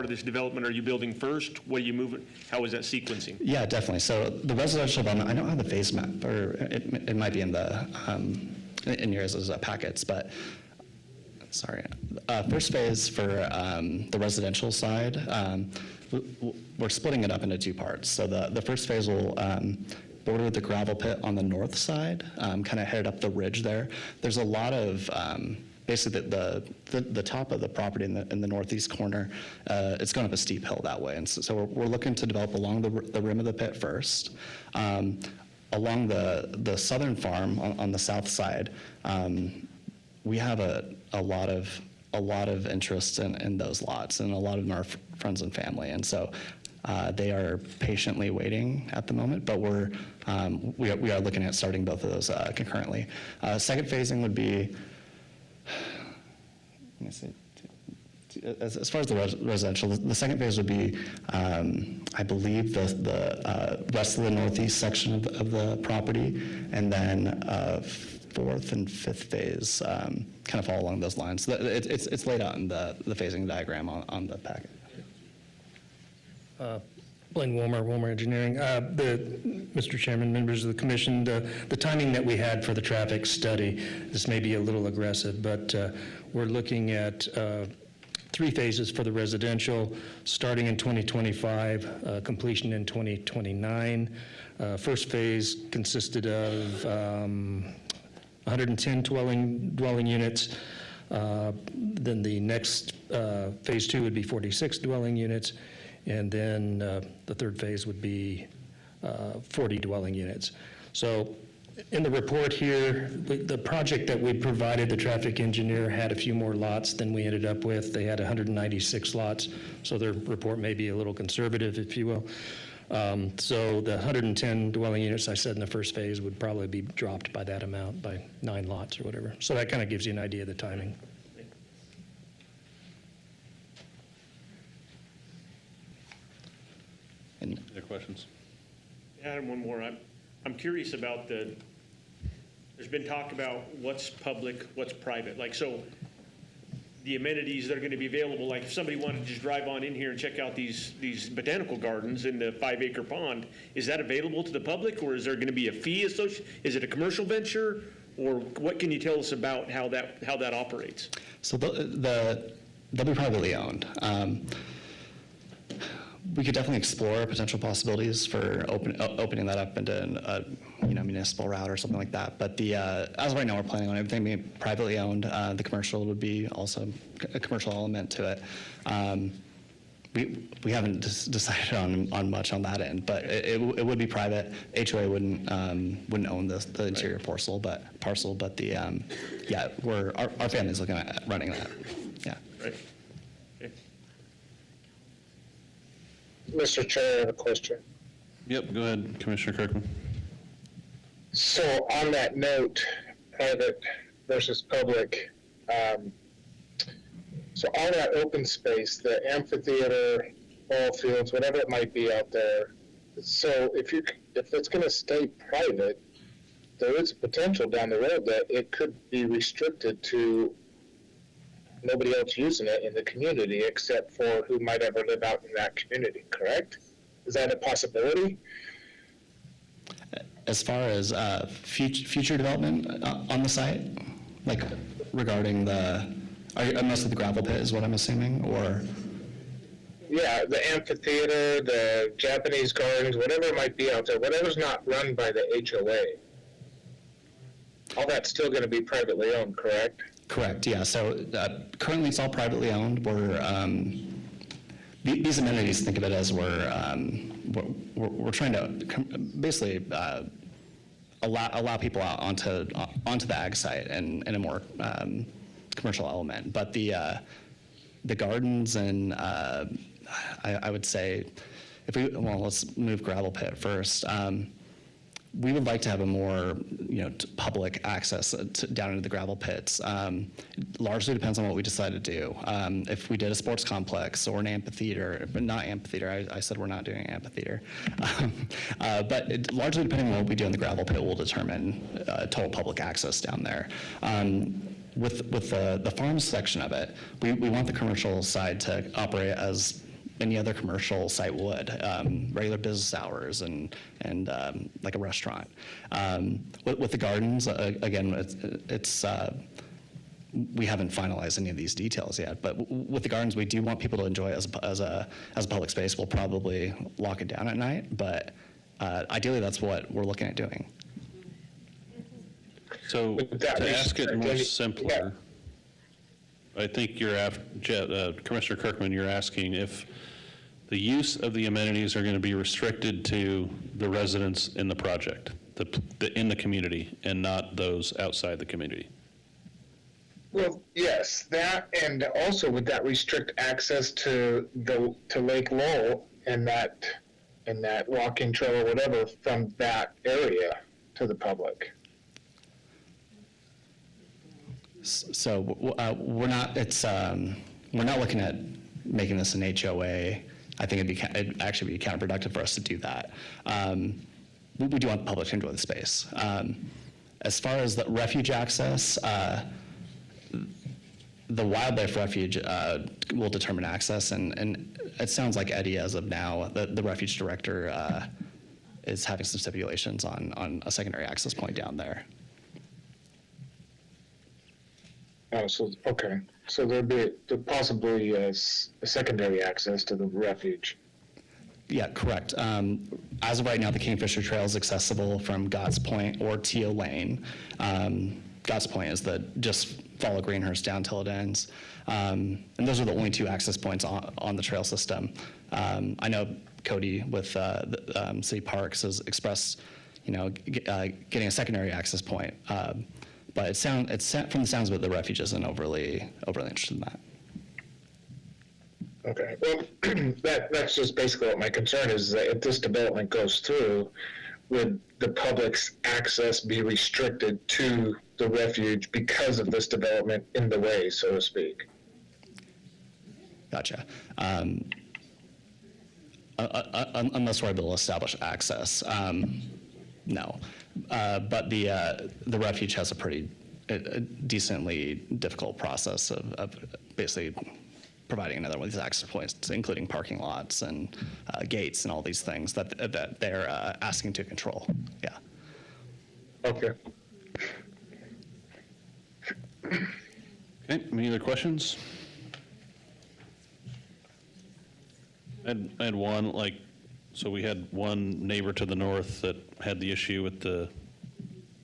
this development are you building first? What are you moving? How is that sequencing? Yeah, definitely. So the residential development, I don't have the phase map, or it might be in in yours as packets, but sorry. First phase for the residential side, we're splitting it up into two parts. So the first phase will border the gravel pit on the north side, kind of headed up the ridge there. There's a lot of basically the top of the property in the northeast corner, it's going up a steep hill that way. And so we're looking to develop along the rim of the pit first. Along the southern farm on the south side, we have a lot of interest in those lots, and a lot of them are friends and family. And so they are patiently waiting at the moment, but we are looking at starting both of those concurrently. Second phasing would be, let me see. As far as the residential, the second phase would be, I believe, the rest of the northeast section of the property, and then fourth and fifth phase kind of fall along those lines. So it's laid out in the phasing diagram on the packet. Blaine Woolmer, Woolmer Engineering. Mr. Chairman, members of the commission, the timing that we had for the traffic study, this may be a little aggressive, but we're looking at 3 phases for the residential, starting in 2025, completion in 2029. First phase consisted of 110 dwelling units. Then the next phase 2 would be 46 dwelling units. And then the third phase would be 40 dwelling units. So in the report here, the project that we provided, the traffic engineer had a few more lots than we ended up with. They had 196 lots, so their report may be a little conservative, if you will. So the 110 dwelling units I said in the first phase would probably be dropped by that amount, by 9 lots or whatever. So that kind of gives you an idea of the timing. Other questions? Adam, one more. I'm curious about there's been talk about what's public, what's private. Like, so the amenities that are going to be available, like if somebody wanted to just drive on in here and check out these botanical gardens in the 5-acre pond, is that available to the public, or is there going to be a fee associated? Is it a commercial venture, or what can you tell us about how that operates? So they'll be privately owned. We could definitely explore potential possibilities for opening that up into a municipal route or something like that. But as of right now, we're planning on everything being privately owned. The commercial would be also a commercial element to it. We haven't decided on much on that end, but it would be private. HOA wouldn't own the interior parcel, but our family's looking at running that. Yeah. Right. Mr. Chair, I have a question. Yep, go ahead, Commissioner Kirkman. So on that note, private versus public, so all that open space, the amphitheater, ball fields, whatever it might be out there, so if it's going to stay private, there is a potential down the road that it could be restricted to nobody else using it in the community except for who might ever live out in that community, correct? Is that a possibility? As far as future development on the site, like regarding mostly the gravel pit is what I'm assuming, or? Yeah, the amphitheater, the Japanese gardens, whatever it might be out there, whatever's not run by the HOA, all that's still going to be privately owned, correct? Correct, yeah. So currently it's all privately owned. These amenities, think of it as we're trying to basically allow people out onto the ag site in a more commercial element. But the gardens and I would say, let's move gravel pit first. We would like to have a more, public access down into the gravel pits. Largely depends on what we decide to do. If we did a sports complex or an amphitheater, but not amphitheater, I said we're not doing an amphitheater. But largely depending on what we do in the gravel pit will determine total public access down there. With the farm section of it, we want the commercial side to operate as any other commercial site would, regular business hours and like a restaurant. With the gardens, again, it's we haven't finalized any of these details yet, but with the gardens, we do want people to enjoy it as a public space. We'll probably lock it down at night, but ideally that's what we're looking at doing. So to ask it more simpler, I think Commissioner Kirkman, you're asking if the use of the amenities are going to be restricted to the residents in the project, in the community, and not those outside the community. Well, yes, that, and also would that restrict access to Lake Lowell and that walking trail or whatever from that area to the public? So we're not looking at making this an HOA. I think it'd actually be counterproductive for us to do that. We do want the public to enjoy the space. As far as the refuge access, the wildlife refuge will determine access, and it sounds like Eddie, as of now, the refuge director, is having some stipulations on a secondary access point down there. Oh, so, okay. So there'd possibly a secondary access to the refuge. Yeah, correct. As of right now, the Kingfisher Trail is accessible from Gotts Point or Teal Lane. Gotts Point is just follow Greenhurst down till it ends. And those are the only two access points on the trail system. I know Cody with City Parks has expressed, getting a secondary access point. But from the sounds of it, the refuge isn't overly interested in that. Okay, well, that's just basically what my concern is, that if this development goes through, would the public's access be restricted to the refuge because of this development in the way, so to speak? Gotcha. Unless we're able to establish access, no. But the refuge has a pretty decently difficult process of basically providing another one of these access points, including parking lots and gates and all these things that they're asking to control. Yeah. Okay. Okay, any other questions? I had one, so we had one neighbor to the north that had the issue with the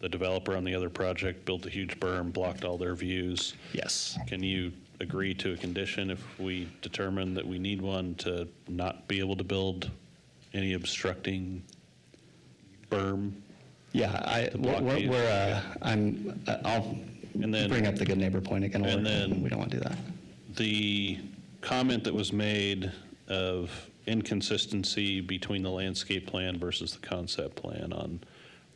developer on the other project, built a huge berm, blocked all their views. Yes. Can you agree to a condition if we determine that we need one to not be able to build any obstructing berm? Yeah, I'll bring up the good neighbor point again. And then we don't want to do that. The comment that was made of inconsistency between the landscape plan versus the concept plan on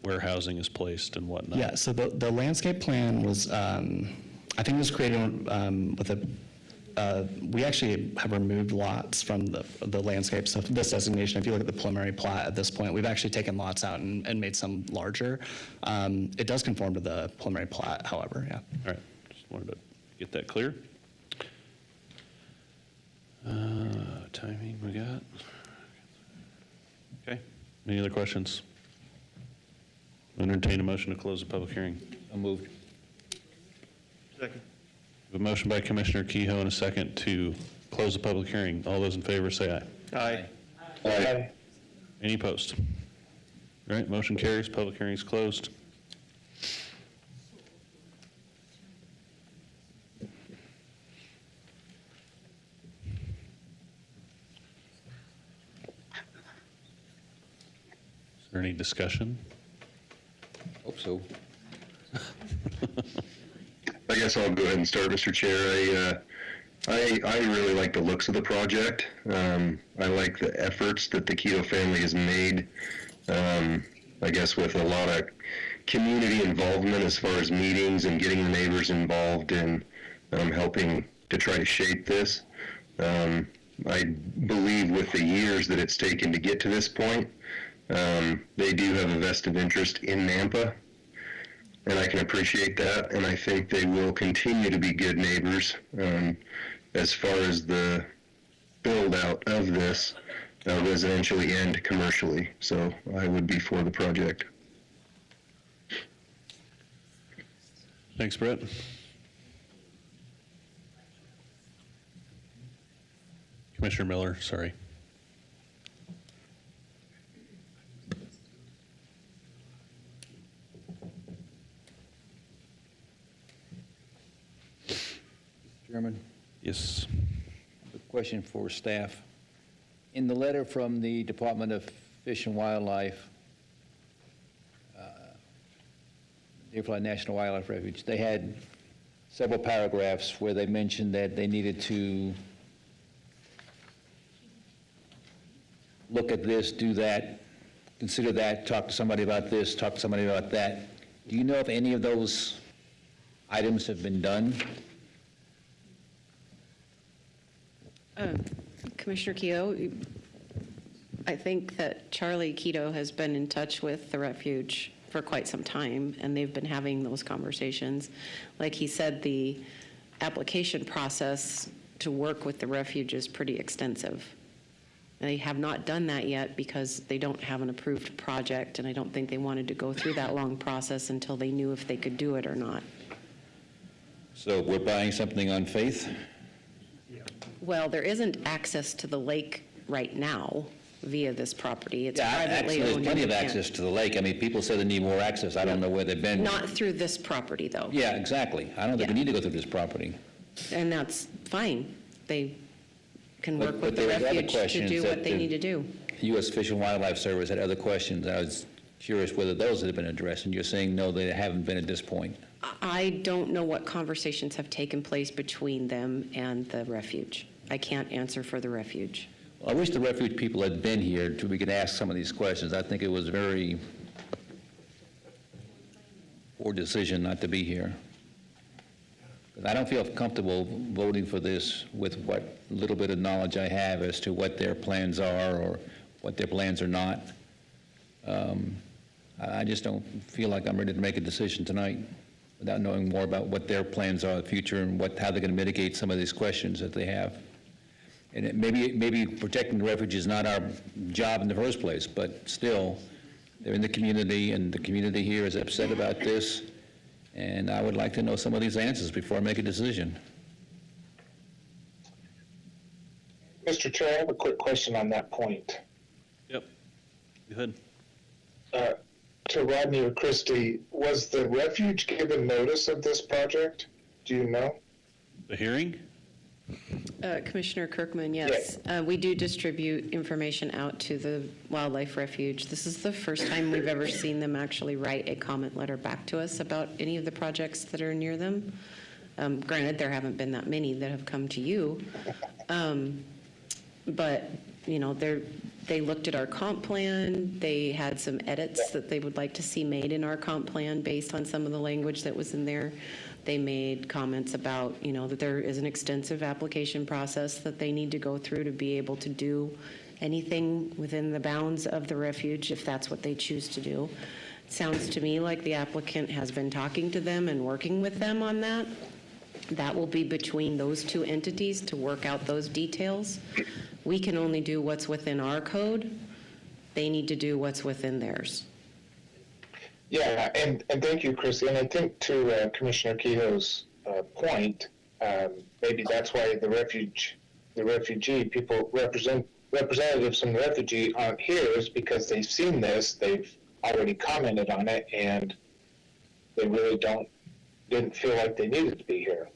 where housing is placed and whatnot. Yeah, so the landscape plan was, I think it was created with we actually have removed lots from the landscape, so this designation, if you look at the preliminary plat at this point, we've actually taken lots out and made some larger. It does conform to the preliminary plat, however, yeah. All right, just wanted to get that clear. Timing we got. Okay, any other questions? Entertain a motion to close the public hearing. So moved. Second. A motion by Commissioner Kehoe and a second to close the public hearing. All those in favor say aye. Aye. Aye. Any opposed? All right, motion carries, public hearing is closed. Is there any discussion? Hope so. I guess I'll go ahead and start, Mr. Chair. I really like the looks of the project. I like the efforts that the Keto family has made, I guess with a lot of community involvement as far as meetings and getting the neighbors involved in helping to try to shape this. I believe with the years that it's taken to get to this point, they do have a vested interest in Nampa, and I can appreciate that, and I think they will continue to be good neighbors as far as the build-out of this residentially and commercially. So I would be for the project. Thanks, Brett. Commissioner Miller, sorry. Chairman, Yes. a question for staff. In the letter from the Department of Fish and Wildlife, Deerfly National Wildlife Refuge, they had several paragraphs where they mentioned that they needed to look at this, do that, consider that, talk to somebody about this, talk to somebody about that. Do you know if any of those items have been done? Commissioner Keough, I think that Charlie Keto has been in touch with the refuge for quite some time, and they've been having those conversations. Like he said, the application process to work with the refuge is pretty extensive. They have not done that yet because they don't have an approved project, and I don't think they wanted to go through that long process until they knew if they could do it or not. So we're buying something on faith? Well, there isn't access to the lake right now via this property. It's Yeah, privately actually, owned. there's plenty and of you can't- access to the lake. I mean, people say they need more access. I don't know where they've been. Not through this property, though. Yeah, exactly. I don't think we need to go through this property. And that's fine. They can work But with the there was other refuge to questions do that what they the need to do. U.S. Fish and Wildlife Service had other questions. I was curious whether those had been addressed, and you're saying no, they haven't been at this point. I don't know what conversations have taken place between them and the refuge. I can't answer for the refuge. I wish the refuge people had been here so we could ask some of these questions. I think it was a very poor decision not to be here. I don't feel comfortable voting for this with what little bit of knowledge I have as to what their plans are or what their plans are not. I just don't feel like I'm ready to make a decision tonight without knowing more about what their plans are in the future and how they're going to mitigate some of these questions that they have. And maybe protecting the refuge is not our job in the first place, but still, they're in the community, and the community here is upset about this, and I would like to know some of these answers before I make a decision. Mr. Chair, I have a quick question on that point. Yep. Go ahead. To Rodney or Christie, was the refuge given notice of this project? Do you know? The hearing? Commissioner Kirkman, yes. We do distribute information out to the wildlife refuge. This is the first time we've ever seen them actually write a comment letter back to us about any of the projects that are near them. Granted, there haven't been that many that have come to you. But, you know, they looked at our comp plan. They had some edits that they would like to see made in our comp plan based on some of the language that was in there. They made comments about, you know, that there is an extensive application process that they need to go through to be able to do anything within the bounds of the refuge, if that's what they choose to do. Sounds to me like the applicant has been talking to them and working with them on that. That will be between those two entities to work out those details. We can only do what's within our code. They need to do what's within theirs. Yeah, and thank you, Chrissy. And I think to Commissioner Kehoe's point, maybe that's why the refugee people, representatives from the refugee aren't here, is because they've seen this, they've already commented on it, and they really didn't feel like they needed to be here.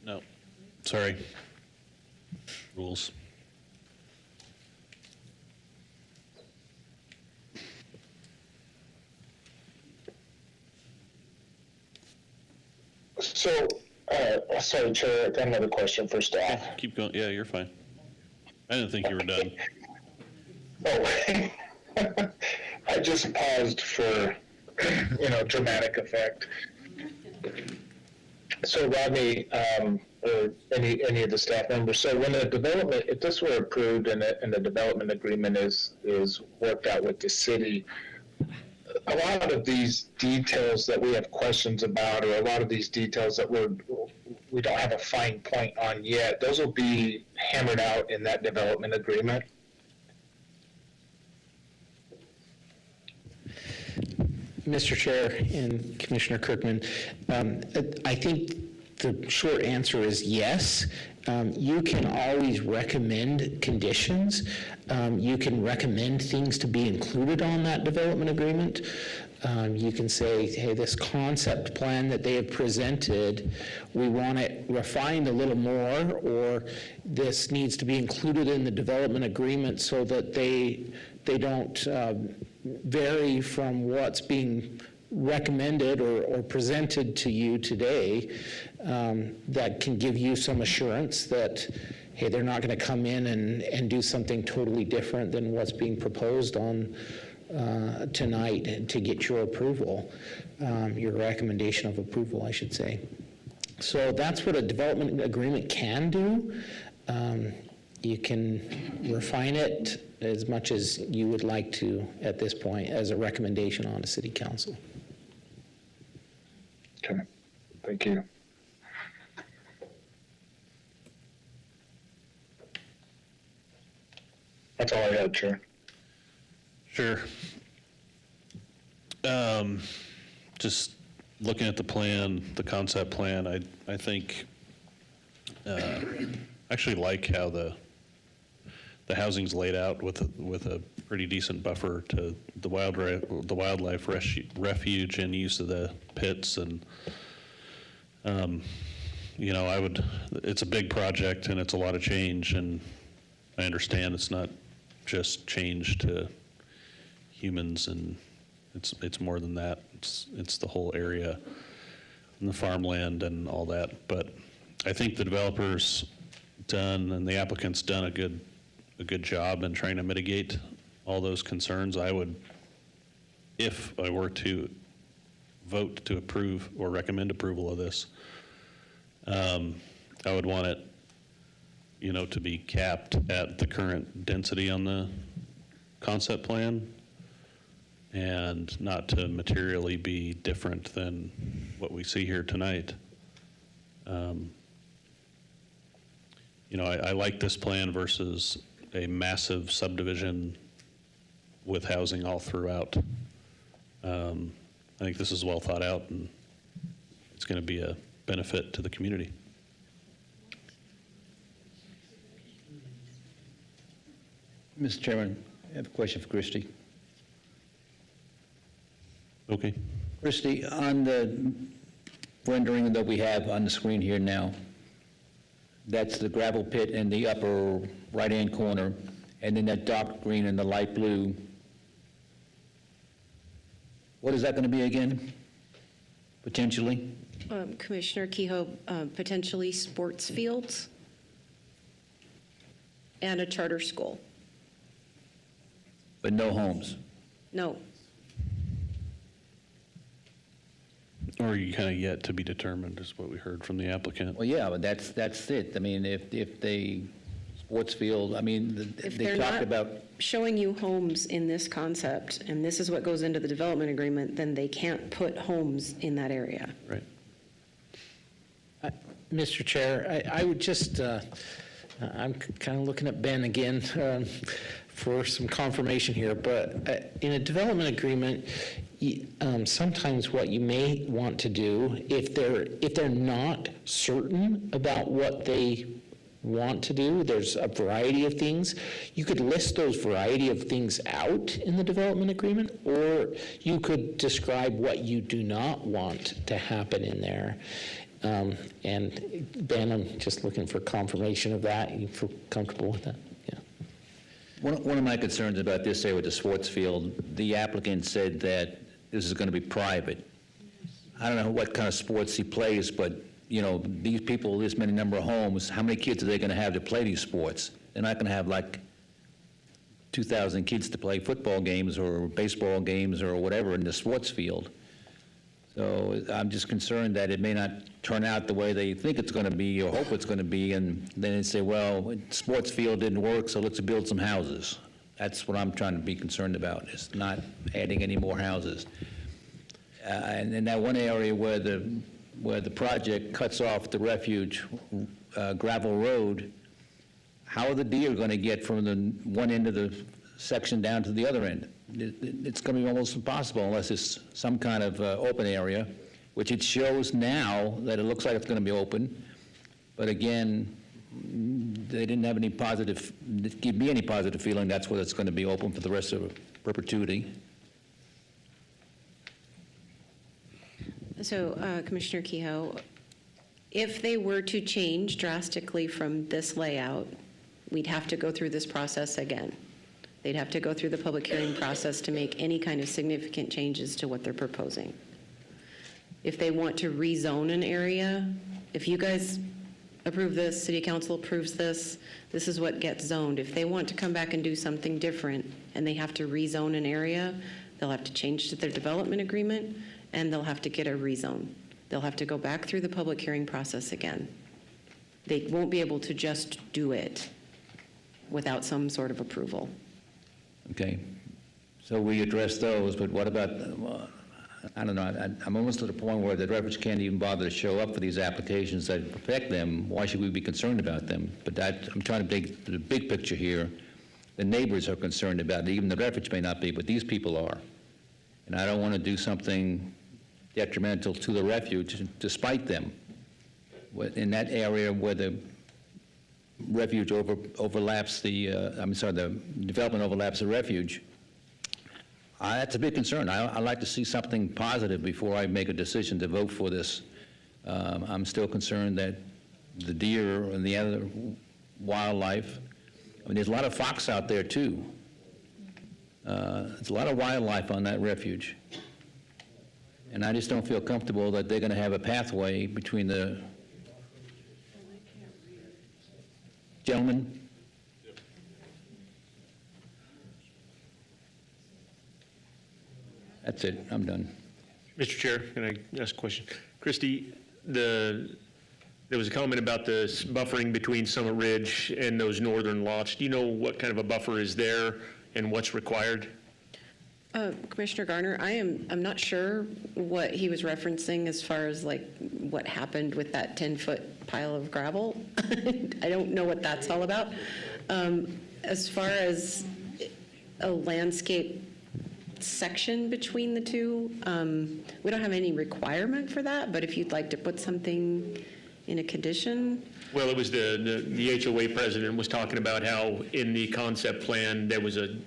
No. Sorry. Rules. So, sorry, Chair, I got another question for staff. Keep going. Yeah, you're fine. I didn't think you were done. Oh, I just paused for, dramatic effect. So Rodney, or any of the staff members, so when the development, if this were approved and the development agreement is worked out with the city, a lot of these details that we have questions about, or a lot of these details that we don't have a fine point on yet, those will be hammered out in that development agreement. Mr. Chair and Commissioner Kirkman, I think the short answer is yes. You can always recommend conditions. You can recommend things to be included on that development agreement. You can say, hey, this concept plan that they have presented, we want it refined a little more, or this needs to be included in the development agreement so that they don't vary from what's being recommended or presented to you today. That can give you some assurance that, hey, they're not going to come in and do something totally different than what's being proposed on tonight to get your approval, your recommendation of approval, I should say. So that's what a development agreement can do. You can refine it as much as you would like to at this point as a recommendation on to City Council. Okay, thank you. That's all I had, Chair. Sure. Just looking at the plan, the concept plan, I think, actually like how the housing's laid out with a pretty decent buffer to the wildlife refuge and use of the pits, and you know, it's a big project and it's a lot of change, and I understand it's not just change to humans, and it's more than that. It's the whole area and the farmland and all that. But I think the developer's done and the applicant's done a good job in trying to mitigate all those concerns. I would, if I were to vote to approve or recommend approval of this, I would want it, you know, to be capped at the current density on the concept plan and not to materially be different than what we see here tonight. You know, I like this plan versus a massive subdivision with housing all throughout. I think this is well thought out, and it's going to be a benefit to the community. Mr. Chairman, I have a question for Christie. Okay. Christie, on the rendering that we have on the screen here now, that's the gravel pit in the upper right-hand corner, and then that dark green and the light blue. What is that going to be again, potentially? Commissioner Kehoe, potentially sports fields and a charter school. But no homes? No, Or you kind of yet to be determined is what we heard from the applicant. Well, yeah, but that's it. I mean, if they, sports field, I mean, if they they're talked not about, showing you homes in this concept, and this is what goes into the development agreement, then they can't put homes in that area. Right. Mr. Chair, I would just, I'm kind of looking at Ben again for some confirmation here, but in a development agreement, sometimes what you may want to do, if they're not certain about what they want to do, there's a variety of things. You could list those variety of things out in the development agreement, or you could describe what you do not want to happen in there. And Ben, I'm just looking for confirmation of that. You feel comfortable with that? Yeah. one of my concerns about this area with the sports field, the applicant said that this is going to be private. I don't know what kind of sports he plays, but, you know, these people, this many number of homes, how many kids are they going to have to play these sports? They're not going to have like 2,000 kids to play football games or baseball games or whatever in the sports field. So I'm just concerned that it may not turn out the way they think it's going to be or hope it's going to be, and then they say, well, sports field didn't work, so let's build some houses. That's what I'm trying to be concerned about, is not adding any more houses. And in that one area where the project cuts off the refuge gravel road, how are the deer going to get from the one end of the section down to the other end? It's going to be almost impossible unless it's some kind of open area, which it shows now that it looks like it's going to be open. But again, they didn't have any positive, give me any positive feeling that's where it's going to be open for the rest of perpetuity. So, Commissioner Kehoe, if they were to change drastically from this layout, we'd have to go through this process again. They'd have to go through the public hearing process to make any kind of significant changes to what they're proposing. If they want to rezone an area, if you guys approve this, City Council approves this, this is what gets zoned. If they want to come back and do something different and they have to rezone an area, they'll have to change to their development agreement and they'll have to get a rezone. They'll have to go back through the public hearing process again. They won't be able to just do it without some sort of approval. Okay, so we address those, but what about, I don't know, I'm almost to the point where the refuge can't even bother to show up for these applications that affect them. Why should we be concerned about them? But that, I'm trying to take the big picture here. The neighbors are concerned about it. Even the refuge may not be, but these people are. And I don't want to do something detrimental to the refuge despite them. In that area where the refuge overlaps the, the development overlaps the refuge, that's a big concern. I'd like to see something positive before I make a decision to vote for this I'm still concerned that the deer and the other wildlife, I mean, there's a lot of fox out there too. There's a lot of wildlife on that refuge. And I just don't feel comfortable that they're going to have a pathway between the gentlemen. That's it, I'm done. Mr. Chair, can I ask a question? Christie, there was a comment about the buffering between Summit Ridge and those northern lots. Do you know what kind of a buffer is there and what's required? Commissioner Garner, I'm not sure what he was referencing as far as like what happened with that 10-foot pile of gravel. I don't know what that's all about. As far as a landscape section between the two, we don't have any requirement for that, but if you'd like to put something in a condition. Well, it was the HOA president was talking about how in the concept plan, there was a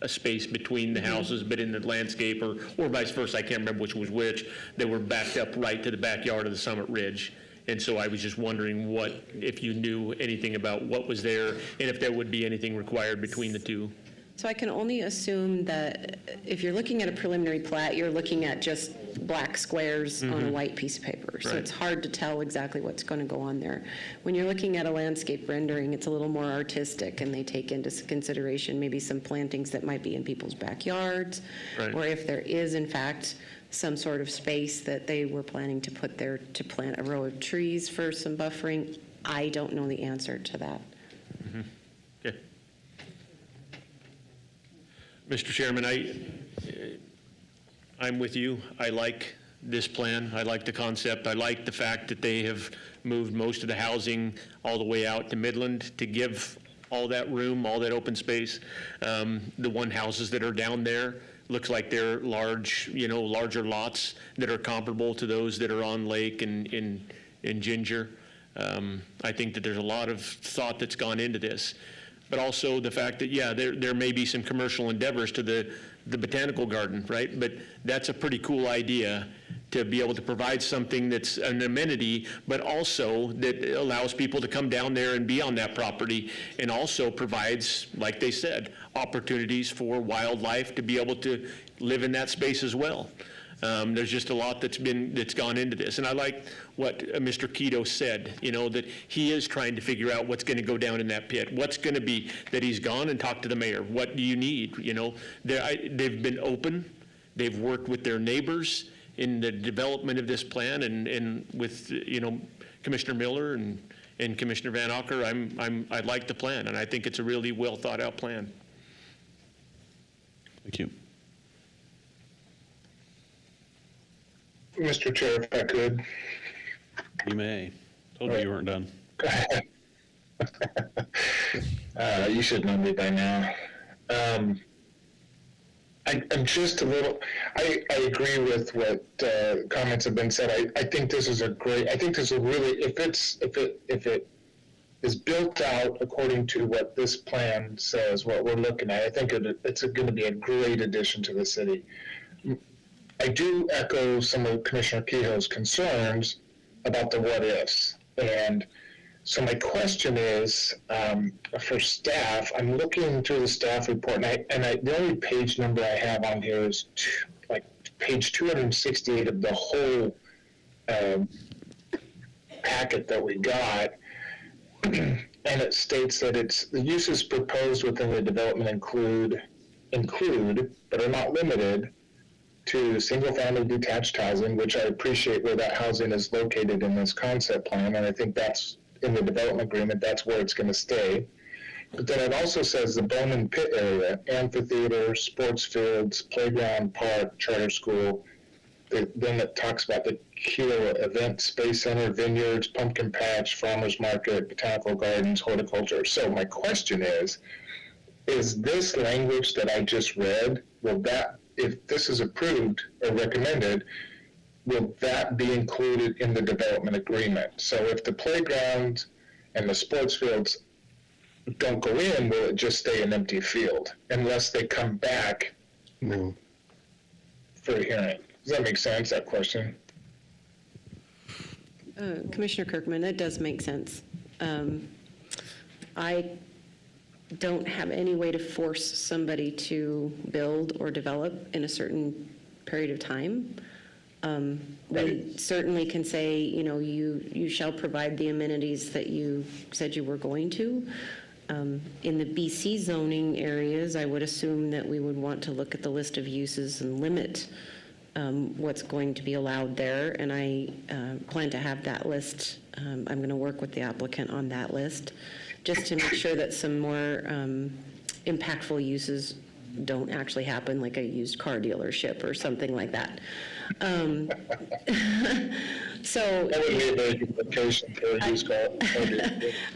space between the houses, but in the landscape or vice versa, I can't remember which was which, they were backed up right to the backyard of the Summit Ridge. And so I was just wondering if you knew anything about what was there and if there would be anything required between the two. So I can only assume that if you're looking at a preliminary plat, you're looking at just black squares on a white piece of paper. So Right. it's hard to tell exactly what's going to go on there. When you're looking at a landscape rendering, it's a little more artistic, and they take into consideration maybe some plantings that might be in people's backyards, Right. or if there is, in fact, some sort of space that they were planning to put there to plant a row of trees for some buffering. I don't know the answer to that. Okay. Mr. Chairman, I'm with you. I like this plan. I like the concept. I like the fact that they have moved most of the housing all the way out to Midland to give all that room, all that open space. The one houses that are down there, looks like they're large, larger lots that are comparable to those that are on Lake and in Ginger. I think that there's a lot of thought that's gone into this. But also the fact that, yeah, there may be some commercial endeavors to the botanical garden, right? But that's a pretty cool idea to be able to provide something that's an amenity, but also that allows people to come down there and be on that property, and also provides, like they said, opportunities for wildlife to be able to live in that space as well. There's just a lot that's gone into this. And I like what Mr. Quito said, that he is trying to figure out what's going to go down in that pit. What's going to be, that he's gone and talked to the mayor. What do you need? They've been open. They've worked with their neighbors in the development of this plan, and with, Commissioner Miller and Commissioner Van Acker. I like the plan, and I think it's a really well thought out plan. Thank you. Mr. Chair, if I could. You may. Told you weren't done. You should know me by now. I'm just a little, I agree with what comments have been said. I think this is I think this is really, if it is built out according to what this plan says, what we're looking at, I think it's going to be a great addition to the city. I do echo some of Commissioner Quito's concerns about the what-ifs. And so my question is, for staff, I'm looking through the staff report, and the only page number I have on here is page 268 of the whole packet that we got. And it states that the uses proposed within the development include, but are not limited to single-family detached housing, which I appreciate where that housing is located in this concept plan, and I think that's in the development agreement, that's where it's going to stay. But then it also says the Bowman Pit area, amphitheater, sports fields, playground, park, charter school. Then it talks about the Quito Event Space Center, vineyards, pumpkin patch, farmers market, botanical gardens, horticulture. So my question is this language that I just read, if this is approved or recommended, will that be included in the development agreement? So if the playground and the sports fields don't go in, will it just stay an empty field unless they come back for a hearing? Does that make sense, that question? Commissioner Kirkman, that does make sense. I don't have any way to force somebody to build or develop in a certain period of time. We certainly can say, you know, you shall provide the amenities that you said you were going to. In the BC zoning areas, I would assume that we would want to look at the list of uses and limit what's going to be allowed there, and I plan to have that list. I'm going to work with the applicant on that list, just to make sure that some more impactful uses don't actually happen, like a used car dealership or something like that. So That would be a very good location for a used car.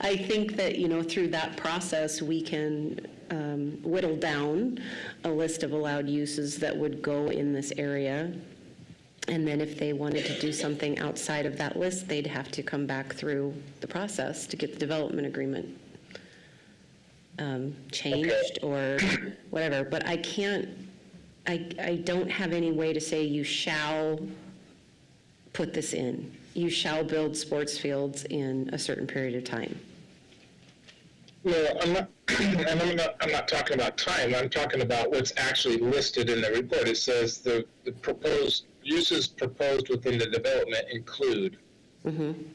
I think that, you know, through that process, we can whittle down a list of allowed uses that would go in this area. And then if they wanted to do something outside of that list, they'd have to come back through the process to get the development agreement changed or whatever. But I can't, I don't have any way to say you shall put this in. You shall build sports fields in a certain period of time. No, I'm not, and I'm not talking about time, I'm talking about what's actually listed in the report. It says the proposed, uses proposed within the development include, and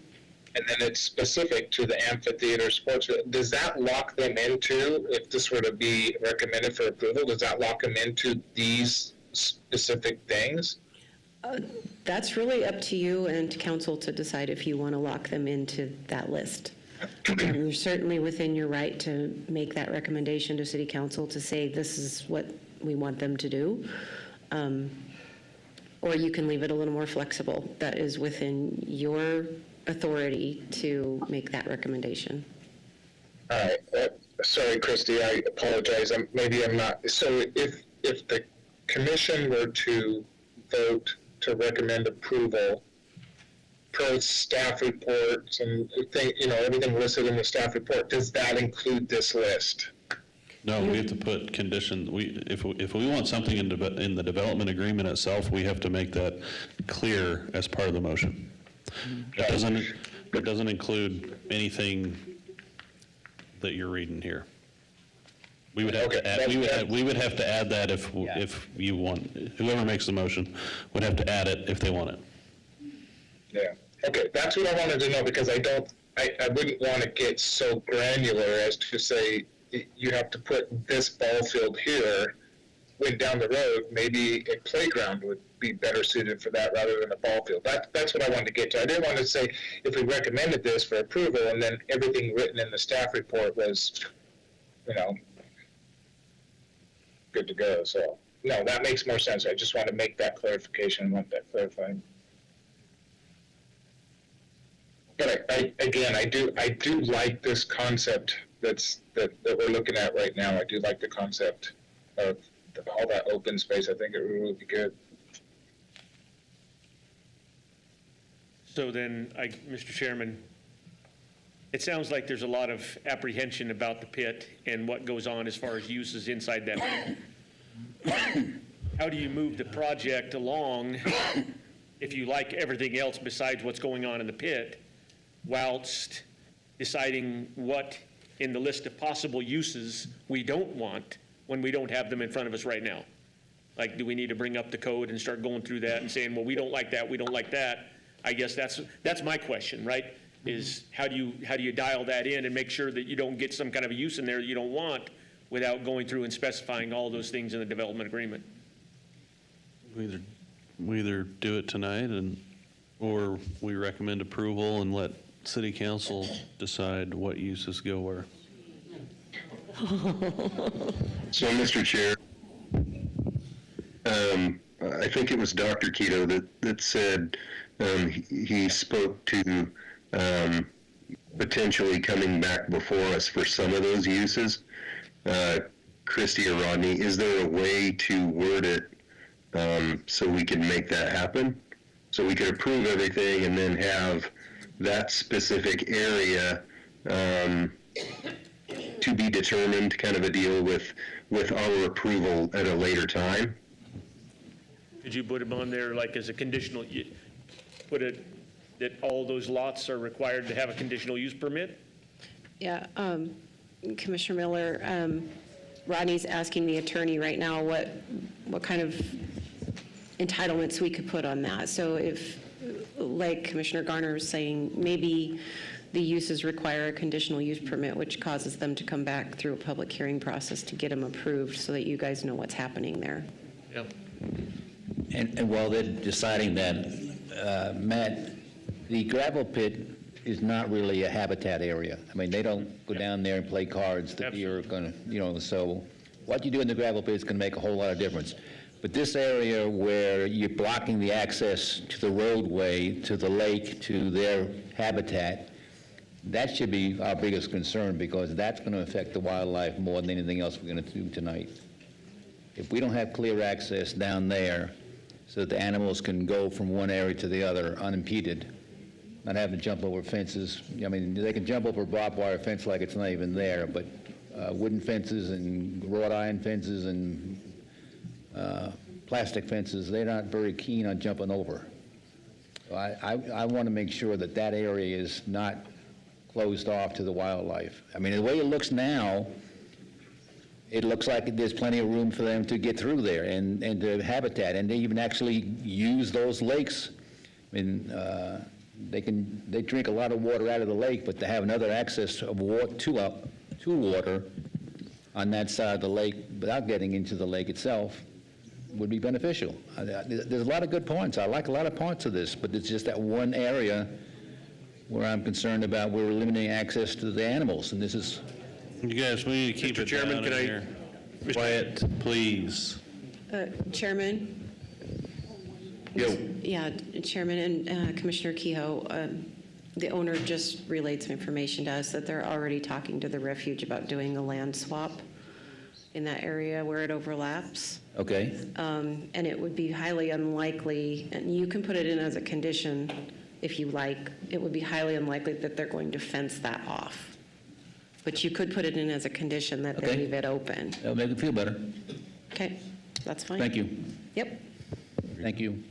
then it's specific to the amphitheater sports. Does that lock them into, if this were to be recommended for approval, does that lock them into these specific things? That's really up to you and to council to decide if you want to lock them into that list. You're certainly within your right to make that recommendation to city council to say this is what we want them to do. Or you can leave it a little more flexible. That is within your authority to make that recommendation. All right, sorry, Christy, I apologize, maybe I'm not, so if the commission were to vote to recommend approval per staff reports and everything listed in the staff report, does that include this list? No, we have to put condition, if we want something in the development agreement itself, we have to make that clear as part of the motion. It doesn't include anything that you're reading here. We would have to add, we would have to add that if you want, whoever makes the motion would have to add it if they want it. Yeah, okay, that's what I wanted to know, because I wouldn't want to get so granular as to say, you have to put this ball field here, when down the road, maybe a playground would be better suited for that rather than a ball field. That's what I wanted to get to. I didn't want to say, if we recommended this for approval, and then everything written in the staff report was, good to go, so. No, that makes more sense. I just want to make that clarification, want that clarified. But I do like this concept that we're looking at right now. I do like the concept of all that open space. I think it would really be good. So then, Mr. Chairman, it sounds like there's a lot of apprehension about the pit and what goes on as far as uses inside that pit. How do you move the project along if you like everything else besides what's going on in the pit, whilst deciding what in the list of possible uses we don't want when we don't have them in front of us right now? Like, do we need to bring up the code and start going through that and saying, well, we don't like that, we don't like that? I guess that's my question, right? Is how do you dial that in and make sure that you don't get some kind of a use in there that you don't want without going through and specifying all those things in the development agreement? We either do it tonight or we recommend approval and let city council decide what uses go where. So, Mr. Chair, I think it was Dr. Keto that said he spoke to potentially coming back before us for some of those uses. Christy or Rodney, is there a way to word it so we can make that happen? So we could approve everything and then have that specific area to be determined, kind of a deal with our approval at a later time? Could you put them on there like as a conditional, put it that all those lots are required to have a conditional use permit? Yeah, Commissioner Miller, Rodney's asking the attorney right now what kind of entitlements we could put on that. So if, like Commissioner Garner was saying, maybe the uses require a conditional use permit, which causes them to come back through a public hearing process to get them approved so that you guys know what's happening there. Yep. And while they're deciding that, Matt, the gravel pit is not really a habitat area. I mean, they don't go down there and play cards. The deer are going to, so what you do in the gravel pit is going to make a whole lot of difference. But this area where you're blocking the access to the roadway, to the lake, to their habitat, that should be our biggest concern, because that's going to affect the wildlife more than anything else we're going to do tonight. If we don't have clear access down there so that the animals can go from one area to the other unimpeded, not having to jump over fences. I mean, they can jump over a barbed wire fence like it's not even there, but wooden fences and wrought iron fences and plastic fences, they're not very keen on jumping over. So I want to make sure that that area is not closed off to the wildlife. I mean, the way it looks now, it looks like there's plenty of room for them to get through there and to habitat, and they even actually use those lakes. I mean, they drink a lot of water out of the lake, but to have another access of water to water on that side of the lake without getting into the lake itself would be beneficial. There's a lot of good points. I like a lot of parts of this, but it's just that one area where I'm concerned about we're limiting access to the animals, and this is... You guys, we need to keep Mr. it Chairman, down can in I- here. Quiet, please. Chairman? Yo. Yeah, Chairman and Commissioner Kehoe, the owner just relayed some information to us that they're already talking to the refuge about doing a land swap in that area where it overlaps. Okay. And it would be highly unlikely, and you can put it in as a condition if you like, it would be highly unlikely that they're going to fence that off. But you could put it in as a condition that they Okay. leave it open. That'll make it feel better. Okay, that's fine. Thank you. Yep. Thank you.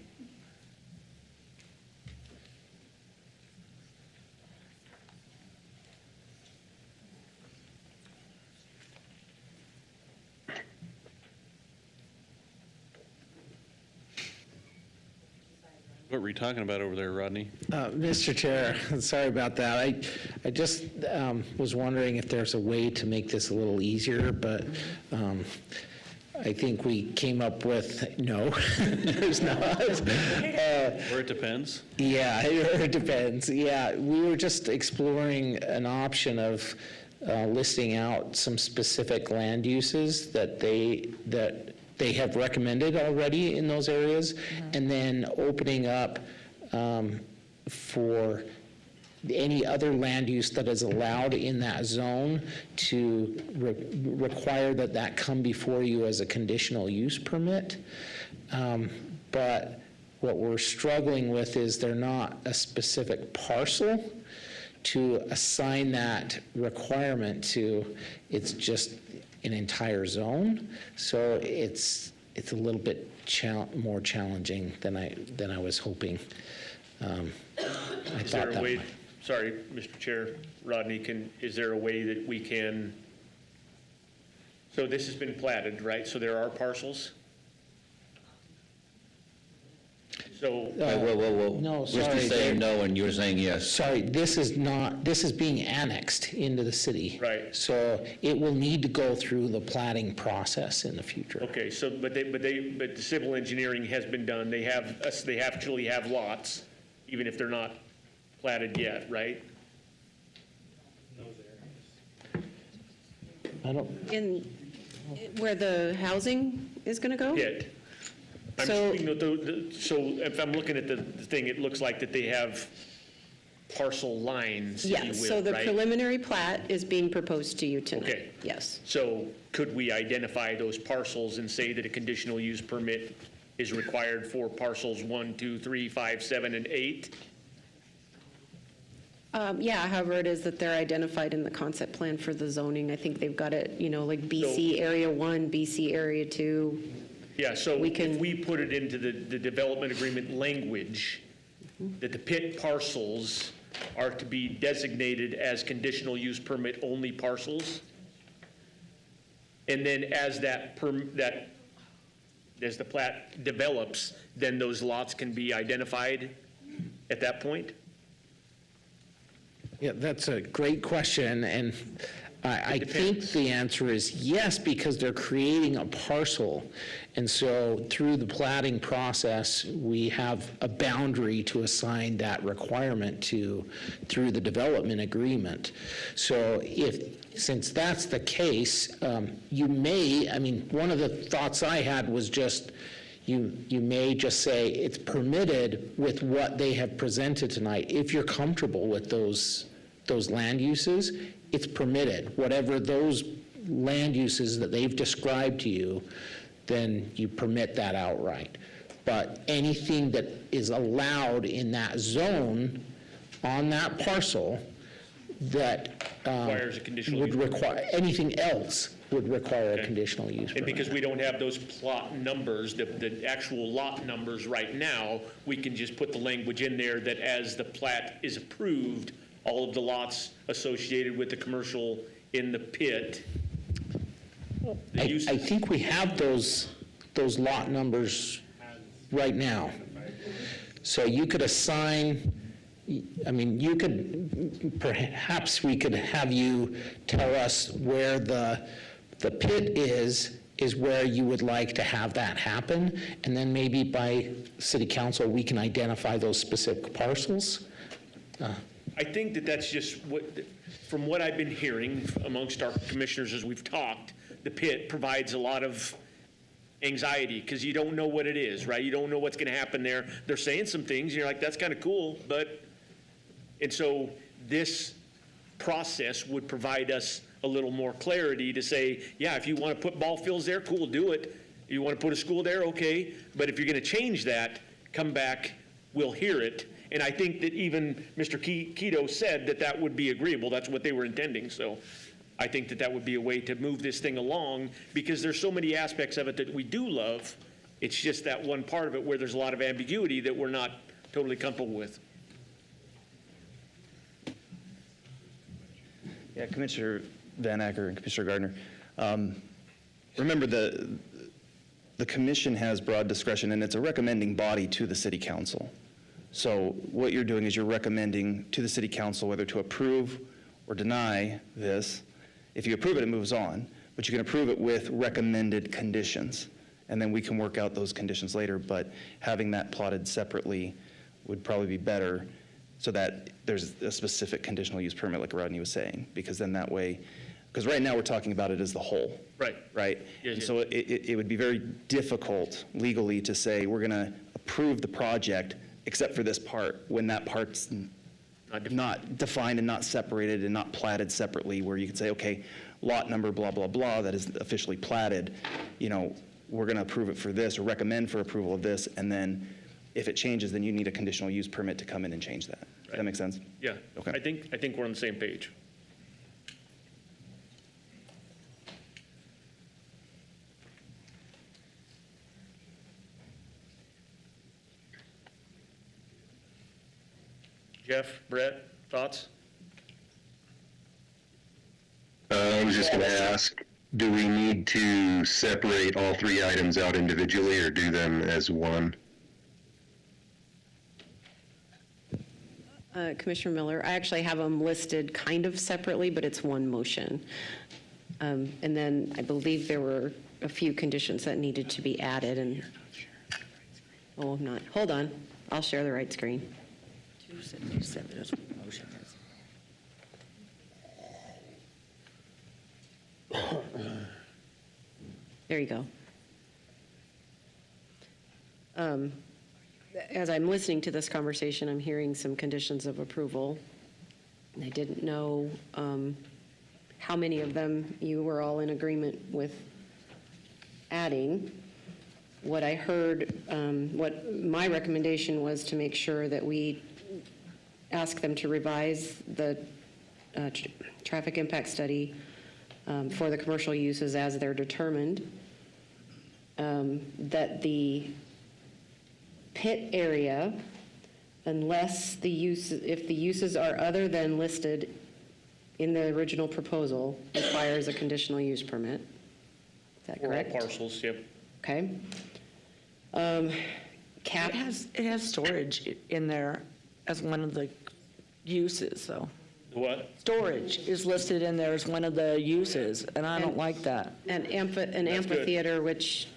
What were you talking about over there, Rodney? Mr. Chair, sorry about that. I just was wondering if there's a way to make this a little easier, but I think we came up with, no, there's not. Where it depends? Yeah, it depends. Yeah, we were just exploring an option of listing out some specific land uses that they have recommended already in those areas, and then opening up for any other land use that is allowed in that zone to require that come before you as a conditional use permit. But what we're struggling with is they're not a specific parcel to assign that requirement to. It's just an entire zone. So it's a little bit more challenging than I was hoping. Is there a way, sorry, Mr. Chair, Rodney, is there a way that we can, so this has been platted, right? So there are parcels? So. Whoa. No, We're sorry, just saying Dave. no, and you're saying yes. Sorry, this is being annexed into the city. Right. So it will need to go through the plating process in the future. Okay, so, but the civil engineering has been done. They actually have lots, even if they're not platted yet, right? I don't, In where the housing is going to go? Yet. So- So if I'm looking at the thing, it looks like that they have parcel lines, if you will, Yes, so the right? preliminary plat is being proposed to you tonight. Okay. Yes. So could we identify those parcels and say that a conditional use permit is required for parcels 1, 2, 3, 5, 7, and 8? Yeah, however it is that they're identified in the concept plan for the zoning. I think they've got it, like BC Area 1, BC Area 2. Yeah, so if we put it into the development agreement language, that the pit parcels are to be designated as conditional use permit only parcels. And then as as the plat develops, then those lots can be identified at that point? Yeah, that's a great question, and I think the answer is yes, because they're creating a parcel. And so through the platting process, we have a boundary to assign that requirement to through the development agreement. So since that's the case, you may, I mean, one of the thoughts I had was just, you may just say it's permitted with what they have presented tonight. If you're comfortable with those land uses, it's permitted. Whatever those land uses that they've described to you, then you permit that outright. But anything that is allowed in that zone on that parcel that Requires a conditional would use. require, anything else would require a conditional use And permit. because we don't have those plot numbers, the actual lot numbers right now, we can just put the language in there that as the plat is approved, all of the lots associated with the commercial in the pit, the I uses. think we have those lot numbers right now. So you could assign, I mean, you could, perhaps we could have you tell us where the pit is where you would like to have that happen, and then maybe by city council, we can identify those specific parcels. I think that that's just what, from what I've been hearing amongst our commissioners as we've talked, the pit provides a lot of anxiety because you don't know what it is, right? You don't know what's going to happen there. They're saying some things, and you're like, that's kind of cool, but, and so this process would provide us a little more clarity to say, yeah, if you want to put ball fields there, cool, do it. You want to put a school there, okay. But if you're going to change that, come back, we'll hear it. And I think that even Mr. Quito said that that would be agreeable. That's what they were intending. So I think that that would be a way to move this thing along because there's so many aspects of it that we do love. It's just that one part of it where there's a lot of ambiguity that we're not totally comfortable with. Yeah, Commissioner Van Acker and Commissioner Gardner. Remember, the commission has broad discretion, and it's a recommending body to the city council. So what you're doing is you're recommending to the city council whether to approve or deny this. If you approve it, it moves on, but you can approve it with recommended conditions, and then we can work out those conditions later, but having that plotted separately would probably be better so that there's a specific conditional use permit like Rodney was saying, because then that way, because right now we're talking about it as the whole. Right. Right? Yeah, And yeah. so it would be very difficult legally to say, we're going to approve the project except for this part, when that part's not defined and not separated and not platted separately, where you could say, okay, lot number blah, blah, blah, that is officially platted, you know, we're going to approve it for this or recommend for approval of this, and then if it changes, then you need a conditional use permit to come in and change that. Does that make sense? Yeah. Okay. I think we're on the same page. Jeff, Brett, thoughts? I was just going to ask, do we need to separate all three items out individually or do them as one? Commissioner Miller, I actually have them listed kind of separately, but it's one motion. And then I believe there were a few conditions that needed to be added and, oh, I'm not, hold on, I'll share the right screen. There you go. As I'm listening to this conversation, I'm hearing some conditions of approval. And I didn't know how many of them you were all in agreement with adding. What I heard, what my recommendation was to make sure that we ask them to revise the traffic impact study for the commercial uses as they're determined, that the pit area unless the use, if the uses are other than listed in the original proposal, requires a conditional use permit. Is that For all correct? parcels, yep. Okay. Cap, It has storage in there as one of the uses, though. What? Storage is listed in there as one of the uses, and I don't like that. an That's good. amphitheater, which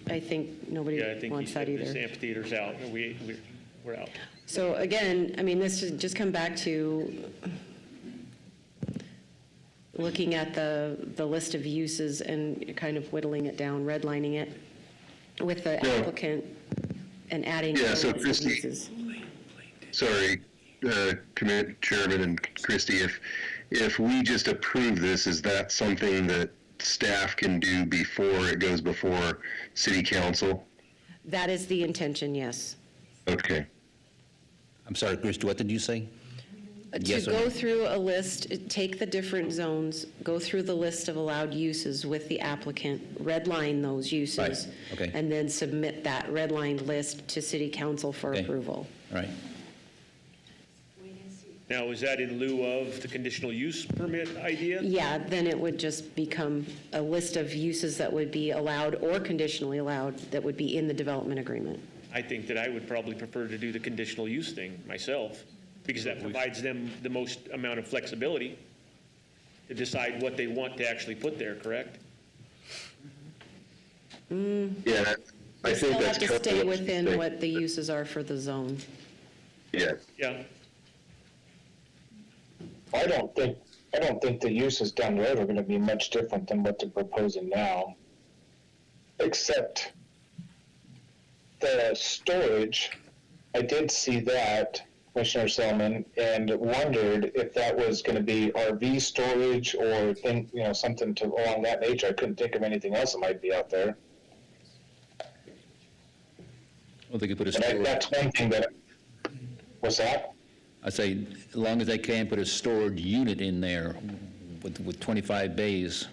I think nobody Yeah, I think wants that this either. amphitheater's out, and we're out. So again, I mean, this is just come back to looking at the list of uses and kind of whittling it down, redlining it with the applicant and adding Yeah, the so list of Christie- uses. Sorry, Chairman and Christie, if we just approve this, is that something that staff can do before it goes before city council? That is the intention, yes. Okay. I'm sorry, Christie, what did you say? Yes To or no? go through a list, take the different zones, go through the list of allowed uses with the applicant, redline those uses. Right, okay. And then submit that redlined list to city council for Okay. approval. All right. Now, is that in lieu of the conditional use permit idea? Yeah, then it would just become a list of uses that would be allowed or conditionally allowed that would be in the development agreement. I think that I would probably prefer to do the conditional use thing myself, because that provides them the most amount of flexibility to decide what they want to actually put there, correct? Yeah, I They think still have that's. to stay kind of within what the uses are for the zone. Yeah. Yeah. I don't think the uses down the road are gonna be much different than what they're proposing now. Except the storage, I did see that, Commissioner Selman, and wondered if that was gonna be RV storage or something along that nature. I couldn't think of anything else that might be out there. Well, they could put a And storage. that's one thing that, what's that? I say, as long as they can put a storage unit in there with 25 bays.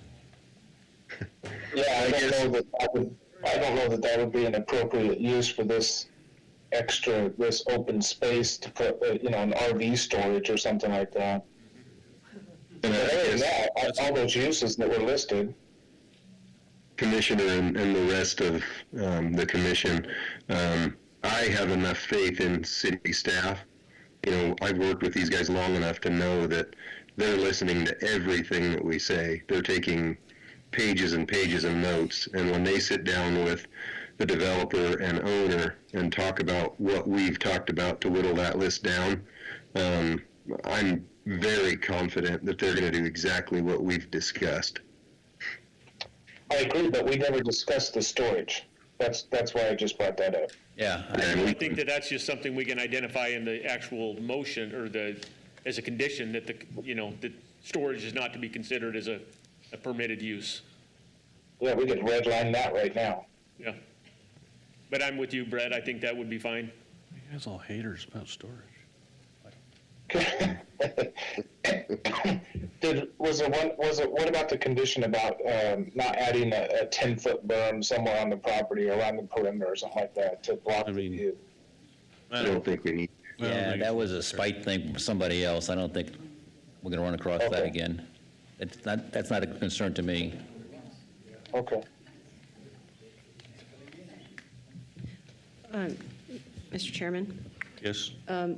Yeah, I don't know that would be an appropriate use for this open space to put, an RV storage or something like that. And Other than that, all those uses that were listed. Commissioner and the rest of the commission, I have enough faith in city staff. I've worked with these guys long enough to know that they're listening to everything that we say. They're taking pages and pages of notes, and when they sit down with the developer and owner and talk about what we've talked about to whittle that list down, I'm very confident that they're going to do exactly what we've discussed. I agree, but we never discussed the storage. That's why I just brought that up. Yeah. I think that that's just something we can identify in the actual motion or as a condition that that storage is not to be considered as a permitted use. Yeah, we could redline that right now. Yeah. But I'm with you, Brett. I think that would be fine. You guys all haters about storage. What about the condition about not adding a 10-foot berm somewhere on the property or around the perimeter or something like that to block the view? I don't think we need. Yeah, that was a spite thing from somebody else. I don't think we're going to run across that Okay. again. That's not a concern to me. Okay. Mr. Chairman? Yes?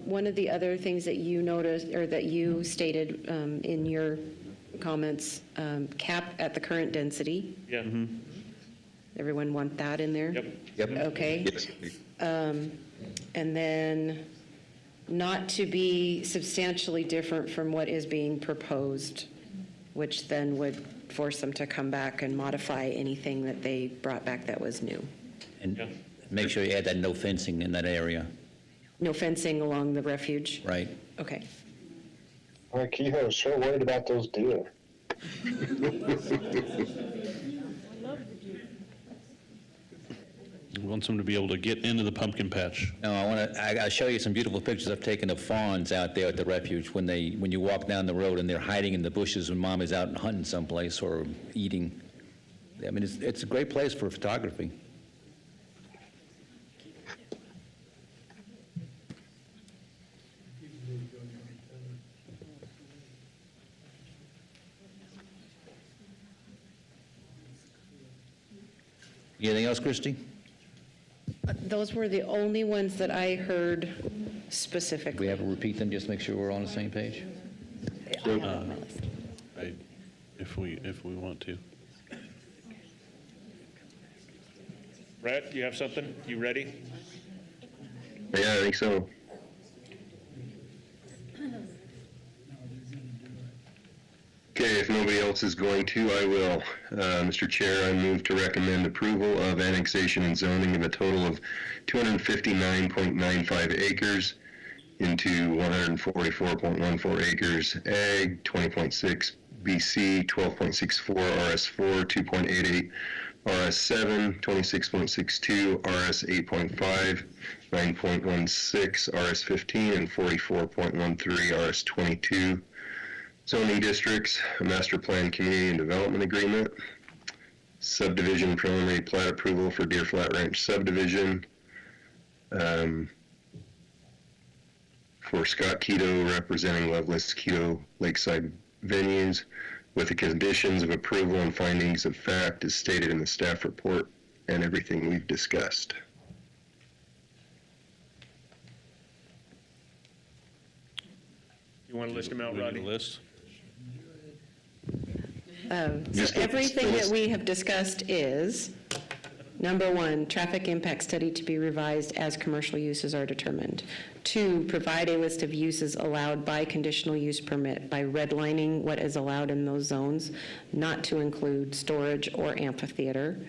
One of the other things that you noticed, or that you stated in your comments, cap at the current density. Yeah. Everyone want that in there? Yep. Okay. Yes. And then not to be substantially different from what is being proposed, which then would force them to come back and modify anything that they brought back that was new. And make sure you add that no fencing in that area, No fencing along the refuge? right? Okay. Well, Kehoe is sure worried about those deer. Wants them to be able to get into the pumpkin patch. No, I'll show you some beautiful pictures I've taken of fawns out there at the refuge when you walk down the road and they're hiding in the bushes when mom is out and hunting someplace or eating. I mean, it's a great place for photography. Anything else, Christie? Those were the only ones that I heard We specifically. have to repeat them, just to make sure we're all on the same page? If we want to. Brett, you have something? You ready? Yeah, I think so. Okay, if nobody else is going to, I will. Mr. Chair, I move to recommend approval of annexation and zoning of a total of 259.95 acres into 144.14 acres Ag, 20.6 BC, 12.64 RS4, 2.88 RS7, 26.62 RS 8.5, 9.16 RS15, and 44.13 RS 22 zoning districts, a master plan community and development agreement, subdivision preliminary plat approval for Deer Flat Ranch subdivision, for Scott Keto representing Loveless Keto Lakeside Venues, with the conditions of approval and findings of fact as stated in the staff report and everything we've discussed. You want to list them out, We need Rodney? a list? So Just everything that list. we have discussed is, number one, traffic impact study to be revised as commercial uses are determined. Two, provide a list of uses allowed by conditional use permit by redlining what is allowed in those zones, not to include storage or amphitheater.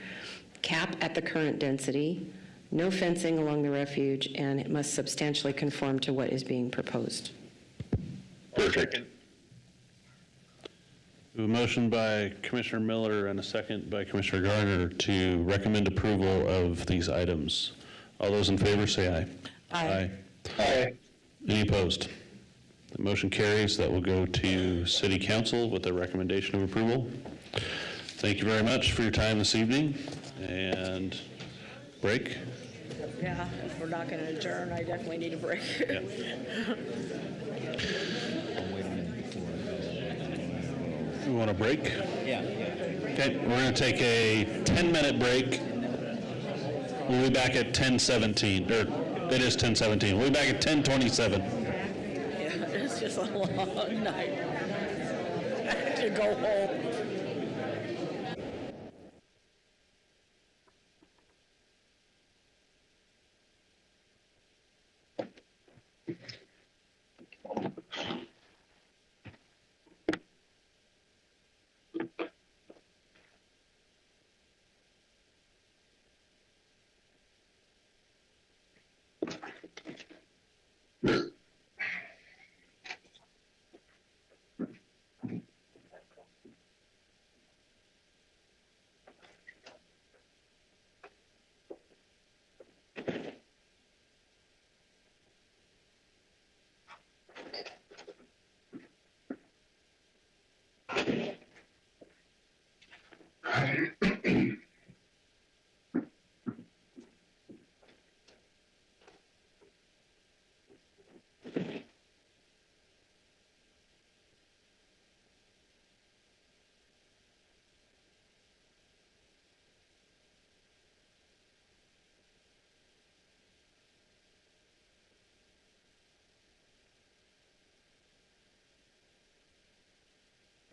Cap at the current density, no fencing along the refuge, and it must substantially conform to what is being proposed. Perfect. We have a motion by Commissioner Miller and a second by Commissioner Gardner to recommend approval of these items. All those in favor say aye. Aye. Aye. Any opposed? The motion carries. That will go to City Council with a recommendation of approval. Thank you very much for your time this evening, and break. Yeah, if we're not going to adjourn, I definitely need a break. Yeah. We want a break? Yeah. Okay, we're going to take a 10-minute break. We'll be back at 10:17, or it is 10:17. We'll be back at 10:27. Yeah, it's just a long night. I have to go home.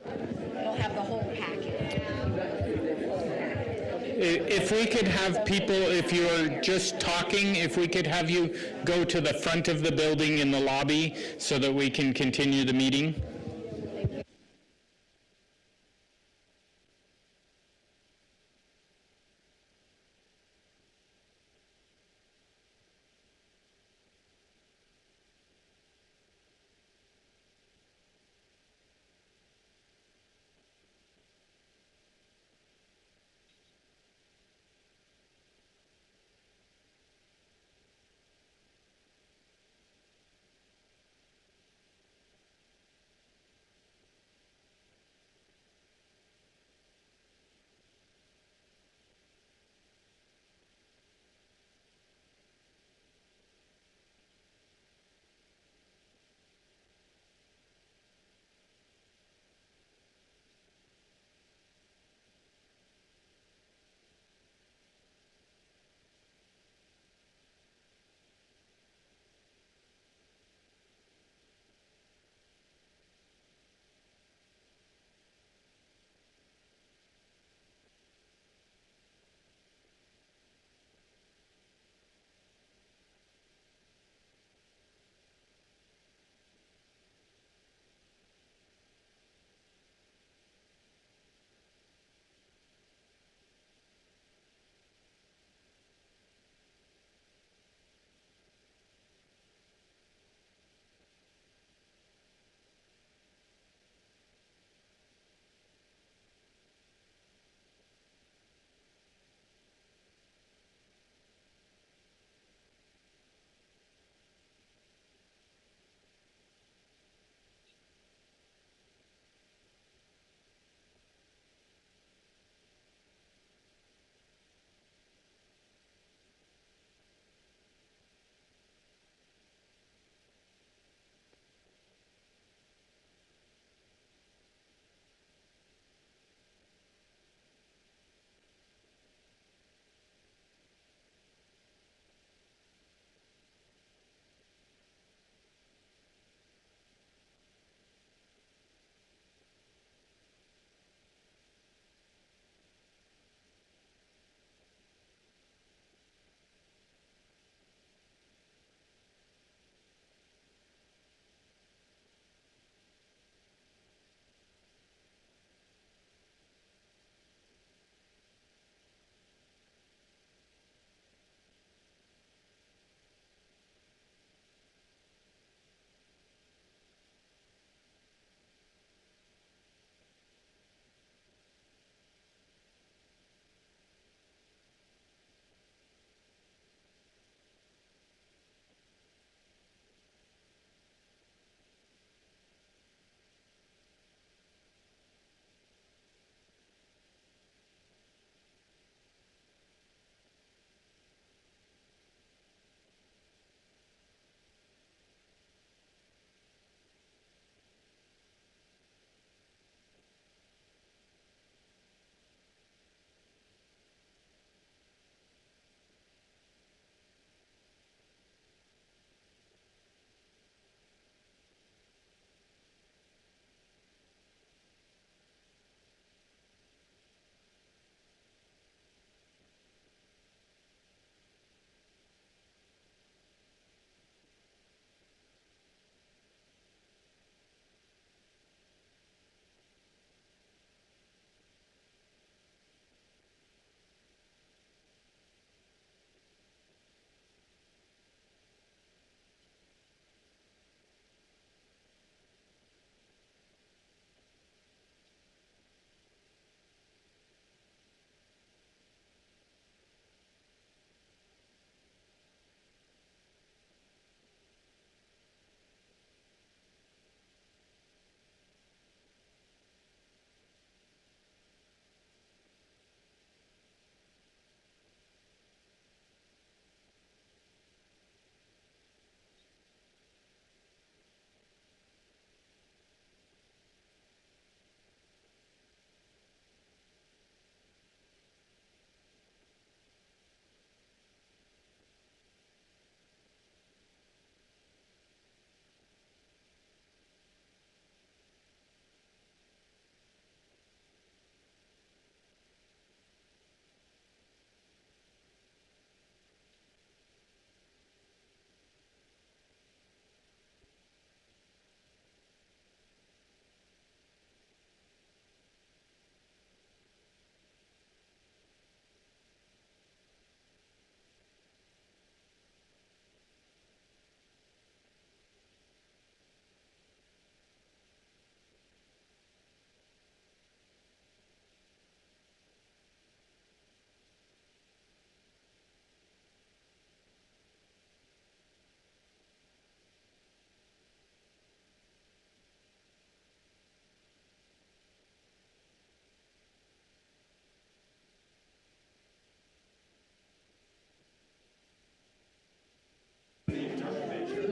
We'll have the whole packet. If we could have people, if you're just talking, if we could have you go to the front of the building in the lobby so that we can continue the meeting.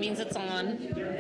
means it's on.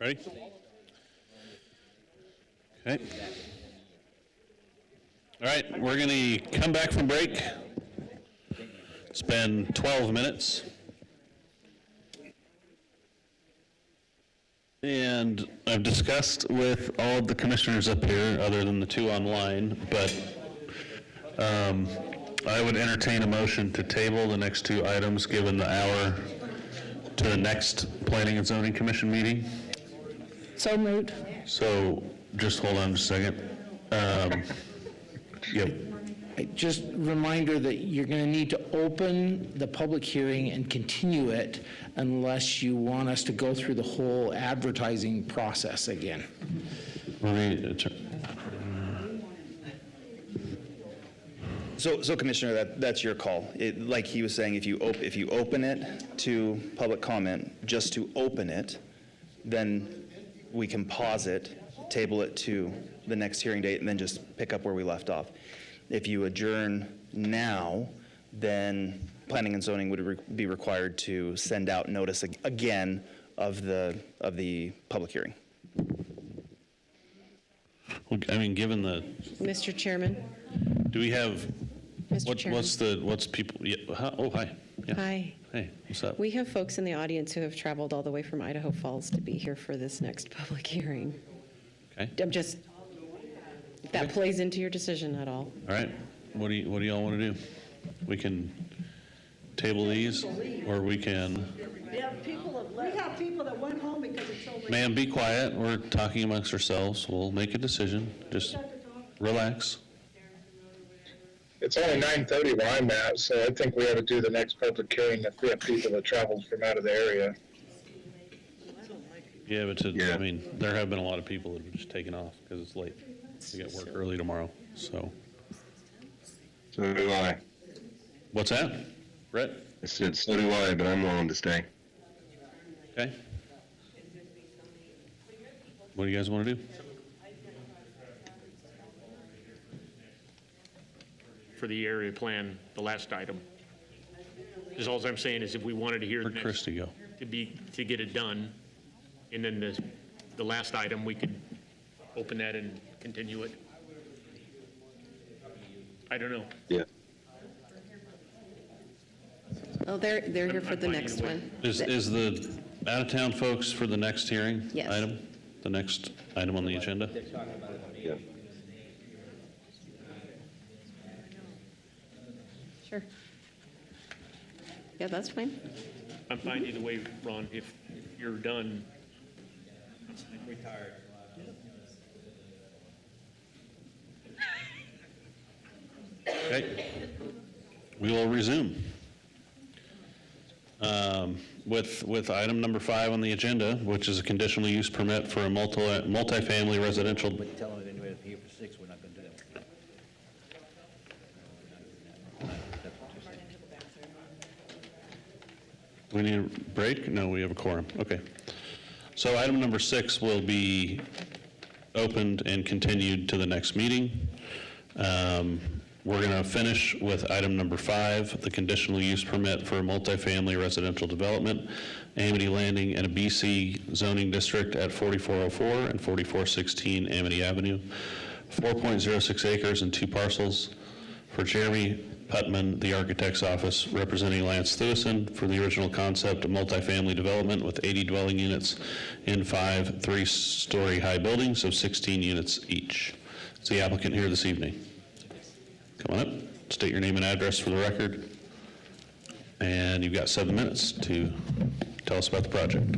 Ready? Okay. All right, we're going to come back from break. It's been 12 minutes. And I've discussed with all of the commissioners up here, other than the two online, but I would entertain a motion to table the next two items, given the hour, to the next Planning and Zoning Commission meeting. So moved. So, just hold on just a second. Yep. Just reminder that you're going to need to open the public hearing and continue it unless you want us to go through the whole advertising process again. So Commissioner, that's your call. Like he was saying, if you open it to public comment, just to open it, then we can pause it, table it to the next hearing date, and then just pick up where we left off. If you adjourn now, then Planning and Zoning would be required to send out notice again of the public hearing. Well, I mean, given the, Mr. Chairman? do we have, Mr. Chairman. what's people, yeah, oh, hi. Yeah. Hi. Hey, what's up? We have folks in the audience who have traveled all the way from Idaho Falls to be here for this next public hearing. Okay. I'm just, if that plays into your decision at all. All right, what do y'all want to do? We can table these, or we can, We have people that went home because it's so late. ma'am, be quiet, we're talking amongst ourselves, we'll make a decision, just relax. It's only 9:30 where I'm at, so I think we ought to do the next public hearing if we have people that traveled from out of the area. Yeah, but I mean, there have been a lot of people that have just taken off because it's late. We got work early tomorrow, so. So do I. What's that, Brett? I said, so do I, but I'm willing to stay. Okay. What do you guys want to do? For the area plan, the last item. Because all I'm saying is if we wanted to hear Where'd Christie go? to get it done, and then the last item, we could open that and continue it. I don't know. Yeah. Oh, they're here for the fine next either way. one. Is the out-of-town folks for the next hearing Yes. item? The next item on the agenda? Yeah. Sure. Yeah, that's fine. I'm fine either way, Ron, if you're done. Retired. Okay. We will resume. With item number 5 on the agenda, which is a conditional use permit for a multifamily residential. But tell them anyway, if you're here for 6, we're not going to do that. We need a break? No, we have a quorum. Okay. So item number 6 will be opened and continued to the next meeting. We're going to finish with item number 5, the conditional use permit for a multifamily residential development, Amity Landing, and a BC zoning district at 4404 and 4416 Amity Avenue, 4.06 acres and 2 parcels, for Jeremy Putman, the architect's office, representing Lance Thewison for the original concept of multifamily development with 80 dwelling units in 5 3-story high buildings of 16 units each. Is the applicant here this evening? Come on up, state your name and address for the record, and you've got 7 minutes to tell us about the project.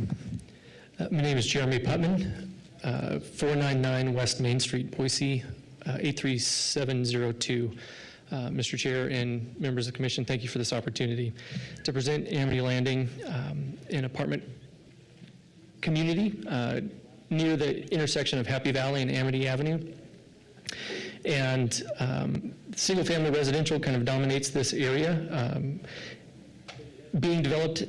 My name is Jeremy Putman, 499 West Main Street, Boise, 83702. Mr. Chair and members of the commission, thank you for this opportunity to present Amity Landing, an apartment community near the intersection of Happy Valley and Amity Avenue. And single-family residential kind of dominates this area, being developed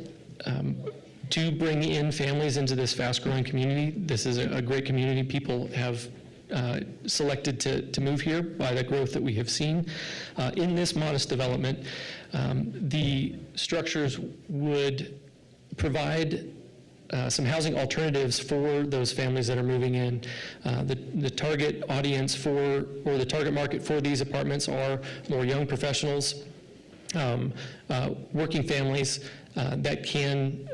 to bring in families into this fast-growing community. This is a great community. People have selected to move here by the growth that we have seen. In this modest development, the structures would provide some housing alternatives for those families that are moving in. The target audience for, or the target market for these apartments are more young professionals, working families that can,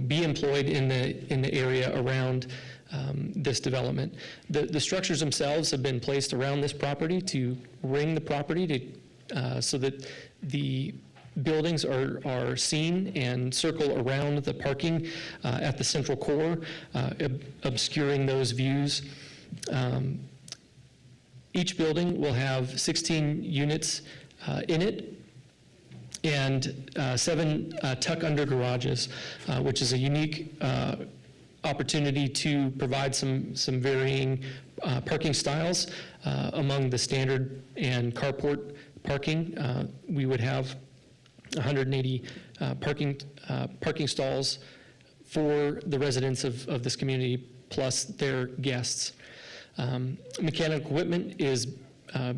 be employed in the area around this development. The structures themselves have been placed around this property to ring the property so that the buildings are seen and circle around the parking at the central core, obscuring those views. Each building will have 16 units in it, and 7 tuck-under garages, which is a unique opportunity to provide some varying parking styles among the standard and carport parking. We would have 180 parking stalls for the residents of this community, plus their guests. Mechanical equipment is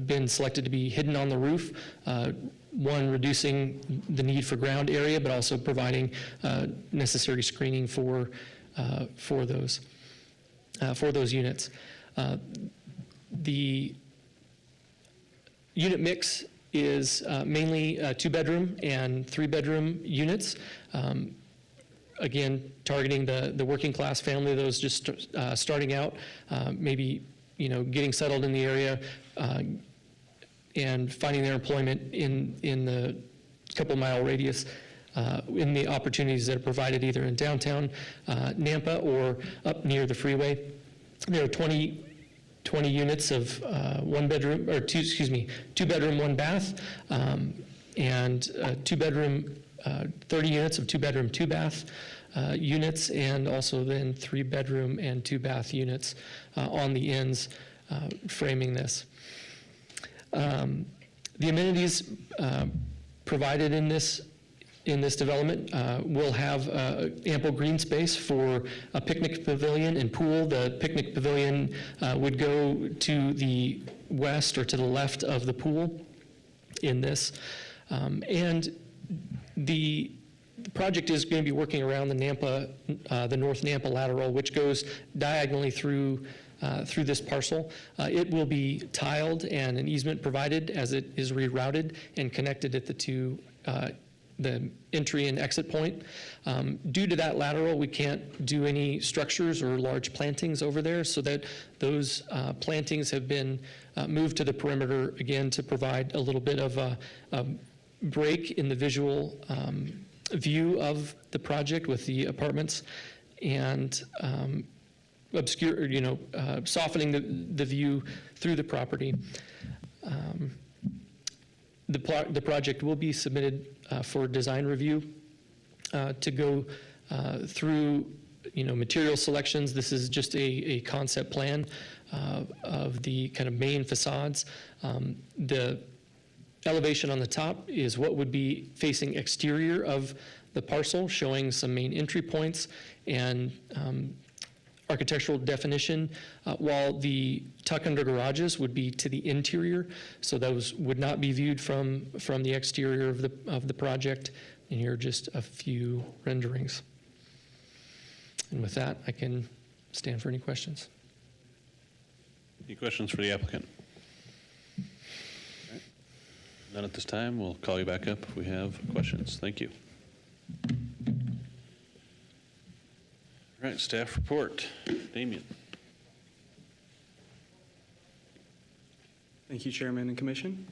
been selected to be hidden on the roof, one, reducing the need for ground area, but also providing necessary screening for those units. The unit mix is mainly 2-bedroom and 3-bedroom units. Again, targeting the working class family, those just starting out, maybe getting settled in the area and finding their employment in the couple-mile radius. In the opportunities that are provided either in downtown Nampa or up near the freeway. There are 20 units of 2-bedroom, 1-bath, and 2-bedroom, 30 units of 2-bedroom, 2-bath units, and also then 3-bedroom and 2-bath units on the ends framing this. The amenities provided in this development will have ample green space for a picnic pavilion and pool. The picnic pavilion would go to the west or to the left of the pool in this. And the project is going to be working around the North Nampa lateral, which goes diagonally through this parcel. It will be tiled and an easement provided as it is rerouted and connected at the entry and exit point. Due to that lateral, we can't do any structures or large plantings over there, so that those plantings have been moved to the perimeter, again, to provide a little bit of a break in the visual view of the project with the apartments, and softening the view through the property. The project will be submitted for design review to go through, material selections. This is just a concept plan of the kind of main facades. The elevation on the top is what would be facing exterior of the parcel, showing some main entry points and architectural definition, while the tuck-under garages would be to the interior, so those would not be viewed from the exterior of the project. And here are just a few renderings. And with that, I can stand for any questions. Any questions for the applicant? All right. None at this time. We'll call you back up if we have questions. Thank you. All right, staff report. Damien. Thank you, Chairman and Commission.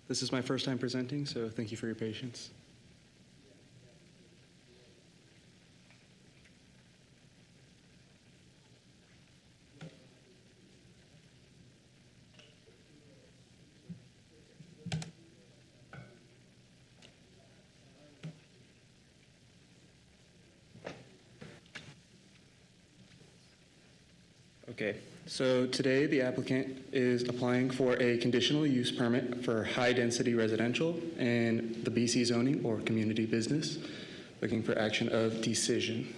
This is my first time presenting, so thank you for your patience. Okay, so today the applicant is applying for a conditional use permit for high-density residential in the BC zoning or community business, looking for action of decision.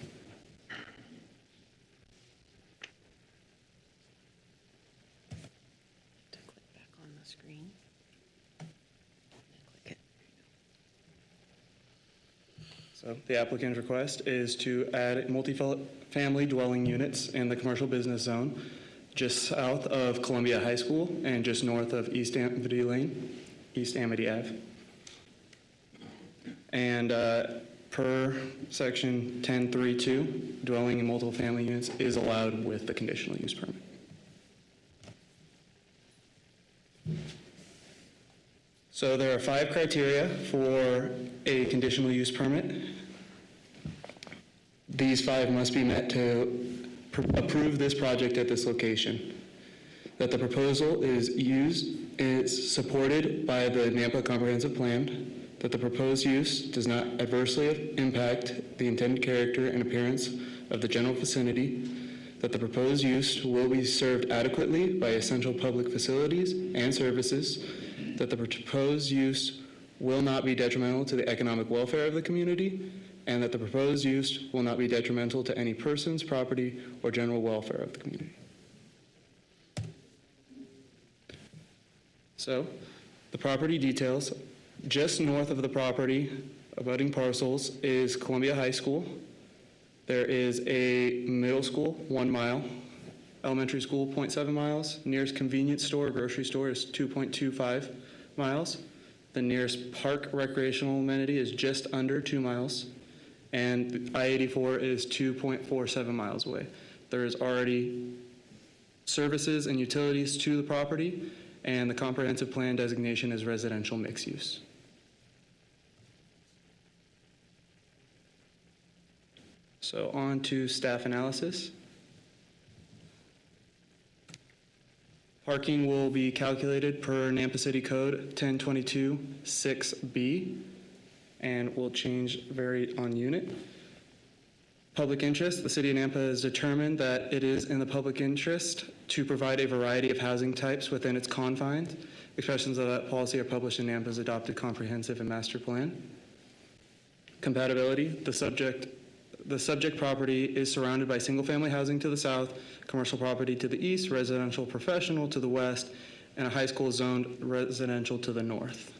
To click back on the screen. Click it. So the applicant's request is to add multi-family dwelling units in the commercial business zone just south of Columbia High School and just north of East Amity Lane, East Amity Ave. And per section 10.3.2, dwelling in multiple family units is allowed with the conditional use permit. So there are 5 criteria for a conditional use permit. These 5 must be met to approve this project at this location. That the proposal is supported by the Nampa Comprehensive Plan, that the proposed use does not adversely impact the intended character and appearance of the general vicinity, that the proposed use will be served adequately by essential public facilities and services, that the proposed use will not be detrimental to the economic welfare of the community, and that the proposed use will not be detrimental to any person's property or general welfare of the community. So, the property details: just north of the property abutting parcels is Columbia High School. There is a middle school, 1 mile, elementary school, 0.7 miles. Nearest convenience store or grocery store is 2.25 miles. The nearest park recreational amenity is just under 2 miles. And I-84 is 2.47 miles away. There is already services and utilities to the property, and the comprehensive plan designation is residential mixed use. So on to staff analysis. Parking will be calculated per Nampa City Code 1022-6B and will vary on unit. Public interest: the City of Nampa has determined that it is in the public interest to provide a variety of housing types within its confines. Expressions of that policy are published in Nampa's adopted comprehensive and master plan. Compatibility: the subject property is surrounded by single-family housing to the south, commercial property to the east, residential professional to the west, and a high school zoned residential to the north.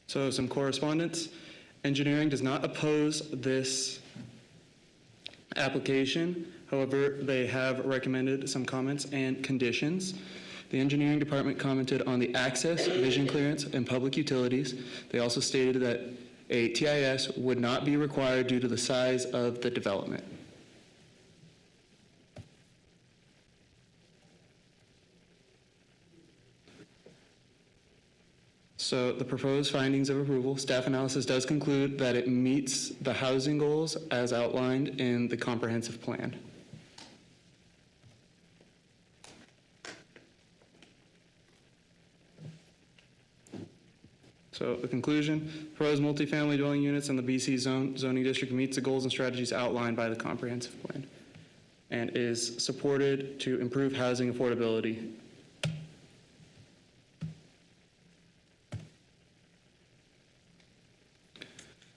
So some correspondence. Engineering does not oppose this application. However, they have recommended some comments and conditions. The engineering department commented on the access, vision clearance, and public utilities. They also stated that a TIS would not be required due to the size of the development. So the proposed findings of approval: staff analysis does conclude that it meets the housing goals as outlined in the comprehensive plan. So the conclusion: proposed multifamily dwelling units in the BC zoning district meets the goals and strategies outlined by the comprehensive plan and is supported to improve housing affordability.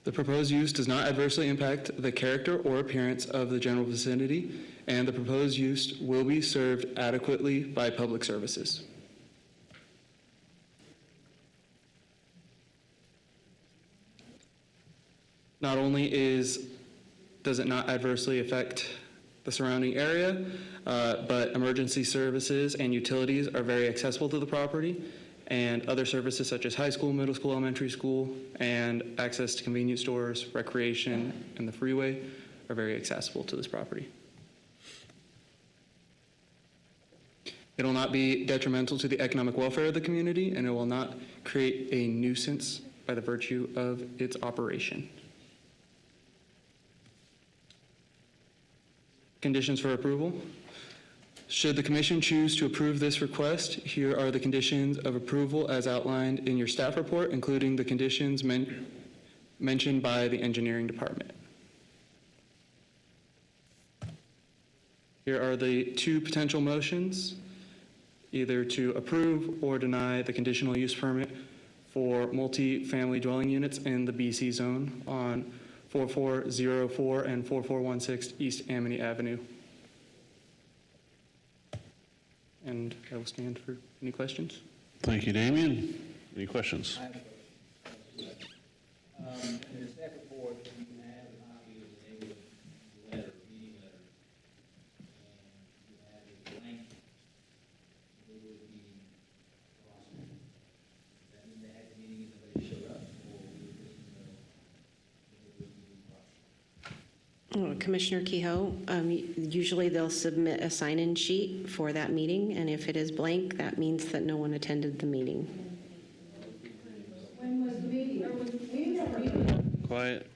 The proposed use does not adversely impact the character or appearance of the general vicinity, and the proposed use will be served adequately by public services. Not only does it not adversely affect the surrounding area, but emergency services and utilities are very accessible to the property, and other services such as high school, middle school, elementary school, and access to convenience stores, recreation, and the freeway are very accessible to this property. It will not be detrimental to the economic welfare of the community, and it will not create a nuisance by the virtue of its operation. Conditions for approval. Should the commission choose to approve this request, here are the conditions of approval as outlined in your staff report, including the conditions mentioned by the engineering department. Here are the two potential motions: either to approve or deny the conditional use permit for multi-family dwelling units in the BC zone on 4404 and 4416 East Amity Avenue. And I will stand for any questions. Thank you, Damien. Any questions? In the staff report, you have a copy of the neighborhood letter, meeting letter, and you have a blank neighborhood meeting roster. That means they had the meeting and nobody showed up, or we were missing the neighborhood meeting roster. Commissioner Kehoe, usually they'll submit a sign-in sheet for that meeting, and if it is blank, that means that no one attended the meeting. When was the meeting? Quiet.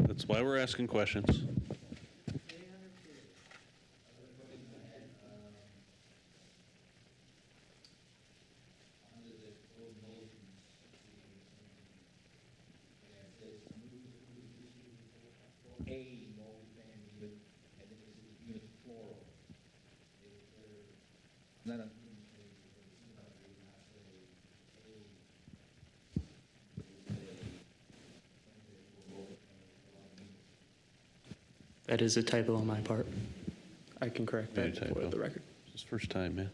That's why we're asking questions. That is a typo on my part. I can correct Yeah, that for typo. the record. It's first time, man.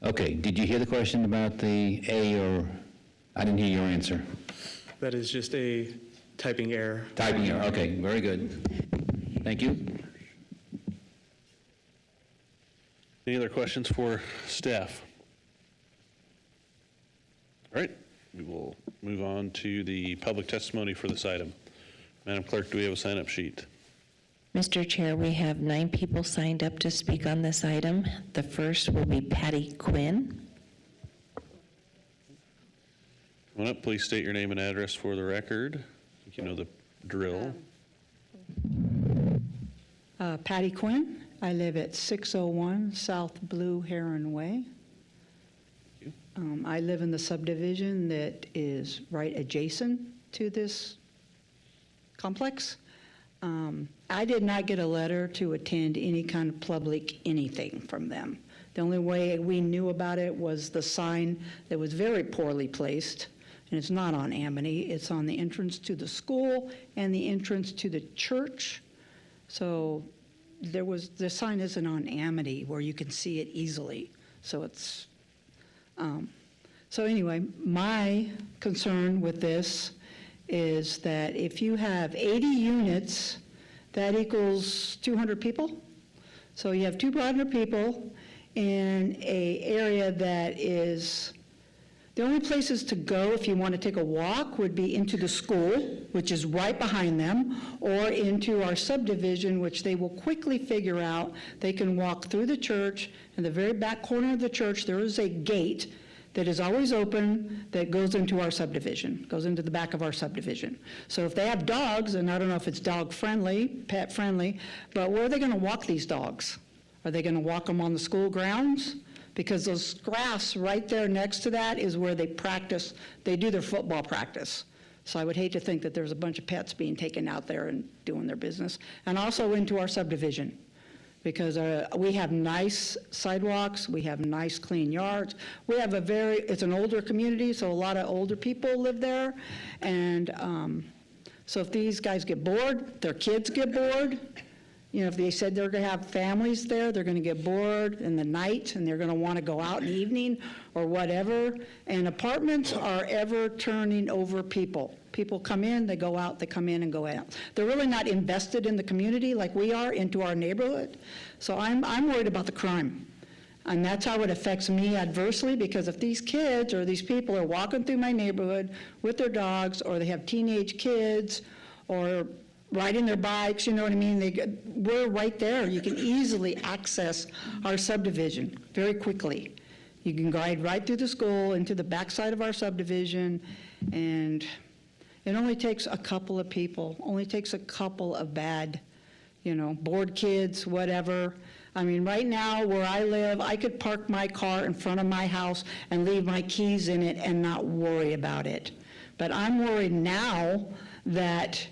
Okay, did you hear the question about the A, or, I didn't hear your answer. That is just a typing error. Typing error, okay, very good. Thank you. Any other questions for staff? All right, we will move on to the public testimony for this item. Madam Clerk, do we have a sign-up sheet? Mr. Chair, we have 9 people signed up to speak on this item. The first will be Patty Quinn. Come on up, please state your name and address for the record. I think you know the drill. Patty Quinn. I live at 601 South Blue Heron Way. I live in the subdivision that is right adjacent to this complex. I did not get a letter to attend any kind of public anything from them. The only way we knew about it was the sign that was very poorly placed, and it's not on Amity. It's on the entrance to the school and the entrance to the church. So the sign isn't on Amity where you can see it easily. So it's, so anyway, my concern with this is that if you have 80 units, that equals 200 people. So you have 200 people in a area that is, the only places to go if you want to take a walk would be into the school, which is right behind them, or into our subdivision, which they will quickly figure out. They can walk through the church. In the very back corner of the church, there is a gate that is always open that goes into our subdivision, goes into the back of our subdivision. So if they have dogs, and I don't know if it's dog friendly, pet friendly, but where are they going to walk these dogs? Are they going to walk them on the school grounds? Because those grass right there next to that is where they practice, they do their football practice. So I would hate to think that there's a bunch of pets being taken out there and doing their business. And also into our subdivision, because we have nice sidewalks, we have nice clean yards. We have it's an older community, so a lot of older people live there. And so if these guys get bored, their kids get bored. You know, if they said they're going to have families there, they're going to get bored in the night, and they're going to want to go out in the evening or whatever. And apartments are ever turning over people. People come in, they go out, they come in and go out. They're really not invested in the community like we are into our neighborhood. So I'm worried about the crime. And that's how it affects me adversely, because if these kids or these people are walking through my neighborhood with their dogs, or they have teenage kids, or riding their bikes, you know what I mean? We're right there. You can easily access our subdivision very quickly. You can ride right through the school into the backside of our subdivision, and it only takes a couple of people, only takes a couple of bad, bored kids, whatever. I mean, right now where I live, I could park my car in front of my house and leave my keys in it and not worry about it. But I'm worried now that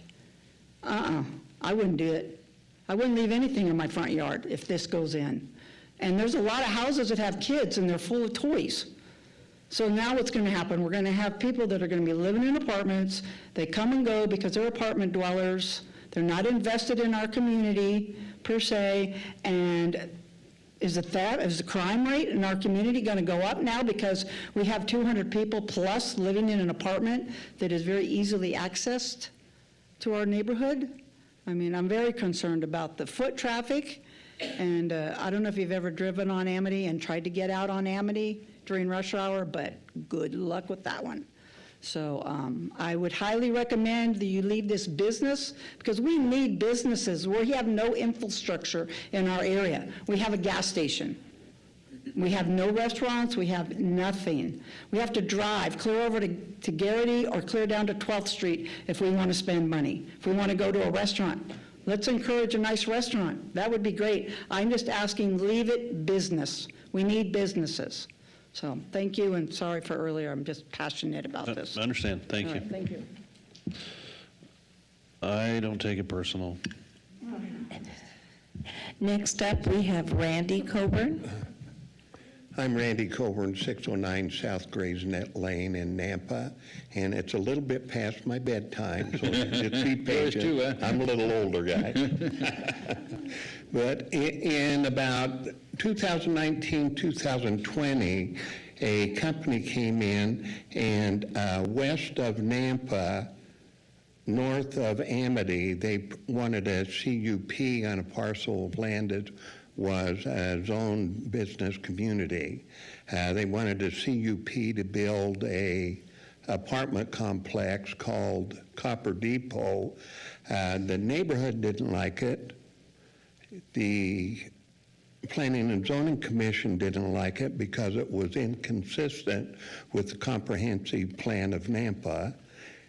I wouldn't do it. I wouldn't leave anything in my front yard if this goes in. And there's a lot of houses that have kids and they're full of toys. So now what's going to happen? We're going to have people that are going to be living in apartments. They come and go because they're apartment dwellers. They're not invested in our community per se. And is the crime rate in our community going to go up now because we have 200 people plus living in an apartment that is very easily accessed to our neighborhood? I mean, I'm very concerned about the foot traffic, and I don't know if you've ever driven on Amity and tried to get out on Amity during rush hour, but good luck with that one. So I would highly recommend that you leave this business, because we need businesses. We have no infrastructure in our area. We have a gas station. We have no restaurants, we have nothing. We have to drive clear over to Garrity or clear down to 12th Street if we want to spend money. If we want to go to a restaurant, let's encourage a nice restaurant. That would be great. I'm just asking, leave it business. We need businesses. So thank you, and sorry for earlier. I'm just passionate about this. I understand. Thank All you. right, thank you. I don't take it personal. Next up, we have Randy Coburn. I'm Randy Coburn, 609 South Grays Net Lane in Nampa, and it's a little bit past my bedtime, so just be patient. I'm a little older guy. But in about 2019, 2020, a company came in, and west of Nampa, north of Amity, they wanted a CUP on a parcel of land that was a zoned business community. They wanted a CUP to build a apartment complex called Copper Depot. The neighborhood didn't like it. The Planning and Zoning Commission didn't like it because it was inconsistent with the comprehensive plan of Nampa,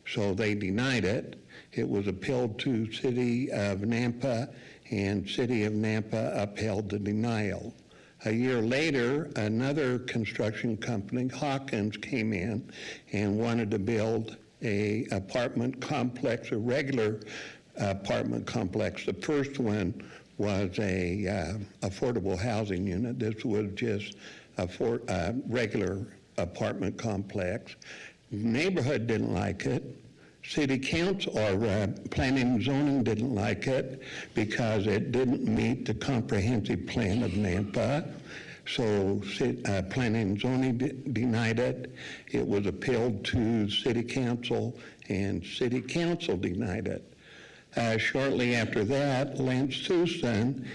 so they denied it. It was appealed to City of Nampa, and City of Nampa upheld the denial. A year later, another construction company, Hawkins, came in and wanted to build a apartment complex, a regular apartment complex. The first one was a affordable housing unit. This was just a regular apartment complex. Neighborhood didn't like it. City Council or Planning and Zoning didn't like it because it didn't meet the comprehensive plan of Nampa. So Planning and Zoning denied it. It was appealed to City Council, and City Council denied it. Shortly after that, Lance Thusen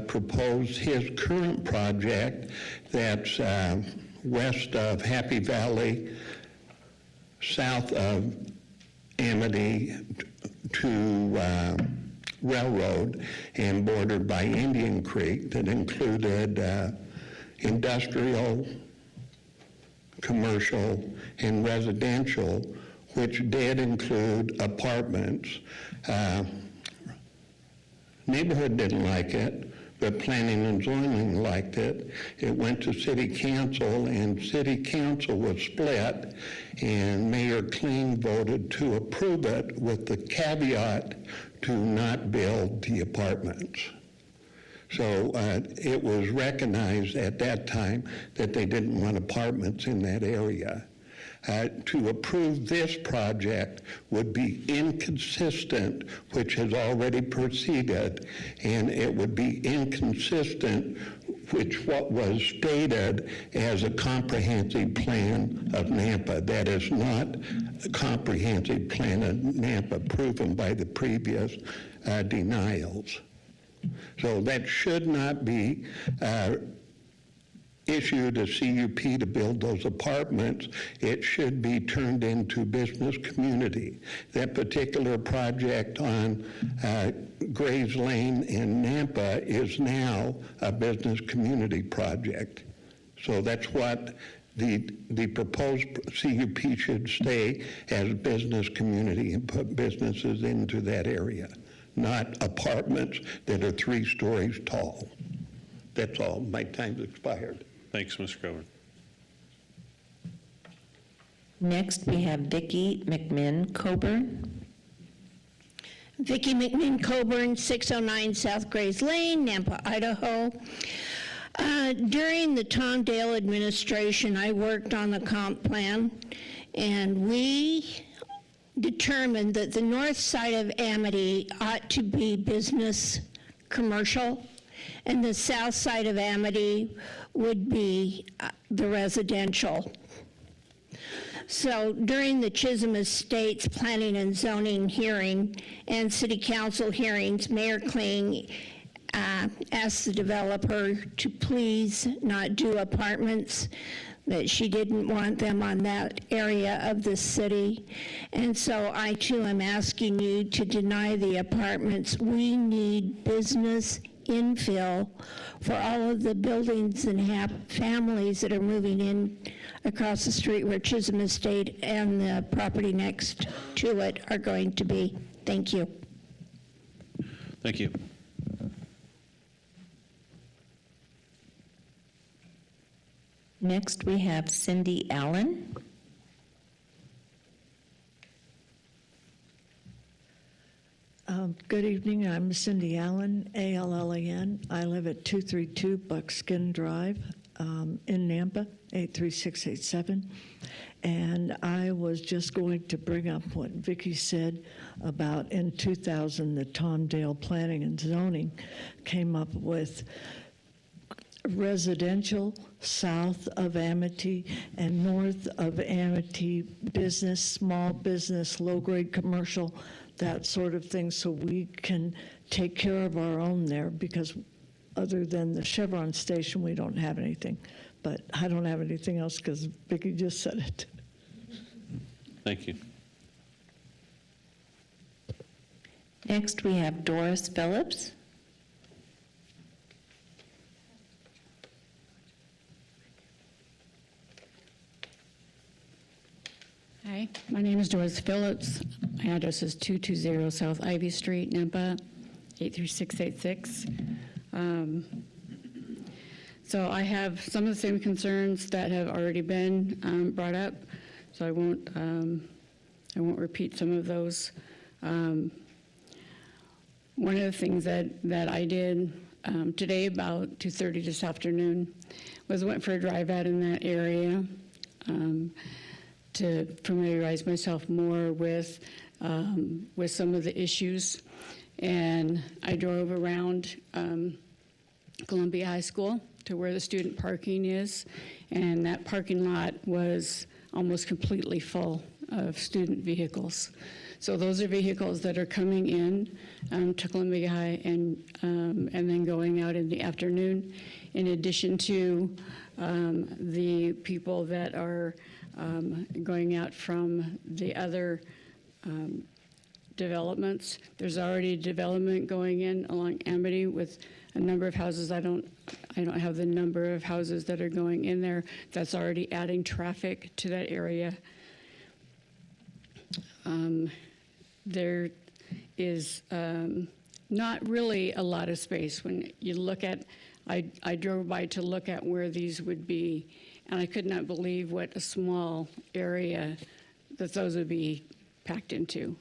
proposed his current project that's west of Happy Valley, south of Amity to Railroad, and bordered by Indian Creek, that included industrial, commercial, and residential, which did include apartments. Neighborhood didn't like it, but Planning and Zoning liked it. It went to City Council, and City Council was split, and Mayor Kling voted to approve it with the caveat to not build the apartments. So it was recognized at that time that they didn't want apartments in that area. To approve this project would be inconsistent, which has already proceeded, and it would be inconsistent with what was stated as a comprehensive plan of Nampa. That is not a comprehensive plan of Nampa proven by the previous denials. So that should not be issued a CUP to build those apartments. It should be turned into business community. That particular project on Grays Lane in Nampa is now a business community project. So that's what the proposed CUP should stay as business community and put businesses into that area, not apartments that are 3 stories tall. That's all. My time's expired. Thanks, Mr. Coburn. Next, we have Vicki McMinn Coburn. Vicki McMinn Coburn, 609 South Grays Lane, Nampa, Idaho. During the Tom Dale administration, I worked on the comp plan, and we determined that the north side of Amity ought to be business commercial, and the south side of Amity would be the residential. So during the Chisholm Estates Planning and Zoning hearing and City Council hearings, Mayor Kling asked the developer to please not do apartments, that she didn't want them on that area of the city. And so I too am asking you to deny the apartments. We need business infill for all of the buildings and families that are moving in across the street where Chisholm Estate and the property next to it are going to be. Thank you. Thank you. Next, we have Cindy Allen. Good evening, I'm Cindy Allen, A-L-L-A-N. I live at 232 Buckskin Drive in Nampa, 83687. And I was just going to bring up what Vicki said about in 2000, the Tom Dale Planning and Zoning came up with residential south of Amity and north of Amity business, small business, low-grade commercial, that sort of thing, so we can take care of our own there, because other than the Chevron station, we don't have anything. But I don't have anything else because Vicki just said it. Thank you. Next, we have Doris Phillips. Hi, my name is Doris Phillips. My address is 220 South Ivy Street, Nampa, 83686. So I have some of the same concerns that have already been brought up, so I won't repeat some of those. One of the things that I did today about 2:30 this afternoon was went for a drive out in that area to familiarize myself more with some of the issues. And I drove around Columbia High School to where the student parking is, and that parking lot was almost completely full of student vehicles. So those are vehicles that are coming in to Columbia High and then going out in the afternoon, in addition to the people that are going out from the other developments. There's already development going in along Amity with a number of houses. I don't have the number of houses that are going in there. That's already adding traffic to that area. There is not really a lot of space. When you look at, I drove by to look at where these would be, and I could not believe what a small area that those would be packed into.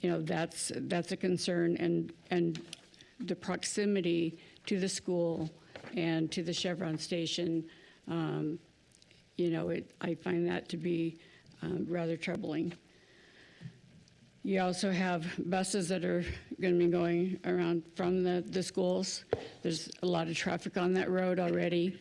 That's a concern, and the proximity to the school and to the Chevron station, I find that to be rather troubling. You also have buses that are going to be going around from the schools. There's a lot of traffic on that road already,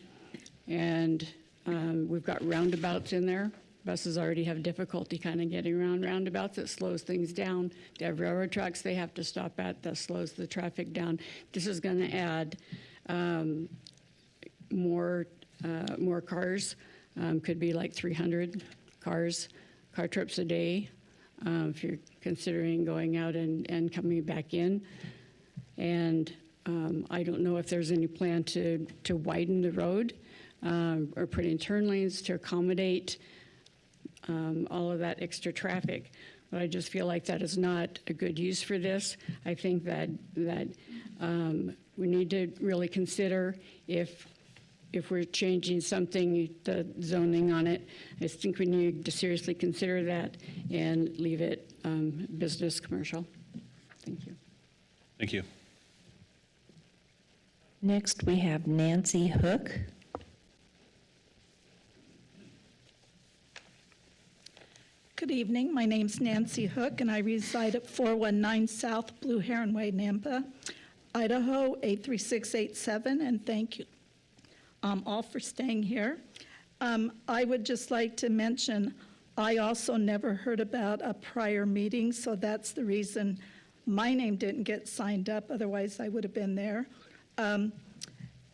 and we've got roundabouts in there. Buses already have difficulty kind of getting around roundabouts. It slows things down. They have railroad tracks they have to stop at. That slows the traffic down. This is going to add more cars. Could be like 300 car trips a day if you're considering going out and coming back in. And I don't know if there's any plan to widen the road or put in turn lanes to accommodate all of that extra traffic. But I just feel like that is not a good use for this. I think that we need to really consider if we're changing something, the zoning on it. I think we need to seriously consider that and leave it business commercial. Thank you. Thank you. Next, we have Nancy Hook. Good evening. My name's Nancy Hook, and I reside at 419 South Blue Heron Way, Nampa, Idaho, 83687, and thank you all for staying here. I would just like to mention, I also never heard about a prior meeting, so that's the reason my name didn't get signed up, otherwise I would have been there.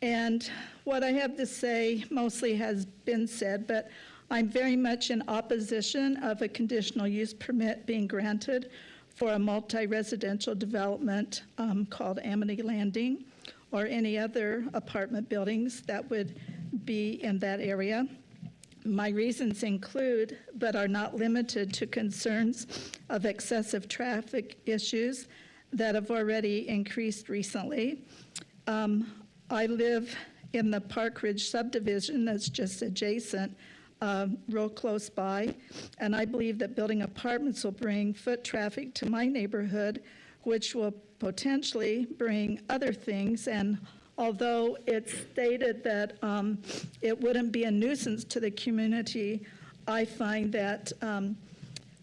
And what I have to say mostly has been said, but I'm very much in opposition of a conditional use permit being granted for a multi-residential development called Amity Landing, or any other apartment buildings that would be in that area. My reasons include, but are not limited to, concerns of excessive traffic issues that have already increased recently. I live in the Park Ridge subdivision that's just adjacent. real close by, and I believe that building apartments will bring foot traffic to my neighborhood, which will potentially bring other things. And although it's stated that it wouldn't be a nuisance to the community, I find that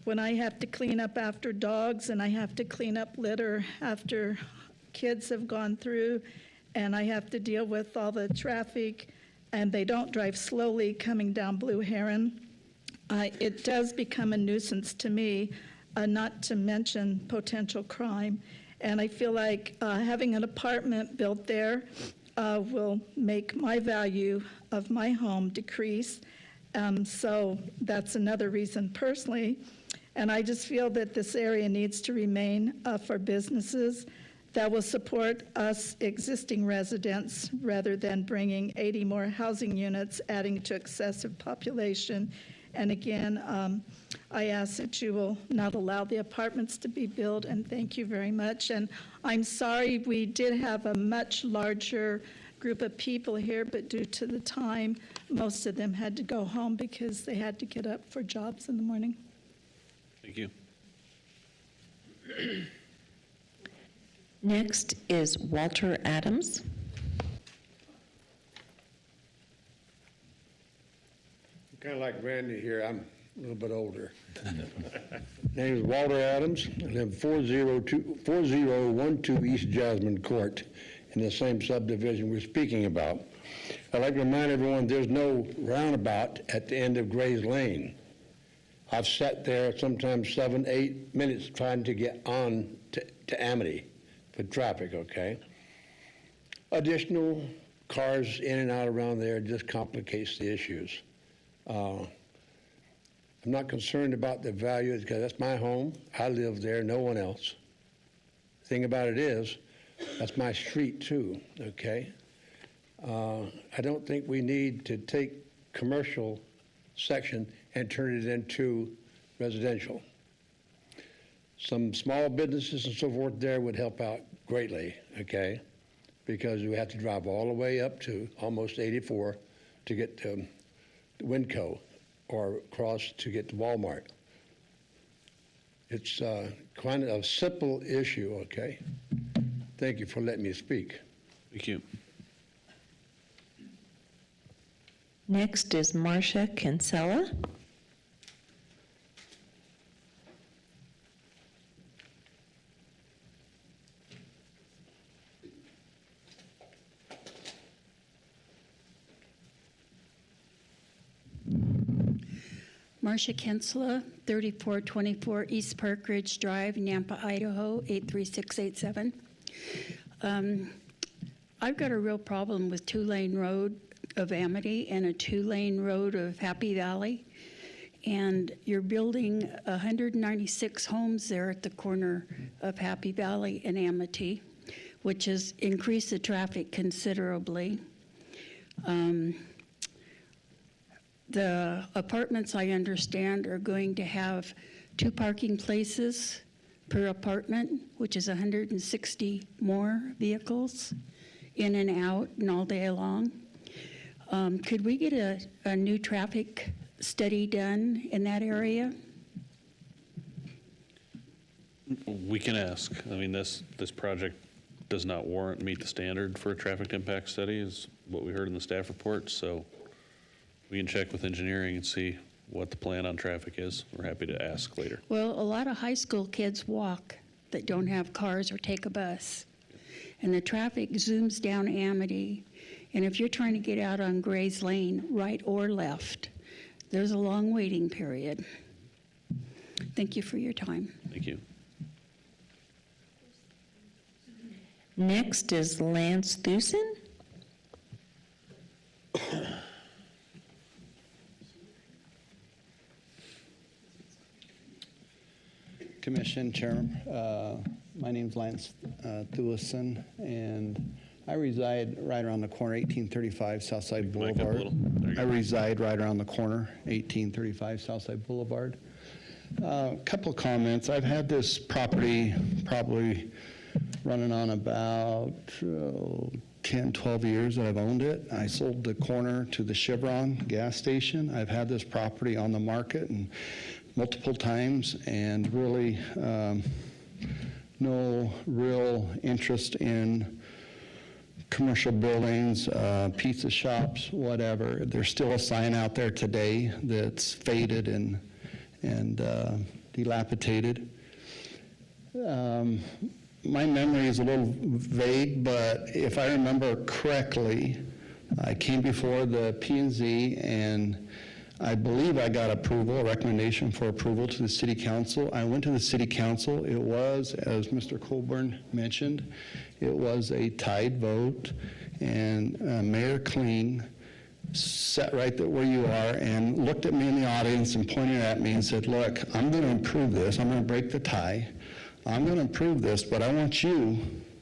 when I have to clean up after dogs and I have to clean up litter after kids have gone through, and I have to deal with all the traffic, and they don't drive slowly coming down Blue Heron, it does become a nuisance to me, not to mention potential crime. And I feel like having an apartment built there will make my value of my home decrease. So that's another reason personally. And I just feel that this area needs to remain for businesses that will support us existing residents rather than bringing 80 more housing units, adding to excessive population. And again, I ask that you will not allow the apartments to be built, and thank you very much. And I'm sorry we did have a much larger group of people here, but due to the time, most of them had to go home because they had to get up for jobs in the morning. Thank you. Next is Walter Adams. Kind of like Randy here, I'm a little bit older. Name is Walter Adams. I live 4012 East Jasmine Court in the same subdivision we're speaking about. I'd like to remind everyone there's no roundabout at the end of Gray's Lane. I've sat there sometimes 7, 8 minutes trying to get on to Amity for traffic, okay? Additional cars in and out around there just complicates the issues. I'm not concerned about the value because that's my home. I live there, no one else. Thing about it is, that's my street too, okay? I don't think we need to take commercial section and turn it into residential. Some small businesses and so forth there would help out greatly, okay? Because we have to drive all the way up to almost 84 to get to Winco or across to get to Walmart. It's kind of a simple issue, okay? Thank you for letting me speak. Thank you. Next is Marcia Kinsella. Marcia Kinsella, 3424 East Park Ridge Drive, Nampa, Idaho, 83687. I've got a real problem with two-lane road of Amity and a two-lane road of Happy Valley. And you're building 196 homes there at the corner of Happy Valley and Amity, which has increased the traffic considerably. The apartments, I understand, are going to have 2 parking places per apartment, which is 160 more vehicles in and out and all day long. Could we get a new traffic study done in that area? We can ask. I mean, this project does not meet the standard for a traffic impact study, is what we heard in the staff report, so we can check with engineering and see what the plan on traffic is. We're happy to ask later. Well, a lot of high school kids walk that don't have cars or take a bus. And the traffic zooms down Amity. And if you're trying to get out on Gray's Lane, right or left, there's a long waiting period. Thank you for your time. Thank you. Next is Lance Thusen. Commission Chairman, my name's Lance Thusen, and I reside right around the corner, 1835 Southside Boulevard. I reside right around the corner, 1835 Southside Boulevard. A couple of comments. I've had this property probably running on about 10, 12 years that I've owned it. I sold the corner to the Chevron gas station. I've had this property on the market and multiple times, and really no real interest in commercial buildings, pizza shops, whatever. There's still a sign out there today that's faded and dilapidated. My memory is a little vague, but if I remember correctly, I came before the P&Z and I believe I got approval, a recommendation for approval to the city council. I went to the city council. It was, as Mr. Colburn mentioned, it was a tied vote, and Mayor Kling sat right there where you are and looked at me in the audience and pointed at me and said, look, I'm going to improve this. I'm going to break the tie. I'm going to improve this, but I want you,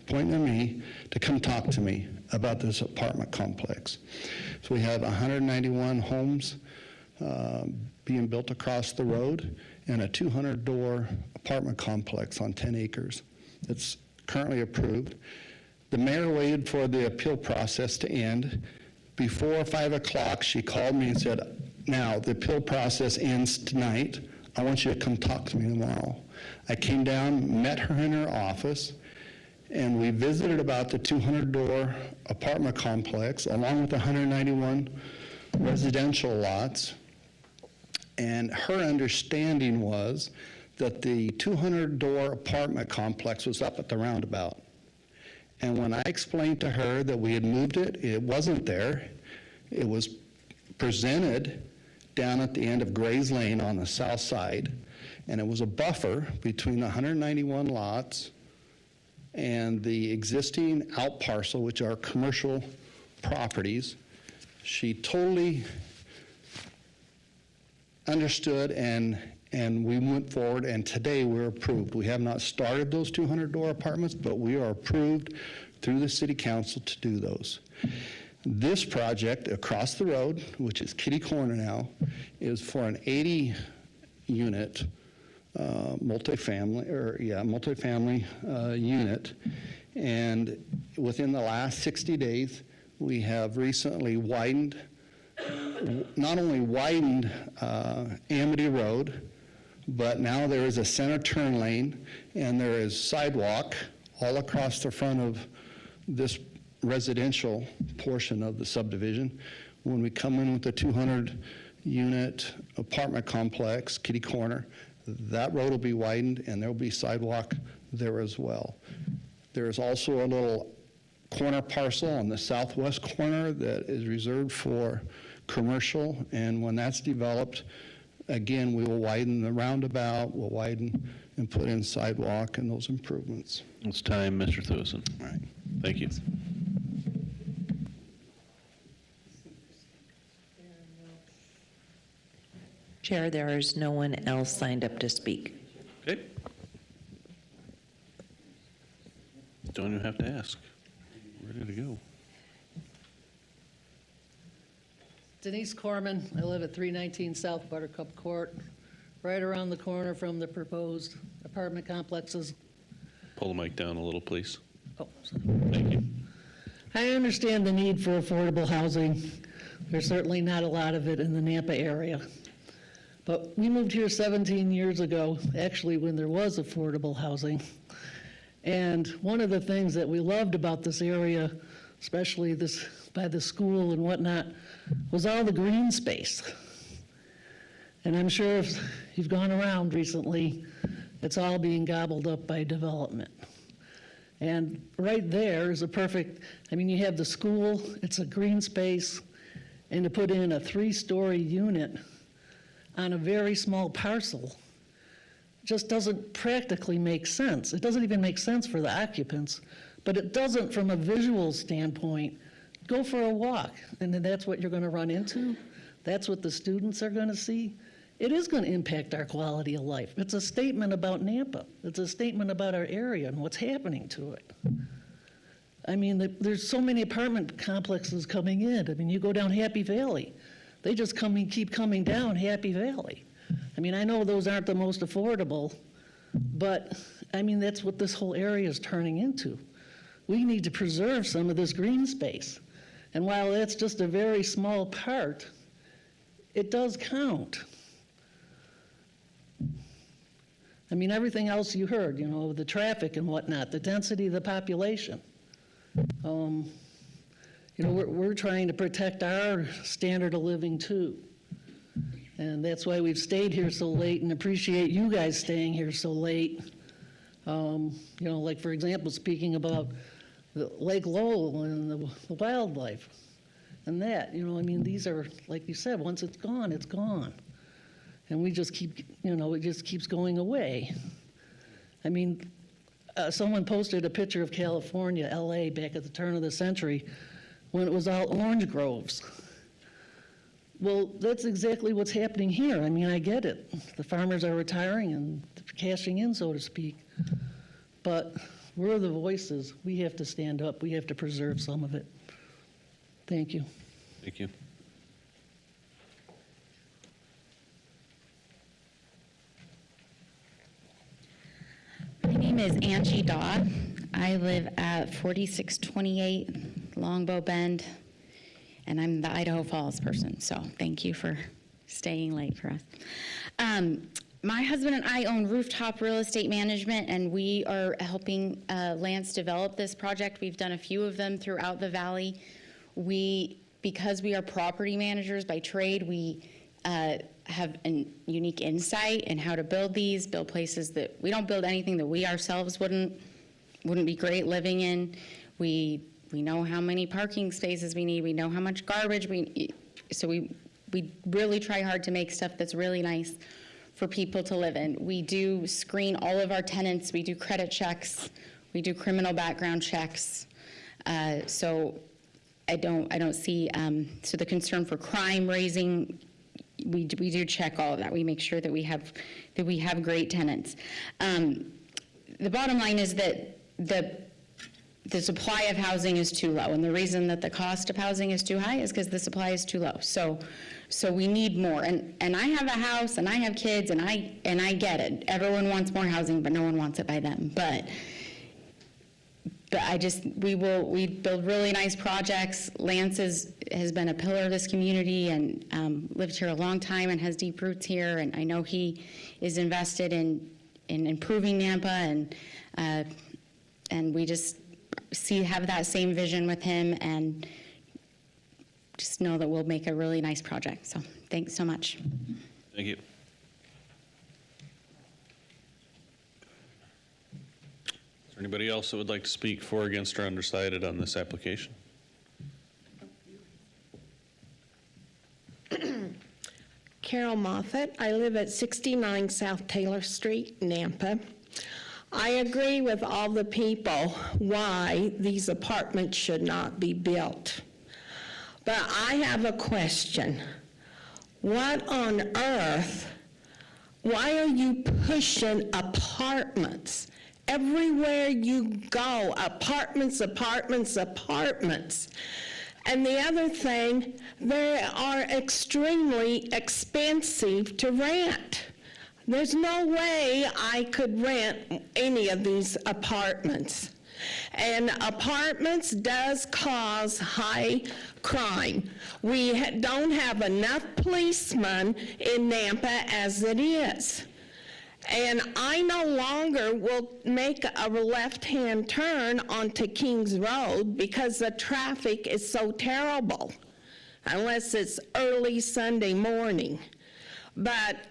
pointing at me, to come talk to me about this apartment complex. So we have 191 homes being built across the road and a 200-door apartment complex on 10 acres that's currently approved. The mayor waited for the appeal process to end. Before 5 o'clock, she called me and said, now, the appeal process ends tonight. I want you to come talk to me tomorrow. I came down, met her in her office, and we visited about the 200-door apartment complex along with 191 residential lots. And her understanding was that the 200-door apartment complex was up at the roundabout. And when I explained to her that we had moved it, it wasn't there. It was presented down at the end of Gray's Lane on the south side, and it was a buffer between the 191 lots and the existing out parcel, which are commercial properties. She totally understood, and we went forward, and today we're approved. We have not started those 200-door apartments, but we are approved through the city council to do those. This project across the road, which is Kitty Corner now, is for an 80-unit multifamily unit. And within the last 60 days, we have recently widened, not only widened Amity Road, but now there is a center turn lane and there is sidewalk all across the front of this residential portion of the subdivision. When we come in with the 200-unit apartment complex, Kitty Corner, that road will be widened and there will be sidewalk there as well. There is also a little corner parcel on the southwest corner that is reserved for commercial, and when that's developed, again, we will widen the roundabout, we'll widen and put in sidewalk and those improvements. It's time, Mr. Thewison. All right. Thank you. Chair, there is no one else signed up to speak. Okay. Don't even have to ask. Ready to go. Denise Corman. I live at 319 South Buttercup Court, right around the corner from the proposed apartment complexes. Pull the mic down a little, please. Oh, sorry. Thank you. I understand the need for affordable housing. There's certainly not a lot of it in the Nampa area. But we moved here 17 years ago, actually when there was affordable housing. And one of the things that we loved about this area, especially this by the school and whatnot, was all the green space. And I'm sure if you've gone around recently, it's all being gobbled up by development. And right there is a perfect, I mean, you have the school, it's a green space, and to put in a 3-story unit on a very small parcel just doesn't practically make sense. It doesn't even make sense for the occupants, but it doesn't from a visual standpoint. Go for a walk, and then that's what you're going to run into. That's what the students are going to see. It is going to impact our quality of life. It's a statement about Nampa. It's a statement about our area and what's happening to it. I mean, there's so many apartment complexes coming in. I mean, you go down Happy Valley. They just keep coming down Happy Valley. I mean, I know those aren't the most affordable, but I mean, that's what this whole area is turning into. we need to preserve some of this green space. And while that's just a very small part, it does count. I mean, everything else you heard, you know, the traffic and whatnot, the density of the population. You know, we're trying to protect our standard of living too. And that's why we've stayed here so late and appreciate you guys staying here so late. You know, like for example, speaking about the Lake Lowell and the wildlife and that, you know, I mean, these are, like you said, once it's gone, it's gone. And we just keep, you know, it just keeps going away. I mean, someone posted a picture of California, LA, back at the turn of the century when it was all orange groves. Well, that's exactly what's happening here. I mean, I get it. The farmers are retiring and cashing in, so to speak. But we're the voices. We have to stand up. We have to preserve some of it. Thank you. Thank you. My name is Angie Daw. I live at 4628 Longbow Bend, and I'm the Idaho Falls person, so thank you for staying late for us. My husband and I own Rooftop Real Estate Management, and we are helping Lance develop this project. We've done a few of them throughout the valley. Because we are property managers by trade, we have a unique insight in how to build places that we don't build anything that we ourselves wouldn't be great living in. We know how many parking spaces we need. We know how much garbage so we really try hard to make stuff that's really nice for people to live in. We do screen all of our tenants. We do credit checks. We do criminal background checks. So I don't see so the concern for crime raising. We do check all of that. We make sure that we have great tenants. The bottom line is that the supply of housing is too low, and the reason that the cost of housing is too high is because the supply is too low. So we need more. And I have a house, and I have kids, and I get it. Everyone wants more housing, but no one wants it by them. But we build really nice projects. Lance has been a pillar of this community and lived here a long time and has deep roots here. And I know he is invested in improving Nampa, and we just have that same vision with him, and just know that we'll make a really nice project. So thanks so much. Thank you. Is there anybody else that would like to speak for, against, or undecided on this application? Carol Moffett. I live at 69 South Taylor Street, Nampa. I agree with all the people why these apartments should not be built. But I have a question. What on earth, why are you pushing apartments? Everywhere you go, apartments, apartments, apartments. And the other thing, they are extremely expensive to rent. There's no way I could rent any of these apartments. And apartments does cause high crime. We don't have enough policemen in Nampa as it is. And I no longer will make a left-hand turn onto Kings Road because the traffic is so terrible, unless it's early Sunday morning. But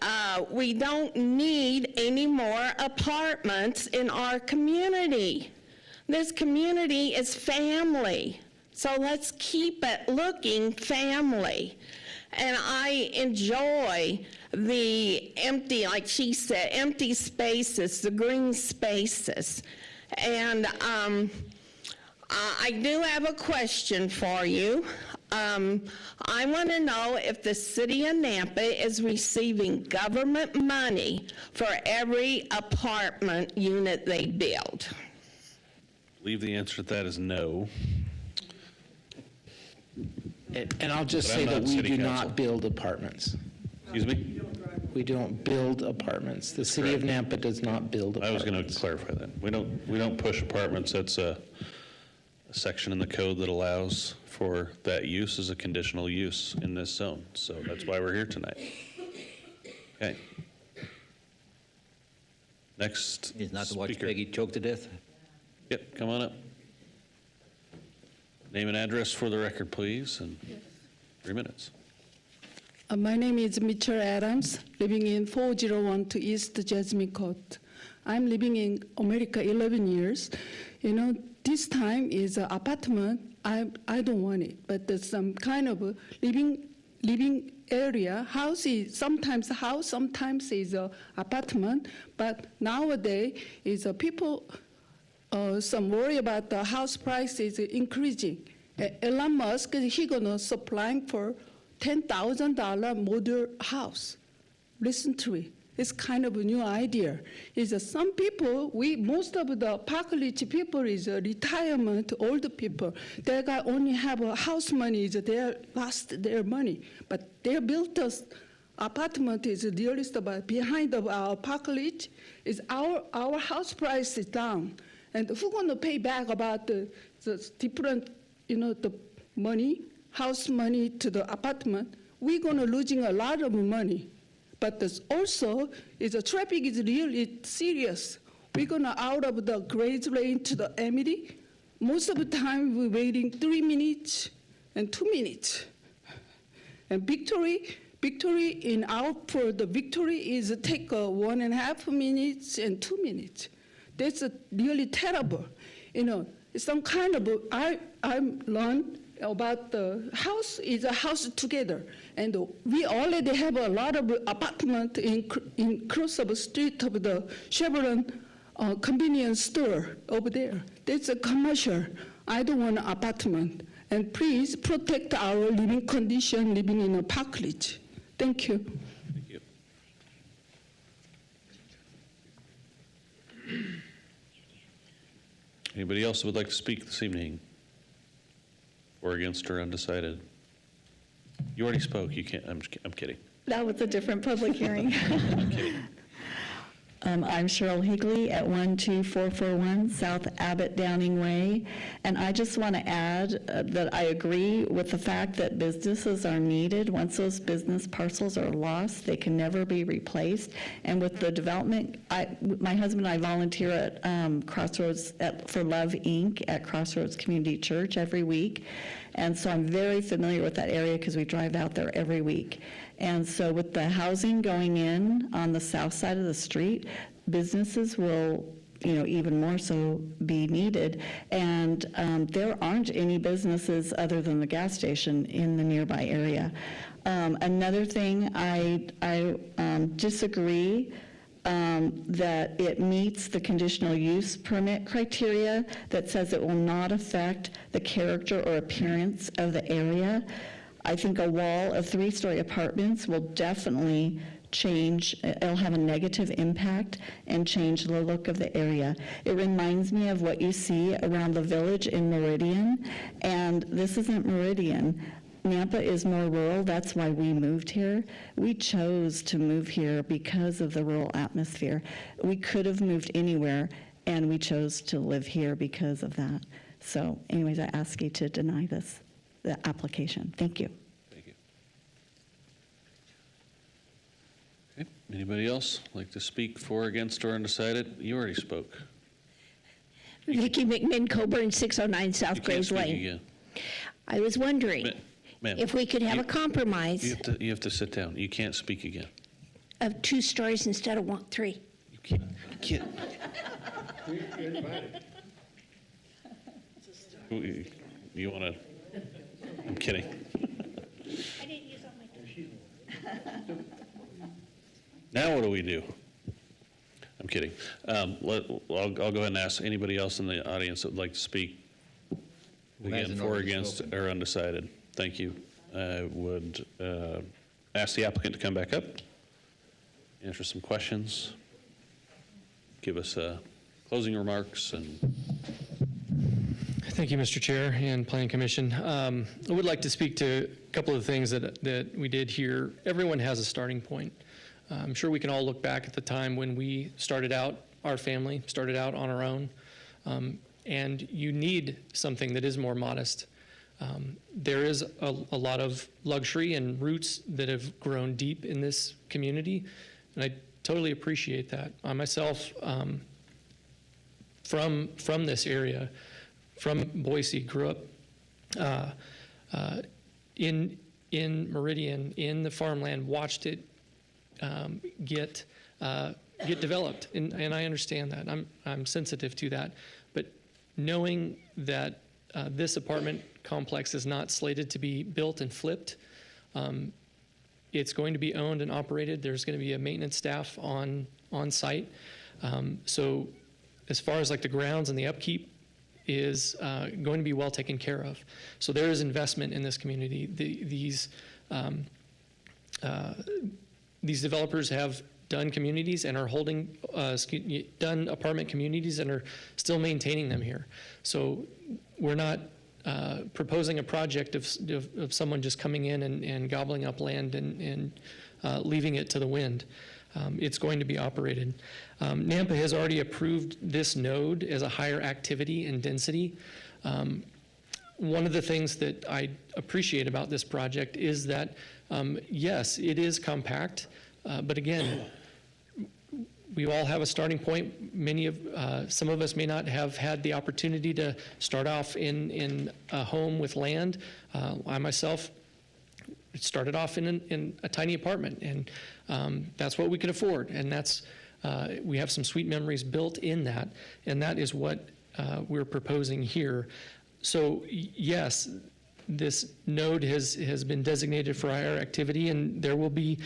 we don't need any more apartments in our community. This community is family, so let's keep it looking family. And I enjoy the empty, like she said, empty spaces, the green spaces. And I do have a question for you. I want to know if the city of Nampa is receiving government money for every apartment unit they build. I believe the answer to that is no. And I'll just say that we do not build apartments. Excuse me? We don't build apartments. The city of Nampa does not build apartments. I was going to clarify that. We don't push apartments. That's a section in the code that allows for that use as a conditional use in this zone. So that's why we're here tonight. Okay. Next Is not to watch speaker. Peggy choke to death? Yep, come on up. Name and address for the record, please, and 3 minutes. My name is Mitchell Adams, living in 401 East Jasmine Court. I'm living in America 11 years. You know, this time is an apartment. I don't want it, but there's some kind of a living area. House is sometimes a house, sometimes is an apartment. But nowadays is people some worry about the house price is increasing. Elon Musk he gonna supplying for $10,000 model house. Listen to it. It's kind of a new idea. Is some people, most of the Park-Ridge people is retirement, older people. They got only have a house money, they lost their money. But they built us apartment is really about behind of our Park-Ridge. Is our house price is down. And who's gonna pay back about the different, the money, house money to the apartment? We're gonna losing a lot of money. But this also is the traffic is really serious. We're gonna out of the Grace Lane to the Amity. Most of the time we're waiting 3 minutes and 2 minutes. And Victory for the Victory is take 1.5 minutes and 2 minutes. That's really terrible. Some kind of I learned about the house is a house together, and we already have a lot of apartment in cross of the street of the Chevron convenience store over there. That's a commercial. I don't want an apartment. And please protect our living condition living in a Park-Ridge. Thank you. Thank you. Anybody else that would like to speak this evening? Or against or undecided? You already spoke. You can't. I'm kidding. That was a different public hearing. I'm kidding. I'm Cheryl Higley at 12441 South Abbott Downing Way. And I just want to add that I agree with the fact that businesses are needed. Once those business parcels are lost, they can never be replaced. And with the development, my husband and I volunteer at Crossroads for Love Inc. at Crossroads Community Church every week. And so I'm very familiar with that area because we drive out there every week. And so with the housing going in on the south side of the street, businesses will, even more so be needed. And there aren't any businesses other than the gas station in the nearby area. Another thing, I disagree that it meets the conditional use permit criteria that says it will not affect the character or appearance of the area. I think a wall of 3-story apartments will definitely change, it'll have a negative impact and change the look of the area. It reminds me of what you see around the village in Meridian, and this isn't Meridian. Nampa is more rural, that's why we moved here. We chose to move here because of the rural atmosphere. We could have moved anywhere, and we chose to live here because of that. So anyways, I ask you to deny the application. Thank you. Thank you. Okay. Anybody else like to speak for, against, or undecided? You already spoke. Vicki McMinn, Coburn, 609 South You can't Graves speak Lane. again. I was wondering Ma'am, if we could have you- a compromise You have to sit down. You can't speak again. of 2 stories instead of 3. You can't. You want to? I'm kidding. I didn't use all my Now what do we do? I'm kidding. I'll go ahead and ask anybody else in the audience that would like to speak. Who Again, hasn't for, already against, spoken? or undecided. Thank you. I would ask the applicant to come back up, answer some questions, give us closing remarks, and Thank you, Mr. Chair and Planning Commission. I would like to speak to a couple of things that we did here. Everyone has a starting point. I'm sure we can all look back at the time when we started out, our family started out on our own. and you need something that is more modest. There is a lot of luxury and roots that have grown deep in this community, and I totally appreciate that. I myself, from this area, from Boise, grew up in Meridian, in the farmland, watched it get developed, and I understand that. I'm sensitive to that, but knowing that this apartment complex is not slated to be built and flipped, it's going to be owned and operated. There's going to be a maintenance staff on site. So as far as like the grounds and the upkeep is going to be well taken care of. So there is investment in this community. These developers have done communities and are holding, done apartment communities and are still maintaining them here. So we're not proposing a project of someone just coming in and gobbling up land and leaving it to the wind. It's going to be operated. Nampa has already approved this node as a higher activity and density. One of the things that I appreciate about this project is that, yes, it is compact, but again, we all have a starting point. Some of us may not have had the opportunity to start off in a home with land. I myself started off in a tiny apartment, and that's what we could afford. And we have some sweet memories built in that, and that is what we're proposing here. So yes, this node has been designated for higher activity, and there will be,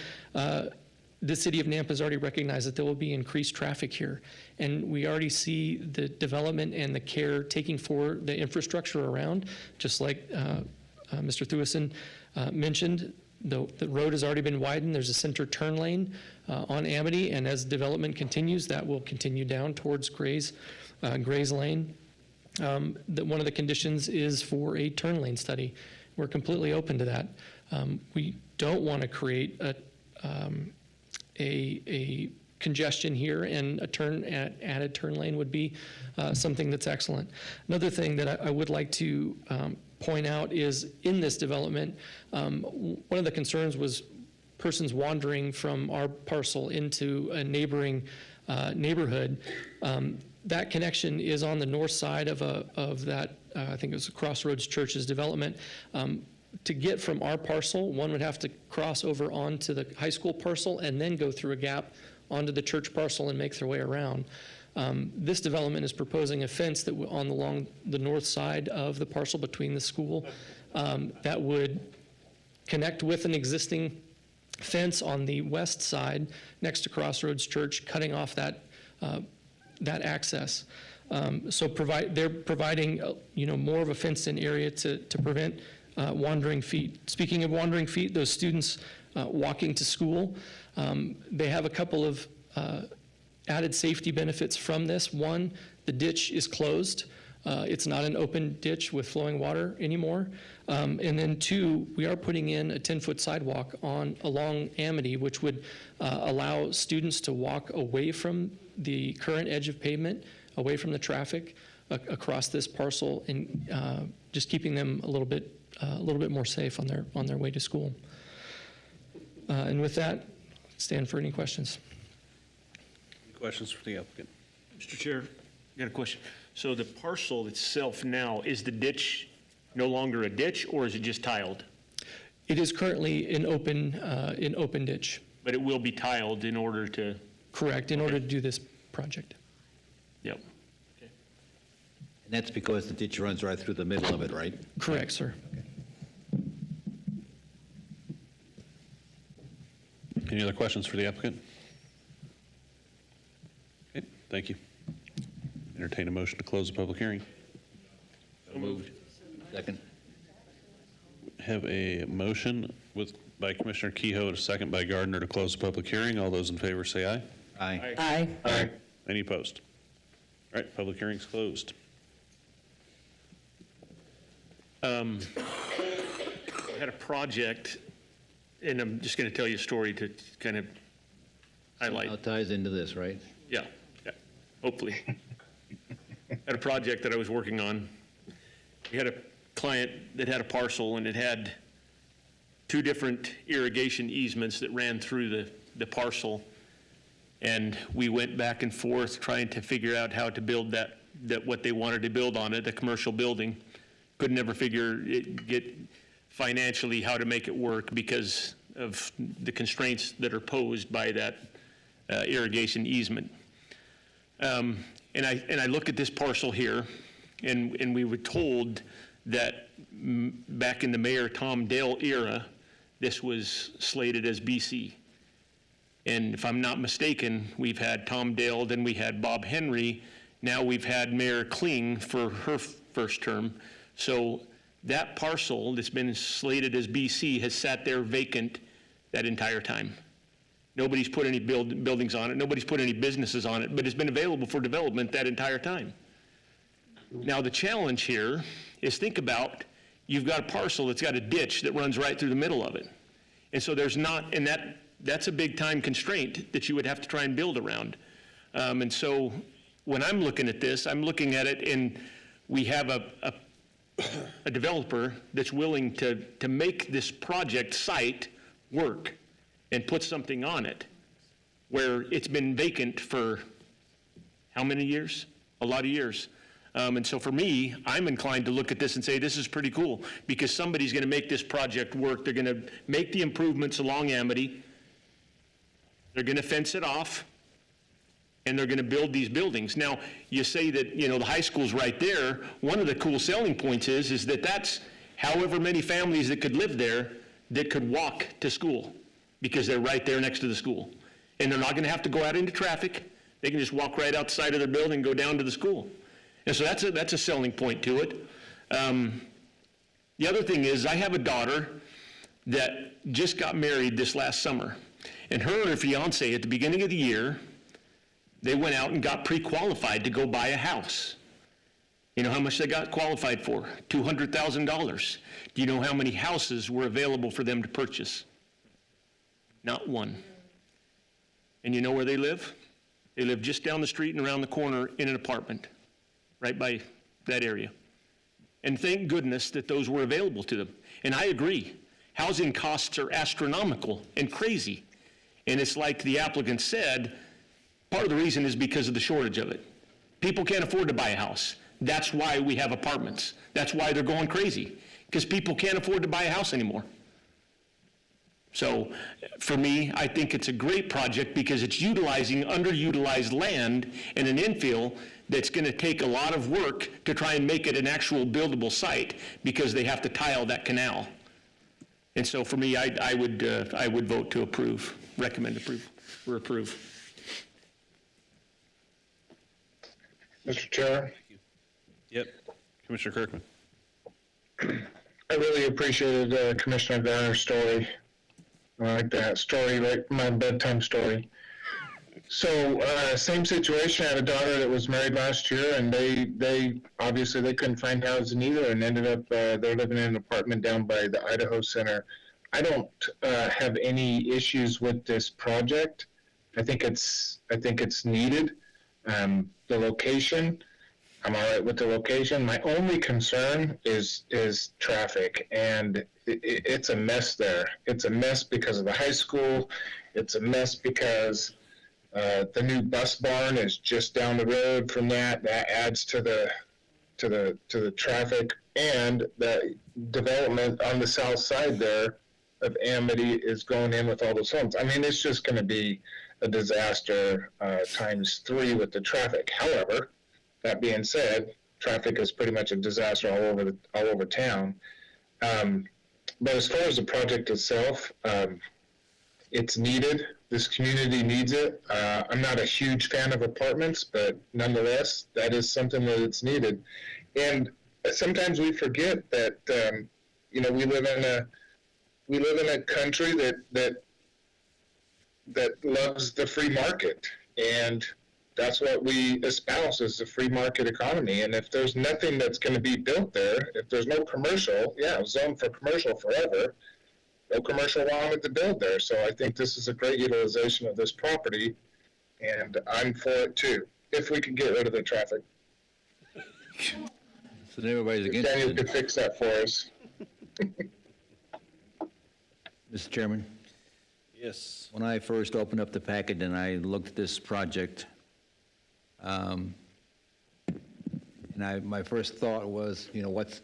the city of Nampa has already recognized that there will be increased traffic here. And we already see the development and the care taking for the infrastructure around, just like Mr. Thewison mentioned. The road has already been widened. There's a center turn lane on Amity, and as development continues, that will continue down towards Gray's Lane. One of the conditions is for a turn lane study. We're completely open to that. We don't want to create a congestion here, and added turn lane would be something that's excellent. Another thing that I would like to point out is in this development, one of the concerns was persons wandering from our parcel into a neighboring neighborhood. That connection is on the north side of that, I think it was Crossroads Church's development. To get from our parcel, one would have to cross over onto the high school parcel and then go through a gap onto the church parcel and make their way around. This development is proposing a fence that along the north side of the parcel between the school that would connect with an existing fence on the west side next to Crossroads Church, cutting off that access. So they're providing more of a fenced-in area to prevent wandering feet. Speaking of wandering feet, those students walking to school, they have a couple of added safety benefits from this. One, the ditch is closed. It's not an open ditch with flowing water anymore. And then two, we are putting in a 10-foot sidewalk along Amity, which would allow students to walk away from the current edge of pavement, away from the traffic, across this parcel, and just keeping them a little bit more safe on their way to school. And with that, stand for any questions. Any questions for the applicant? Mr. Chair, I got a question. So the parcel itself now, is the ditch no longer a ditch, or is it just tiled? It is currently an open ditch. But it will be tiled in order to? Correct, in order to do this project. Yep. And that's because the ditch runs right through the middle of it, right? Correct, sir. Any other questions for the applicant? Okay, thank you. Entertain a motion to close the public hearing. So moved. Second. Have a motion by Commissioner Kehoe, a second by Gardner to close the public hearing. All those in favor say aye. Aye. Aye. Aye. Any opposed? All right, public hearing's closed. I had a project, and I'm just going to tell you a story to kind of highlight. Now it ties into this, right? Yeah, hopefully. at a project that I was working on. We had a client that had a parcel, and it had 2 different irrigation easements that ran through the parcel. And we went back and forth trying to figure out how to build that what they wanted to build on it, a commercial building. Could never get financially how to make it work because of the constraints that are posed by that irrigation easement. And I look at this parcel here, and we were told that back in the Mayor Tom Dale era, this was slated as BC. And if I'm not mistaken, we've had Tom Dale, then we had Bob Henry, now we've had Mayor Kling for her first term. So that parcel that's been slated as BC has sat there vacant that entire time. Nobody's put any buildings on it, nobody's put any businesses on it, but it's been available for development that entire time. Now the challenge here is, think about, you've got a parcel that's got a ditch that runs right through the middle of it. And so there's not, and that's a big time constraint that you would have to try and build around. And so when I'm looking at this, I'm looking at it, and we have a developer that's willing to make this project site work and put something on it, where it's been vacant for how many years? A lot of years. And so for me, I'm inclined to look at this and say, this is pretty cool, because somebody's going to make this project work. They're going to make the improvements along Amity. They're going to fence it off, and they're going to build these buildings. Now, you say that, the high school's right there. One of the cool selling points is that that's however many families that could live there that could walk to school, because they're right there next to the school. And they're not going to have to go out into traffic. They can just walk right outside of their building and go down to the school. And so that's a selling point to it. The other thing is, I have a daughter that just got married this last summer. And her and her fiance, at the beginning of the year, they went out and got pre-qualified to go buy a house. You know how much they got qualified for? $200,000. Do you know how many houses were available for them to purchase? Not one. And you know where they live? They live just down the street and around the corner in an apartment, right by that area. And thank goodness that those were available to them. And I agree, housing costs are astronomical and crazy. And it's like the applicant said, part of the reason is because of the shortage of it. People can't afford to buy a house. That's why we have apartments. That's why they're going crazy, because people can't afford to buy a house anymore. So for me, I think it's a great project because it's utilizing underutilized land in an infill that's going to take a lot of work to try and make it an actual buildable site, because they have to tile that canal. And so for me, I would vote to approve, recommend approve, or approve. Mr. Chair? Yep. Commissioner Kirkman. I really appreciated Commissioner Garner's story. I like that story, like my bedtime story. So, same situation. I had a daughter that was married last year, and they obviously they couldn't find housing either, and ended up they're living in an apartment down by the Idaho Center. I don't have any issues with this project. I think it's needed. The location, I'm all right with the location. My only concern is traffic, and it's a mess there. It's a mess because of the high school. It's a mess because the new bus barn is just down the road from that. That adds to the traffic, and the development on the south side there of Amity is going in with all those homes. I mean, it's just going to be a disaster times 3 with the traffic. However, that being said, traffic is pretty much a disaster all over town. But as far as the project itself, it's needed. This community needs it. I'm not a huge fan of apartments, but nonetheless, that is something that it's needed. And sometimes we forget that we live in a country that loves the free market, and that's what we espouse, is the free market economy. And if there's nothing that's going to be built there, if there's no commercial, zone for commercial forever, no commercial wanted to build there. So I think this is a great utilization of this property, and I'm for it too, if we can get rid of the traffic. So then everybody's against Daniel it. could fix that for us. Mr. Chairman, Yes. when I first opened up the packet and I looked at this project, my first thought was,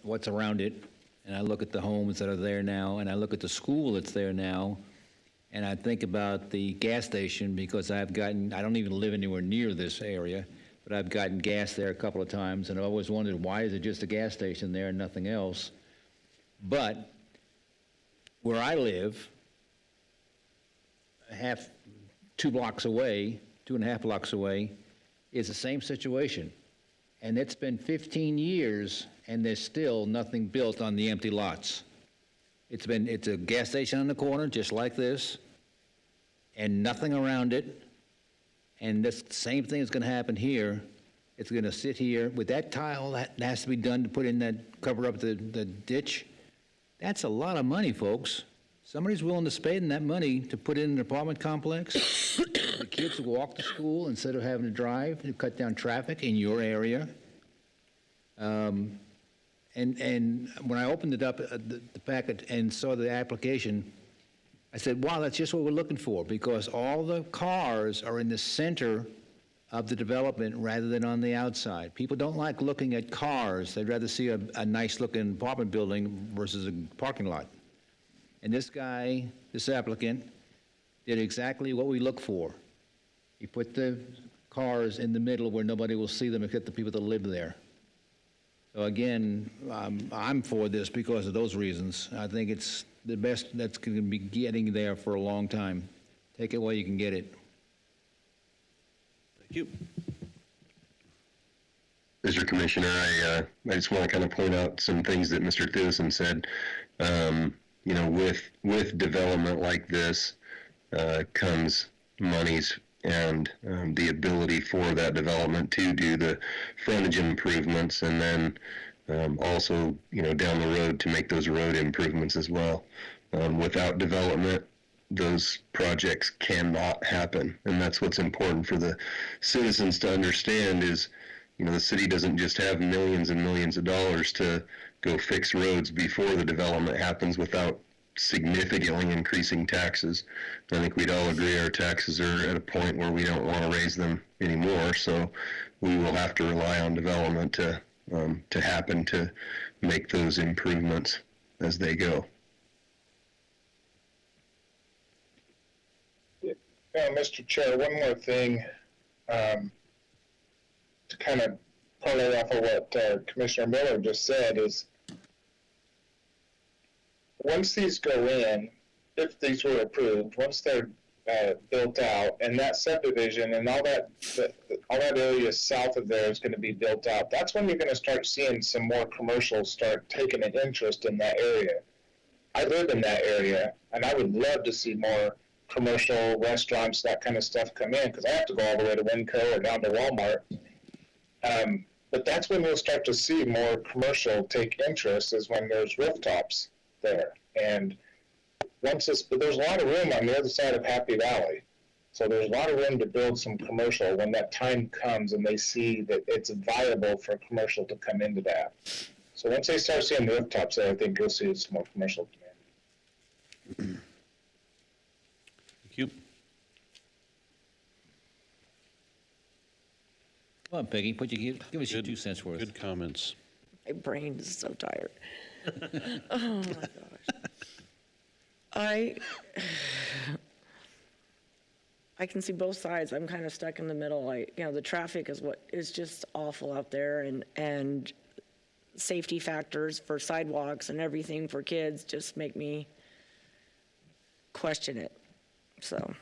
what's around it? And I look at the homes that are there now, and I look at the school that's there now, and I think about the gas station, because I don't even live anywhere near this area, but I've gotten gas there a couple of times, and I've always wondered, why is it just a gas station there and nothing else? But where I live, 2 blocks away, 2.5 blocks away, is the same situation. And it's been 15 years, and there's still nothing built on the empty lots. It's a gas station on the corner, just like this, and nothing around it. And this same thing is going to happen here. It's going to sit here with that tile that has to be done to put in that, cover up the ditch. That's a lot of money, folks. Somebody's willing to spend that money to put in an apartment complex. The kids will walk to school instead of having to drive, to cut down traffic in your area. And when I opened it up, the packet, and saw the application, I said, wow, that's just what we're looking for, because all the cars are in the center of the development rather than on the outside. People don't like looking at cars. They'd rather see a nice-looking apartment building versus a parking lot. And this guy, this applicant, did exactly what we look for. He put the cars in the middle where nobody will see them except the people that live there. So again, I'm for this because of those reasons. I think it's the best that's going to be getting there for a long time. Take it while you can get it. Thank you. Mr. Commissioner, I just want to kind of point out some things that Mr. Thewson said. With development like this comes monies and the ability for that development to do the frontage improvements, and then also, down the road to make those road improvements as well. Without development, those projects cannot happen, and that's what's important for the citizens to understand is, the city doesn't just have millions and millions of dollars to go fix roads before the development happens without significantly increasing taxes. I think we'd all agree our taxes are at a point where we don't want to raise them anymore, so we will have to rely on development to happen to make those improvements as they go. Mr. Chair, one more thing to kind of parlay off of what Commissioner Miller just said is, once these go in, if these were approved, once they're built out, and that subdivision and all that area south of there is going to be built out, that's when you're going to start seeing some more commercials start taking an interest in that area. I live in that area, and I would love to see more commercial restaurants, that kind of stuff come in, because I have to go all the way to Winco or down to Walmart. But that's when we'll start to see more commercial take interest, is when there's rooftops there. And but there's a lot of room on the other side of Happy Valley. So there's a lot of room to build some commercial when that time comes and they see that it's viable for commercial to come into that. So once they start seeing the rooftops there, I think you'll see some more commercial demand. Thank you. Come on, Peggy, give us your 2 cents worth. Good comments. My brain is so tired. Oh, my gosh. I can see both sides. I'm kind of stuck in the middle. The traffic is just awful out there, and safety factors for sidewalks and everything for kids just make me question it. So.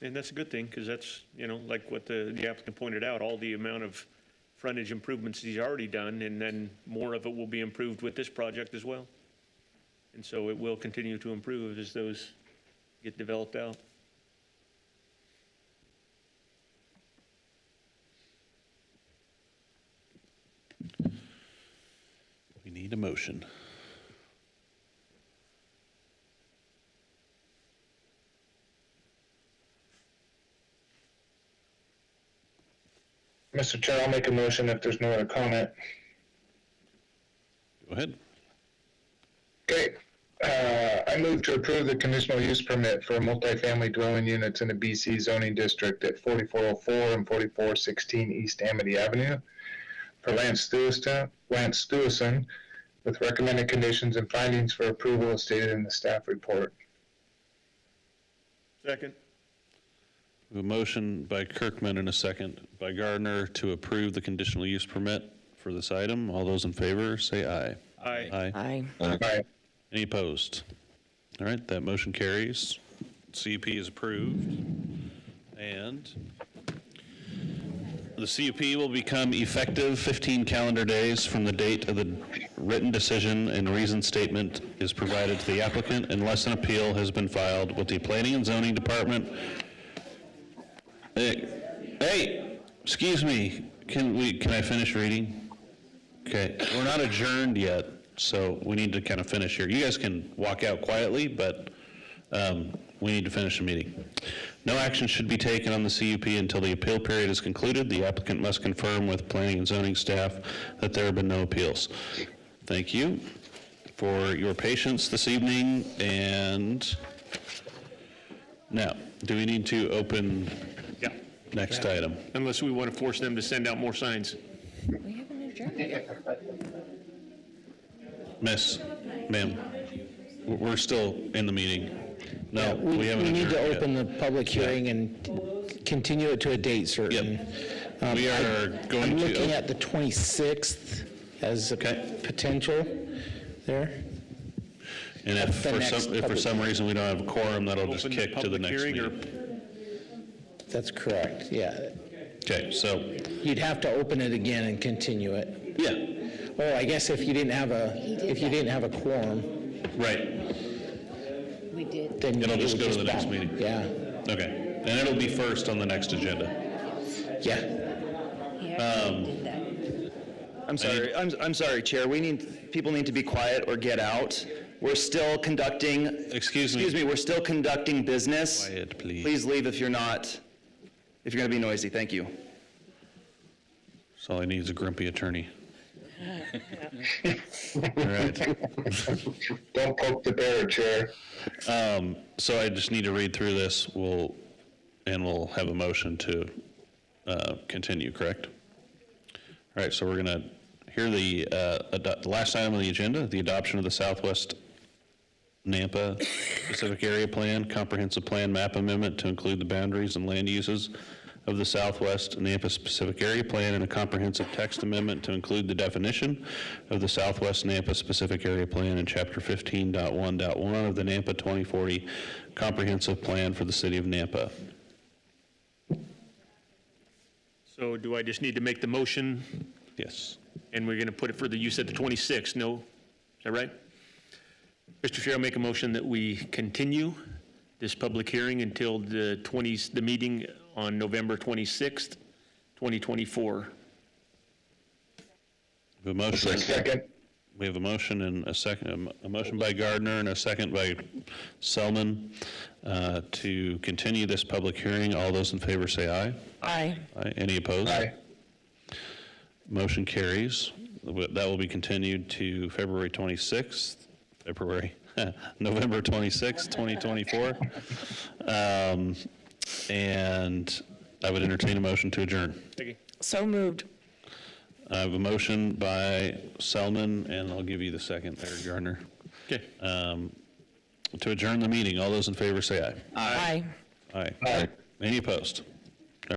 And that's a good thing, because that's, like what the applicant pointed out, all the amount of frontage improvements he's already done, and then more of it will be improved with this project as well. And so it will continue to improve as those get developed out. We need a motion. Mr. Chair, I'll make a motion if there's no other comment. Go ahead. Okay, I move to approve the conditional use permit for multifamily dwelling units in the BC zoning district at 4404 and 4416 East Amity Avenue for Lance Stewison, with recommended conditions and findings for approval as stated in the staff report. Second. We have a motion by Kirkman and a second by Gardner to approve the conditional use permit for this item. All those in favor, say aye. Aye. Aye. Aye. Any opposed? All right, that motion carries. CUP is approved. And the CUP will become effective 15 calendar days from the date of the written decision, and reason statement is provided to the applicant unless an appeal has been filed with the Planning and Zoning Department. Hey, excuse me, can I finish reading? Okay, we're not adjourned yet, so we need to kind of finish here. You guys can walk out quietly, but we need to finish the meeting. No action should be taken on the CUP until the appeal period is concluded. The applicant must confirm with planning and zoning staff that there have been no appeals. Thank you for your patience this evening. And now, do we need to open next item? Unless we want to force them to send out more signs. We haven't adjourned. Ma'am, we're still in the meeting. No, we haven't We need to adjourned yet. open the public hearing and continue it to a date certain. We are going I'm to looking at the 26th as a potential there. And if The for next some, if for public some reason we don't have a quorum, that'll just Open the kick to the public next hearing or- meeting. That's correct, yeah. Okay, so, You'd have to open it again and continue it. yeah, Oh, I guess if you didn't have a quorum, right. We did. then It'll it just would go to the next back. meeting. Yeah, Okay, and it'll be first on the next agenda. yeah. He actually did that. I'm sorry, Chair. People need to be quiet or get out. We're still conducting. Excuse me, we're still conducting business. Quiet, please. Please leave if you're going to be noisy. Thank you. So all I need is a grumpy attorney. All right. Don't poke the bear, Chair. So I just need to read through this. We'll have a motion to continue, correct? All right, so we're going to hear the last item on the agenda, the adoption of the Southwest Nampa Specific Area Plan, Comprehensive Plan Map Amendment to include the boundaries and land uses of the Southwest Nampa Specific Area Plan, and a comprehensive text amendment to include the definition of the Southwest Nampa Specific Area Plan in Chapter 15.1.1 of the Nampa 2040 Comprehensive Plan for the City of Nampa. So do I just need to make the motion, Yes. and we're going to put it for you said the 26th, no? Is that right? Mr. Chair, I'll make a motion that we continue this public hearing until the meeting on November 26th, 2024. We have a motion. Second. We have a motion and a second, a motion by Gardner and a second by Selman to continue this public hearing. All those in favor say aye. Aye. Aye. Any opposed? Aye. Motion carries. That will be continued to November 26th, 2024. And I would entertain a motion to adjourn. So moved. I have a motion by Selman, and I'll give you the second there, Gardner. Okay. To adjourn the meeting. All those in favor say aye. Aye. Aye. Aye. Any opposed?